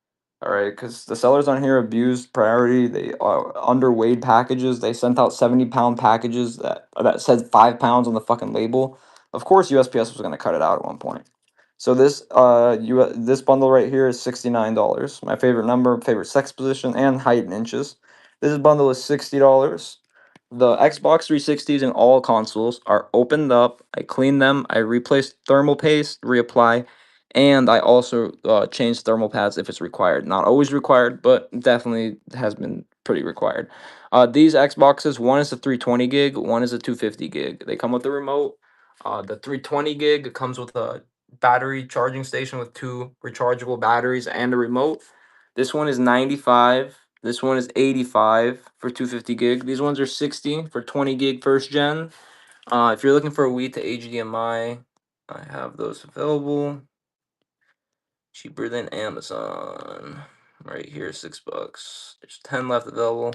All right, because the sellers on here abused priority. They underweighed packages. They sent out 70-pound packages that said 5 pounds on the fucking label. Of course, USPS was gonna cut it out at one point. So this bundle right here is $69. My favorite number, favorite sex position, and height in inches. This bundle is $60. The Xbox 360s and all consoles are opened up. I clean them. I replace thermal paste, reapply, and I also change thermal pads if it's required. Not always required, but definitely has been pretty required. These Xboxes, one is a 320 gig, one is a 250 gig. They come with the remote. The 320 gig comes with a battery charging station with two rechargeable batteries and a remote. This one is 95. This one is 85 for 250 gig. These ones are 60 for 20 gig first gen. If you're looking for a Wii to HDMI, I have those available. Cheaper than Amazon. Right here, $6. There's 10 left available.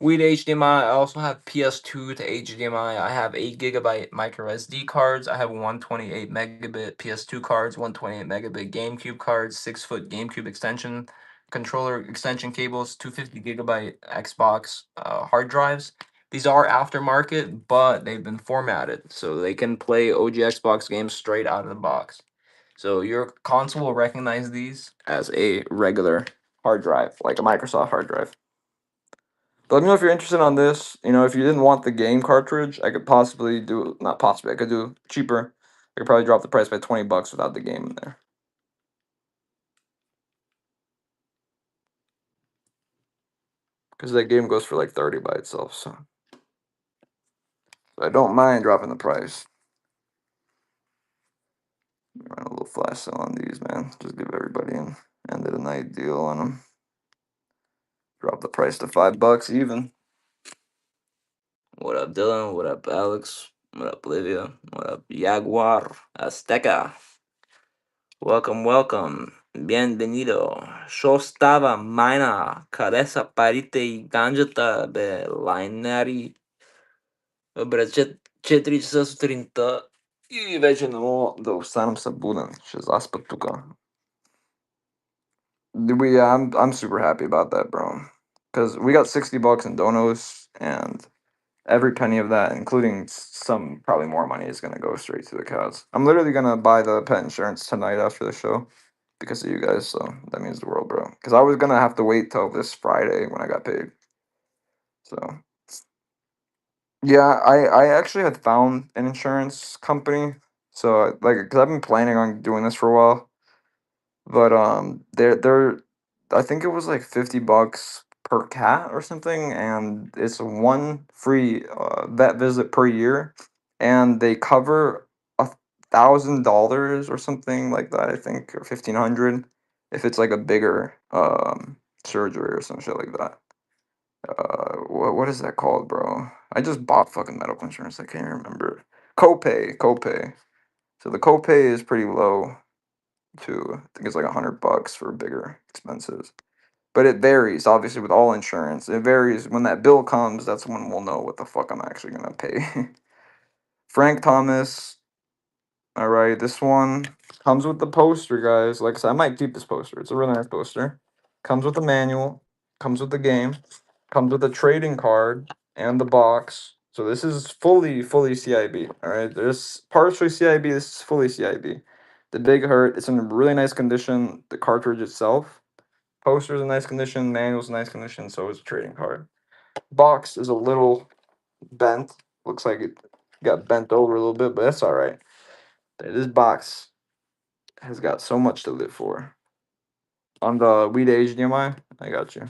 Wii to HDMI. I also have PS2 to HDMI. I have 8 GB micro SD cards. I have 128 megabit PS2 cards, 128 megabit GameCube cards, 6-foot GameCube extension controller extension cables, 250 GB Xbox hard drives. These are aftermarket, but they've been formatted so they can play OG Xbox games straight out of the box. So your console will recognize these as a regular hard drive, like a Microsoft hard drive. But let me know if you're interested on this. If you didn't want the game cartridge, I could possibly do, not possibly, I could do cheaper. I could probably drop the price by 20 bucks without the game in there. Because that game goes for like 30 by itself, so I don't mind dropping the price. Run a little flash sale on these, man. Just give everybody an end of the night deal on them. Drop the price to $5 even. What up, Dylan? What up, Alex? What up, Olivia? What up, Jaguar Azteca? Welcome, welcome. Bienvenido. Yo stava mina cabeza parite y ganjata be linari. Bre 430 I već da ustanem sa budan. Ще заспа тука. Yeah, I'm super happy about that, bro. Because we got $60 in donos, and every penny of that, including some probably more money, is gonna go straight to the cats. I'm literally gonna buy the pet insurance tonight after the show because of you guys. So that means the world, bro. Because I was gonna have to wait till this Friday when I got paid. So yeah, I actually had found an insurance company. So like, because I've been planning on doing this for a while. But they're I think it was like $50 per cat or something, and it's one free vet visit per year, and they cover $1,000 or something like that, I think, or 1,500 if it's like a bigger surgery or some shit like that. What is that called, bro? I just bought fucking medical insurance. I can't remember. Copay. So the copay is pretty low too. I think it's like $100 for bigger expenses. But it varies, obviously, with all insurance. It varies. When that bill comes, that's when we'll know what the fuck I'm actually gonna pay. Frank Thomas. All right, this one comes with the poster, guys. Like I said, I might keep this poster. It's a really nice poster. Comes with the manual. Comes with the game. Comes with a trading card and the box. So this is fully CIB. All right, there's partially CIB. This is fully CIB. The Big Hurt. It's in really nice condition. The cartridge itself. Poster's in nice condition. Manual's in nice condition. So is the trading card. Box is a little bent. Looks like it got bent over a little bit, but that's all right. This box has got so much to live for. On the Wii to HDMI, I got you.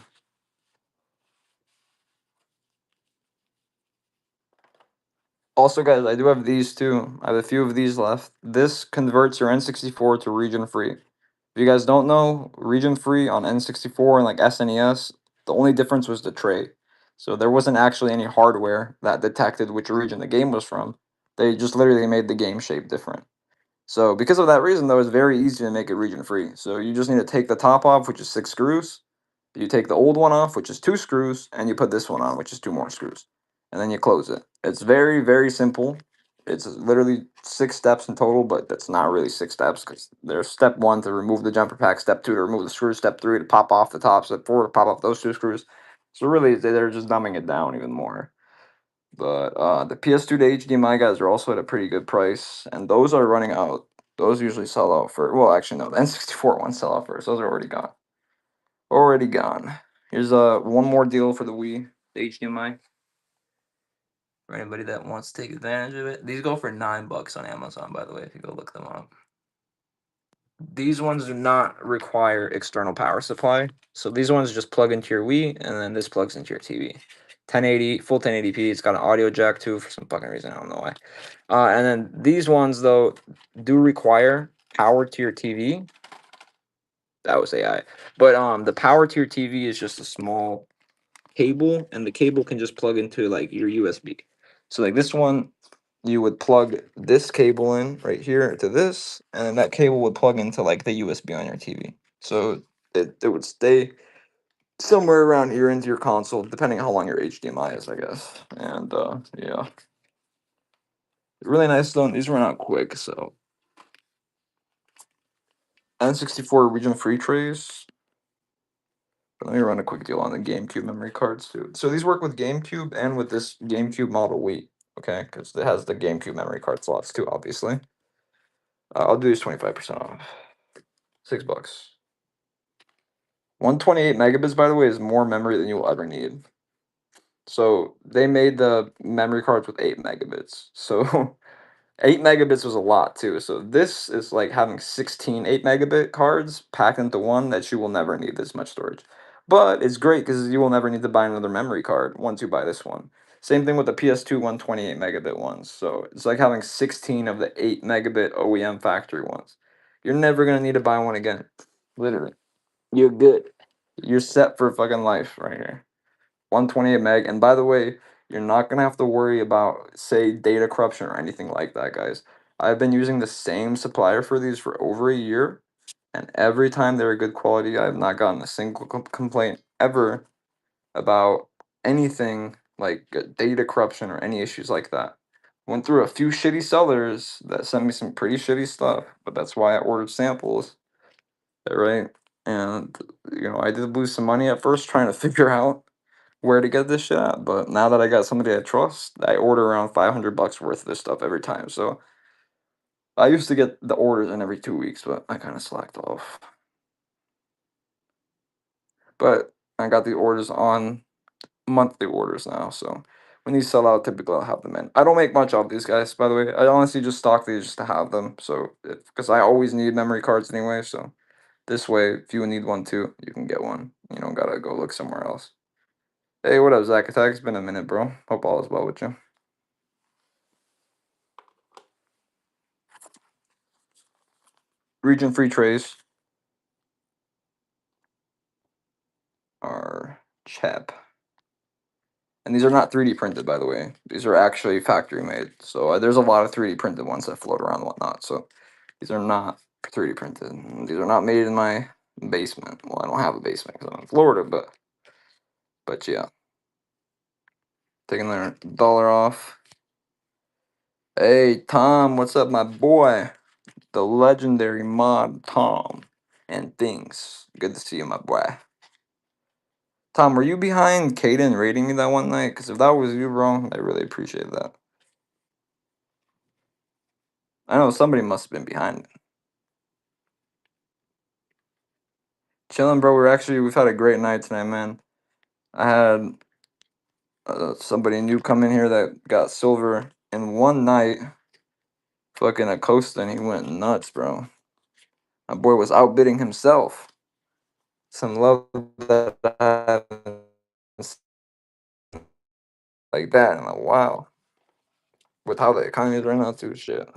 Also, guys, I do have these too. I have a few of these left. This converts your N64 to region free. If you guys don't know, region free on N64 and like SNES, the only difference was the tray. So there wasn't actually any hardware that detected which region the game was from. They just literally made the game shape different. So because of that reason, though, it's very easy to make it region free. So you just need to take the top off, which is 6 screws. You take the old one off, which is 2 screws, and you put this one on, which is 2 more screws. And then you close it. It's very simple. It's literally 6 steps in total, but that's not really 6 steps because there's step 1 to remove the jumper pack, step 2 to remove the screws, step 3 to pop off the top, step 4 to pop off those 2 screws. So really, they're just dumbing it down even more. But the PS2 to HDMI guys are also at a pretty good price, and those are running out. Those usually sell out for, well, actually no, the N64 ones sell out first. Those are already gone. Already gone. Here's one more deal for the Wii, the HDMI. For anybody that wants to take advantage of it, these go for $9 on Amazon, by the way, if you go look them up. These ones do not require external power supply, so these ones just plug into your Wii, and then this plugs into your TV. 1080, full 1080p. It's got an audio jack too for some fucking reason. I don't know why. And then these ones though do require power to your TV. That was AI. But the power to your TV is just a small cable, and the cable can just plug into like your USB. So like this one, you would plug this cable in right here to this, and then that cable would plug into like the USB on your TV. So it would stay somewhere around here into your console, depending on how long your HDMI is, I guess. And yeah, really nice though. These run out quick, so N64 region free trays. Let me run a quick deal on the GameCube memory cards too. So these work with GameCube and with this GameCube Model Wii, okay? Because it has the GameCube memory card slots too, obviously. I'll do these 25% off. $6. 128 megabits, by the way, is more memory than you'll ever need. So they made the memory cards with 8 megabits. So 8 megabits was a lot too. So this is like having 16 8 megabit cards packed into one that you will never need this much storage. But it's great because you will never need to buy another memory card once you buy this one. Same thing with the PS2 128 megabit ones. So it's like having 16 of the 8 megabit OEM factory ones. You're never gonna need to buy one again. Literally. You're good. You're set for fucking life right here. 128 meg. And by the way, you're not gonna have to worry about, say, data corruption or anything like that, guys. I've been using the same supplier for these for over a year, and every time they're good quality, I have not gotten a single complaint ever about anything like data corruption or any issues like that. Went through a few shitty sellers that sent me some pretty shitty stuff, but that's why I ordered samples, right? And I did lose some money at first trying to figure out where to get this shit at, but now that I got somebody I trust, I order around $500 worth of this stuff every time. So I used to get the orders in every 2 weeks, but I kind of slacked off. But I got the orders on monthly orders now, so when these sell out, typically I'll have them in. I don't make much of these guys, by the way. I honestly just stock these just to have them, so because I always need memory cards anyway. So this way, if you need one too, you can get one. You don't gotta go look somewhere else. Hey, what up, Zach Attack? It's been a minute, bro. Hope all is well with you. Region free trays are chap. And these are not 3D printed, by the way. These are actually factory made. So there's a lot of 3D printed ones that float around and whatnot. So these are not 3D printed. These are not made in my basement. Well, I don't have a basement because I'm in Florida, but yeah. Taking their dollar off. Hey, Tom, what's up, my boy? The legendary mod Tom and things. Good to see you, my boy. Tom, were you behind Caden rating me that one night? Because if that was you, bro, I really appreciate that. I know somebody must have been behind it. Chilling, bro. We've had a great night tonight, man. I had somebody new come in here that got silver in one night. Fucking Acosta, and he went nuts, bro. My boy was outbidding himself. Some love that I haven't seen like that. I'm like, wow. With how the economy is right now, too, shit.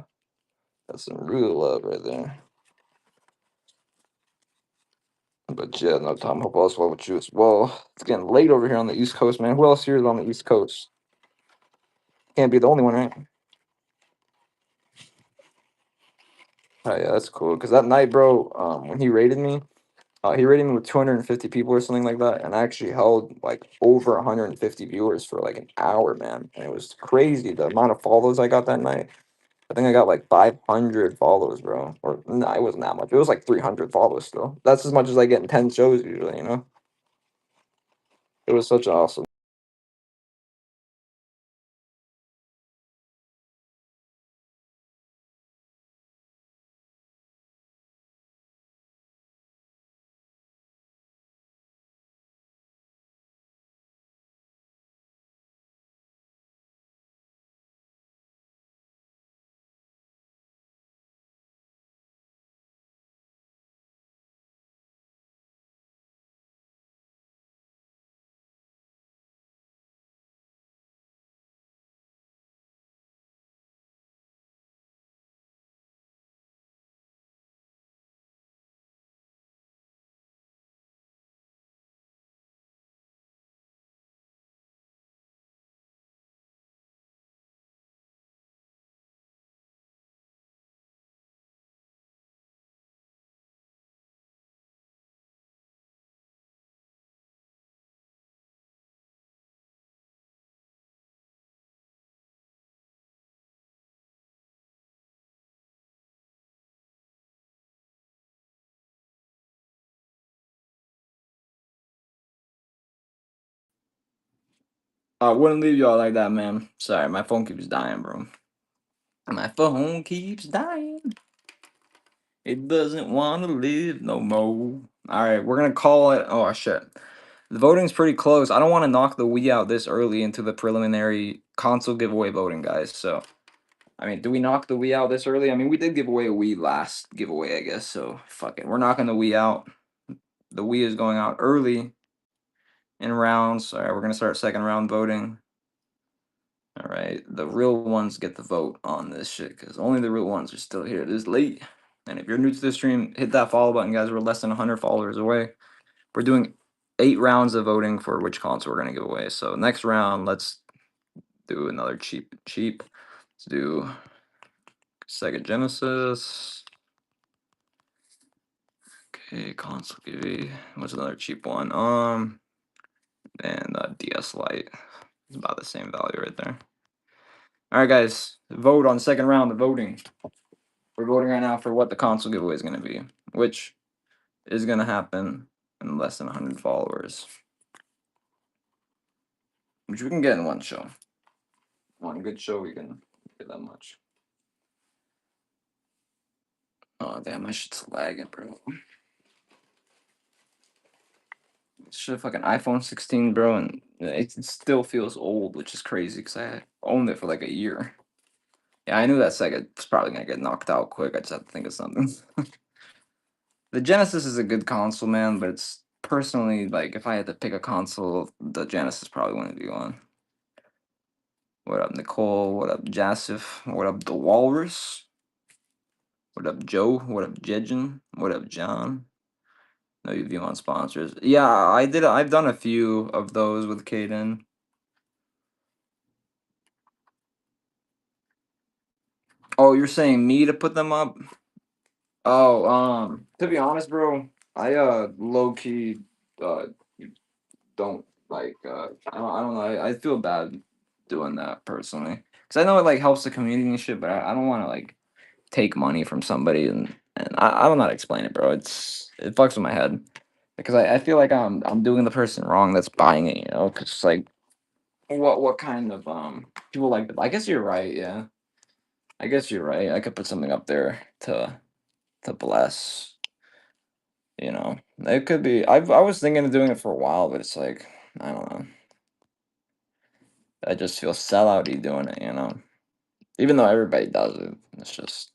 That's some real love right there. But yeah, no, Tom, hope all's well with you as well. It's getting late over here on the East Coast, man. Who else here is on the East Coast? Can't be the only one, right? Oh yeah, that's cool. Cause that night, bro, when he rated me with 250 people or something like that, and I actually held like over 150 viewers for like an hour, man. And it was crazy the amount of follows I got that night. I think I got like 500 follows, bro. Or no, it wasn't that much. It was like 300 follows still. That's as much as I get in 10 shows usually, you know. It was such awesome. I wouldn't leave y'all like that, man. Sorry, my phone keeps dying, bro. My phone keeps dying. It doesn't want to live no more. All right, we're gonna call it. Oh shit, the voting's pretty close. I don't want to knock the Wii out this early into the preliminary console giveaway voting, guys. So, I mean, do we knock the Wii out this early? I mean, we did give away a Wii last giveaway, I guess. So, fuck it, we're knocking the Wii out. The Wii is going out early in rounds. All right, we're gonna start second round voting. All right, the real ones get the vote on this shit because only the real ones are still here this late. And if you're new to the stream, hit that follow button, guys. We're less than 100 followers away. We're doing 8 rounds of voting for which console we're gonna give away. So next round, let's do another cheap. Let's do Sega Genesis. Okay, console give. What's another cheap one? And DS Lite. It's about the same value right there. All right, guys, vote on the second round of voting. We're voting right now for what the console giveaway is going to be, which is going to happen in less than 100 followers, which we can get in one show. One good show, we can get that much. Oh, damn, my shit's lagging, bro. Shit, fucking iPhone 16, bro, and it still feels old, which is crazy because I owned it for like a year. Yeah, I knew that Sega's probably gonna get knocked out quick. I just have to think of something. The Genesis is a good console, man, but it's personally like if I had to pick a console, the Genesis probably wouldn't be one. What up, Nicole? What up, Jasif? What up, the Walrus? What up, Joe? What up, Jejin? What up, John? No, you view on sponsors. Yeah, I did. I've done a few of those with Caden. Oh, you're saying me to put them up? Oh, to be honest, bro, I low key uh don't like I don't know. I feel bad doing that personally because I know it like helps the community and shit, but I don't want to like take money from somebody and I don't know how to explain it, bro. It fucks with my head because I feel like I'm doing the person wrong that's buying it, you know? Because like what kind of people like I guess you're right, yeah. I guess you're right. I could put something up there to bless. You know, it could be. I was thinking of doing it for a while, but it's like I don't know. I just feel sellouty doing it, you know. Even though everybody does it, it's just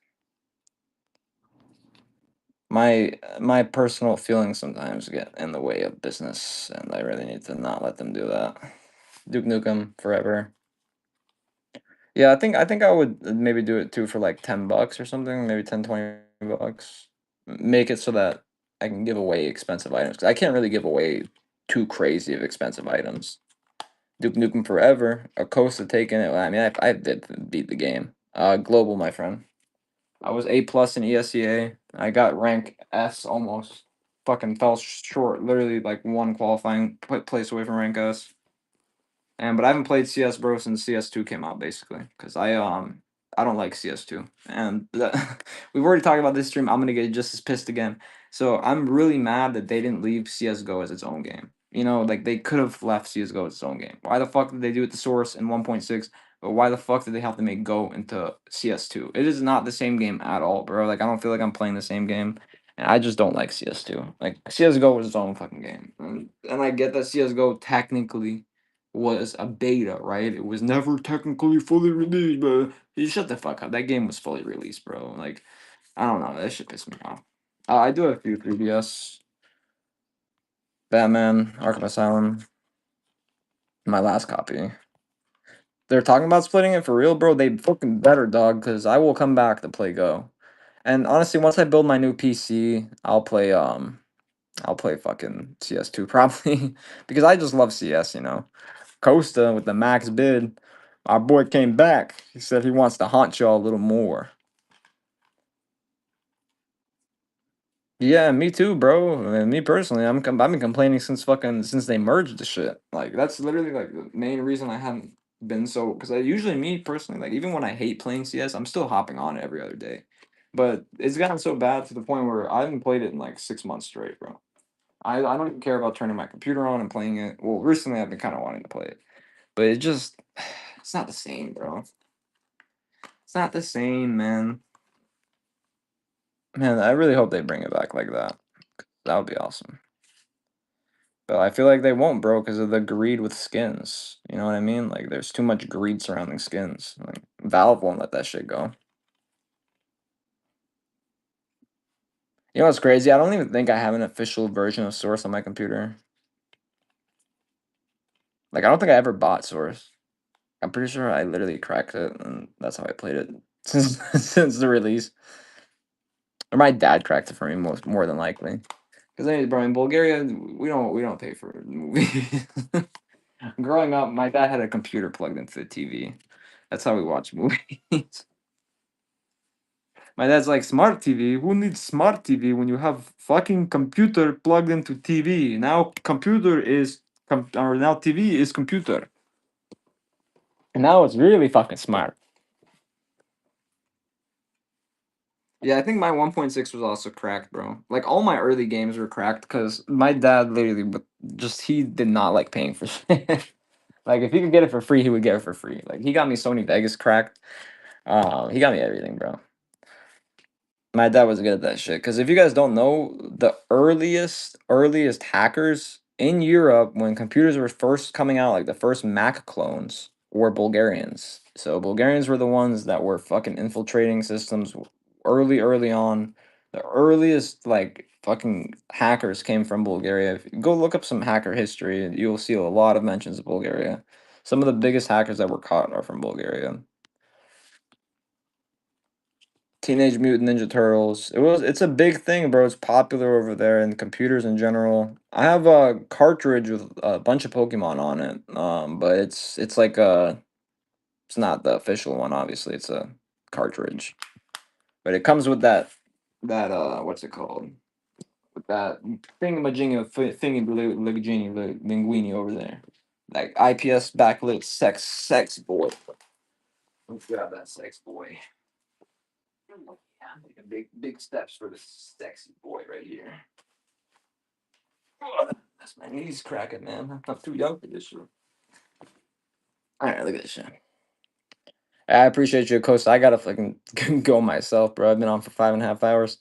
my personal feelings sometimes get in the way of business, and I really need to not let them do that. Duke Nukem forever. Yeah, I think I would maybe do it too for like $10 or something, maybe 10-20 bucks. Make it so that I can give away expensive items 'cause I can't really give away too crazy of expensive items. Duke Nukem Forever, Acosta taking it. I mean, I did beat the game. Global, my friend. I was A+ in ESEA. I got rank S almost. Fucking fell short, literally like one qualifying place away from rank S. But I haven't played CS, bro, since CS2 came out, basically, because I don't like CS2, and we've already talked about this stream. I'm gonna get just as pissed again. So I'm really mad that they didn't leave CS:GO as its own game. You know, like they could have left CS:GO as its own game. Why the fuck did they do it to Source in 1.6? But why the fuck did they have to make Go into CS2? It is not the same game at all, bro. Like I don't feel like I'm playing the same game. And I just don't like CS2. Like CS:GO was its own fucking game, and I get that CS:GO technically was a beta, right? It was never technically fully released, but you shut the fuck up. That game was fully released, bro. Like, I don't know. That shit pissed me off. I do have a few 3DS. Batman, Arkham Asylum. My last copy. They're talking about splitting it for real, bro. They fucking better, dog, because I will come back to play Go. And honestly, once I build my new PC, I'll play fucking CS2 probably because I just love CS, you know. Costa with the max bid. Our boy came back. He said he wants to haunt y'all a little more. Yeah, me too, bro. And me personally, I've been complaining since they merged the shit. Like that's literally like the main reason I haven't been so because I usually me personally like even when I hate playing CS, I'm still hopping on it every other day. But it's gotten so bad to the point where I haven't played it in like 6 months straight, bro. I don't even care about turning my computer on and playing it. Well, recently I've been kind of wanting to play it, but it just it's not the same, bro. It's not the same, man. Man, I really hope they bring it back like that. That would be awesome. But I feel like they won't, bro, because of the greed with skins. You know what I mean? Like, there's too much greed surrounding skins. Like, Valve won't let that shit go. You know what's crazy? I don't even think I have an official version of Source on my computer. Like, I don't think I ever bought Source. I'm pretty sure I literally cracked it, and that's how I played it since the release. Or my dad cracked it for me more than likely. Because anyways, bro, in Bulgaria we don't pay for movies. Growing up, my dad had a computer plugged into the TV. That's how we watch movies. My dad's like, smart TV? Who needs smart TV when you have fucking computer plugged into TV? Now computer is or now TV is computer. And now it's really fucking smart. Yeah, I think my 1.6 was also cracked, bro. Like all my early games were cracked because my dad literally just he did not like paying for shit. Like if he could get it for free, he would get it for free. Like he got me Sony Vegas cracked. He got me everything, bro. My dad was good at that shit. Because if you guys don't know, the earliest hackers in Europe when computers were first coming out, like the first Mac clones, were Bulgarians. So Bulgarians were the ones that were fucking infiltrating systems early on. The earliest like fucking hackers came from Bulgaria. If you go look up some hacker history, you'll see a lot of mentions of Bulgaria. Some of the biggest hackers that were caught are from Bulgaria. Teenage Mutant Ninja Turtles. It's a big thing, bro. It's popular over there in computers in general. I have a cartridge with a bunch of Pokemon on it. But it's like it's not the official one, obviously. It's a cartridge. But it comes with that what's it called? With that thingy linguini over there. Like IPS backlit sex boy. Let's grab that sex boy. Yeah, I'm taking big steps for the sexy boy right here. That's my knees cracking, man. I'm too young for this shit. All right, look at this shit. I appreciate you, Costa. I gotta fucking go myself, bro. I've been on for 5.5 hours.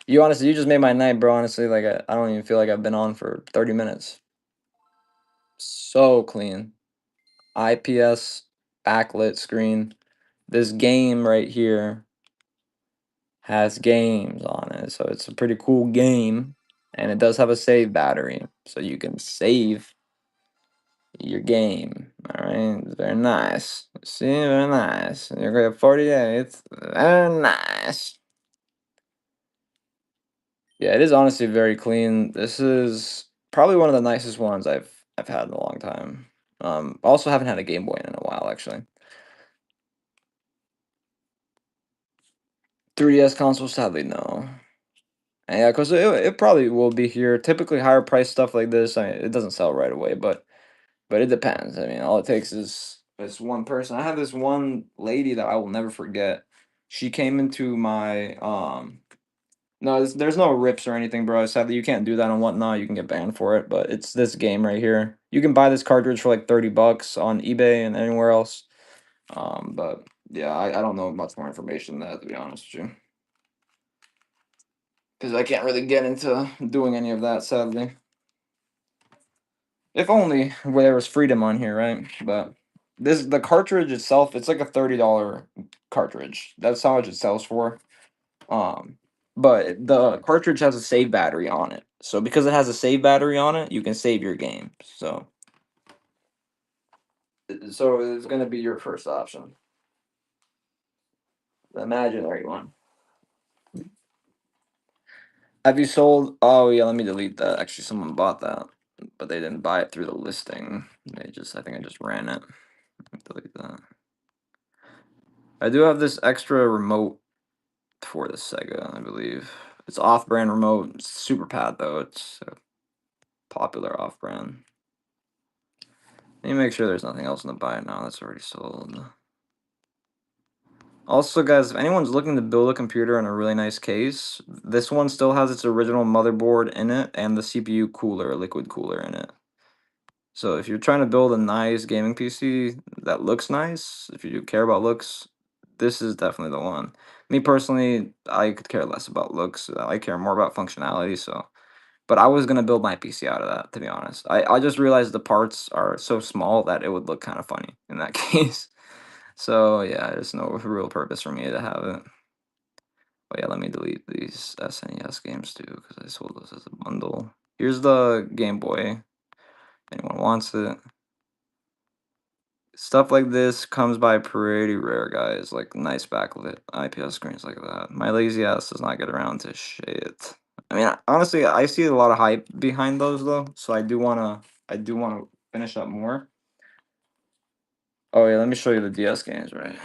You honestly, you just made my night, bro. Honestly, like I don't even feel like I've been on for 30 minutes. So clean. IPS backlit screen. This game right here has games on it, so it's a pretty cool game, and it does have a save battery, so you can save your game. All right, very nice. See, very nice. You're going 48. Very nice. Yeah, it is honestly very clean. This is probably one of the nicest ones I've had in a long time. Also haven't had a Game Boy in a while actually. 3DS console, sadly no. And yeah, because it probably will be here. Typically, higher price stuff like this, I mean, it doesn't sell right away, but it depends. I mean, all it takes is one person. I have this one lady that I will never forget. She came into my no, there's no rips or anything, bro. Sadly, you can't do that on whatnot. You can get banned for it, but it's this game right here. You can buy this cartridge for like $30 on eBay and anywhere else. But yeah, I don't know much more information than that, to be honest with you. Because I can't really get into doing any of that, sadly. If only where there was freedom on here, right? But the cartridge itself, it's like a $30 cartridge. That's how much it sells for. Um, but the cartridge has a save battery on it. So because it has a save battery on it, you can save your game. So it's gonna be your first option. The imaginary one. Have you sold? Oh yeah, let me delete that. Actually, someone bought that, but they didn't buy it through the listing. I think I just ran it. Let me delete that. I do have this extra remote for the Sega, I believe. It's off-brand remote. It's super pad though. It's a popular off-brand. Let me make sure there's nothing else in the buy now that's already sold. Also, guys, if anyone's looking to build a computer in a really nice case, this one still has its original motherboard in it and the CPU cooler, liquid cooler in it. So if you're trying to build a nice gaming PC that looks nice, if you do care about looks, this is definitely the one. Me personally, I could care less about looks. I care more about functionality, so but I was gonna build my PC out of that, to be honest. I just realized the parts are so small that it would look kind of funny in that case. So yeah, there's no real purpose for me to have it. But yeah, let me delete these SNES games too, because I sold those as a bundle. Here's the Game Boy. If anyone wants it. stuff like this comes by pretty rare, guys. Like nice backlit IPS screens like that. My lazy ass does not get around to shit. I mean, honestly, I see a lot of hype behind those though, so I do wanna finish up more. Oh yeah, let me show you the DS games, right?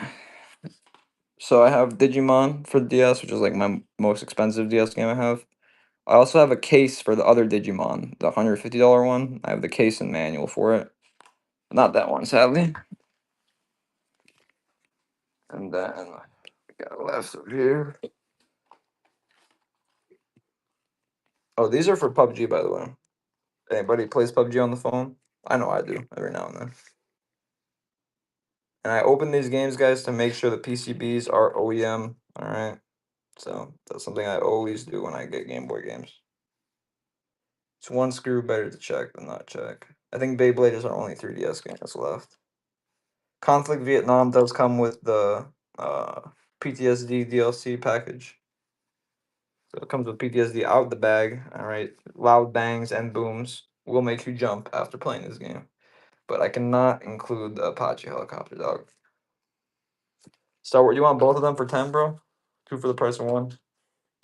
So I have Digimon for the DS, which is like my most expensive DS game I have. I also have a case for the other Digimon, the $150 one. I have the case and manual for it. Not that one, sadly. And then we got left over here. Oh, these are for PUBG, by the way. Anybody plays PUBG on the phone? I know I do every now and then. And I open these games, guys, to make sure the PCBs are OEM. All right. So that's something I always do when I get Game Boy games. It's one screw better to check than not check. I think Beyblade is our only 3DS game that's left. Conflict Vietnam does come with the uh, PTSD DLC package. So it comes with PTSD out the bag. All right, loud bangs and booms will make you jump after playing this game, but I cannot include the Apache helicopter dog. Star Wars, you want both of them for 10, bro? Two for the price of one.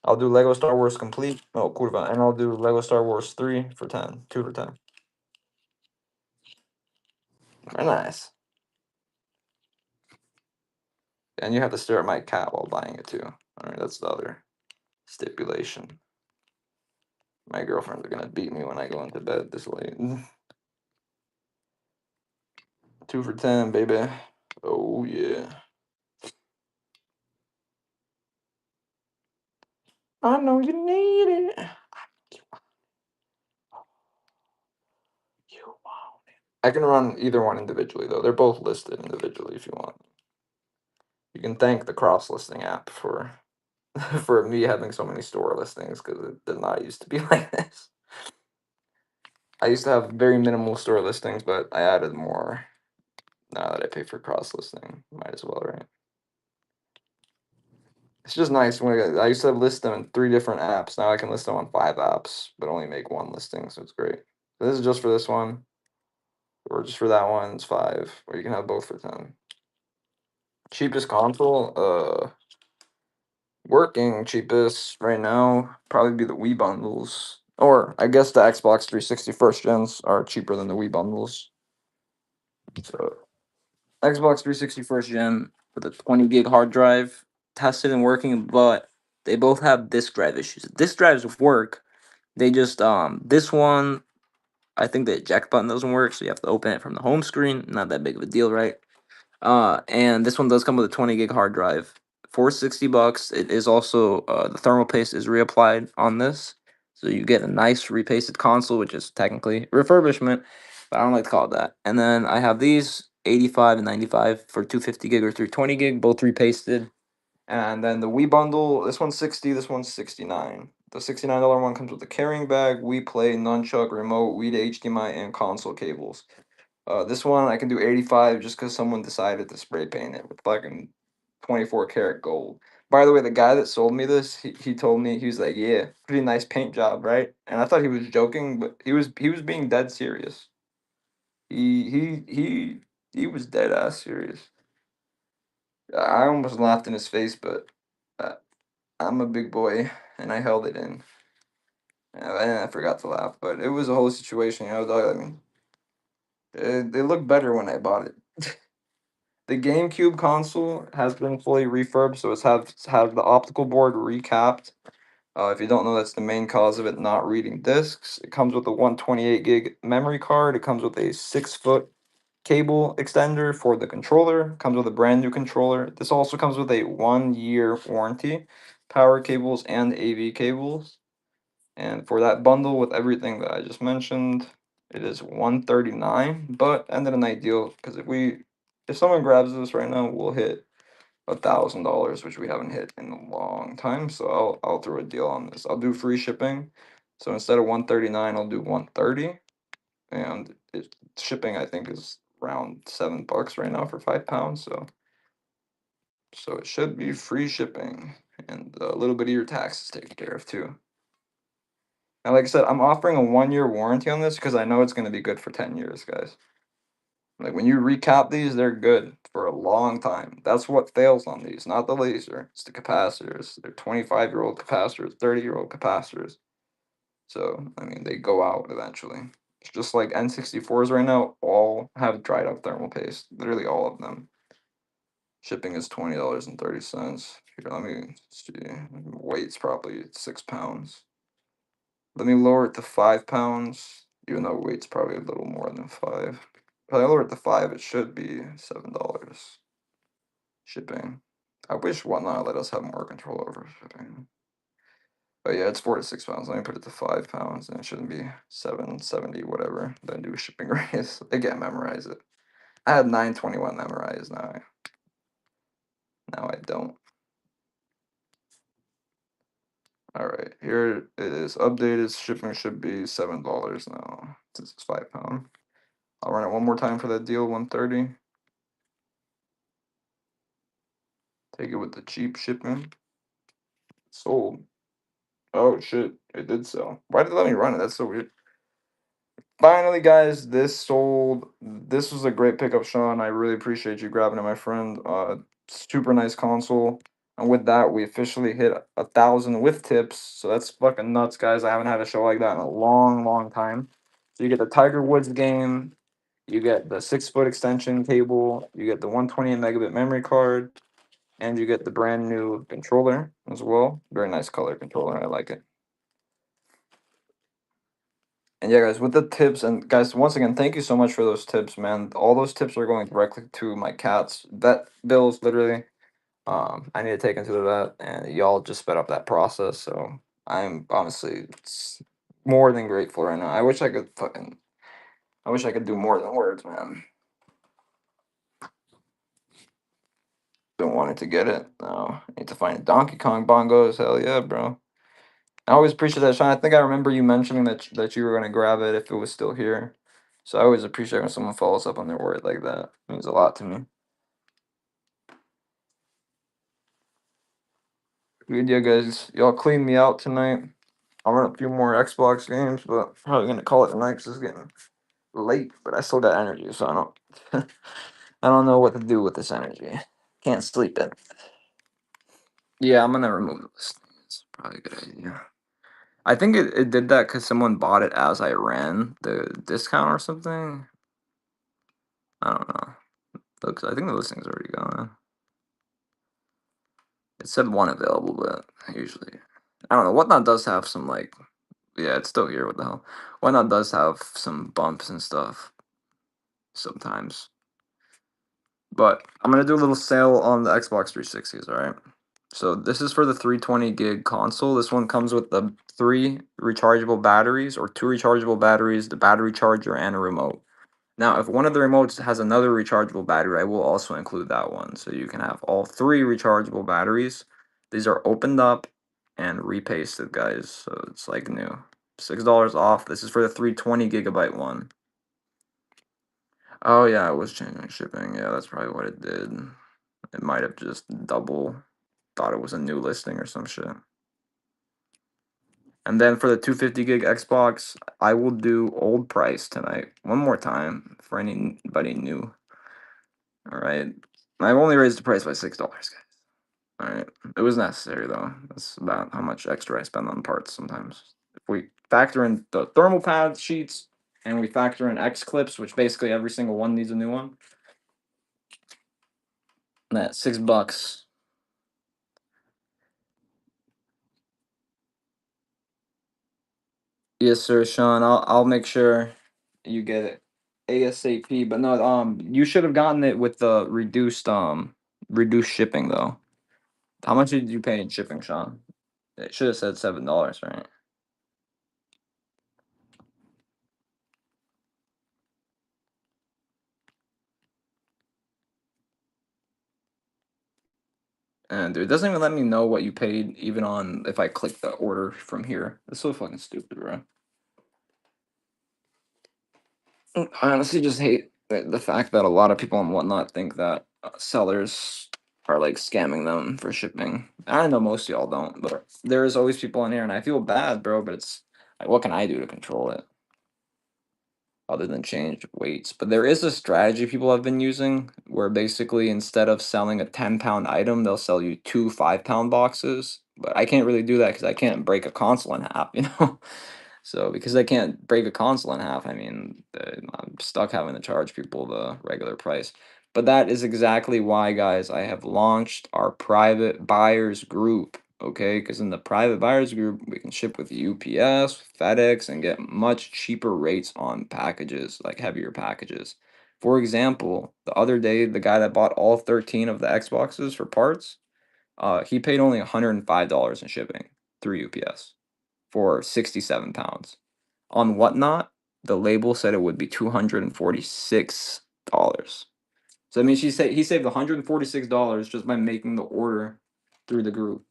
I'll do Lego Star Wars complete. Oh, kurva, and I'll do Lego Star Wars 3 for 10. Two for 10. Very nice. And you have to stare at my cat while buying it too. All right, that's the other stipulation. My girlfriends are gonna beat me when I go into bed this late. Two for 10, baby. Oh yeah. I know you need it. You want it. I can run either one individually though. They're both listed individually if you want. You can thank the cross listing app for for me having so many store listings because it did not used to be like this. I used to have very minimal store listings, but I added more now that I pay for cross listing. Might as well, right? It's just nice when I used to list them in 3 different apps. Now I can list them on 5 apps, but only make one listing, so it's great. So this is just for this one, or just for that one. It's 5, or you can have both for 10. Cheapest console, working cheapest right now probably be the Wii bundles, or I guess the Xbox 360 first gens are cheaper than the Wii bundles. So Xbox 360 first gen with a 20 gig hard drive, tested and working, but they both have disk drive issues. Disk drives work. They just this one, I think the eject button doesn't work, so you have to open it from the home screen. Not that big of a deal, right? And this one does come with a 20 gig hard drive for $60. It is also the thermal paste is reapplied on this, so you get a nice repasted console, which is technically refurbishment, but I don't like to call it that. And then I have these 85 and 95 for 250 gig or 320 gig, both repasted. And then the Wii bundle, this one's 60, this one's 69. The $69 one comes with the carrying bag, Wii Play, nunchuck, remote, Wii to HDMI, and console cables. This one I can do 85 just because someone decided to spray paint it with fucking 24 karat gold. By the way, the guy that sold me this, he told me, he was like, yeah, pretty nice paint job, right? And I thought he was joking, but he was being dead serious. He was dead ass serious. I almost laughed in his face, but uh, I'm a big boy and I held it in. And I forgot to laugh, but it was a whole situation, you know, dog. I mean, they looked better when I bought it. The GameCube console has been fully refurbed, so it's have the optical board recapped. If you don't know, that's the main cause of it not reading discs. It comes with a 128 gig memory card. It comes with a 6-foot cable extender for the controller. Comes with a brand new controller. This also comes with a 1-year warranty, power cables and AV cables. And for that bundle with everything that I just mentioned, it is 139. But ended a night deal because if someone grabs this right now, we'll hit $1,000, which we haven't hit in a long time. So I'll throw a deal on this. I'll do free shipping. So instead of 139, I'll do 130. And shipping I think is around $7 right now for 5 pounds. So it should be free shipping and a little bit of your taxes taken care of too. And like I said, I'm offering a 1-year warranty on this because I know it's going to be good for 10 years, guys. Like when you recap these, they're good for a long time. That's what fails on these, not the laser. It's the capacitors. They're 25-year-old capacitors, 30-year-old capacitors. So I mean, they go out eventually. It's just like N64s right now. All have dried up thermal paste. Literally all of them. Shipping is $20.30. Here, let me see. Weight's probably 6 pounds. Let me lower it to 5 pounds, even though weight's probably a little more than five. If I lower it to five, it should be $7 shipping. I wish Whatnot let us have more control over shipping. But yeah, it's 4 to 6 pounds. Let me put it to 5 pounds, and it shouldn't be 770 whatever. Then do a shipping raise. Again, memorize it. I had 921 memorized. Now I don't. All right, here it is. Updated shipping should be $7 now since it's 5 pound. I'll run it one more time for that deal, 130. Take it with the cheap shipping. Sold. Oh shit, it did sell. Why did it let me run it? That's so weird. Finally, guys, this sold. This was a great pickup, Sean. I really appreciate you grabbing it, my friend. Super nice console. And with that, we officially hit 1,000 with tips. So that's fucking nuts, guys. I haven't had a show like that in a long, long time. So you get the Tiger Woods game, you get the 6 foot extension cable, you get the 128 megabit memory card, and you get the brand new controller as well. Very nice color controller. I like it. And yeah, guys, with the tips, and guys, once again, thank you so much for those tips, man. All those tips are going directly to my cat's vet bills, literally. I need to take him to the vet, and y'all just sped up that process. So I'm honestly more than grateful right now. I wish I could do more than words, man. Been wanting to get it. No, I need to find Donkey Kong bongos. Hell yeah, bro. I always appreciate that, Sean. I think I remember you mentioning that you were gonna grab it if it was still here. So I always appreciate when someone follows up on their word like that. It means a lot to me. Good deal, guys. Y'all clean me out tonight. I'll run a few more Xbox games, but probably gonna call it a night 'cause it's getting late. But I still got energy, so I don't. I don't know what to do with this energy. Can't sleep it. Yeah, I'm gonna remove the listing. It's probably a good idea. I think it did that because someone bought it as I ran the discount or something. I don't know. Looks, I think the listing's already gone. It said one available, but usually, I don't know. Whatnot does have some like, yeah, it's still here. What the hell? Whatnot does have some bumps and stuff sometimes. But I'm gonna do a little sale on the Xbox 360s. All right. So this is for the 320 gig console. This one comes with the 3 rechargeable batteries or 2 rechargeable batteries, the battery charger, and a remote. Now, if one of the remotes has another rechargeable battery, I will also include that one. So you can have all 3 rechargeable batteries. These are opened up and repasted, guys. So it's like new. $6 off. This is for the 320 gigabyte one. Oh, yeah, it was changing shipping. Yeah, that's probably what it did. It might have just thought it was a new listing or some shit. And then for the 250 gig Xbox, I will do old price tonight. One more time for anybody new. All right. I've only raised the price by $6, guys. All right. It was necessary though. That's about how much extra I spend on parts sometimes. If we factor in the thermal pad sheets and we factor in X clips, which basically every single one needs a new one, that's $6. Yes, sir, Sean. I'll make sure you get it ASAP. But no, you should have gotten it with the reduced shipping though. How much did you pay in shipping, Sean? It should have said $7, right? And dude, it doesn't even let me know what you paid, even on if I click the order from here. It's so fucking stupid, bro. I honestly just hate the fact that a lot of people and whatnot think that sellers are like scamming them for shipping. I know most of y'all don't, but there is always people in here, and I feel bad, bro. But it's like, what can I do to control it? other than change weights. But there is a strategy people have been using where basically instead of selling a 10-pound item, they'll sell you two 5-pound boxes. But I can't really do that because I can't break a console in half, you know? So because I can't break a console in half, I mean, I'm stuck having to charge people the regular price. But that is exactly why, guys, I have launched our private buyers group. Okay, because in the private buyers group, we can ship with UPS, FedEx, and get much cheaper rates on packages, like heavier packages. For example, the other day, the guy that bought all 13 of the Xboxes for parts, he paid only $105 in shipping through UPS for 67 pounds. On Whatnot, the label said it would be $246. So I mean, he saved $146 just by making the order through the group.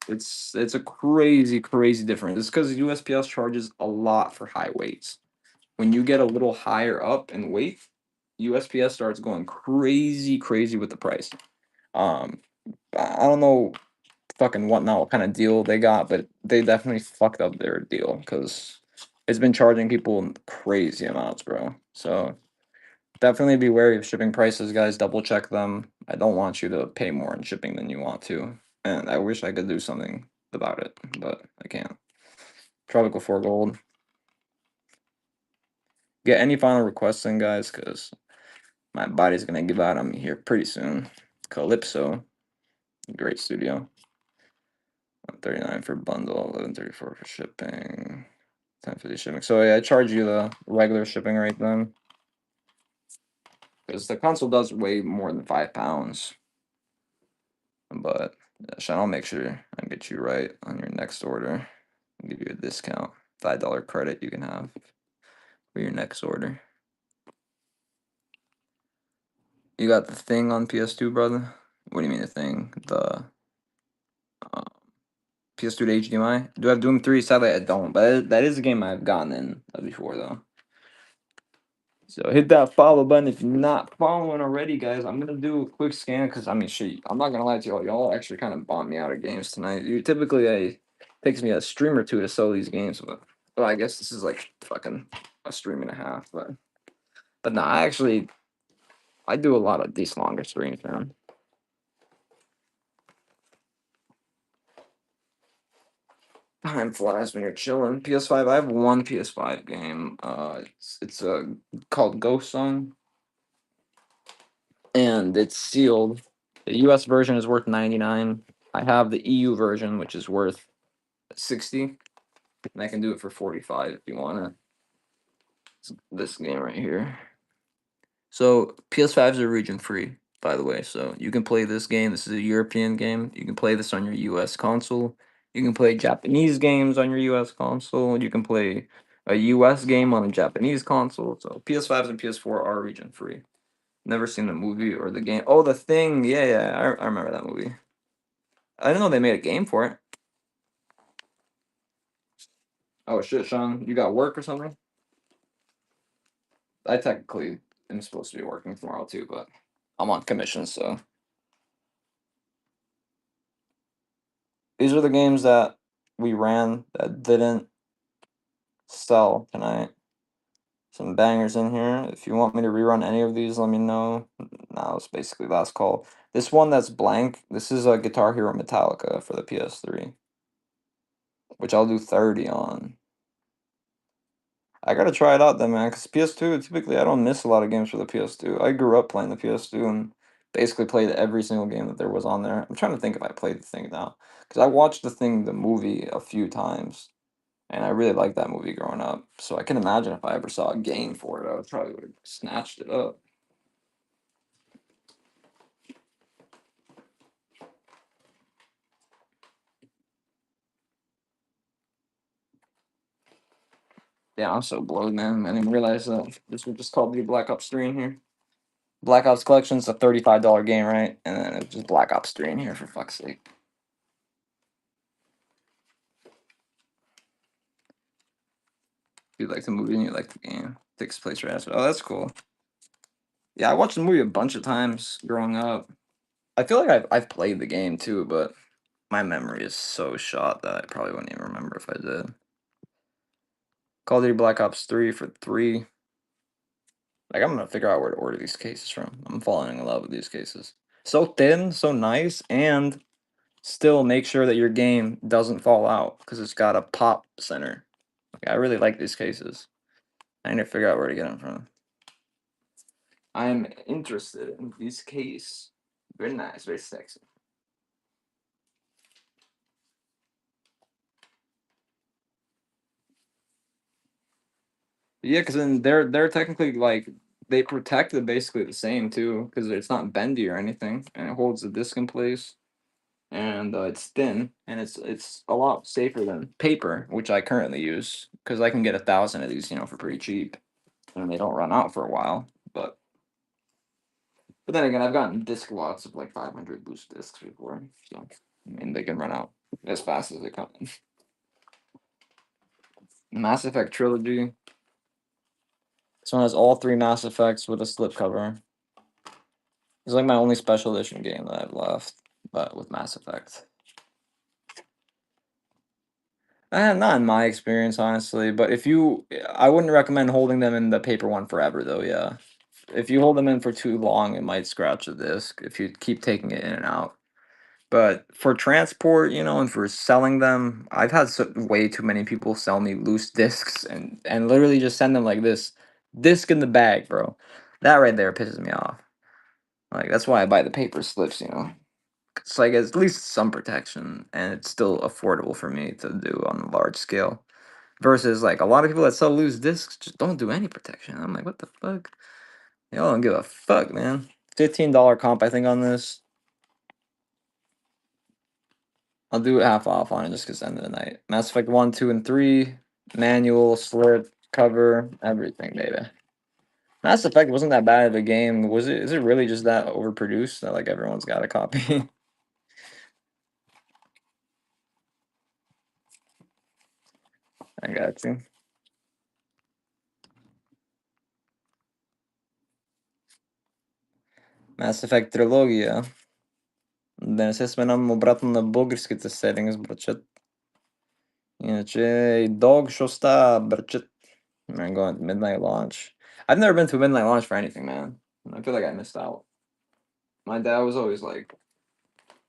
It's a crazy difference. It's because USPS charges a lot for high weights. When you get a little higher up in weight, USPS starts going crazy with the price. Um, I don't know fucking Whatnot what kind of deal they got, but they definitely fucked up their deal because it's been charging people crazy amounts, bro. So definitely be wary of shipping prices, guys. Double check them. I don't want you to pay more in shipping than you want to. And I wish I could do something about it, but I can't. Tropical 4 Gold. Get any final requests in, guys, because my body's going to give out on me here pretty soon. Calypso. Great studio. 139 for bundle, 1134 for shipping, 1050 shipping. So yeah, I charge you the regular shipping rate then. Because the console does weigh more than 5 pounds. But Sean, I'll make sure I get you right on your next order. I'll give you a discount. $5 credit you can have for your next order. You got the thing on PS2, brother? What do you mean the thing? The PS2 to HDMI? Do I have Doom 3? Sadly, I don't. But that is a game I've gotten in before, though. So hit that follow button if you're not following already, guys. I'm gonna do a quick scan because I mean, shit, I'm not gonna lie to y'all. Y'all actually kind of bought me out of games tonight. Typically, it takes me a stream or two to sell these games, but I guess this is like fucking a stream and a half. But nah, I do a lot of these longer streams, man. Time flies when you're chilling. PS5. I have one PS5 game. It's called Ghost Song, and it's sealed. The US version is worth 99. I have the EU version, which is worth 60. And I can do it for 45 if you want it. It's this game right here. So PS5s are region free, by the way. So you can play this game. This is a European game. You can play this on your US console. You can play Japanese games on your US console. You can play a US game on a Japanese console. So PS5s and PS4 are region free. Never seen the movie or the game. Oh, The Thing. Yeah, I remember that movie. I didn't know they made a game for it. Oh shit, Sean, you got work or something? I technically am supposed to be working tomorrow too, but I'm on commission, so these are the games that we ran that didn't sell tonight. Some bangers in here. If you want me to rerun any of these, let me know. Now it's basically last call. This one that's blank, this is a Guitar Hero Metallica for the PS3, which I'll do 30 on. I gotta try it out then, man, because PS2, typically I don't miss a lot of games for the PS2. I grew up playing the PS2 and basically played every single game that there was on there. I'm trying to think if I played The Thing now, because I watched the movie, a few times, and I really liked that movie growing up. So I can imagine if I ever saw a game for it, I would probably would have snatched it up. Yeah, I'm so bloated, man. I didn't realize that this was just called the Black Ops 3 in here. Black Ops Collection's a $35 game, right? And then it's just Black Ops 3 in here, for fuck's sake. You like the movie and you like the game. Takes place right after. Oh, that's cool. Yeah, I watched the movie a bunch of times growing up. I feel like I've played the game too, but my memory is so shot that I probably wouldn't even remember if I did. Call of Duty Black Ops 3 for 3. Like, I'm gonna figure out where to order these cases from. I'm falling in love with these cases. So thin, so nice, and still make sure that your game doesn't fall out because it's got a pop center. Like, I really like these cases. I need to figure out where to get them from. I'm interested in this case. Very nice, very sexy. Yeah, because then they're technically like they protect it basically the same too, because it's not bendy or anything, and it holds the disc in place, and it's thin, and it's a lot safer than paper, which I currently use, because I can get 1,000 of these, for pretty cheap, and they don't run out for a while. But then again, I've gotten disc lots of like 500 loose discs before, so I mean they can run out as fast as they come in. Mass Effect trilogy. This one has all 3 Mass Effects with a slipcover. It's like my only special edition game that I've left, but with Mass Effect. Not in my experience, honestly, but I wouldn't recommend holding them in the paper one forever, though. Yeah, if you hold them in for too long, it might scratch the disc if you keep taking it in and out. But for transport, and for selling them, I've had way too many people sell me loose discs and literally just send them like this, disc in the bag, bro. That right there pisses me off. Like that's why I buy the paper slips. It's like at least some protection, and it's still affordable for me to do on a large scale. Versus like a lot of people that sell loose discs just don't do any protection. I'm like, what the fuck? Y'all don't give a fuck, man. $15 comp, I think, on this. I'll do it half off on it just because end of the night. Mass Effect 1, 2, and 3, manual, slit, cover, everything, baby. Mass Effect wasn't that bad of a game. Is it really just that overproduced that like everyone's got a copy? I got you. Mass Effect Trilogia. Да се сменам обратно на българските settings, брачет. Иначе Dog Shosta, брачет. I'm going to midnight launch. I've never been to a midnight launch for anything, man. I feel like I missed out. My dad was always like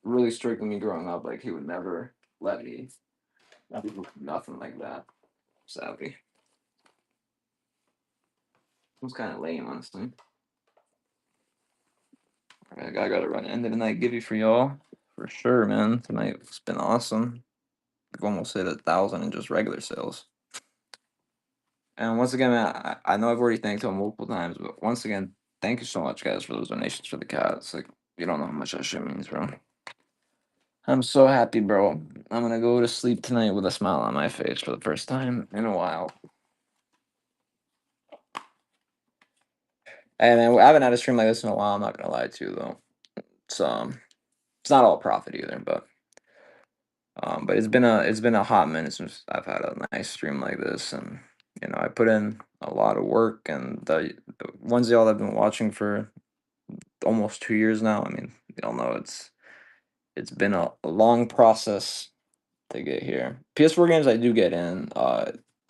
really strict with me growing up. Like he would never let me do nothing like that. Sadly, it was kind of lame, honestly. Alright, I gotta run end of the night give you for y'all for sure, man. Tonight's been awesome. We've almost hit 1,000 in just regular sales. And once again, man, I know I've already thanked him multiple times, but once again, thank you so much, guys, for those donations for the cats. Like, you don't know how much that shit means, bro. I'm so happy, bro. I'm gonna go to sleep tonight with a smile on my face for the first time in a while. And I haven't had a stream like this in a while. I'm not gonna lie to you, though. It's not all profit either, but it's been a hot minute since I've had a nice stream like this, and I put in a lot of work, and the ones y'all have been watching for almost 2 years now. I mean, y'all know it's been a long process to get here. PS4 games I do get in.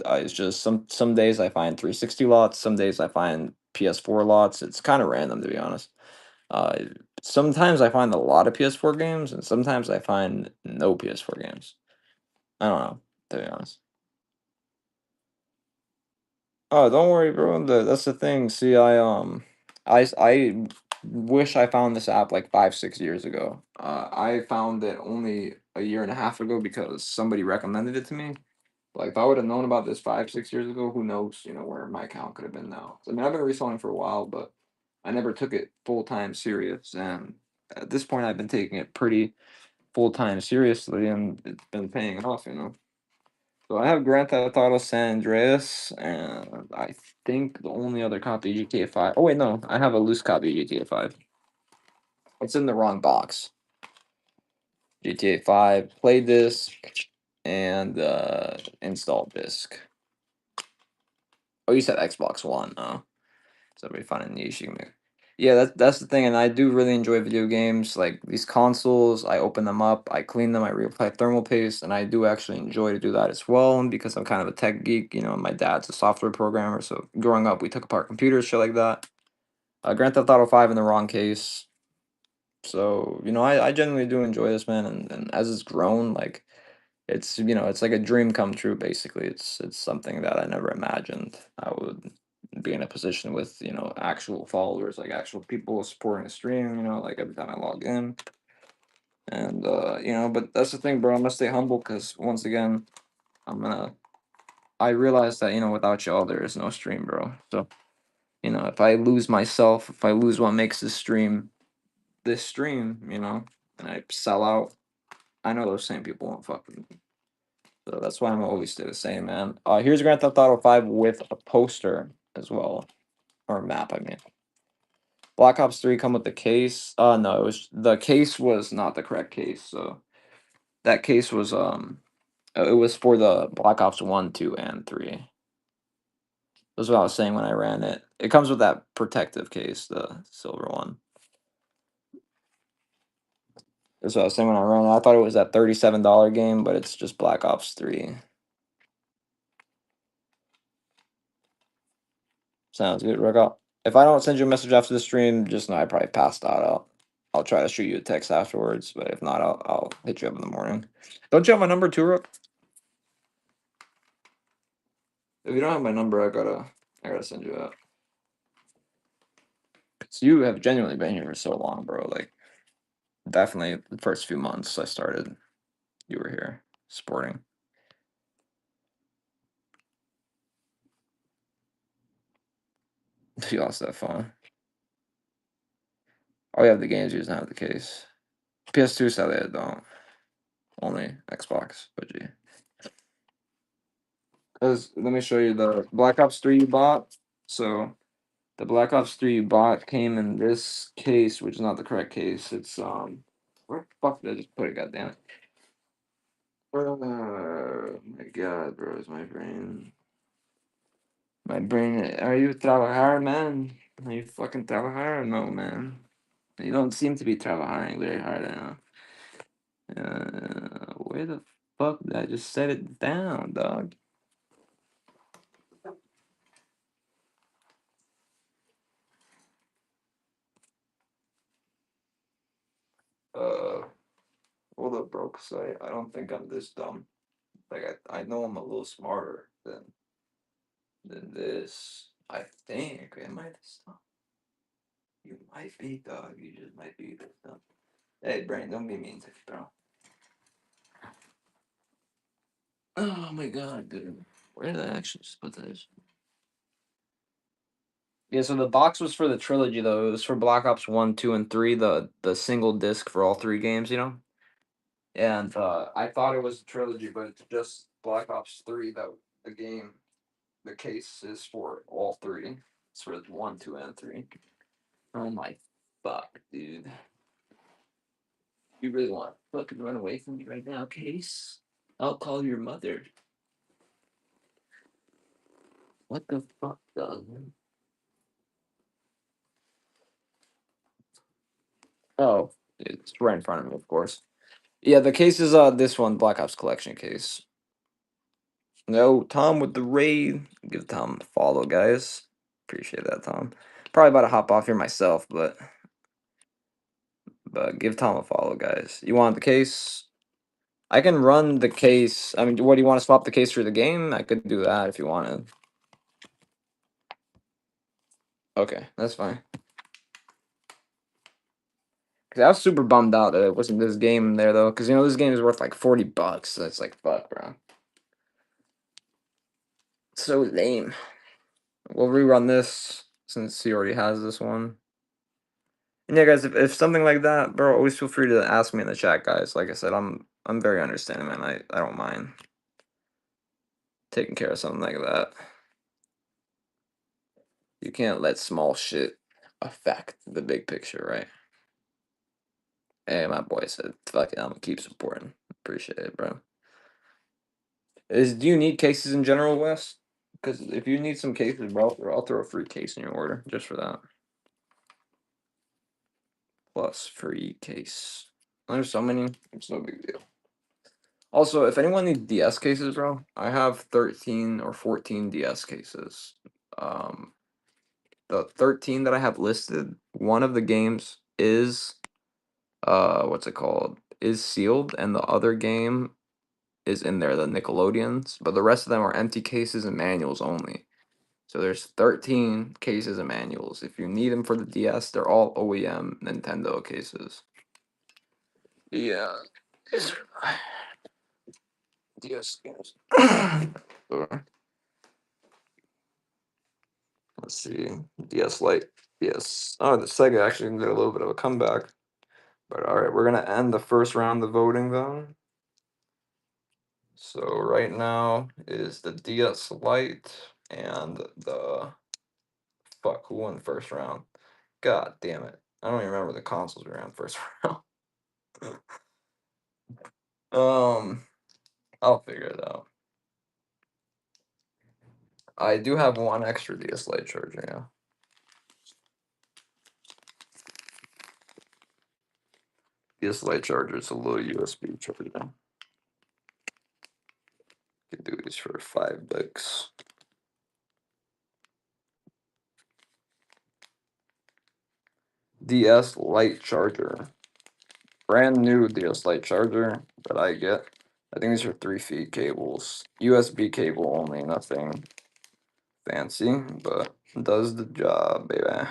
It's just some days I find 360 lots, some days I find PS4 lots. It's kind of random to be honest. Uh, Sometimes I find a lot of PS4 games, and sometimes I find no PS4 games. I don't know, to be honest. Oh, don't worry, bro. That's the thing. See, I wish I found this app like 5, 6 years ago. I found it only a year and a half ago because somebody recommended it to me. Like, if I would have known about this 5, 6 years ago, who knows, where my account could have been now. I mean, I've been reselling for a while, but I never took it full time serious. And at this point, I've been taking it pretty full time seriously, and it's been paying off. So I have Grand Theft Auto San Andreas, and I think the only other copy GTA 5. Oh wait, no, I have a loose copy of GTA 5. It's in the wrong box. GTA 5 play disc and install disc. Oh, you said Xbox One. Oh, so we find a niche. Yeah, that's the thing, and I do really enjoy video games. Like these consoles, I open them up, I clean them, I reapply thermal paste, and I do actually enjoy to do that as well because I'm kind of a tech geek. You know, my dad's a software programmer, so growing up, we took apart computers, shit like that. Grand Theft Auto 5 in the wrong case. So, you know, I genuinely do enjoy this, man, and as it's grown, like it's it's like a dream come true basically. It's something that I never imagined I would be in a position with, actual followers, like actual people supporting the stream, like every time I log in. And but that's the thing, bro. I'm gonna stay humble because once again, I'm gonna I realize that, without y'all there is no stream, bro. So, if I lose myself, if I lose what makes this stream, and I sell out, I know those same people won't fuck with me. So that's why I'm always stay the same, man. Here's Grand Theft Auto 5 with a poster as well. Or a map, I mean. Black Ops 3 come with the case. No, the case was not the correct case. So that case was it was for the Black Ops 1, 2, and 3. That's what I was saying when I ran it. It comes with that protective case, the silver one. That's what I was saying when I ran it. I thought it was that $37 game, but it's just Black Ops 3. Sounds good, Rick. If I don't send you a message after the stream, just know I probably passed out. I'll try to shoot you a text afterwards, but if not, I'll hit you up in the morning. Don't you have my number too, Rick? If you don't have my number, I gotta send you that. Cause you have genuinely been here for so long, bro. Like definitely the first few months I started, you were here sporting. You lost that phone. Oh, you have the games, you just don't have the case. PS2 sadly I don't. Only Xbox, but gee. Cause let me show you the Black Ops 3 you bought. So the Black Ops 3 you bought came in this case, which is not the correct case. It's where the fuck did I just put it, goddammit? Oh my god, bro, is my brain. My brain, are you trabajar, man? Are you fucking trabajar? No, man. You don't seem to be trabajaring very hard now. Where the fuck did I just set it down, dog? Uh, Hold up, bro, cause I don't think I'm this dumb. Like I know I'm a little smarter than this. I think. Am I this dumb? You might be, dog. You just might be this dumb. Hey, brain, don't be mean to me, bro. Oh my god, dude. Where did I actually just put this? Yeah, so the box was for the trilogy though. It was for Black Ops 1, 2, and 3, the single disc for all three games, And I thought it was a trilogy, but it's just Black Ops 3 that the game the case is for all three. It's for 1, 2, and 3. Oh my fuck, dude. You really want to fucking run away from me right now, Case? I'll call your mother. What the fuck, dog? Oh, it's right in front of me, of course. Yeah, the case is this one, Black Ops Collection case. No, Tom with the raid. Give Tom a follow, guys. Appreciate that, Tom. Probably about to hop off here myself, but give Tom a follow, guys. You want the case? I can run the case. I mean, what do you want to swap the case for the game? I could do that if you wanted. Okay, that's fine. Cause I was super bummed out that it wasn't this game there though. Cause this game is worth like $40. So it's like fuck, bro. So lame. We'll rerun this since he already has this one. And yeah, guys, if something like that, bro, always feel free to ask me in the chat, guys. Like I said, I'm very understanding, man. I don't mind taking care of something like that. You can't let small shit affect the big picture, right? Hey, my boy said, "Fuck it, I'm gonna keep supporting." Appreciate it, bro. Do you need cases in general, Wes? Because if you need some cases, bro, I'll throw a free case in your order just for that. plus free case. There's so many. It's no big deal. Also, if anyone needs DS cases, bro, I have 13 or 14 DS cases. The 13 that I have listed, one of the games is what's it called? Is sealed, and the other game is in there, the Nickelodeons, but the rest of them are empty cases and manuals only. So there's 13 cases and manuals. If you need them for the DS, they're all OEM Nintendo cases. Yeah. DS games. Let's see. DS Lite. Yes. Oh, the Sega actually did a little bit of a comeback. But all right, we're gonna end the first round of voting though. So right now is the DS Lite and the who won the first round? God damn it! I don't even remember the consoles we ran first round. I'll figure it out. I do have one extra DS Lite charger. Yeah. DS Lite charger is a little USB charger. Can do these for $5. DS Lite charger. Brand new DS Lite charger that I get. I think these are 3 feet cables. USB cable only, nothing fancy, but does the job, baby.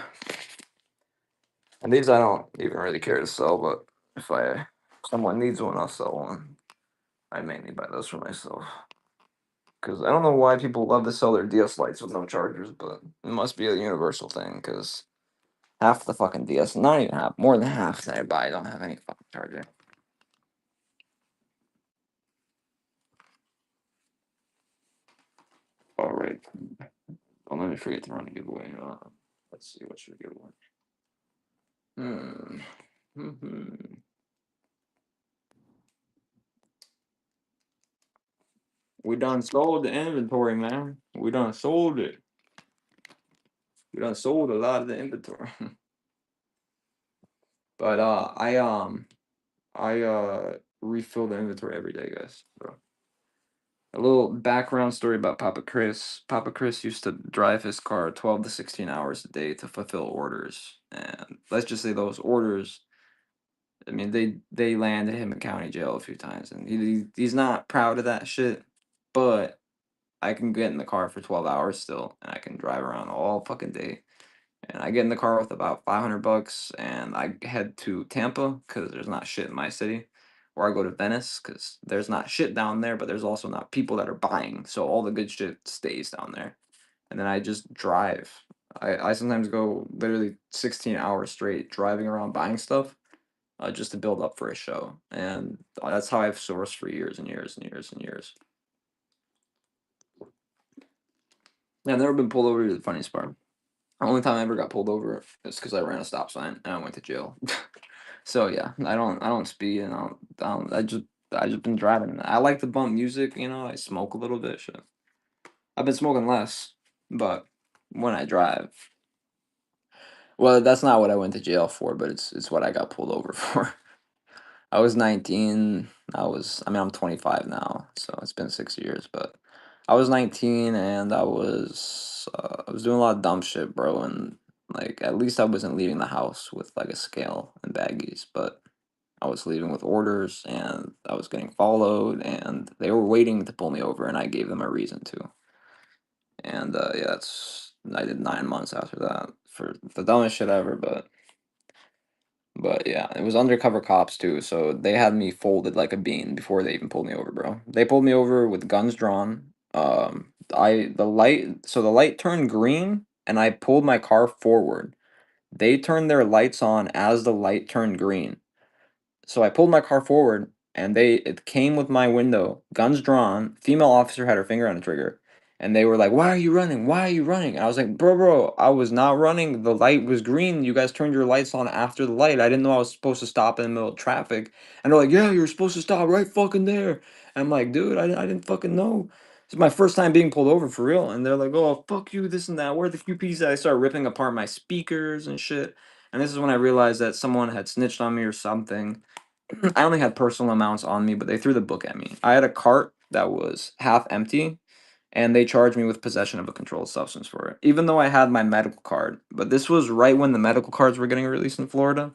And these I don't even really care to sell, but if someone needs one, I'll sell one. I mainly buy those for myself. Because I don't know why people love to sell their DS Lites with no chargers, but it must be a universal thing, because half the fucking DS, not even half, more than half that I buy don't have any fucking charger. Alright. Don't let me forget to run a giveaway. Let's see, what should we give away? We done sold the inventory, man. We done sold it. We done sold a lot of the inventory. But I refill the inventory every day, guys. So a little background story about Papa Chris. Papa Chris used to drive his car 12 to 16 hours a day to fulfill orders. And let's just say those orders, I mean, they landed him in county jail a few times, and he's not proud of that shit. But I can get in the car for 12 hours still, and I can drive around all fucking day. And I get in the car with about $500, and I head to Tampa because there's not shit in my city, or I go to Venice because there's not shit down there, but there's also not people that are buying, so all the good shit stays down there. And then I just drive. I sometimes go literally 16 hours straight driving around buying stuff, just to build up for a show. And that's how I've sourced for years and years and years and years. Yeah, I've never been pulled over. The funniest part. The only time I ever got pulled over is because I ran a stop sign and I went to jail. So yeah, I don't speed, and I just been driving. I like to bump music, I smoke a little bit. Shit. I've been smoking less, but when I drive, well, that's not what I went to jail for, but it's what I got pulled over for. I was 19. I'm 25 now, so it's been 6 years, but I was 19 and I was doing a lot of dumb shit, bro, and like at least I wasn't leaving the house with like a scale and baggies, but I was leaving with orders and I was getting followed and they were waiting to pull me over and I gave them a reason to. And yeah, I did 9 months after that for the dumbest shit ever, but yeah, it was undercover cops too, so they had me folded like a bean before they even pulled me over, bro. They pulled me over with guns drawn. The light turned green and I pulled my car forward. They turned their lights on as the light turned green. So I pulled my car forward and it came with my window, guns drawn. Female officer had her finger on the trigger. And they were like, "Why are you running? Why are you running?" And I was like, bro, I was not running. The light was green. You guys turned your lights on after the light. I didn't know I was supposed to stop in the middle of traffic." And they're like, "Yeah, you were supposed to stop right fucking there." And I'm like, "Dude, I didn't fucking know." It's my first time being pulled over for real. And they're like, "Oh, fuck you, this and that. Where are the QPs at?" I started ripping apart my speakers and shit. And this is when I realized that someone had snitched on me or something. I only had personal amounts on me, but they threw the book at me. I had a cart that was half empty, and they charged me with possession of a controlled substance for it, even though I had my medical card. But this was right when the medical cards were getting released in Florida.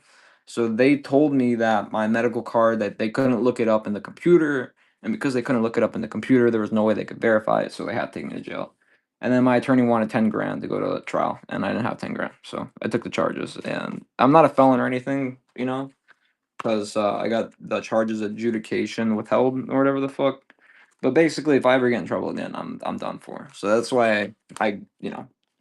So they told me that my medical card, that they couldn't look it up in the computer, and because they couldn't look it up in the computer, there was no way they could verify it, so they had to take me to jail. And then my attorney wanted 10 grand to go to trial, and I didn't have 10 grand, so I took the charges. And I'm not a felon or anything, because I got the charges adjudication withheld or whatever the fuck. But basically, if I ever get in trouble again, I'm done for. So that's why I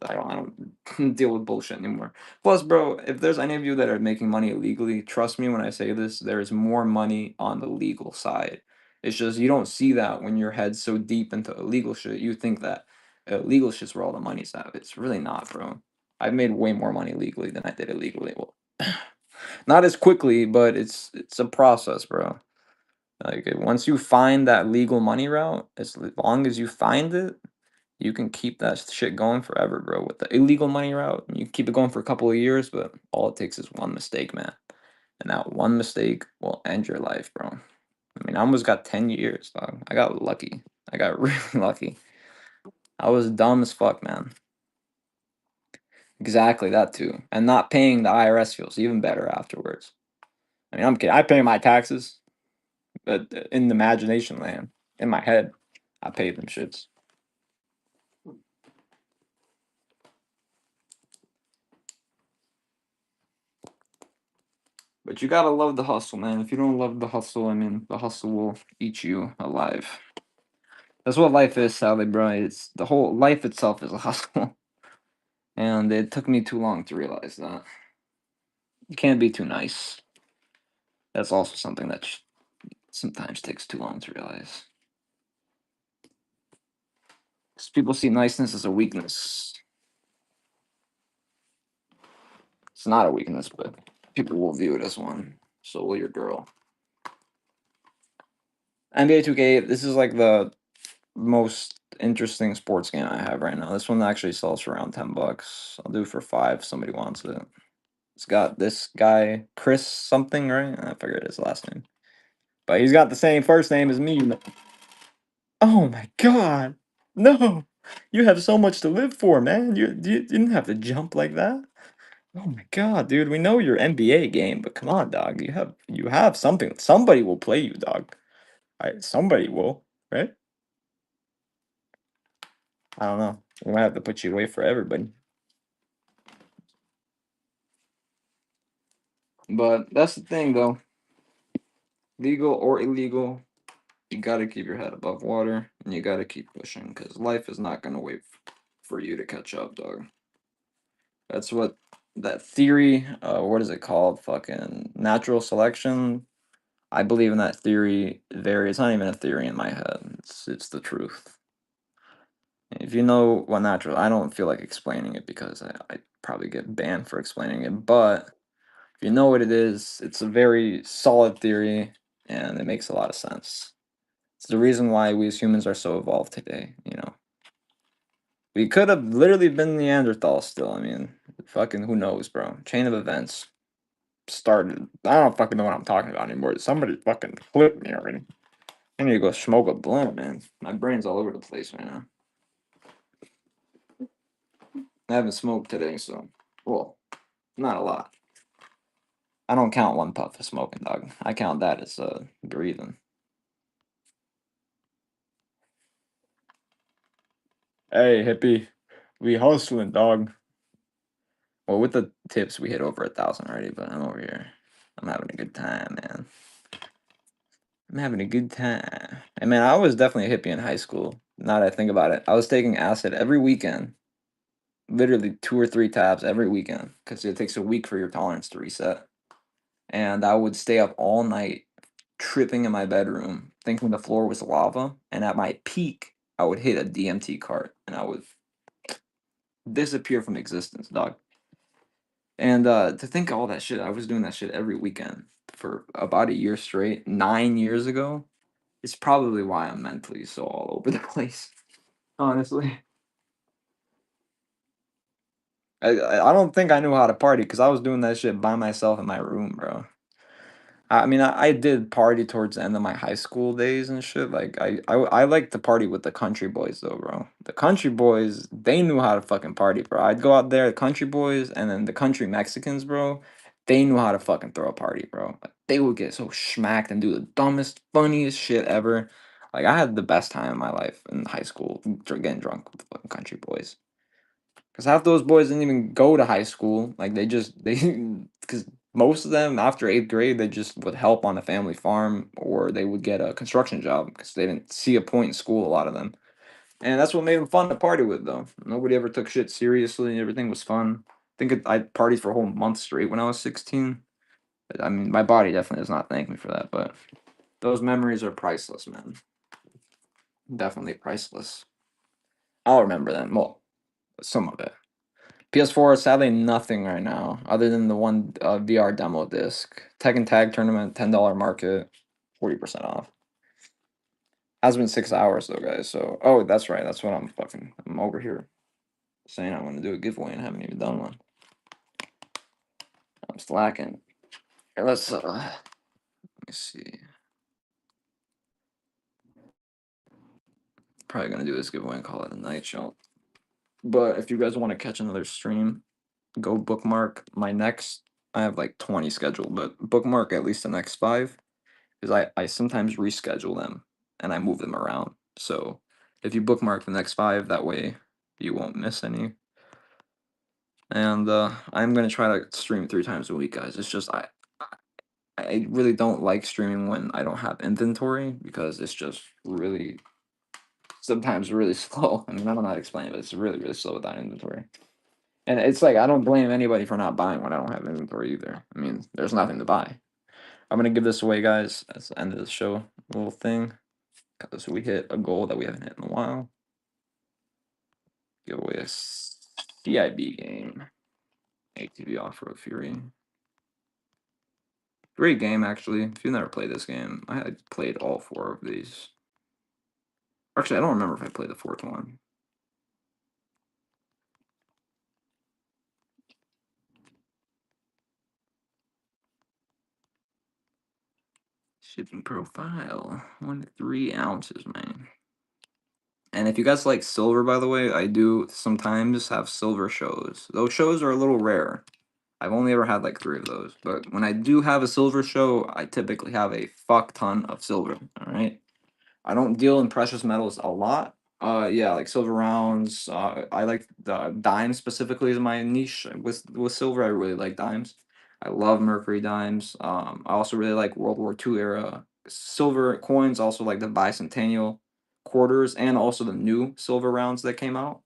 don't deal with bullshit anymore. Plus, bro, if there's any of you that are making money illegally, trust me when I say this, there is more money on the legal side. It's just you don't see that when your head's so deep into illegal shit. You think that illegal shit's where all the money's at. It's really not, bro. I've made way more money legally than I did illegally. Well, not as quickly, but it's a process, bro. Like once you find that legal money route, as long as you find it, you can keep that shit going forever, bro. With the illegal money route, you keep it going for a couple of years, but all it takes is one mistake, man. And that one mistake will end your life, bro. I mean, I almost got 10 years, dog. I got lucky. I got really lucky. I was dumb as fuck, man. Exactly, that too. And not paying the IRS feels even better afterwards. I mean, I'm kidding. I pay my taxes, but in the imagination land, in my head, I pay them shits. But you gotta love the hustle, man. If you don't love the hustle, I mean, the hustle will eat you alive. That's what life is, Sally, bro. It's the whole life itself is a hustle. And it took me too long to realize that. You can't be too nice. That's also something that sometimes takes too long to realize. 'Cause people see niceness as a weakness. It's not a weakness, but people will view it as one. So will your girl. NBA 2K, this is like the most interesting sports game I have right now. This one actually sells for around $10. I'll do it for 5 if somebody wants it. It's got this guy, Chris something, right? I forget his last name. But he's got the same first name as me. Oh my god. No. You have so much to live for, man. You didn't have to jump like that. Oh my god, dude. We know your NBA game, but come on, dog. You have something. Somebody will play you, dog. Somebody will, right? I don't know. We might have to put you away for everybody. But that's the thing, though. Legal or illegal, you gotta keep your head above water and you gotta keep pushing because life is not gonna wait for you to catch up, dog. That's what that theory, what is it called? Fucking natural selection. I believe in that theory very it's not even a theory in my head. It's the truth. If you know what natural I don't feel like explaining it because I probably get banned for explaining it, but if you know what it is, it's a very solid theory and it makes a lot of sense. It's the reason why we as humans are so evolved today. We could have literally been Neanderthals still. I mean, fucking who knows, bro? Chain of events started. I don't fucking know what I'm talking about anymore. Somebody fucking flipped me already. I need to go smoke a blunt, man. My brain's all over the place right now. I haven't smoked today, so well, not a lot. I don't count one puff as smoking, dog. I count that as breathing. Hey, hippie, we hustling, dog. Well, with the tips, we hit over 1,000 already, but I'm over here. I'm having a good time, man. I'm having a good time. And man, I was definitely a hippie in high school. Now that I think about it, I was taking acid every weekend, literally 2 or 3 tabs every weekend, because it takes a week for your tolerance to reset. And I would stay up all night, tripping in my bedroom, thinking the floor was lava. And at my peak, I would hit a DMT cart, and I would disappear from existence, dog. And to think all that shit, I was doing that shit every weekend for about a year straight, 9 years ago. It's probably why I'm mentally so all over the place, honestly. I don't think I knew how to party because I was doing that shit by myself in my room, bro. I mean, I did party towards the end of my high school days and shit. Like, I like to party with the country boys, though, bro. The country boys, they knew how to fucking party, bro. I'd go out there, the country boys, and then the country Mexicans, bro. They knew how to fucking throw a party, bro. Like, they would get so smacked and do the dumbest, funniest shit ever. Like, I had the best time of my life in high school, getting drunk with the fucking country boys. Because half those boys didn't even go to high school. Like they because most of them after eighth grade they just would help on a family farm or they would get a construction job because they didn't see a point in school. A lot of them, and that's what made them fun to party with. Though nobody ever took shit seriously. Everything was fun. I partied for a whole month straight when I was 16. I mean, my body definitely does not thank me for that, but those memories are priceless, man. Definitely priceless. I'll remember them. Well, some of it. PS4, sadly, nothing right now other than the one VR demo disc. Tekken Tag Tournament, $10 market, 40% off. Has been 6 hours though, guys. So, oh, that's right. That's what I'm over here saying I want to do a giveaway and haven't even done one. I'm slacking. Here, let me see. Probably gonna do this giveaway and call it a night show. But if you guys want to catch another stream, go bookmark my next. I have like 20 scheduled, but bookmark at least the next 5. Because I sometimes reschedule them and I move them around. So if you bookmark the next 5, that way you won't miss any. And I'm gonna try to stream 3 times a week, guys. It's just I really don't like streaming when I don't have inventory because it's just really sometimes really slow. I mean, I don't know how to explain it, but it's really slow without inventory. And it's like I don't blame anybody for not buying when I don't have inventory either. I mean, there's nothing to buy. I'm gonna give this away, guys. That's the end of the show. Little thing. So we hit a goal that we haven't hit in a while. Give away a CIB game. ATV Off-Road Fury. Great game, actually. If you've never played this game, I had played all 4 of these. Actually, I don't remember if I played the 4th one. Shipping profile. 1 to 3 ounces, man. And if you guys like silver, by the way, I do sometimes have silver shows. Those shows are a little rare. I've only ever had like 3 of those. But when I do have a silver show, I typically have a fuck ton of silver. All right. I don't deal in precious metals a lot. Yeah, like silver rounds. I like the dimes specifically is my niche with silver. I really like dimes. I love mercury dimes. I also really like World War II era silver coins. Also like the bicentennial quarters and also the new silver rounds that came out.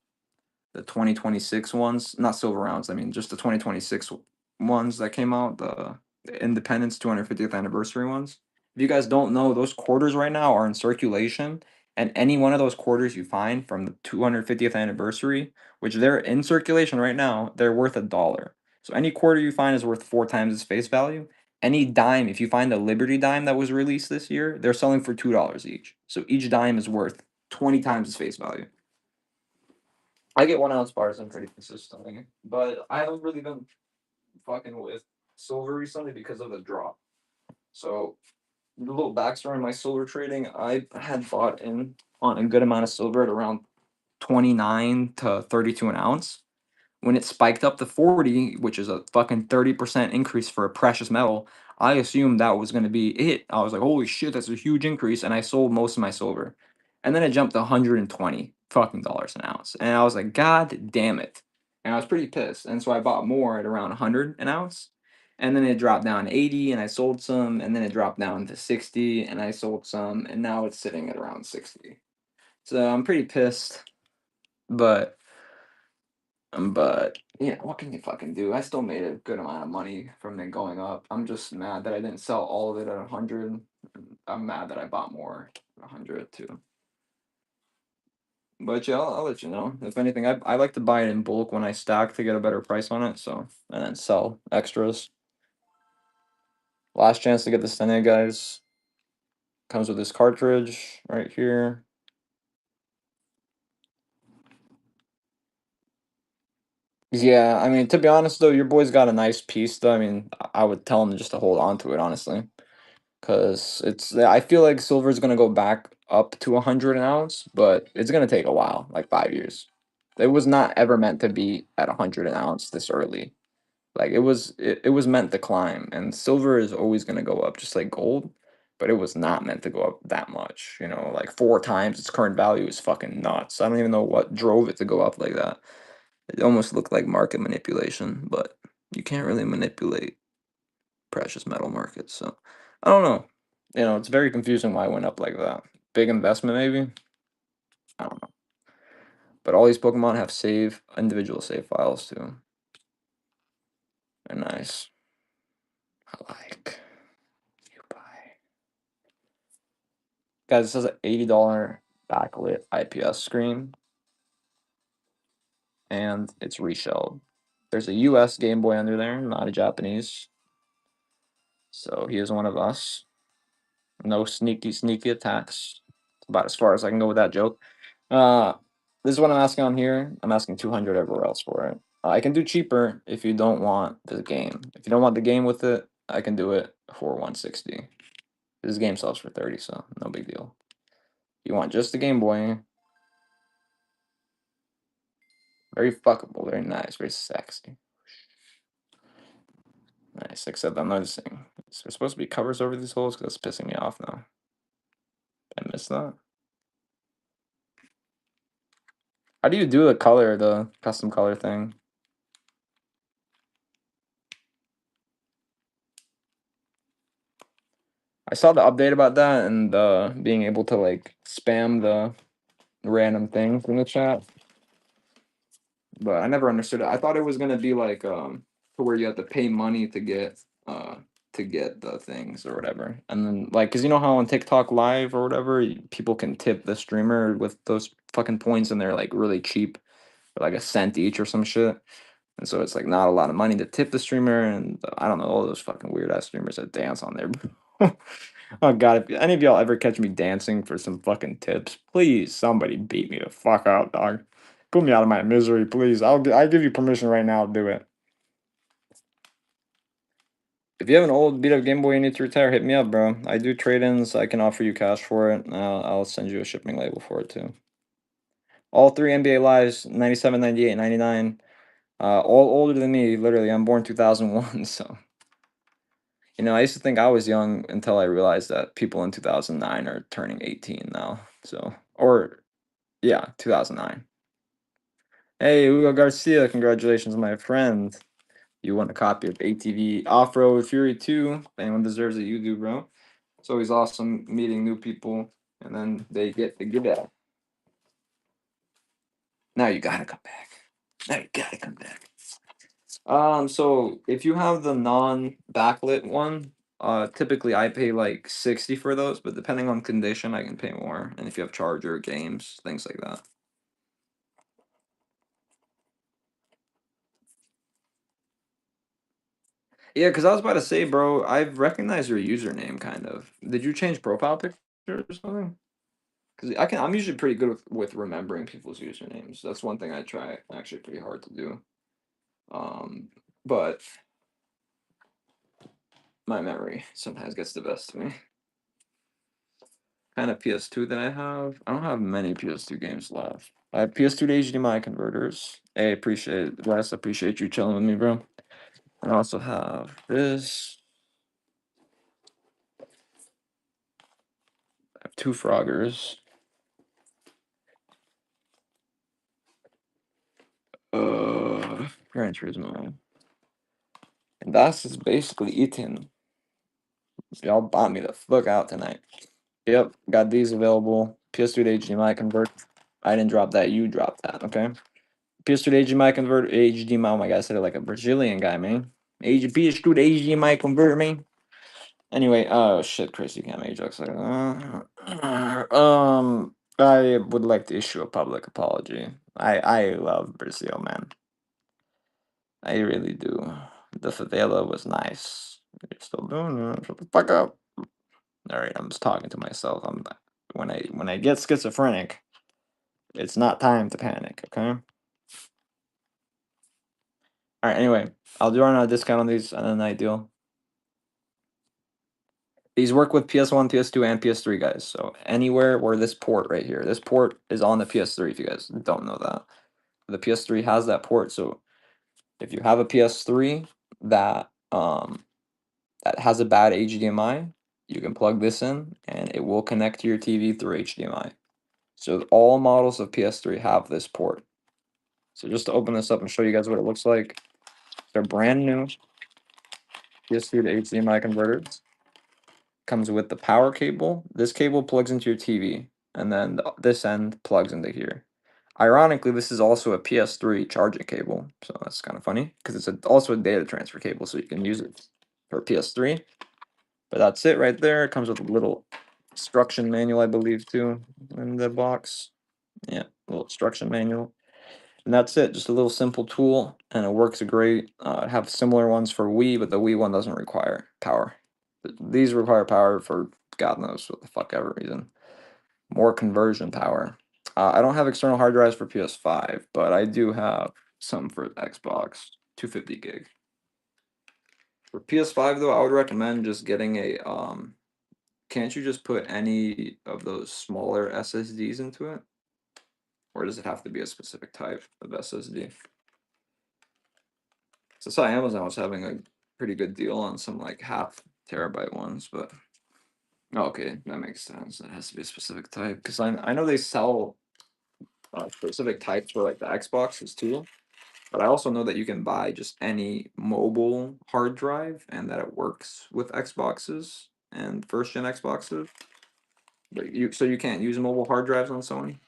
The 2026 ones, not silver rounds. I mean just the 2026 ones that came out. The Independence 250th anniversary ones. If you guys don't know, those quarters right now are in circulation, and any one of those quarters you find from the 250th anniversary, which they're in circulation right now, they're worth $1. So any quarter you find is worth 4 times its face value. Any dime, if you find a Liberty dime that was released this year, they're selling for $2 each. So each dime is worth 20 times its face value. I get 1 ounce bars in pretty consistently, but I haven't really been fucking with silver recently because of the drop. So a little backstory on my silver trading. I had bought in on a good amount of silver at around 29 to 32 an ounce. When it spiked up to 40, which is a fucking 30% increase for a precious metal, I assumed that was going to be it. I was like, holy shit, that's a huge increase. And I sold most of my silver. And then it jumped to 120 fucking dollars an ounce. And I was like, God damn it. And I was pretty pissed. And so I bought more at around 100 an ounce. And then it dropped down to 80 and I sold some. And then it dropped down to 60 and I sold some. And now it's sitting at around 60. So I'm pretty pissed. But yeah, what can you fucking do? I still made a good amount of money from it going up. I'm just mad that I didn't sell all of it at 100. I'm mad that I bought more at 100 too. But yeah, I'll let you know. If anything, I like to buy it in bulk when I stack to get a better price on it. So and then sell extras. Last chance to get the Stene, guys. Comes with this cartridge right here. Yeah, I mean, to be honest though, your boy's got a nice piece though. I mean, I would tell him just to hold on to it, honestly, because I feel like silver's gonna go back up to 100 an ounce, but it's gonna take a while, like 5 years. It was not ever meant to be at 100 an ounce this early. Like it was meant to climb, and silver is always gonna go up, just like gold. But it was not meant to go up that much. You know, like 4 times its current value is fucking nuts. I don't even know what drove it to go up like that. It almost looked like market manipulation, but you can't really manipulate precious metal markets. So I don't know. You know, it's very confusing why it went up like that. Big investment, maybe. I don't know. But all these Pokemon have individual save files too. They're nice. I like. You buy. Guys, this is an $80 backlit IPS screen, and it's reshelled. There's a US Game Boy under there, not a Japanese. So he is one of us. No sneaky attacks. It's about as far as I can go with that joke. Uh, this is what I'm asking on here. I'm asking 200 everywhere else for it. I can do cheaper if you don't want the game. If you don't want the game with it, I can do it for 160. This game sells for 30, so no big deal. You want just the Game Boy. Very fuckable, very nice, very sexy. Nice, except I'm noticing. Is there supposed to be covers over these holes? Because that's pissing me off now. I missed that. How do you do the custom color thing? I saw the update about that and being able to like spam the random things in the chat, but I never understood it. I thought it was gonna be like to where you have to pay money uh to get the things or whatever, and then like because you know how on TikTok Live or whatever people can tip the streamer with those fucking points and they're like really cheap, like a cent each or some shit. And so it's like not a lot of money to tip the streamer, and I don't know all those fucking weird ass streamers that dance on there. Oh god, if any of y'all ever catch me dancing for some fucking tips, please somebody beat me the fuck out, dog. Put me out of my misery, please. I give you permission right now to do it. If you have an old beat up Game Boy you need to retire, hit me up, bro. I do trade-ins. I can offer you cash for it. I'll send you a shipping label for it too. All three NBA lives, 97, 98, 99. All older than me, literally. I'm born 2001, so. You know, I used to think I was young until I realized that people in 2009 are turning 18 now. So, or yeah, 2009. Hey, Hugo Garcia, congratulations, my friend. You won a copy of ATV Off-Road Fury 2. If anyone deserves it, you do, bro. It's always awesome meeting new people, and then they get to give it. Now you gotta come back. Now you gotta come back. So if you have the non-backlit one, typically I pay like 60 for those, but depending on condition, I can pay more. And if you have charger, games, things like that. Yeah, because I was about to say, bro, I've recognized your username kind of. Did you change profile picture or something? Because I'm usually pretty good with remembering people's usernames. That's one thing I try actually pretty hard to do. But my memory sometimes gets the best of me. Kind of PS2 that I have. I don't have many PS2 games left. I have PS2 to HDMI converters. Hey, appreciate Wes. Appreciate you chilling with me, bro. I also have this. I have two Froggers. Gran Turismo. And that's just basically eating. Y'all bought me the fuck out tonight. Yep, got these available. PS2 to HDMI convert. I didn't drop that. You dropped that, okay? PS2 to HDMI convert. HDMI. Oh my god, I said it like a Brazilian guy, man. PS2 to HDMI convert, man. Anyway, oh shit, Chris, you can't make jokes like that. I would like to issue a public apology. I love Brazil, man. I really do. The favela was nice. You're still doing it. Shut the fuck up. All right, I'm just talking to myself. I'm when I get schizophrenic, it's not time to panic. Okay. All right. Anyway, I'll do on a discount on these on a night deal. These work with PS1, PS2, and PS3, guys. So anywhere where this port right here, this port is on the PS3. If you guys don't know that, the PS3 has that port. So if you have a PS3 that that has a bad HDMI, you can plug this in, and it will connect to your TV through HDMI. So all models of PS3 have this port. So just to open this up and show you guys what it looks like, they're brand new PS3 to HDMI converters. Comes with the power cable. This cable plugs into your TV, and then this end plugs into here. Ironically, this is also a PS3 charging cable, so that's kind of funny because it's also a data transfer cable, so you can use it for PS3. But that's it right there. It comes with a little instruction manual, I believe, too, in the box. Yeah, little instruction manual. And that's it, just a little simple tool, and it works great. I have similar ones for Wii, but the Wii one doesn't require power. These require power for God knows what the fuck ever reason. More conversion power. I don't have external hard drives for PS5, but I do have some for Xbox, 250 gig. For PS5 though, I would recommend just getting a can't you just put any of those smaller SSDs into it? Or does it have to be a specific type of SSD? So I saw Amazon was having a pretty good deal on some like half terabyte ones, but okay, that makes sense. It has to be a specific type because I know they sell specific types for like the Xboxes too, but I also know that you can buy just any mobile hard drive and that it works with Xboxes and first gen Xboxes. But you can't use mobile hard drives on Sony.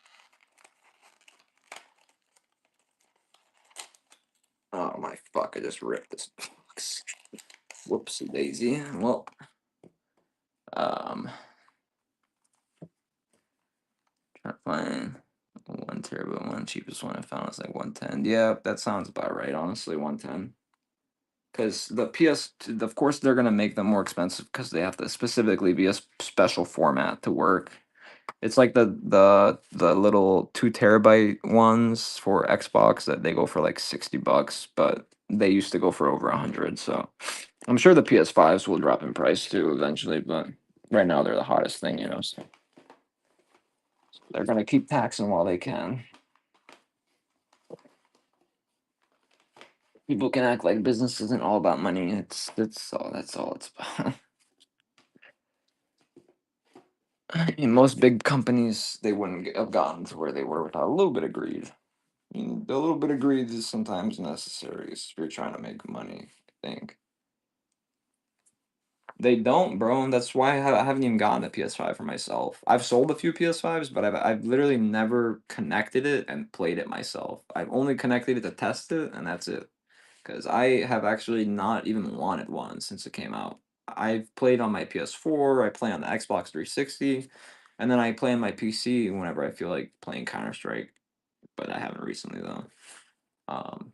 Oh my fuck! I just ripped this box. Whoopsie daisy. Well, trying to find 1 terabyte one. Cheapest one I found was like 110. Yeah, that sounds about right. Honestly, 110. Because the PS, of course, they're gonna make them more expensive because they have to specifically be a special format to work. It's like the little 2 terabyte ones for Xbox that they go for like $60, but they used to go for over 100. So I'm sure the PS5s will drop in price too eventually, but right now they're the hottest thing, you know. So they're gonna keep taxing while they can. People can act like business isn't all about money. That's all it's about. I mean, most big companies they wouldn't have gotten to where they were without a little bit of greed. I mean, a little bit of greed is sometimes necessary if you're trying to make money. I think they don't, bro. And that's why I haven't even gotten a PS5 for myself. I've sold a few PS5s, but I've literally never connected it and played it myself. I've only connected it to test it, and that's it. Because I have actually not even wanted one since it came out. I've played on my PS4, I play on the Xbox 360, and then I play on my PC whenever I feel like playing Counter Strike. But I haven't recently though. Um,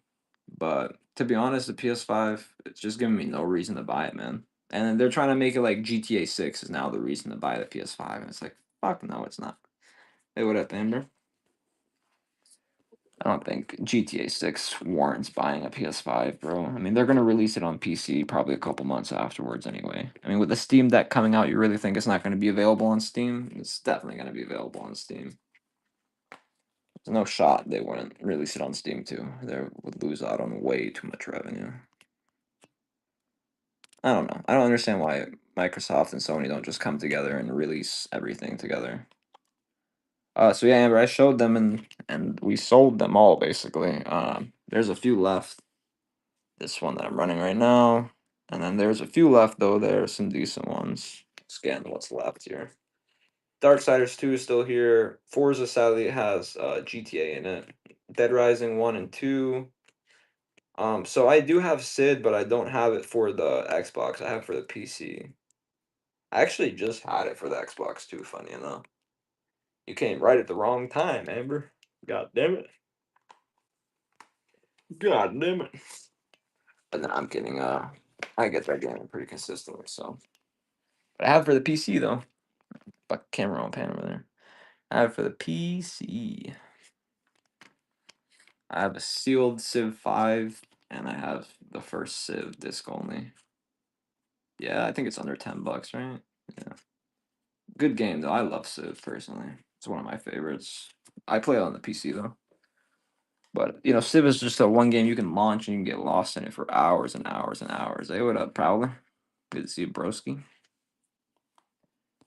but to be honest, the PS5 it's just giving me no reason to buy it, man. And then they're trying to make it like GTA 6 is now the reason to buy the PS5, and it's like fuck no, it's not. Hey, what up, Amber? I don't think GTA 6 warrants buying a PS5, bro. I mean, they're going to release it on PC probably a couple months afterwards anyway. I mean, with the Steam Deck coming out, you really think it's not going to be available on Steam? It's definitely going to be available on Steam. There's no shot they wouldn't release it on Steam too. They would lose out on way too much revenue. I don't know. I don't understand why Microsoft and Sony don't just come together and release everything together. So yeah, Amber, I showed them and we sold them all basically. There's a few left. This one that I'm running right now, and then there's a few left though. There's some decent ones. Scan what's left here. Darksiders 2 is still here. Forza sadly has GTA in it. Dead Rising 1 and 2. So I do have Sid, but I don't have it for the Xbox. I have it for the PC. I actually just had it for the Xbox too, funny enough. You came right at the wrong time, Amber. God damn it. God damn it. But then I'm kidding, I get that game pretty consistently, so. But I have it for the PC though. Fuck camera on pan over there. I have it for the PC. I have a sealed Civ 5 and I have the first Civ disc only. Yeah, I think it's under $10, right? Yeah. Good game though. I love Civ personally. It's one of my favorites. I play it on the PC though. But you know, Civ is just a one game you can launch and you can get lost in it for hours and hours and hours. Hey, what up, Prowler? Good to see you, broski.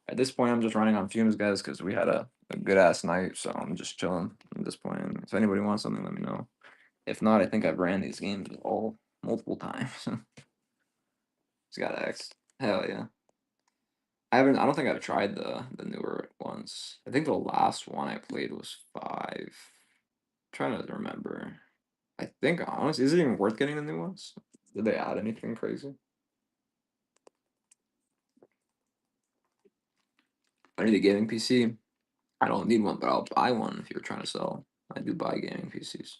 At this point, I'm just running on fumes, guys, because we had a good ass night. So I'm just chilling at this point. If anybody wants something, let me know. If not, I think I've ran these games all multiple times. Just got X. Hell yeah. I haven't. I don't think I've tried the newer ones. I think the last one I played was 5. Trying to remember. I think honestly, is it even worth getting the new ones? Did they add anything crazy? I need a gaming PC. I don't need one, but I'll buy one if you're trying to sell. I do buy gaming PCs.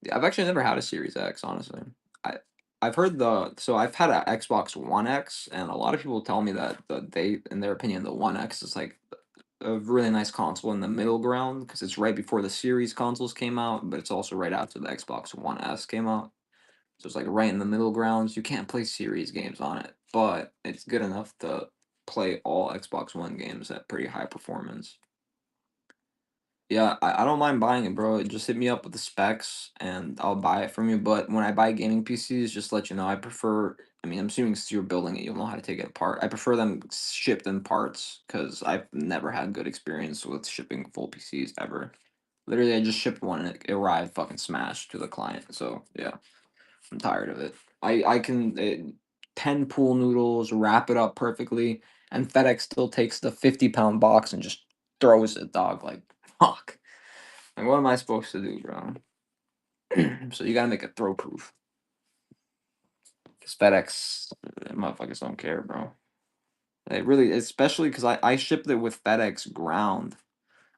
Yeah, I've actually never had a Series X, honestly. I I've heard I've had an Xbox One X, and a lot of people tell me that in their opinion, the One X is like a really nice console in the middle ground because it's right before the Series consoles came out, but it's also right after the Xbox One S came out. So it's like right in the middle grounds. You can't play Series games on it, but it's good enough to play all Xbox One games at pretty high performance. Yeah, I don't mind buying it, bro. Just hit me up with the specs and I'll buy it from you. But when I buy gaming PCs, just let you know, I prefer, I mean, I'm assuming since you're building it, you'll know how to take it apart. I prefer them shipped in parts because I've never had good experience with shipping full PCs ever. Literally, I just shipped one and it arrived fucking smashed to the client. So, yeah, I'm tired of it. I can 10 pool noodles, wrap it up perfectly, and FedEx still takes the 50-pound box and just throws it, dog. Like, fuck. Like, what am I supposed to do, bro? So you gotta make it throw proof. Cause FedEx motherfuckers don't care, bro. They really, especially because I shipped it with FedEx ground.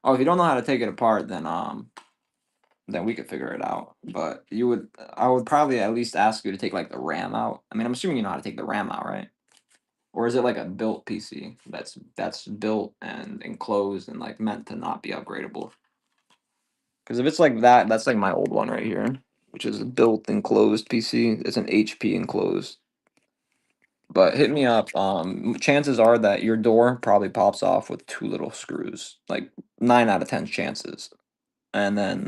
Oh, if you don't know how to take it apart, then we could figure it out. But I would probably at least ask you to take like the RAM out. I mean, I'm assuming you know how to take the RAM out, right? Or is it like a built PC that's built and enclosed and like meant to not be upgradable? Because if it's like that, that's like my old one right here, which is a built enclosed PC. It's an HP enclosed. But hit me up. Chances are that your door probably pops off with 2 little screws, like 9 out of 10 chances. And then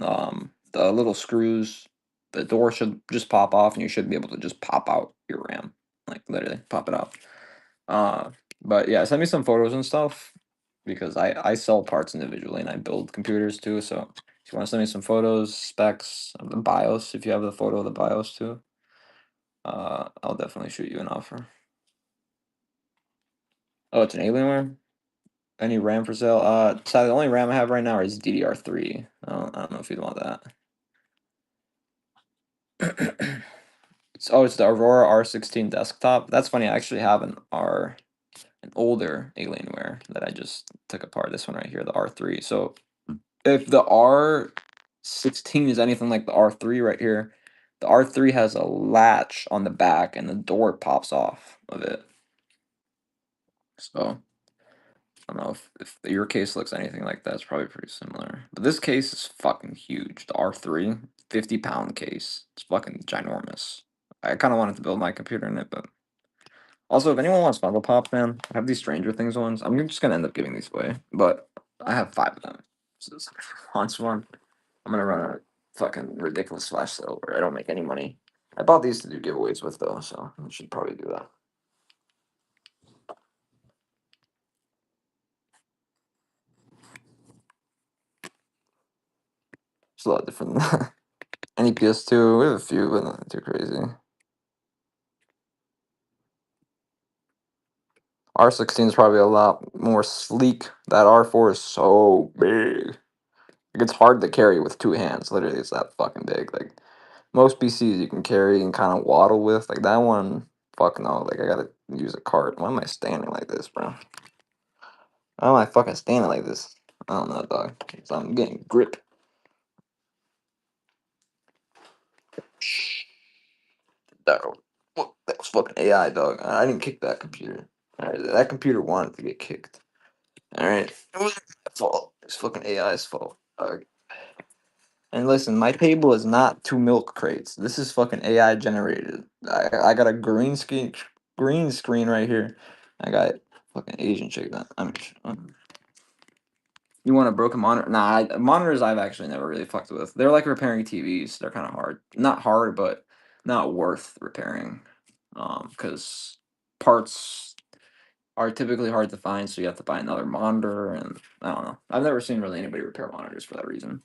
the little screws, the door should just pop off, and you should be able to just pop out your RAM, like literally pop it out. Uh, but yeah, send me some photos and stuff because I sell parts individually and I build computers too. So if you want to send me some photos, specs of the BIOS, if you have the photo of the BIOS too, I'll definitely shoot you an offer. Oh, it's an Alienware. Any RAM for sale? So the only RAM I have right now is DDR3. I don't know if you'd want that. It's the Aurora R16 desktop. That's funny. I actually have an older Alienware that I just took apart. This one right here, the R3. So if the R16 is anything like the R3 right here, the R3 has a latch on the back and the door pops off of it. So I don't know if your case looks anything like that. It's probably pretty similar. But this case is fucking huge. The R3, 50-pound case. It's fucking ginormous. I kind of wanted to build my computer in it, but also, if anyone wants Funko Pop, man, I have these Stranger Things ones. I'm just gonna end up giving these away, but I have 5 of them. So if anyone wants one, I'm gonna run a fucking ridiculous flash sale where I don't make any money. I bought these to do giveaways with though, so I should probably do that. It's a lot different than that. Any PS2, we have a few, but nothing too crazy. R16 is probably a lot more sleek. That R4 is so big. Like, it's hard to carry with 2 hands. Literally, it's that fucking big. Like most PCs you can carry and kind of waddle with. Like that one, fuck no. Like I gotta use a cart. Why am I standing like this, bro? Why am I fucking standing like this? I don't know, dog. So I'm getting grip. Shh. That was fucking AI, dog. I didn't kick that computer. Alright, that computer wanted to get kicked. Alright. It wasn't my fault. It's fucking AI's fault. Dog. And listen, my table is not 2 milk crates. This is fucking AI generated. I got a green screen right here. I got fucking Asian chick that you want a broken monitor? Nah, monitors I've actually never really fucked with. They're like repairing TVs. They're kind of hard. Not hard, but not worth repairing. Because parts are typically hard to find, so you have to buy another monitor, and I don't know. I've never seen really anybody repair monitors for that reason.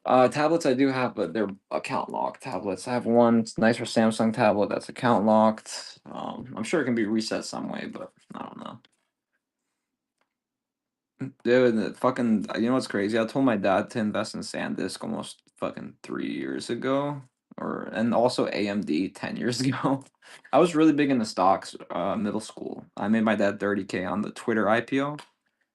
Tablets I do have, but they're account locked tablets. I have one nicer Samsung tablet that's account locked. I'm sure it can be reset some way, but I don't know. Dude, you know what's crazy? I told my dad to invest in SanDisk almost fucking 3 years ago, and also AMD 10 years ago. I was really big into stocks, middle school. I made my dad 30K on the Twitter IPO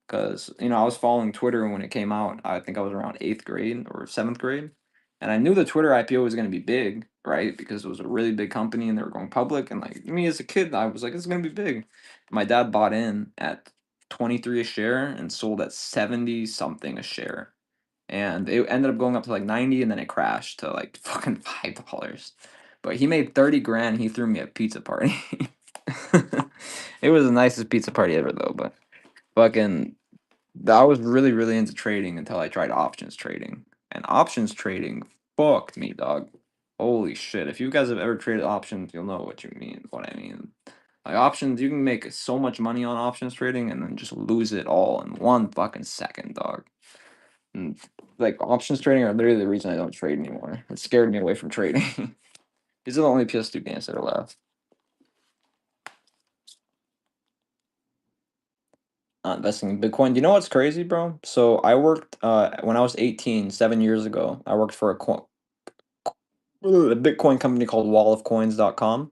because I was following Twitter when it came out. I think I was around 8th grade or 7th grade, and I knew the Twitter IPO was going to be big, right? Because it was a really big company and they were going public. And like me as a kid, I was like, it's going to be big. My dad bought in at 23 a share and sold at 70 something a share. And it ended up going up to like 90 and then it crashed to like fucking $5. But he made 30 grand. He threw me a pizza party. It was the nicest pizza party ever though, but fucking I was really, really into trading until I tried options trading. And options trading fucked me, dog. Holy shit. If you guys have ever traded options, you'll know what I mean. Like options, you can make so much money on options trading and then just lose it all in 1 fucking second, dog. And like options trading are literally the reason I don't trade anymore. It scared me away from trading. These are the only PS2 games that are left. Investing in Bitcoin. You know what's crazy, bro? So I worked when I was 18, 7 years ago. I worked for a Bitcoin company called wallofcoins.com.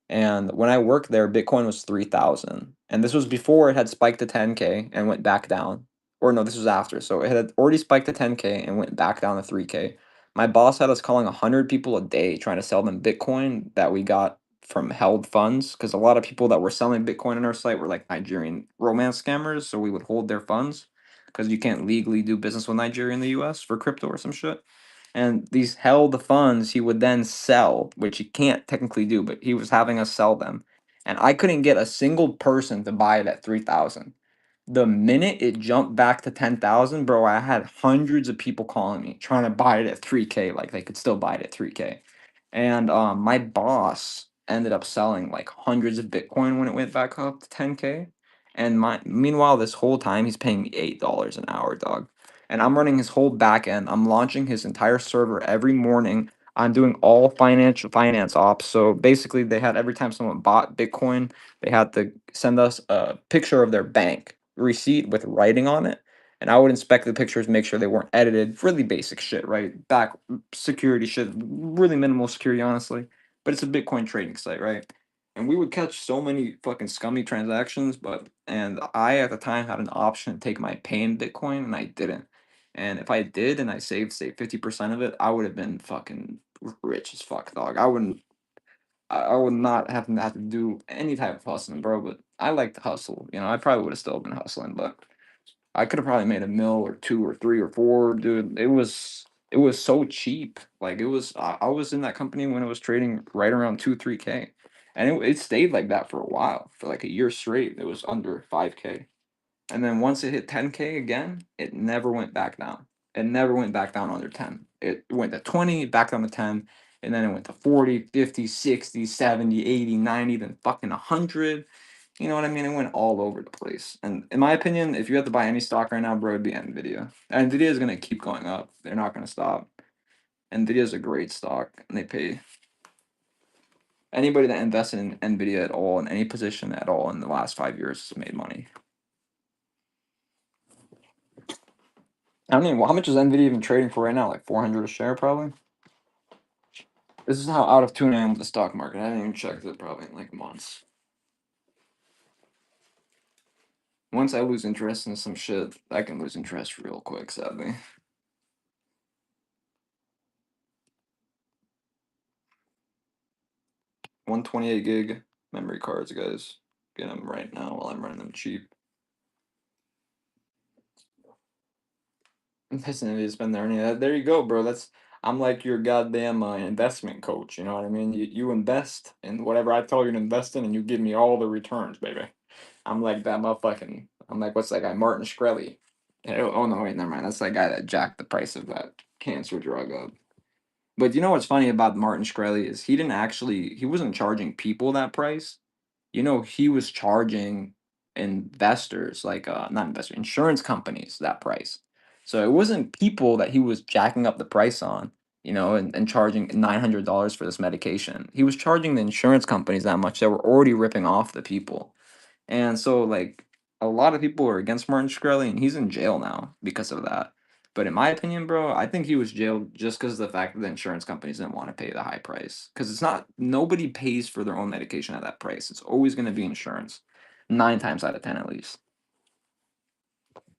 And when I worked there, Bitcoin was 3,000. And this was before it had spiked to 10K and went back down. Or no, this was after. So it had already spiked to 10K and went back down to 3K. My boss had us calling 100 people a day trying to sell them Bitcoin that we got from held funds. Because a lot of people that were selling Bitcoin on our site were like Nigerian romance scammers. So we would hold their funds because you can't legally do business with Nigeria in the US for crypto or some shit. And these held funds he would then sell, which he can't technically do, but he was having us sell them. And I couldn't get a single person to buy it at 3,000. The minute it jumped back to 10,000, bro, I had hundreds of people calling me trying to buy it at 3K, like they could still buy it at 3K. And my boss ended up selling like hundreds of Bitcoin when it went back up to 10K. And meanwhile, this whole time he's paying me $8 an hour, dog. And I'm running his whole back end. I'm launching his entire server every morning. I'm doing all finance ops. So basically, they had every time someone bought Bitcoin, they had to send us a picture of their bank receipt with writing on it. And I would inspect the pictures, make sure they weren't edited. Really basic shit, right? Back security shit, really minimal security, honestly. But it's a Bitcoin trading site, right? And we would catch so many fucking scummy transactions, and I at the time had an option to take my pay in Bitcoin, and I didn't. And if I did and I saved, say, 50% of it, I would have been fucking rich as fuck, dog. I would not have to do any type of hustling, bro. But I like to hustle. I probably would have still been hustling, but I could have probably made a mil or two or three or four, dude. It was so cheap. Like I was in that company when it was trading right around 2-3K, and it stayed like that for a while, for like a year straight. It was under 5K. And then once it hit 10K again, it never went back down. It never went back down under 10. It went to 20, back down to 10, and then it went to 40, 50, 60, 70, 80, 90, then fucking 100. You know what I mean? It went all over the place. And in my opinion, if you have to buy any stock right now, bro, it'd be Nvidia. Nvidia is going to keep going up. They're not going to stop. Nvidia is a great stock, and they pay anybody that invested in Nvidia at all, in any position at all in the last 5 years has made money. I don't even. How much is Nvidia even trading for right now? Like 400 a share, probably. This is how out of tune I am with the stock market. I haven't even checked it probably in like months. Once I lose interest in some shit, I can lose interest real quick, sadly. 128 gig memory cards, guys. Get them right now while I'm running them cheap. Listen, to spend their money. There you go, bro. I'm like your goddamn investment coach. You know what I mean? You invest in whatever I tell you to invest in, and you give me all the returns, baby. I'm like that motherfucking. I'm like, what's that guy, Martin Shkreli? Oh no, wait, never mind. That's that guy that jacked the price of that cancer drug up. But you know what's funny about Martin Shkreli is he wasn't charging people that price. He was charging investors, like not investors, insurance companies that price. So it wasn't people that he was jacking up the price on, and charging $900 for this medication. He was charging the insurance companies that much that were already ripping off the people. And so, like, a lot of people are against Martin Shkreli, and he's in jail now because of that. But in my opinion, bro, I think he was jailed just because of the fact that the insurance companies didn't want to pay the high price. Because it's not, nobody pays for their own medication at that price. It's always going to be insurance, 9 times out of 10 at least.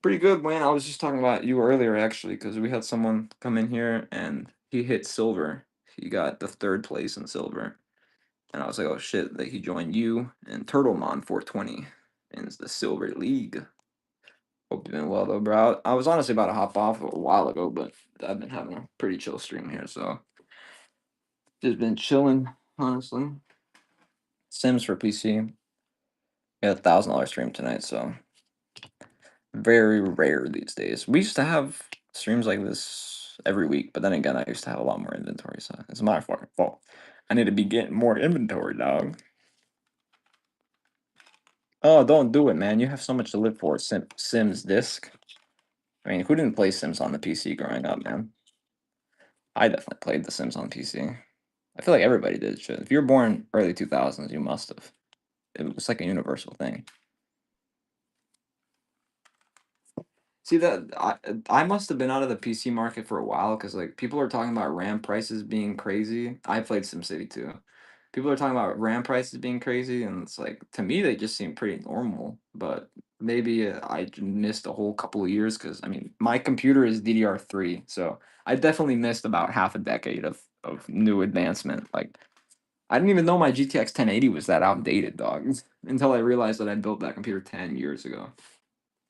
Pretty good, Wayne. I was just talking about you earlier, actually, because we had someone come in here and he hit silver. He got the third place in silver. And I was like, oh shit, that he joined you and Turtlemon 420 in the Silver League. Hope you're doing well though, bro. I was honestly about to hop off a while ago, but I've been having a pretty chill stream here, so just been chilling, honestly. Sims for PC. We had $1,000 stream tonight, so very rare these days. We used to have streams like this every week, but then again, I used to have a lot more inventory, so it's my fucking fault. I need to be getting more inventory, dog. Oh, don't do it, man. You have so much to live for. Sims disc. I mean, who didn't play Sims on the PC growing up, man? I definitely played The Sims on PC. I feel like everybody did. Shit. If you were born early 2000s, you must have. It was like a universal thing. See that I must have been out of the PC market for a while because like people are talking about RAM prices being crazy. I played SimCity too. People are talking about RAM prices being crazy, and it's like to me they just seem pretty normal. But maybe missed a whole couple of years because I mean my computer is DDR3, so I definitely missed about half a decade of new advancement. Like I didn't even know my GTX 1080 was that outdated, dog, until I realized that I built that computer 10 years ago.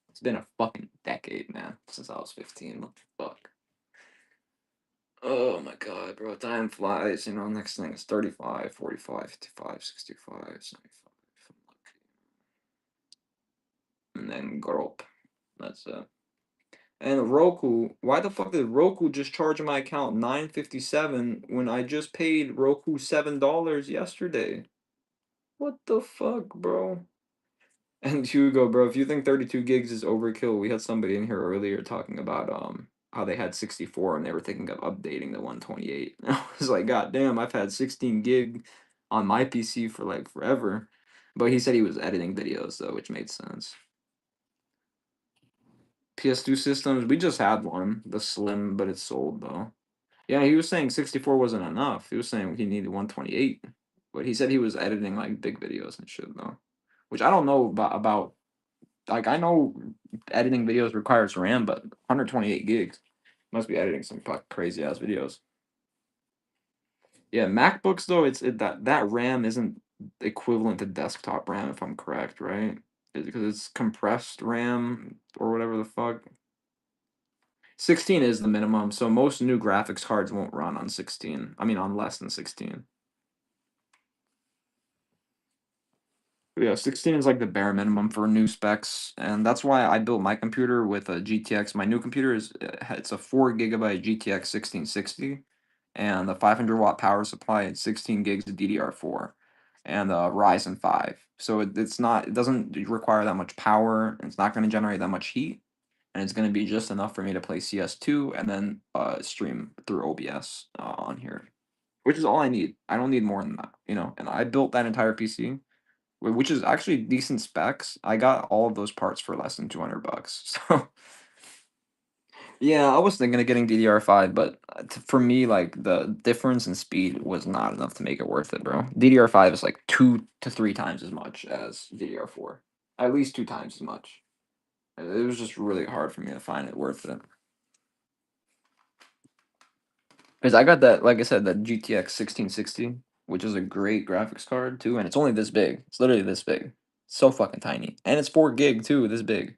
It's been a fucking decade, man, since I was 15. What the fuck? Oh my god, bro. Time flies. Next thing is 35, 45, 55, 65, 75. And then Grop. That's it. And Roku. Why the fuck did Roku just charge my account $9.57 when I just paid Roku $7 yesterday? What the fuck, bro? And Hugo, bro, if you think 32 gigs is overkill, we had somebody in here earlier talking about how they had 64 and they were thinking of updating the 128. I was like, God damn, I've had 16 gig on my PC for like forever. But he said he was editing videos though, which made sense. PS2 systems, we just had one, the Slim, but it's sold though. Yeah, he was saying 64 wasn't enough. He was saying he needed 128. But he said he was editing like big videos and shit though. Which I don't know about like I know editing videos requires RAM, but 128 gigs must be editing some crazy ass videos. Yeah, MacBooks though, that RAM isn't equivalent to desktop RAM if I'm correct, right? Because it's compressed RAM or whatever the fuck. 16 is the minimum, so most new graphics cards won't run on 16. I mean, on less than 16. Yeah, 16 is like the bare minimum for new specs, and that's why I built my computer with a GTX. My new computer it's a 4 GB GTX 1660, and the 500-watt power supply and 16 gigs of DDR4, and a Ryzen 5. So it doesn't require that much power, and it's not going to generate that much heat, and it's going to be just enough for me to play CS2 and then stream through OBS on here, which is all I need. I don't need more than that. And I built that entire PC which is actually decent specs. I got all of those parts for less than $200. So yeah, I was thinking of getting DDR5, but for me, like the difference in speed was not enough to make it worth it, bro. DDR5 is like 2 to 3 times as much as DDR4, at least 2 times as much. It was just really hard for me to find it worth it. Because I got that, like I said, that GTX 1660, which is a great graphics card too, and it's only this big. It's literally this big. So fucking tiny. And it's 4 gig too, this big.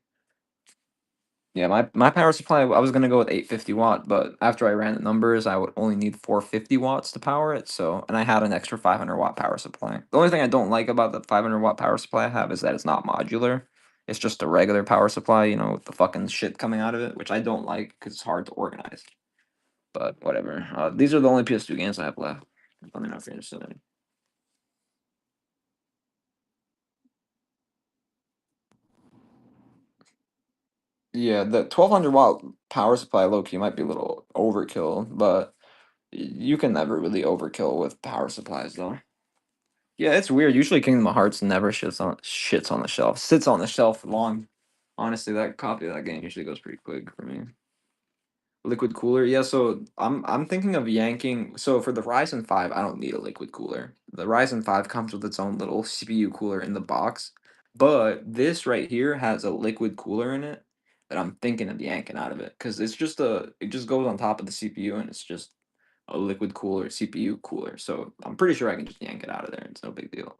Yeah, my power supply, I was gonna go with 850 watt, but after I ran the numbers, I would only need 450 watts to power it. So, and I had an extra 500 watt power supply. The only thing I don't like about the 500 watt power supply I have is that it's not modular. It's just a regular power supply, you know, with the fucking shit coming out of it, which I don't like because it's hard to organize. But whatever. These are the only PS2 games I have left. Let me know if you're interested in any. Yeah, the 1200 watt power supply low key might be a little overkill, but you can never really overkill with power supplies though. Yeah, it's weird. Usually Kingdom of Hearts never shits on the shelf. Sits on the shelf long. Honestly, that copy of that game usually goes pretty quick for me. Liquid cooler, yeah. So I'm thinking of yanking. So for the Ryzen 5, I don't need a liquid cooler. The Ryzen 5 comes with its own little CPU cooler in the box, but this right here has a liquid cooler in it that I'm thinking of yanking out of it because it just goes on top of the CPU and it's just a liquid cooler CPU cooler. So I'm pretty sure I can just yank it out of there. It's no big deal.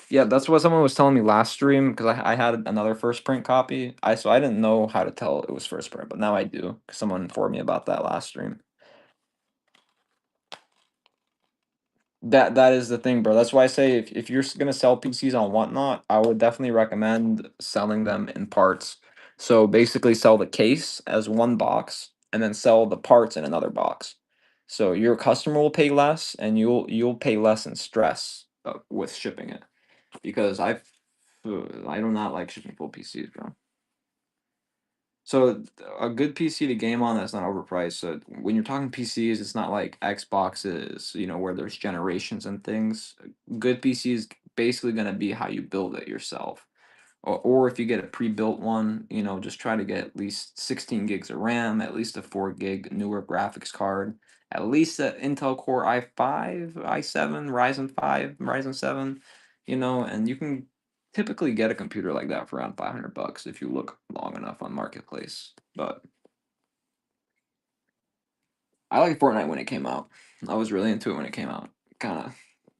Yeah, that's what someone was telling me last stream because I had another first print copy. I didn't know how to tell it was first print, but now I do 'cause someone informed me about that last stream. That is the thing, bro. That's why I say if you're gonna sell PCs on whatnot, I would definitely recommend selling them in parts. So basically, sell the case as one box, and then sell the parts in another box. So your customer will pay less, and you'll pay less in stress with shipping it. Because I do not like shipping full PCs, bro. So a good PC to game on that's not overpriced. So when you're talking PCs, it's not like Xboxes, you know, where there's generations and things. Good PC is basically gonna be how you build it yourself. Or if you get a pre-built one, you know, just try to get at least 16 gigs of RAM, at least a 4 gig newer graphics card, at least an Intel Core i5, i7, Ryzen 5, Ryzen 7, you know, and you can typically get a computer like that for around $500 if you look long enough on Marketplace. But I liked Fortnite when it came out. I was really into it when it came out. Kind of,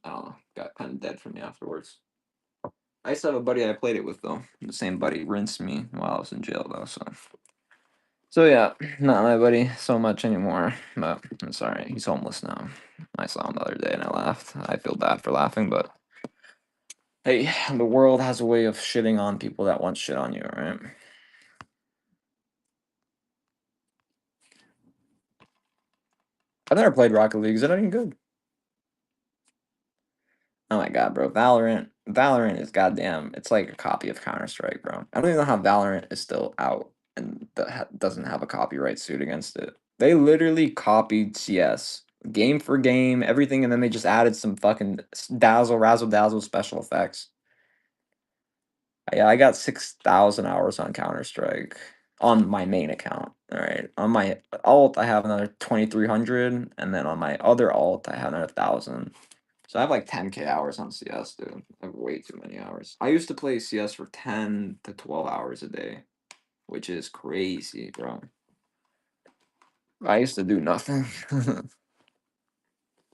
I don't know, got kind of dead for me afterwards. I used to have a buddy I played it with though. The same buddy rinsed me while I was in jail though. So yeah, not my buddy so much anymore. But I'm sorry, he's homeless now. I saw him the other day and I laughed. I feel bad for laughing, but hey, the world has a way of shitting on people that want shit on you, right? I've never played Rocket League. Is it any good? Oh my god, bro. Valorant is goddamn. It's like a copy of Counter-Strike, bro. I don't even know how Valorant is still out and doesn't have a copyright suit against it. They literally copied CS game for game, everything, and then they just added some fucking dazzle, razzle dazzle special effects. Yeah, I got 6,000 hours on Counter-Strike on my main account. All right. On my alt, I have another 2,300, and then on my other alt, I have another 1,000. So I have like 10K hours on CS, dude. I have way too many hours. I used to play CS for 10 to 12 hours a day, which is crazy, bro. I used to do nothing.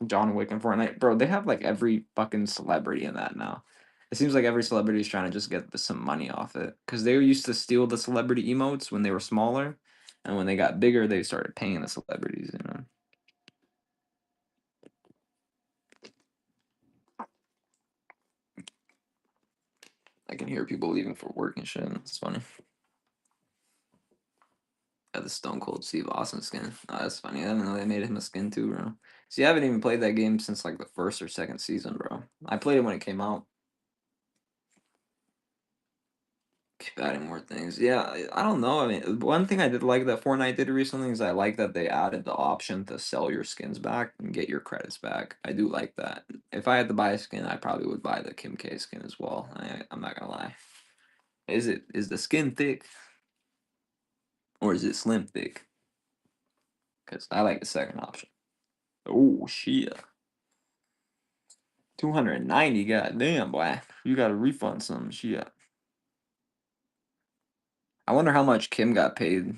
John Wick and Fortnite, bro. They have like every fucking celebrity in that now. It seems like every celebrity is trying to just get some money off it because they used to steal the celebrity emotes when they were smaller, and when they got bigger, they started paying the celebrities. You know. I can hear people leaving for work and shit. It's funny. Got the Stone Cold Steve Austin skin. Oh, that's funny. I didn't know they made him a skin too, bro. See, I haven't even played that game since like the first or second season, bro. I played it when it came out. Keep adding more things. Yeah, I don't know. I mean, one thing I did like that Fortnite did recently is I like that they added the option to sell your skins back and get your credits back. I do like that. If I had to buy a skin, I probably would buy the Kim K skin as well. I'm not gonna lie. Is the skin thick or is it slim thick? Because I like the second option. Oh shit. 290, goddamn, boy. You gotta refund some shit. I wonder how much Kim got paid.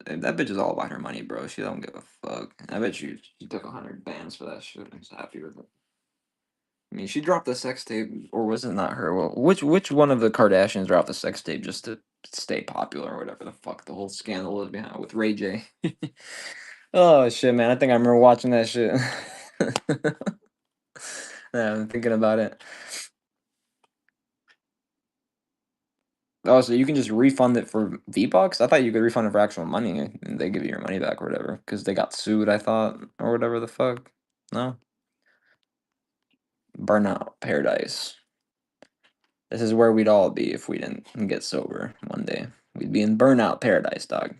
That bitch is all about her money, bro. She don't give a fuck. I bet she took 100 bands for that shit. I'm so happy with it. I mean, she dropped the sex tape, or was it not her? Well, which one of the Kardashians dropped the sex tape just to stay popular or whatever the fuck the whole scandal is behind with Ray J. Oh shit, man! I think I remember watching that shit. Yeah, I'm thinking about it. Oh, so you can just refund it for V-Bucks? I thought you could refund it for actual money and they give you your money back or whatever. Because they got sued, I thought, or whatever the fuck. No? Burnout Paradise. This is where we'd all be if we didn't get sober one day. We'd be in Burnout Paradise, dog.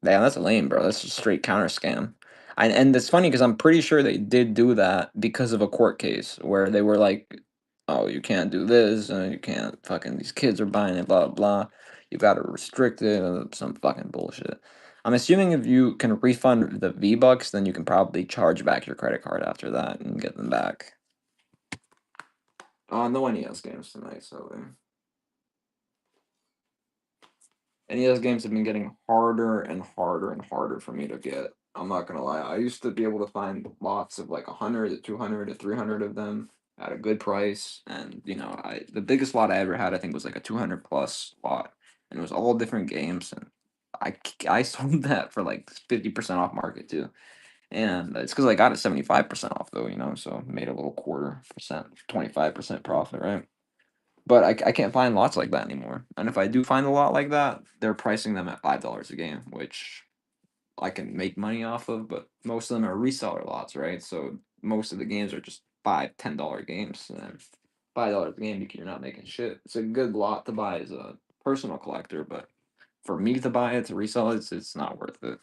Damn, that's lame, bro. That's a straight counter scam. And it's funny because I'm pretty sure they did do that because of a court case where they were like, "Oh, you can't do this, and you can't fucking these kids are buying it, blah blah. You got to restrict it, some fucking bullshit." I'm assuming if you can refund the V-Bucks, then you can probably charge back your credit card after that and get them back. No NES games tonight, so. NES games have been getting harder and harder and harder for me to get. I'm not gonna lie. I used to be able to find lots of like 100 to 200 to 300 of them at a good price, and the biggest lot I ever had I think was like a 200 plus lot, and it was all different games, and I sold that for like 50% off market too, and it's because I got it 75% off though, so made a little quarter percent, 25% profit, right? But I can't find lots like that anymore. And if I do find a lot like that, they're pricing them at $5 a game, which I can make money off of, but most of them are reseller lots, right? So most of the games are just $5, $10 games. And then $5 a game, you're not making shit. It's a good lot to buy as a personal collector, but for me to buy it to resell it, it's not worth it.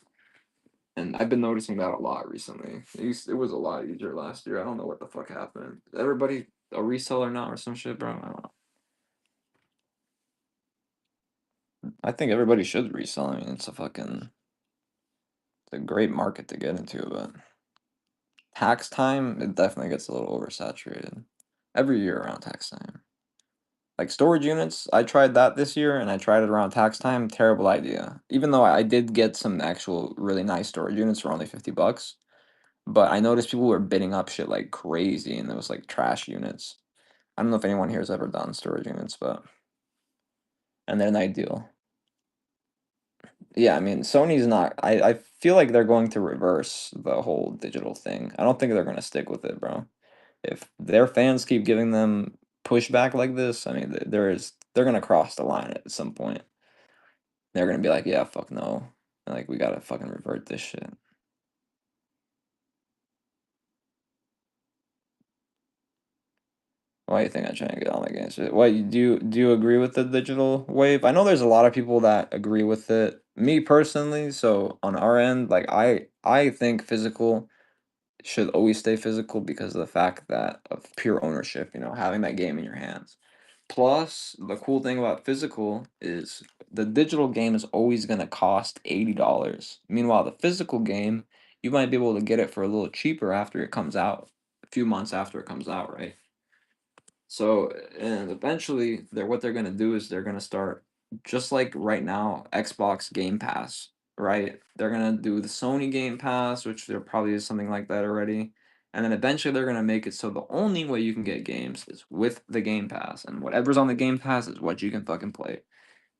And I've been noticing that a lot recently. It was a lot easier last year. I don't know what the fuck happened. Everybody a reseller now or some shit, bro. I don't know. I think everybody should resell. I mean, it's a great market to get into, but tax time, it definitely gets a little oversaturated. Every year around tax time. Like storage units, I tried that this year and I tried it around tax time. Terrible idea. Even though I did get some actual really nice storage units for only $50, but I noticed people were bidding up shit like crazy and it was like trash units. I don't know if anyone here has ever done storage units, but and they're not ideal. Yeah, I mean, Sony's not. I feel like they're going to reverse the whole digital thing. I don't think they're going to stick with it, bro. If their fans keep giving them pushback like this, I mean, they're going to cross the line at some point. They're going to be like, yeah, fuck no. Like, we got to fucking revert this shit. Why do you think I try and get on against it? What do you agree with the digital wave? I know there's a lot of people that agree with it. Me personally, so on our end, like I think physical should always stay physical because of the fact that of pure ownership, having that game in your hands. Plus, the cool thing about physical is the digital game is always going to cost $80. Meanwhile, the physical game, you might be able to get it for a little cheaper after it comes out, a few months after it comes out, right? So, and eventually, what they're gonna do is they're gonna start just like right now, Xbox Game Pass, right? They're gonna do the Sony Game Pass, which there probably is something like that already, and then eventually they're gonna make it so the only way you can get games is with the Game Pass, and whatever's on the Game Pass is what you can fucking play,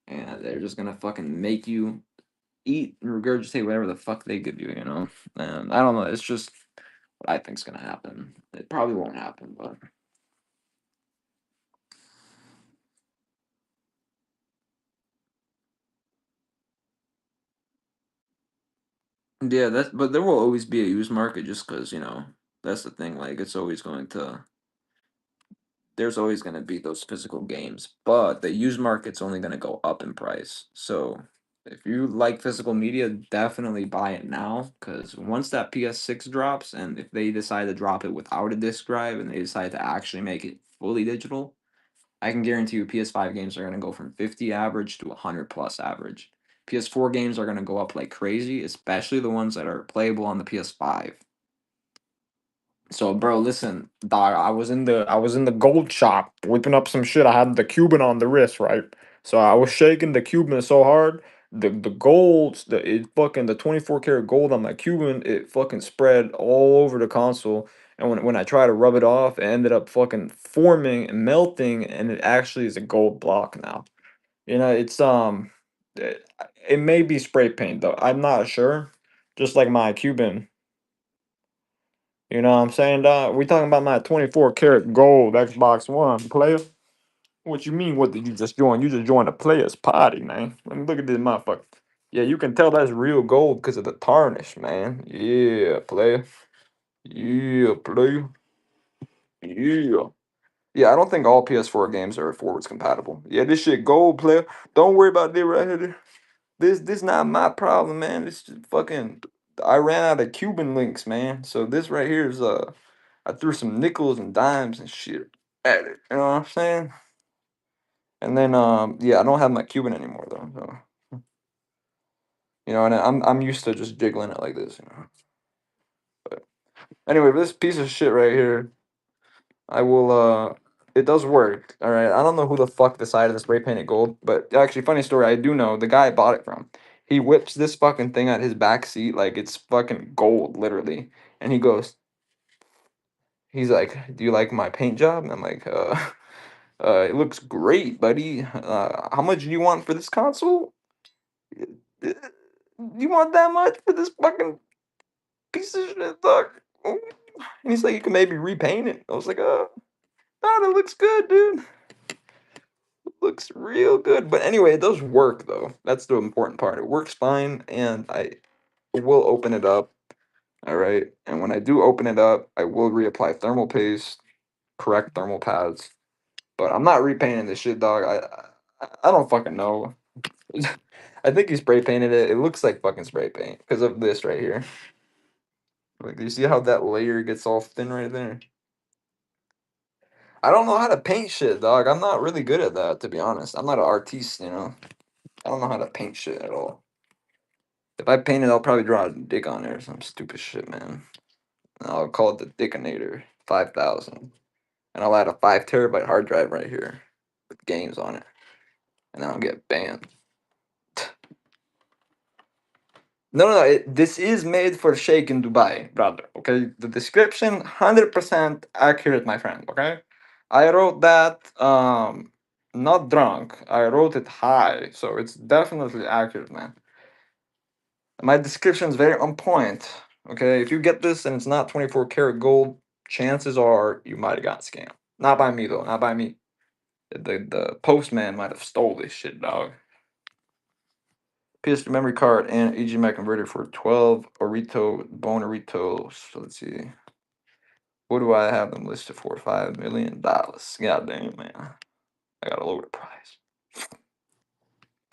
and they're just gonna fucking make you eat and regurgitate whatever the fuck they give you. And I don't know, it's just what I think's gonna happen. It probably won't happen, but. Yeah, but there will always be a used market just because, that's the thing. Like, there's always going to be those physical games, but the used market's only going to go up in price. So if you like physical media, definitely buy it now because once that PS6 drops, and if they decide to drop it without a disc drive and they decide to actually make it fully digital, I can guarantee you PS5 games are going to go from 50 average to 100 plus average. PS4 games are going to go up like crazy, especially the ones that are playable on the PS5. So, bro, listen, dog. I was in the gold shop whipping up some shit. I had the Cuban on the wrist, right? So I was shaking the Cuban so hard, the gold, the 24 karat gold on my Cuban, it fucking spread all over the console. And when I tried to rub it off, it ended up fucking forming and melting, and it actually is a gold block now. You know, it, it may be spray paint though. I'm not sure. Just like my Cuban. You know what I'm saying, dog? We talking about my 24 karat gold Xbox One player. What you mean? What did you just join? You just joined a players party, man. Let me look at this motherfucker. Yeah, you can tell that's real gold because of the tarnish, man. Yeah, player. Yeah, player. Yeah. Yeah, I don't think all PS4 games are forwards compatible. Yeah, this shit gold, player. Don't worry about this right here. This not my problem, man. This just fucking I ran out of Cuban links, man. So this right here is I threw some nickels and dimes and shit at it. You know what I'm saying? And then yeah, I don't have my Cuban anymore though. So you know, and I'm used to just jiggling it like this, you know. But anyway, this piece of shit right here, I will it does work. All right. I don't know who the fuck decided to spray paint it gold, but actually funny story, I do know the guy I bought it from. He whips this fucking thing out his back seat like it's fucking gold, literally. And he goes, he's like, "Do you like my paint job?" And I'm like, it looks great, buddy. How much do you want for this console? "Uh, You want that much for this fucking piece of shit, dog?" And he's like, "You can maybe repaint it." I was like, "Oh, that looks good, dude. Looks real good." But anyway, it does work though. That's the important part. It works fine, and I will open it up. All right. And when I do open it up, I will reapply thermal paste, correct thermal pads. But I'm not repainting this shit, dog. I don't fucking know. I think he spray painted it. It looks like fucking spray paint because of this right here. Like, do you see how that layer gets all thin right there? I don't know how to paint shit, dog. I'm not really good at that, to be honest. I'm not an artiste, you know. I don't know how to paint shit at all. If I paint it, I'll probably draw a dick on it or some stupid shit, man. And I'll call it the Dickinator 5000. And I'll add a 5 terabyte hard drive right here with games on it. And then I'll get banned. No. This is made for Sheikh in Dubai, brother. Okay, the description 100% accurate, my friend. Okay, I wrote that not drunk. I wrote it high, so it's definitely accurate, man. My description is very on point. Okay, if you get this and it's not 24 karat gold, chances are you might have got scammed. Not by me though. Not by me. The postman might have stole this shit, dog. PS memory card and HDMI converter for 12 Orito bone Oritos. So let's see. What do I have them listed for? $5 million. God damn, man. I got a lower price.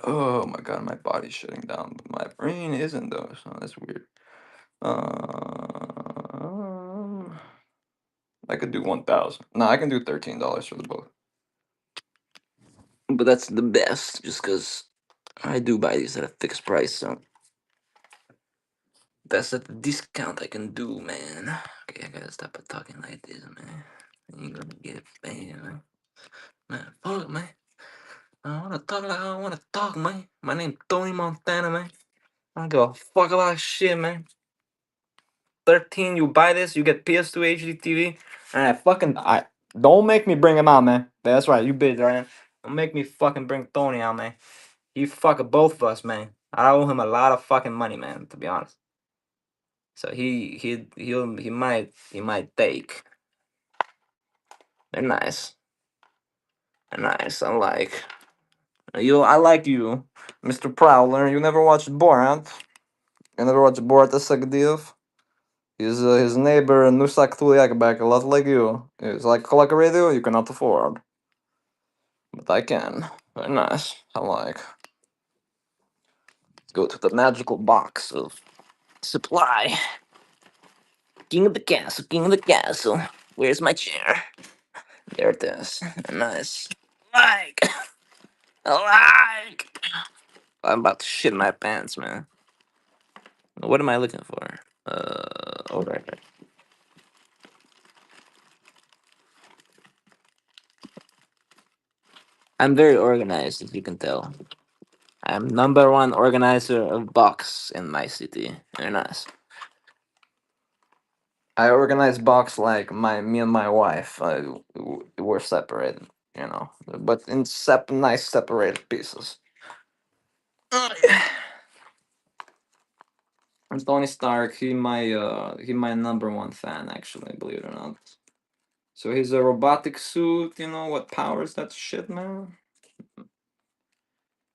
Oh my god, my body's shutting down, but my brain isn't though, so that's weird. I could do 1,000. No, I can do $13 for the both. But that's the best, just because I do buy these at a fixed price, so that's at the discount I can do, man. Okay, I gotta stop talking like this, man. You gonna get banned, man. Man, fuck, man. I wanna talk like I wanna talk, man. My name Tony Montana, man. I don't give a fuck about shit, man. 13, you buy this, you get PS2 HD TV. And I don't make me bring him out, man. That's right, you bitch, right? Don't make me fucking bring Tony out, man. He fucking both of us, man. I owe him a lot of fucking money, man, to be honest. So he might take. They're nice. They're nice. I like you, Mr. Prowler. You never watched Borat. You never watched Borat the Sagdiv. His neighbor Nusak Tuliakbek, a lot like you. He's like a radio you cannot afford. But I can. Very nice. Let's go to the magical box of supply. King of the castle, king of the castle. Where's my chair? There it is. Nice. Like, like. I'm about to shit my pants, man. What am I looking for? Oh, right. I'm very organized, as you can tell. I'm number one organizer of box in my city. Very nice. I organize box like me and my wife. We're separated. you know, but in nice separated pieces. And Tony Stark, he my number one fan actually, believe it or not. So he's a robotic suit, you know what powers that shit, man?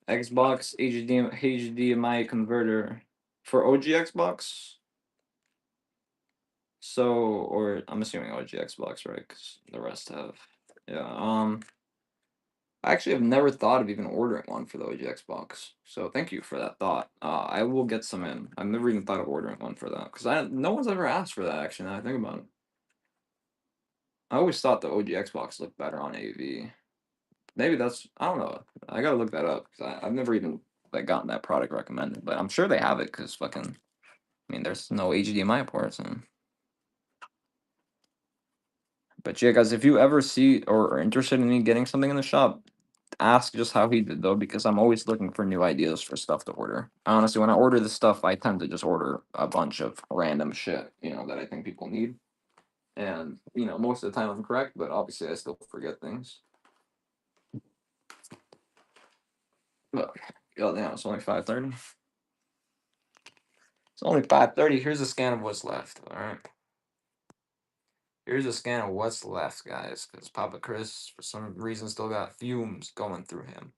Xbox HDMI converter for OG Xbox. So, or I'm assuming OG Xbox, right? Because the rest have. Yeah. I actually have never thought of even ordering one for the OG Xbox. So thank you for that thought. I will get some in. I've never even thought of ordering one for that because no one's ever asked for that. Actually, now I think about it. I always thought the OG Xbox looked better on AV. Maybe that's I don't know. I gotta look that up because I've never even like gotten that product recommended, but I'm sure they have it because fucking. I mean, there's no HDMI ports and. But yeah, guys, if you ever see or are interested in me getting something in the shop, ask just how he did though, because I'm always looking for new ideas for stuff to order. Honestly, when I order this stuff, I tend to just order a bunch of random shit, that I think people need. And most of the time I'm correct, but obviously I still forget things. But yeah, it's only 5:30. It's only 5:30. Here's a scan of what's left. All right. Here's a scan of what's left, guys, because Papa Chris, for some reason, still got fumes going through him.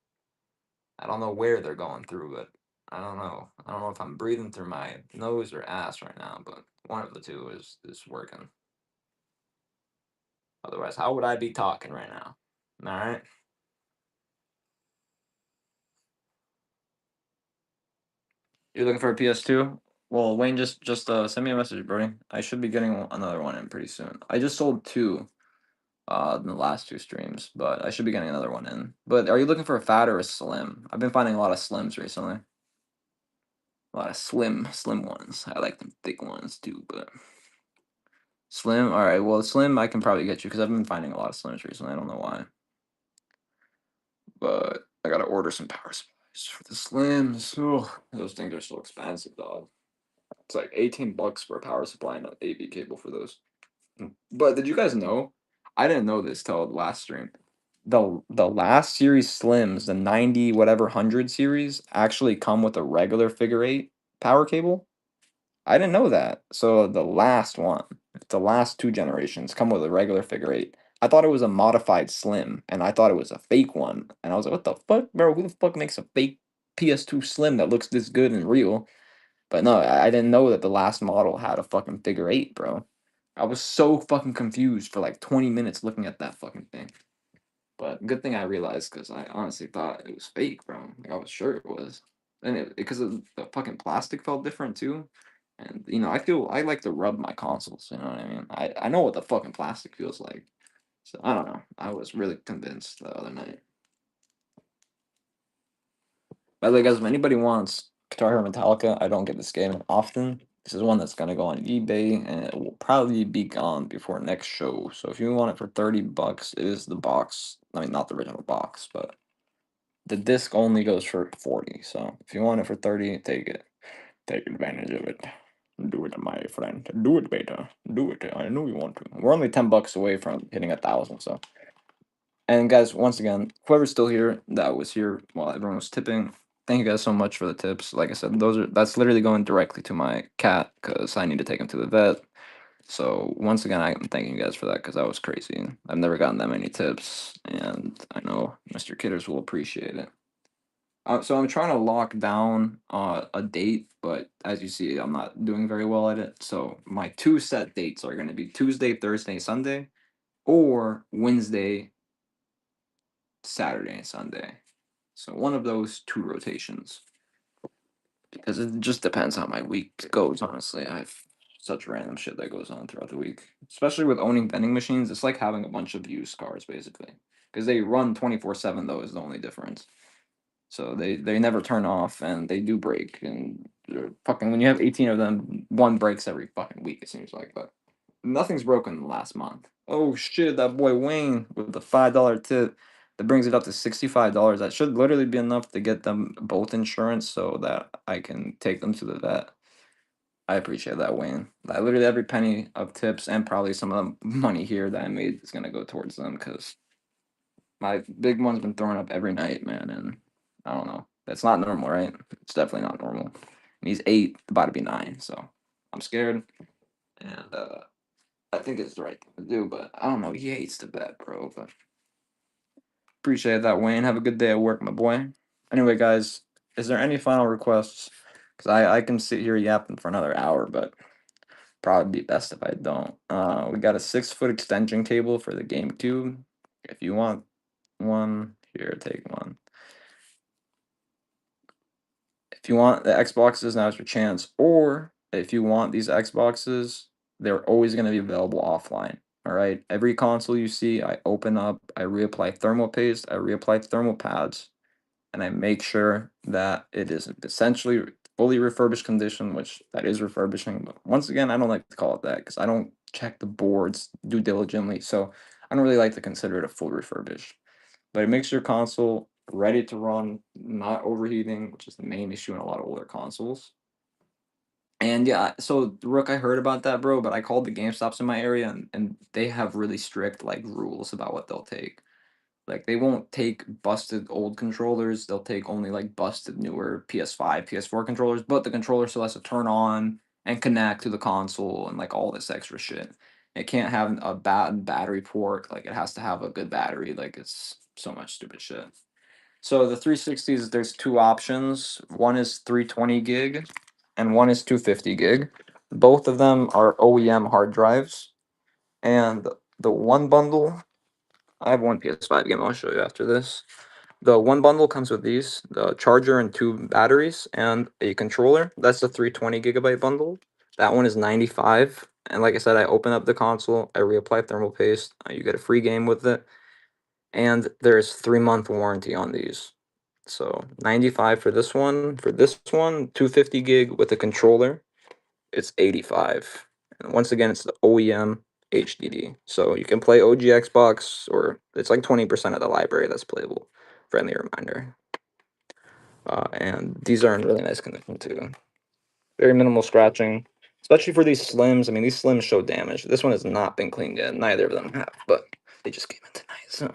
I don't know where they're going through, but I don't know. I don't know if I'm breathing through my nose or ass right now, but one of the two is working. Otherwise, how would I be talking right now? All right. You're looking for a PS2? Well, Wayne, just send me a message, Brody. I should be getting another one in pretty soon. I just sold two in the last two streams, but I should be getting another one in. But are you looking for a fat or a slim? I've been finding a lot of slims recently. A lot of slim ones. I like them thick ones too, but slim. All right. Well, slim I can probably get you because I've been finding a lot of slims recently. I don't know why, but I gotta order some power supplies for the slims. Ugh, those things are so expensive, dog. It's like $18 for a power supply and an AV cable for those. But did you guys know? I didn't know this till the last stream. The last series slims, the 90 whatever 100 series, actually come with a regular figure eight power cable. I didn't know that. So the last one, the last two generations come with a regular figure eight. I thought it was a modified slim, and I thought it was a fake one. And I was like, what the fuck, bro? Who the fuck makes a fake PS2 slim that looks this good and real? But no, I didn't know that the last model had a fucking figure eight, bro. I was so fucking confused for like 20 minutes looking at that fucking thing. But good thing I realized because I honestly thought it was fake, bro. Like I was sure it was. And because the fucking plastic felt different too. And I like to rub my consoles, you know what I mean? I know what the fucking plastic feels like. So I don't know. I was really convinced the other night. By the way, guys, if anybody wants Guitar Hero Metallica, I don't get this game often. This is one that's gonna go on eBay and it will probably be gone before next show. So if you want it for $30, it is the box. I mean, not the original box, but the disc only goes for 40. So if you want it for 30, take it. Take advantage of it. Do it, my friend. Do it, beta. Do it. I know you want to. We're only $10 away from hitting 1,000. So, and guys, once again, whoever's still here that was here while everyone was tipping, thank you guys so much for the tips. Like I said, that's literally going directly to my cat because I need to take him to the vet. So once again, I'm thanking you guys for that because that was crazy. I've never gotten that many tips, and I know Mr. Kidders will appreciate it. So I'm trying to lock down a date, but as you see, I'm not doing very well at it. So my two set dates are going to be Tuesday, Thursday, Sunday, or Wednesday, Saturday, and Sunday. So one of those two rotations, because it just depends how my week goes. Honestly, I have such random shit that goes on throughout the week, especially with owning vending machines. It's like having a bunch of used cars, basically, because they run 24/7. Though is the only difference. So they never turn off and they do break and fucking when you have 18 of them, one breaks every fucking week it seems like, but nothing's broken last month. Oh shit, that boy Wayne with the $5 tip that brings it up to $65. That should literally be enough to get them both insurance so that I can take them to the vet. I appreciate that, Wayne. Literally every penny of tips and probably some of the money here that I made is gonna go towards them because My big one's been throwing up every night, man, and I don't know. That's not normal, right? It's definitely not normal. And he's 8, about to be 9, so I'm scared, and I think it's the right thing to do, but I don't know. He hates to bet, bro. But appreciate that, Wayne. Have a good day at work, my boy. Anyway, guys, is there any final requests? Because I can sit here yapping for another hour, but probably be best if I don't. We got a 6-foot extension cable for the GameCube. If you want one, here, take one. If you want the Xboxes, now's your chance. Or if you want these Xboxes, they're always going to be available offline. All right. Every console you see, I open up, I reapply thermal paste, I reapply thermal pads, and I make sure that it is essentially fully refurbished condition, which that is refurbishing. But once again, I don't like to call it that because I don't check the boards due diligently. So I don't really like to consider it a full refurbish. But it makes your console ready to run, not overheating, which is the main issue in a lot of older consoles. And yeah, so Rook, I heard about that, bro, but I called the GameStops in my area and they have really strict like rules about what they'll take. Like they won't take busted old controllers. They'll take only like busted newer PS5, PS4 controllers, but the controller still has to turn on and connect to the console and like all this extra shit. It can't have a bad battery port. Like it has to have a good battery. Like it's so much stupid shit. So the 360s, there's two options. One is 320 gig and one is 250 gig. Both of them are OEM hard drives. And the one bundle, I have one PS5 game I'll show you after this. The one bundle comes with these, the charger and two batteries and a controller. That's the 320 gigabyte bundle. That one is 95. And like I said, I open up the console, I reapply thermal paste, you get a free game with it. And there's 3-month warranty on these. So 95 for this one. For this one, 250 gig with a controller, it's 85. And once again, it's the OEM HDD. So you can play OG Xbox, or it's like 20% of the library that's playable. Friendly reminder. And these are in really nice condition too. Very minimal scratching, especially for these Slims. I mean, these Slims show damage. This one has not been cleaned yet. Neither of them have, but they just came in tonight. So.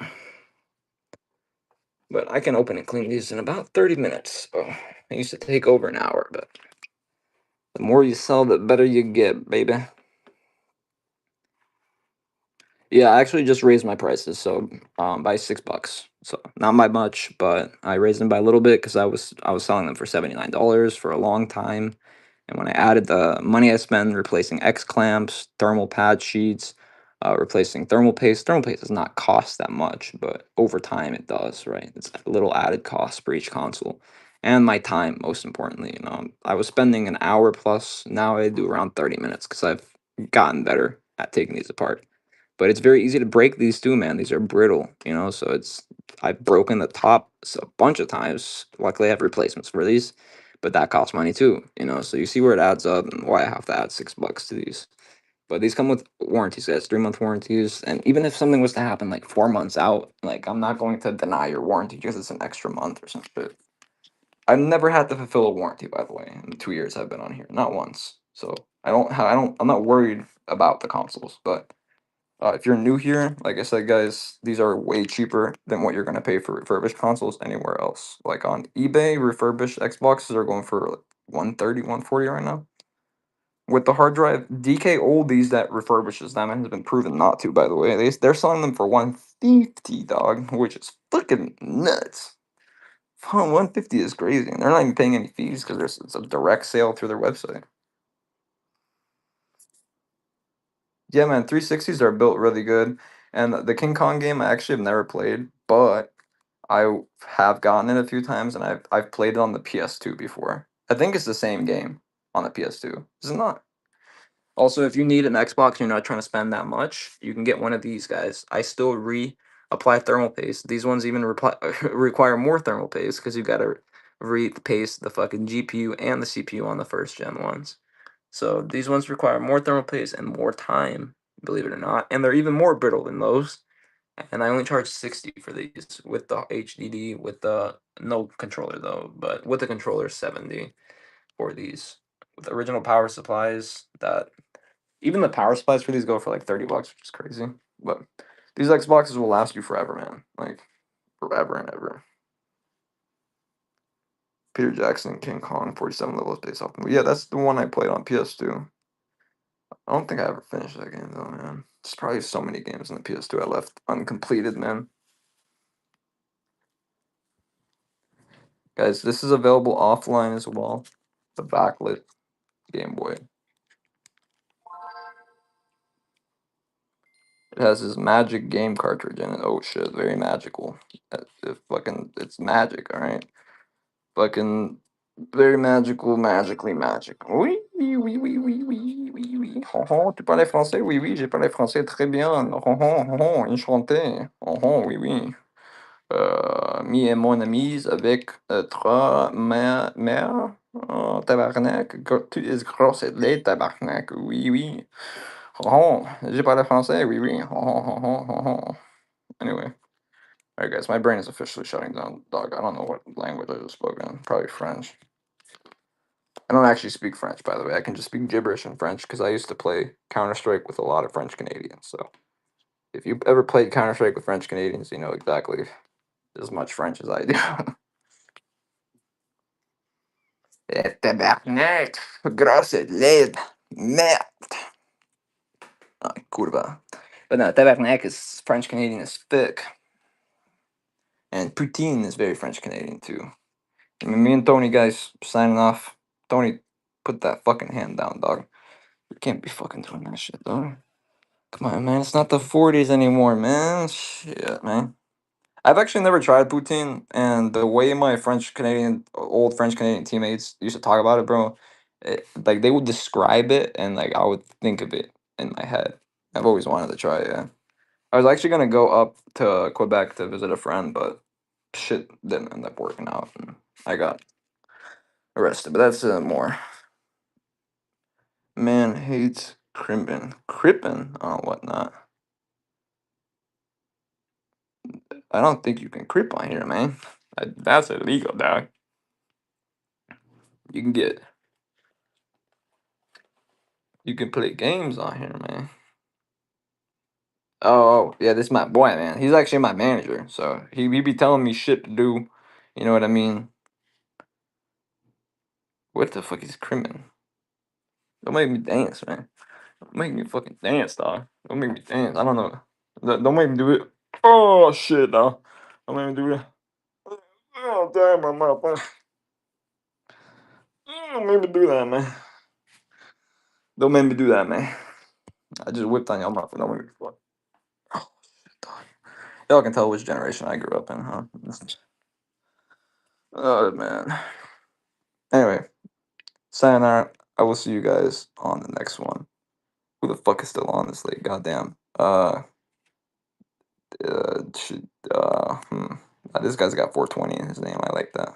But I can open and clean these in about 30 minutes. So it used to take over an hour, but the more you sell, the better you get, baby. Yeah, I actually just raised my prices, so by $6. So not by much, but I raised them by a little bit because I was selling them for $79 for a long time. And when I added the money I spent replacing X clamps, thermal pad sheets, replacing thermal paste does not cost that much, but over time it does, right? It's a little added cost for each console. And my time, most importantly, I was spending an hour plus. Now I do around 30 minutes because I've gotten better at taking these apart. But it's very easy to break these too, man. These are brittle, so I've broken the top a bunch of times. Luckily, I have replacements for these, but that costs money too. So you see where it adds up and why I have to add $6 to these. But these come with warranties, guys, 3-month warranties. And even if something was to happen like 4 months out, like I'm not going to deny your warranty because it's an extra month or some shit. I've never had to fulfill a warranty, by the way, in the 2 years I've been on here, not once. So I'm not worried about the consoles, but if you're new here, like I said, guys, these are way cheaper than what you're going to pay for refurbished consoles anywhere else. Like on eBay, refurbished Xboxes are going for like 130, 140 right now. With the hard drive, DK Oldies that refurbishes them and has been proven not to, by the way. They're selling them for 150, dog, which is fucking nuts. 150 is crazy. And they're not even paying any fees because it's a direct sale through their website. Yeah, man, 360s are built really good. And the King Kong game I actually have never played, but I have gotten it a few times and I've played it on the PS2 before. I think it's the same game on the PS2. Is it not? Also, if you need an Xbox, you're not trying to spend that much, you can get one of these guys. I still apply thermal paste. These ones even require more thermal paste because you got to re-paste the fucking GPU and the CPU on the first gen ones. So these ones require more thermal paste and more time, believe it or not, and they're even more brittle than those. And I only charge 60 for these with the HDD, with the no controller though, but with the controller 70 for these. With the original power supplies, that even the power supplies for these go for like $30, which is crazy. But these Xboxes will last you forever, man. Like forever and ever. Peter Jackson, King Kong, 47 levels based off. Yeah, that's the one I played on PS2. I don't think I ever finished that game though, man. There's probably so many games on the PS2 I left uncompleted, man. Guys, this is available offline as well. The backlit Game Boy. It has this magic game cartridge in it. Oh shit, very magical. It's magic, alright? Fucking very magical, magically magic. Oui, oui, oui, oui, oui, oui, oui, oui. Oh, oh, tu parles français? Oui, oui, j'ai parlé français très bien. Oh, oh, oh, oh, enchanté. Oh, oh, oui, oui. Mi et mon amise avec trois mères. Oh, tabarnak. Tu es grosse et laid, tabarnak. Oui, oui. Oh, oh, j'ai parlé français? Oui, oui. Oh, oh, oh, oh, oh. Anyway. Alright, guys, my brain is officially shutting down. Dog, I don't know what language I just spoke in. Probably French. I don't actually speak French, by the way. I can just speak gibberish in French because I used to play Counter Strike with a lot of French Canadians. So if you ever played Counter Strike with French Canadians, you know exactly as much French as I do. Tabarnak, grosse laid, merde. Ah, kurva. But no, tabarnak is French Canadian as fuck. And poutine is very French Canadian too. Me and Tony, guys, signing off. Tony, put that fucking hand down, dog. You can't be fucking doing that shit, dog. Come on, man. It's not the 40s anymore, man. Shit, man. I've actually never tried poutine, and the way my old French Canadian teammates used to talk about it, bro, like they would describe it, and like I would think of it in my head. I've always wanted to try it. Yeah. I was actually gonna go up to Quebec to visit a friend, but shit didn't end up working out, and I got arrested. But that's more. Man hates crippin on whatnot. I don't think you can crip on here, man. That's illegal, dog. You can get, you can play games on here, man. Oh, yeah, this is my boy, man. He's actually my manager, so he be telling me shit to do. You know what I mean? What the fuck is crimin? Don't make me dance, man. Don't make me fucking dance, dog. Don't make me dance. I don't know. Don't make me do it. Oh shit, dog. Don't make me do it. Oh damn, my mouth. Don't make me do that, man. Don't make me do that, man. I just whipped on your mouth. Don't make me fuck. Oh shit, dog. Y'all can tell which generation I grew up in, huh? Oh man. Anyway, sayonara. I will see you guys on the next one. Who the fuck is still on this late? Goddamn. Should, this guy's got 420 in his name. I like that.